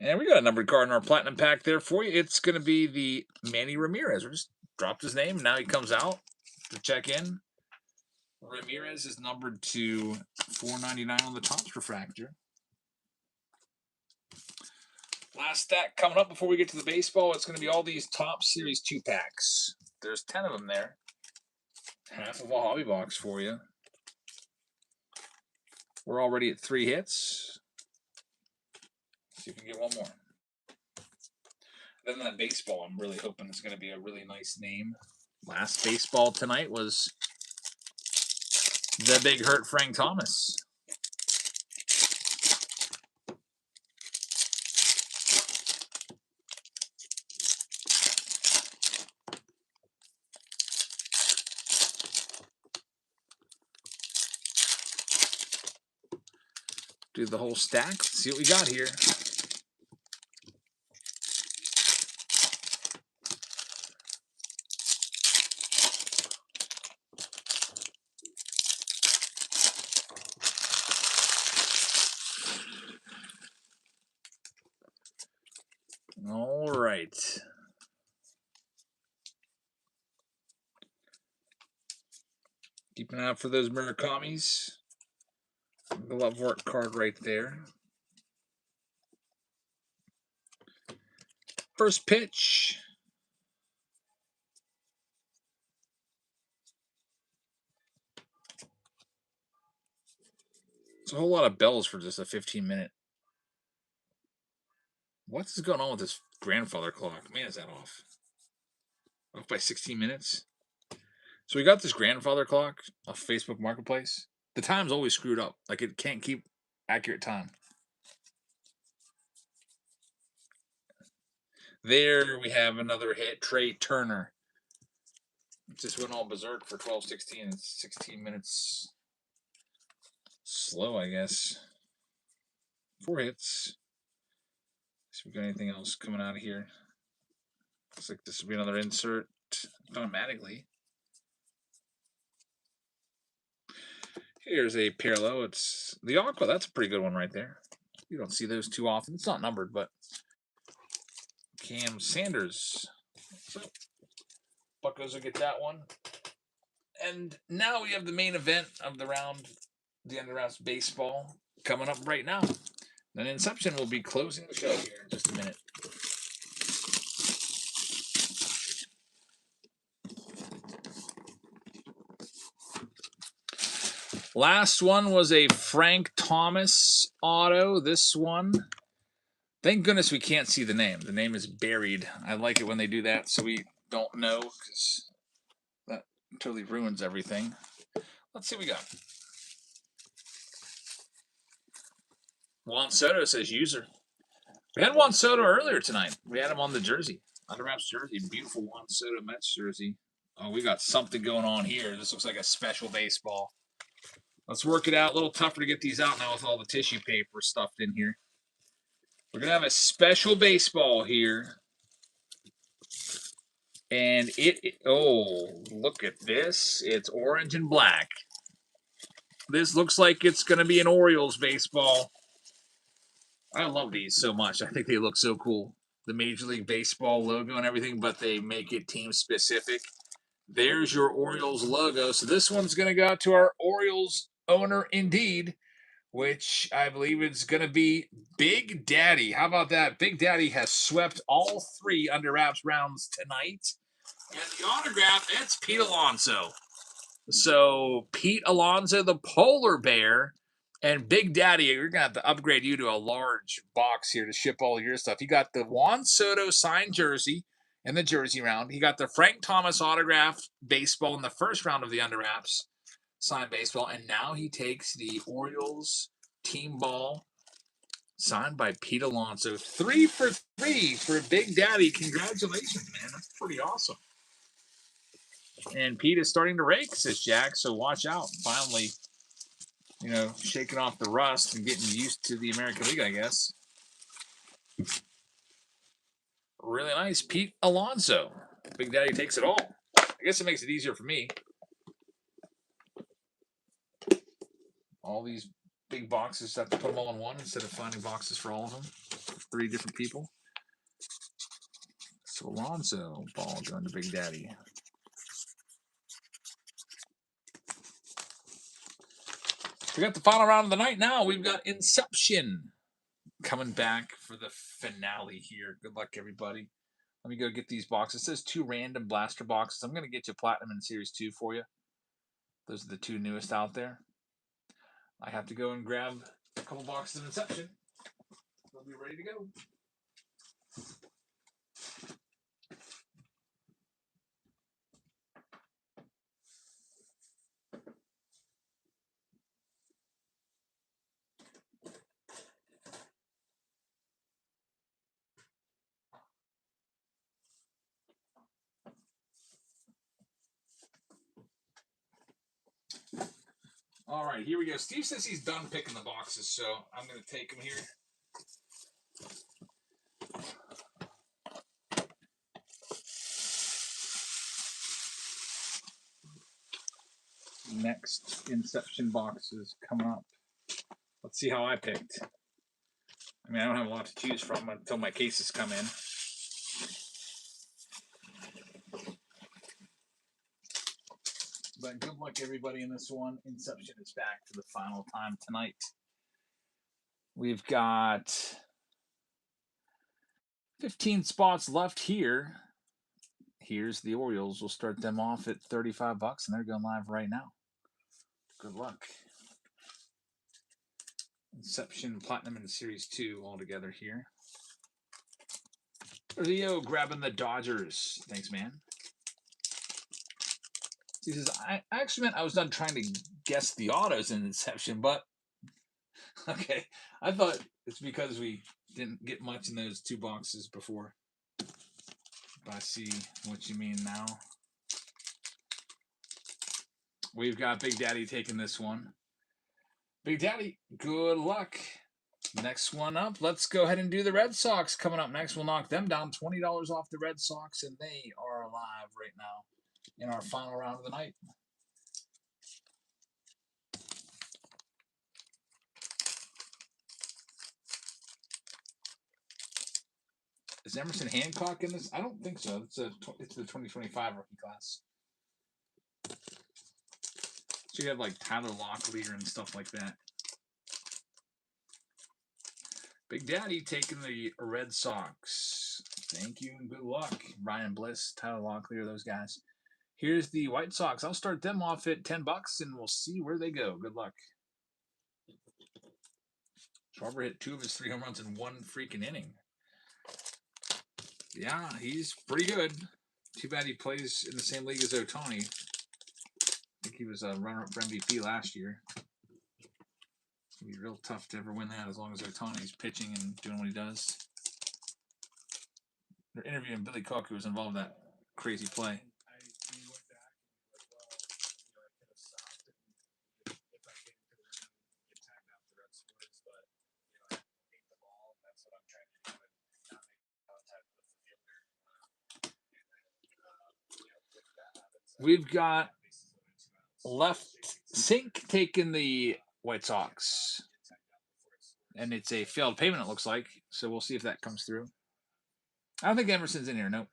And we got a numbered card in our Platinum pack there for you. It's going to be the Manny Ramirez. We just dropped his name. Now he comes out to check in. Ramirez is numbered to 499 on the Topps refractor. Last stack coming up before we get to the baseball. It's going to be all these Topps Series 2 packs. There's 10 of them there. Half of a hobby box for you. We're already at 3 hits. See if we can get one more. Other than that baseball, I'm really hoping it's going to be a really nice name. Last baseball tonight was the Big Hurt Frank Thomas. Do the whole stack. Let's see what we got here. All right. Keep an eye out for those Murakamis. The love work card right there. First pitch. It's a whole lot of bells for just a 15-minute. What's going on with this grandfather clock? Man, is that off? Off by 16 minutes? So we got this grandfather clock off Facebook Marketplace. The time's always screwed up. Like, it can't keep accurate time. There we have another hit. Trey Turner. Just went all berserk for 12-16. It's 16 minutes slow, I guess. 4 hits. See if we got anything else coming out of here. Looks like this will be another insert automatically. Here's a parallel. It's the Aqua. That's a pretty good one right there. You don't see those too often. It's not numbered, but Cam Sanders. So Buccos will get that one. And now we have the main event of the round, the Under Wraps baseball, coming up right now. Then Inception will be closing the show here in just a minute. Last one was a Frank Thomas auto. This one, thank goodness we can't see the name. The name is buried. I like it when they do that so we don't know, because that totally ruins everything. Let's see what we got. Juan Soto says user. We had Juan Soto earlier tonight. We had him on the jersey. Under Wraps jersey. Beautiful Juan Soto Mets jersey. Oh, we got something going on here. This looks like a special baseball. Let's work it out. A little tougher to get these out now with all the tissue paper stuffed in here. We're going to have a special baseball here. And oh, look at this. It's orange and black. This looks like it's going to be an Orioles baseball. I love these so much. I think they look so cool. The Major League Baseball logo and everything, but they make it team specific. There's your Orioles logo. So this one's going to go out to our Orioles owner indeed, which I believe is going to be Big Daddy. How about that? Big Daddy has swept all 3 Under Wraps rounds tonight. And the autograph, it's Pete Alonso. So Pete Alonso, the polar bear, and Big Daddy, you're going to have to upgrade you to a large box here to ship all your stuff. You got the Juan Soto signed jersey in the jersey round. He got the Frank Thomas autographed baseball in the first round of the Under Wraps. signed baseball, and now he takes the Orioles team ball signed by Pete Alonso. 3 for 3 for Big Daddy. Congratulations, man. That's pretty awesome. And Pete is starting to rake, says Jack, so watch out. Finally, shaking off the rust and getting used to the American League, I guess. Really nice. Pete Alonso. Big Daddy takes it all. I guess it makes it easier for me. All these big boxes, have to put them all in one instead of finding boxes for all of them. 3 different people. So Alonso, ball going to Big Daddy. We got the final round of the night now. We've got Inception coming back for the finale here. Good luck, everybody. Let me go get these boxes. It says 2 random blaster boxes. I'm going to get you Platinum in Series 2 for you. Those are the 2 newest out there. I have to go and grab a couple boxes of Inception. We'll be ready to go. All right, here we go. Steve says he's done picking the boxes, so I'm going to take them here. Next Inception box is coming up. Let's see how I picked. I mean, I don't have a lot to choose from until my cases come in. But good luck, everybody, in this one. Inception is back for the final time tonight. We've got 15 spots left here. Here's the Orioles. We'll start them off at $35, and they're going live right now. Good luck. Inception, Platinum, and Series 2 all together here. Leo grabbing the Dodgers. Thanks, man. He says, I actually meant I was done trying to guess the autos in Inception, but okay. I thought it's because we didn't get much in those 2 boxes before. But I see what you mean now. We've got Big Daddy taking this one. Big Daddy, good luck. Next one up, let's go ahead and do the Red Sox. Coming up next, we'll knock them down. $20 off the Red Sox, and they are alive right now in our final round of the night. Is Emerson Hancock in this? I don't think so. It's the 2025 rookie class. So you have like Tyler Locklear and stuff like that. Big Daddy taking the Red Sox. Thank you and good luck. Ryan Bliss, Tyler Locklear, those guys. Here's the White Sox. I'll start them off at $10 and we'll see where they go. Good luck. Schwarber hit 2 of his 3 home runs in 1 freaking inning. Yeah, he's pretty good. Too bad he plays in the same league as Ohtani. I think he was a runner-up for MVP last year. It's going to be real tough to ever win that as long as Ohtani's pitching and doing what he does. They're interviewing Billy Cook, who was involved in that crazy play. We went back and we were like, well, I could have stopped and if I get into the rim, get tagged out the Red Swords, but I hate the ball, and that's what I'm trying to do, and not make contact with the fielder. If that happens, We've got bases loaded, 2 outs. Left Sink taking the White Sox. And it's a failed payment, it looks like. So we'll see if that comes through. I don't think Emerson's in here. Nope.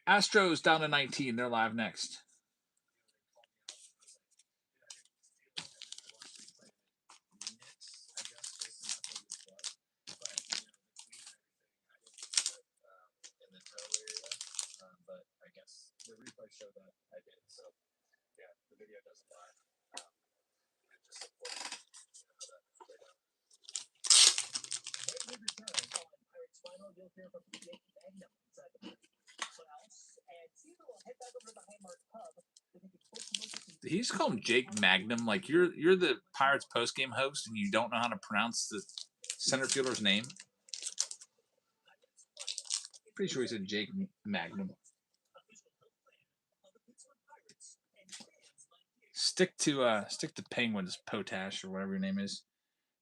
Astros down to 19. They're live next. But I guess the replay showed that I did. So yeah, the video doesn't lie. Just support how that played out. When we return on Pirates Final, you'll hear from Yankee Magnum inside the Klaus and Caesar will head back over to the Highmark Pub. They can be close to He used to call him Jake Magnum. Like you're the Pirates postgame host and you don't know how to pronounce the center fielder's name. Pretty sure he said Jake Magnum. Stick to Penguins, Potash, or whatever your name is.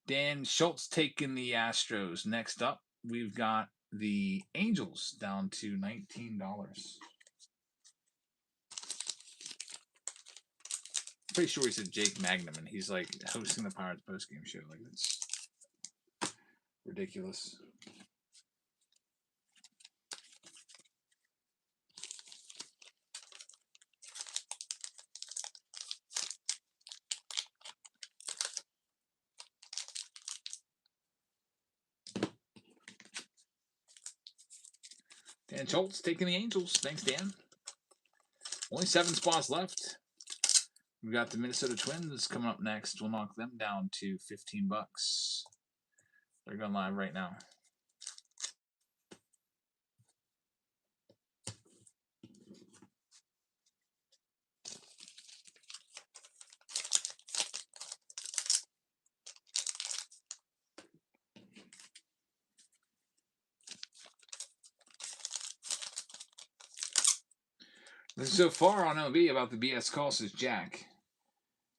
Dan Schultz taking the Astros. Next up, we've got the Angels down to $19. Pretty sure he said Jake Magnum, and he's like hosting the Pirates postgame show. Like that's ridiculous. Dan Schultz taking the Angels. Thanks, Dan. Only 7 spots left. We've got the Minnesota Twins coming up next. We'll knock them down to $15. They're going live right now. So far on MLB about the BS call, says Jack.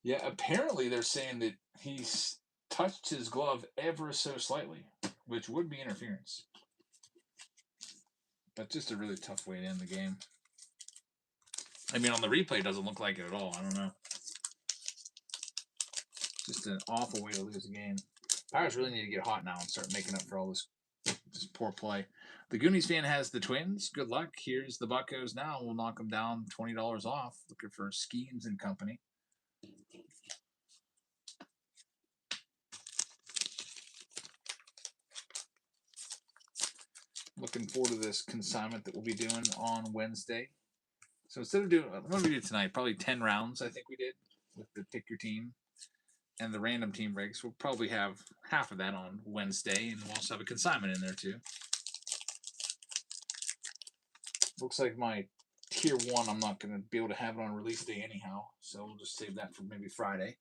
Yeah, apparently they're saying that he's touched his glove ever so slightly, which would be interference. But just a really tough way to end the game. I mean, on the replay, it doesn't look like it at all. I don't know. Just an awful way to lose a game. Pirates really need to get hot now and start making up for all this poor play. The Goonies fan has the Twins. Good luck. Here's the Buccos now. We'll knock them down $20 off. Looking for Schemes and Company. Looking forward to this consignment that we'll be doing on Wednesday. So instead of doing, what did we do tonight? Probably 10 rounds, I think we did, with the pick your team and the random team breaks. We'll probably have half of that on Wednesday, and we'll also have a consignment in there too. Looks like my tier 1, I'm not going to be able to have it on release day anyhow, so we'll just save that for maybe Friday.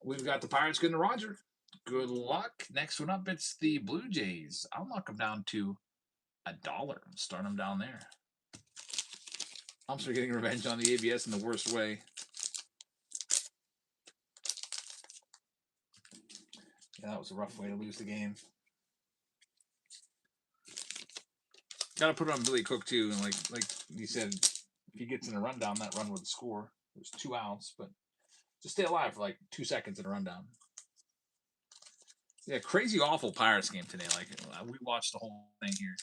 We've got the Pirates getting to Roger. Good luck. Next one up, it's the Blue Jays. I'll knock them down to $1 and start them down there. I'm sort of getting revenge on the ABS in the worst way. Yeah, that was a rough way to lose the game. Got to put it on Billy Cook too, and like he said, if he gets in a rundown, that run would score. There's 2 outs, but just stay alive for like 2 seconds in a rundown. Yeah, crazy awful Pirates game today. Like we watched the whole thing here.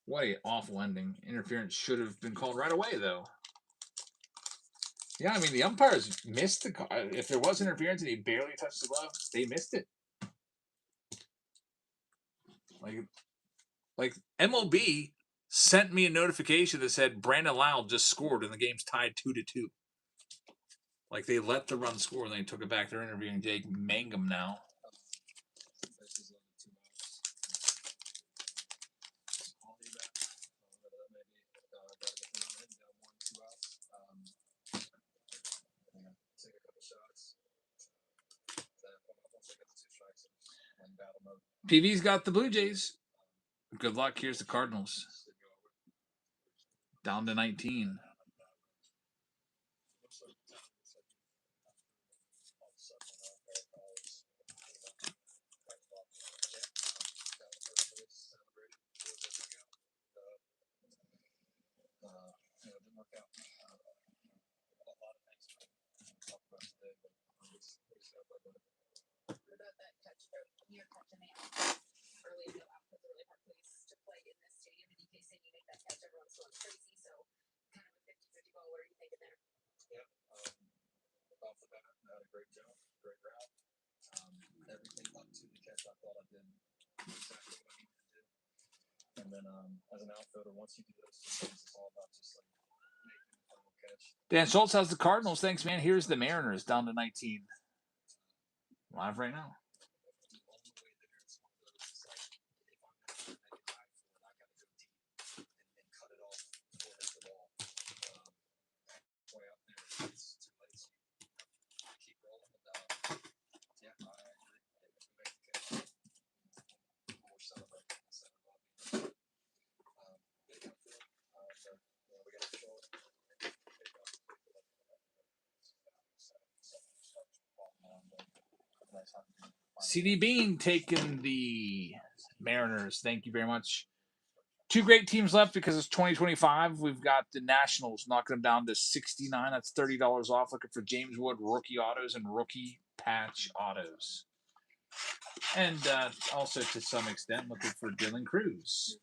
What an awful ending. Interference should have been called right away, though. Yeah, I mean, the umpires missed the call. If there was interference and he barely touched the glove, they missed it. Like MLB sent me a notification that said Brandon Lyle just scored and the game's tied 2-2. Like they let the run score and they took it back. They're interviewing Jake Mangum now. PV's got the Blue Jays. Good luck. Here's the Cardinals. Down to 19. Near catch in the early in the output, the really hard place to play in this stadium. And in case they make that catch, everyone's going crazy. So, kind of a 50-50 ball. What are you thinking there? Yeah, off the bat, I had a great jump, great route. Everything up to the catch, I thought I did exactly what I needed to do. And then, as an outfielder, once you do those 2 things, it's all about just like making the final catch. Dan Schultz has the Cardinals. Thanks, man. Here's the Mariners down to 19. Live right now. CD Bean taking the Mariners. Thank you very much. 2 great teams left because it's 2025. We've got the Nationals knocking them down to 69. That's $30 off. Looking for James Wood rookie autos and rookie patch autos. And also, to some extent, looking for Dylan Cruz.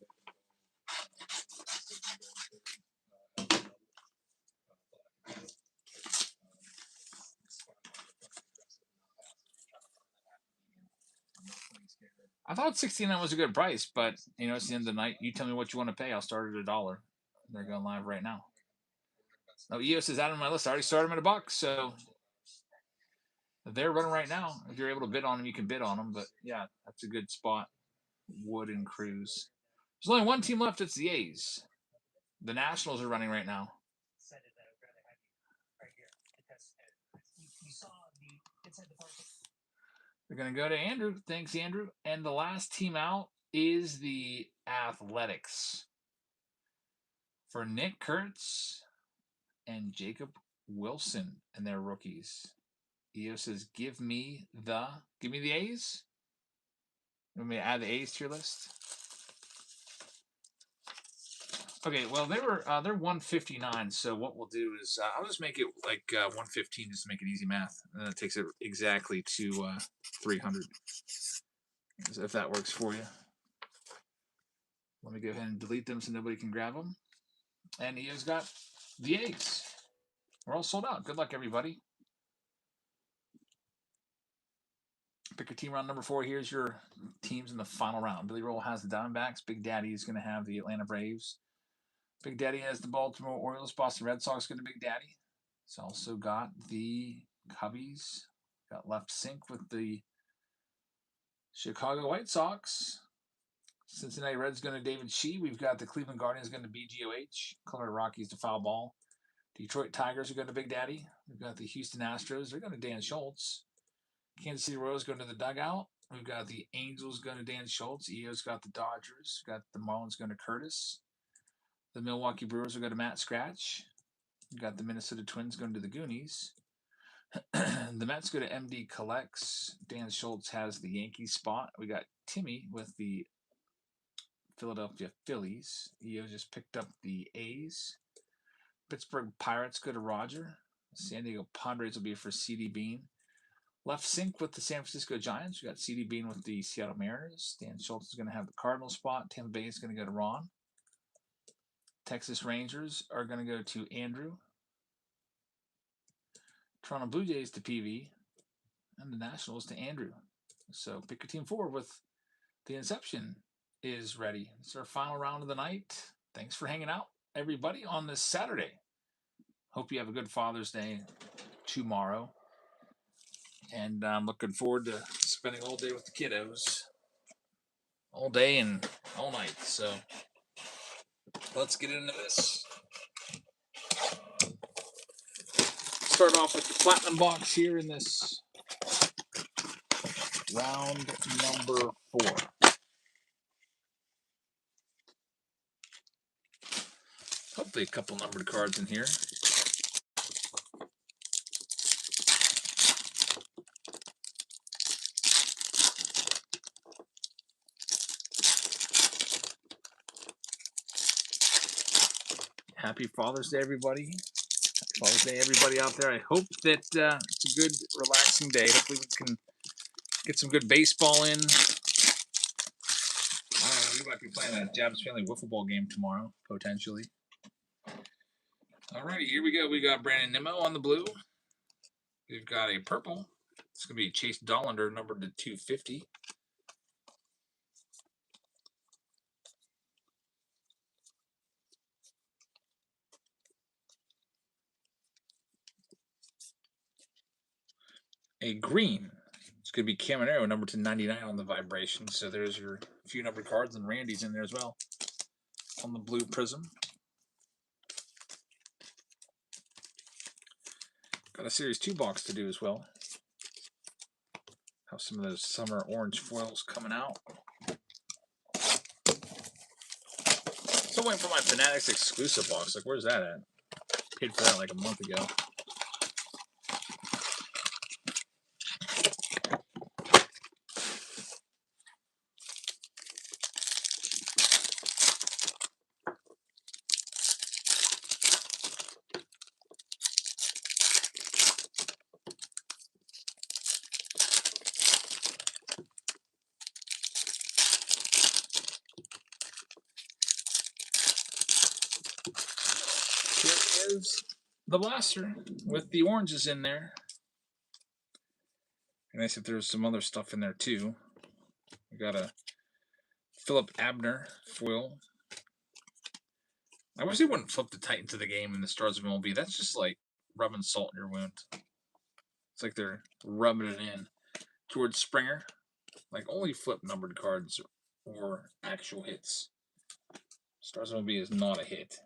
I thought 69 was a good price, but you know, it's the end of the night. You tell me what you want to pay. I'll start at $1. They're going live right now. Oh, EOS is out on my list. I already started them at $1, so they're running right now. If you're able to bid on them, you can bid on them. But yeah, that's a good spot. Wood and Cruz. There's only one team left. It's the A's. The Nationals are running right now. We're going to go to Andrew. Thanks, Andrew. And the last team out is the Athletics. For Nick Kurtz and Jacob Wilson and their rookies. EO says, give me the A's. You want me to add the A's to your list? Okay, well, they're 159, so what we'll do is I'll just make it like 115 just to make it easy math. And then it takes it exactly to 300, if that works for you. Let me go ahead and delete them so nobody can grab them. And he has got the A's. We're all sold out. Good luck, everybody. Pick your team round number 4. Here's your teams in the final round. Billy Roll has the Diamondbacks. Big Daddy is going to have the Atlanta Braves. Big Daddy has the Baltimore Orioles. Boston Red Sox going to Big Daddy. He's also got the Cubbies. Got left sync with the Chicago White Sox. Cincinnati Reds going to David Shee. We've got the Cleveland Guardians going to BGOH. Colorado Rockies to Foul Ball. Detroit Tigers are going to Big Daddy. We've got the Houston Astros. They're going to Dan Schultz. Kansas City Royals going to the dugout. We've got the Angels going to Dan Schultz. EO's got the Dodgers. We've got the Marlins going to Curtis. The Milwaukee Brewers are going to Matt Scratch. We've got the Minnesota Twins going to the Goonies. The Mets go to MD Collects. Dan Schultz has the Yankees spot. We got Timmy with the Philadelphia Phillies. EO just picked up the A's. Pittsburgh Pirates go to Roger. San Diego Padres will be for CD Bean. Left sync with the San Francisco Giants. We got CD Bean with the Seattle Mariners. Dan Schultz is going to have the Cardinal spot. Tampa Bay is going to go to Ron. Texas Rangers are going to go to Andrew. Toronto Blue Jays to PV. And the Nationals to Andrew. So pick your team 4 with the Inception is ready. It's our final round of the night. Thanks for hanging out, everybody, on this Saturday. Hope you have a good Father's Day tomorrow. And I'm looking forward to spending all day with the kiddos. All day and all night. So let's get into this. Start off with the Platinum box here in this round number 4. Hopefully a couple numbered cards in here. Happy Father's Day, everybody. Happy Father's Day, everybody out there. I hope that it's a good, relaxing day. Hopefully we can get some good baseball in. I don't know, we might be playing a Jabs Family Wiffle Ball game tomorrow, potentially. Alrighty, here we go. We got Brandon Nimmo on the blue. We've got a purple. It's going to be Chase Dollander, numbered to 250. A green. It's going to be Caminero, numbered to 99 on the vibration. So there's your few numbered cards, and Randy's in there as well on the blue prism. Got a Series 2 box to do as well. Have some of those summer orange foils coming out. Still waiting for my Fanatics exclusive box. Like, where's that at? Paid for that like a month ago. There's the blaster with the oranges in there. And I said there's some other stuff in there too. We got a Philip Abner foil. I wish they wouldn't flip the Titan to the game in the Stars of MLB. That's just like rubbing salt in your wound. It's like they're rubbing it in. George Springer. Like only flip numbered cards or actual hits. Stars of MLB is not a hit.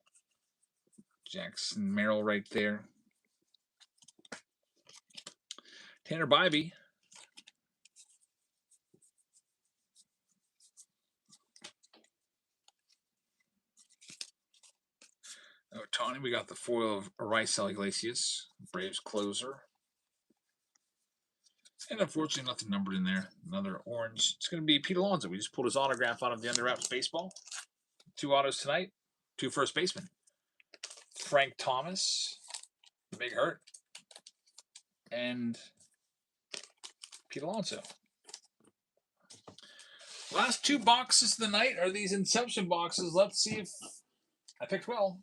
Jackson Merrill right there. Tanner Bybee. Oh, Tony, we got the foil of Raisel Iglesias, Braves closer. And unfortunately, nothing numbered in there. Another orange. It's going to be Pete Alonso. We just pulled his autograph out of the Under Wraps baseball. 2 autos tonight. 2 first basemen. Frank Thomas, Big Hurt, and Pete Alonso. Last 2 boxes of the night are these Inception boxes. Let's see if I picked well.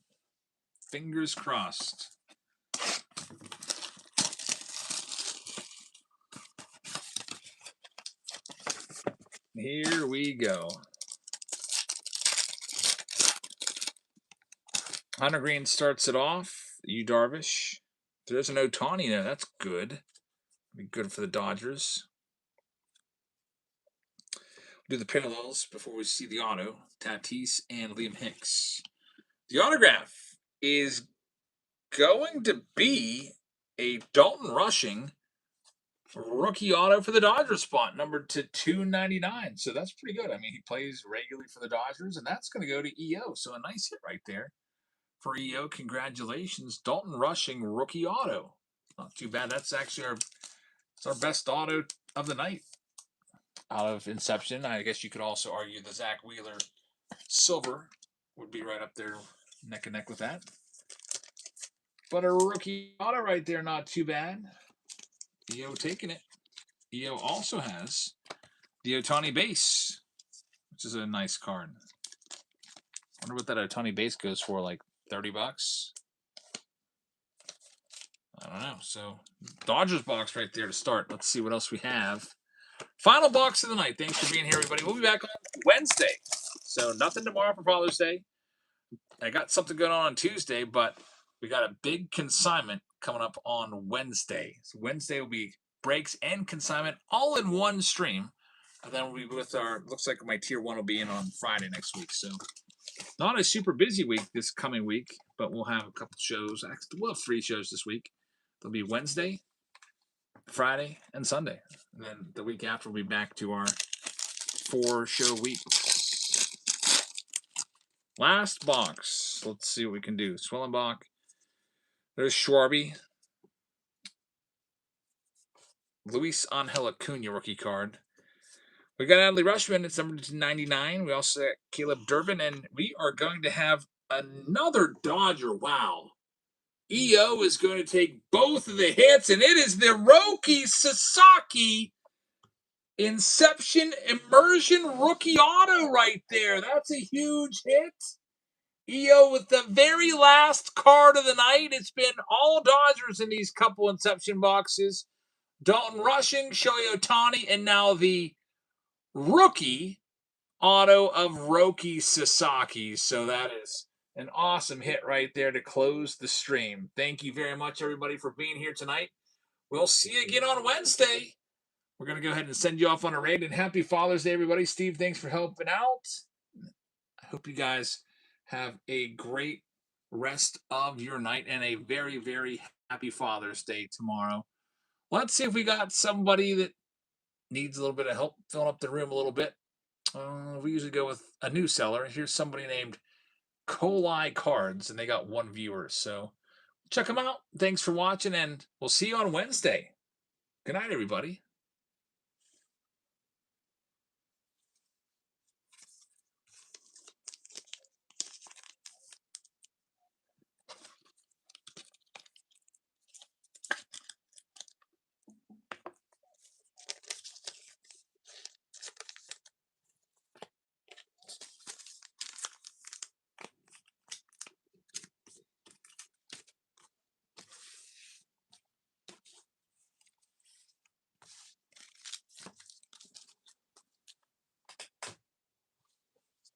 Fingers crossed. Here we go. Hunter Green starts it off. Yu Darvish. There's an Ohtani there. That's good. Be good for the Dodgers. We'll do the parallels before we see the auto. Tatis and Liam Hicks. The autograph is going to be a Dalton Rushing rookie auto for the Dodgers spot, numbered to 299. So that's pretty good. I mean, he plays regularly for the Dodgers, and that's going to go to EO. So a nice hit right there for EO. Congratulations, Dalton Rushing rookie auto. Not too bad. That's actually our best auto of the night out of Inception. I guess you could also argue the Zach Wheeler silver would be right up there neck and neck with that. But a rookie auto right there, not too bad. EO taking it. EO also has the Ohtani base, which is a nice card. Wonder what that Ohtani base goes for, like $30? I don't know. So Dodgers box right there to start. Let's see what else we have. Final box of the night. Thanks for being here, everybody. We'll be back on Wednesday. So nothing tomorrow for Father's Day. I got something going on Tuesday, but we got a big consignment coming up on Wednesday. So Wednesday will be breaks and consignment all in one stream. And then we'll be with looks like my tier 1 will be in on Friday next week. So not a super busy week this coming week, but we'll have a couple shows. Actually, we'll have 3 shows this week. There'll be Wednesday, Friday, and Sunday. And then the week after, we'll be back to our 4-show week. Last box. Let's see what we can do. Swellenbach. There's Schwarby. Luis Angel Acuna rookie card. We got Adley Rutschman. It's number 99. We also got Caleb Durbin. And we are going to have another Dodger. Wow. EO is going to take both of the hits, and it is the Roki Sasaki Inception Immersion rookie auto right there. That's a huge hit. EO with the very last card of the night. It's been all Dodgers in these couple Inception boxes. Dalton Rushing, Shohei Ohtani, and now the rookie auto of Roki Sasaki. So that is an awesome hit right there to close the stream. Thank you very much, everybody, for being here tonight. We'll see you again on Wednesday. We're going to go ahead and send you off on a raid. And happy Father's Day, everybody. Steve, thanks for helping out. I hope you guys have a great rest of your night and a very, very happy Father's Day tomorrow. Let's see if we got somebody that needs a little bit of help filling up the room a little bit. We usually go with a new seller. Here's somebody named Coli Cards, and they got 1 viewer. So check them out. Thanks for watching, and we'll see you on Wednesday. Good night, everybody.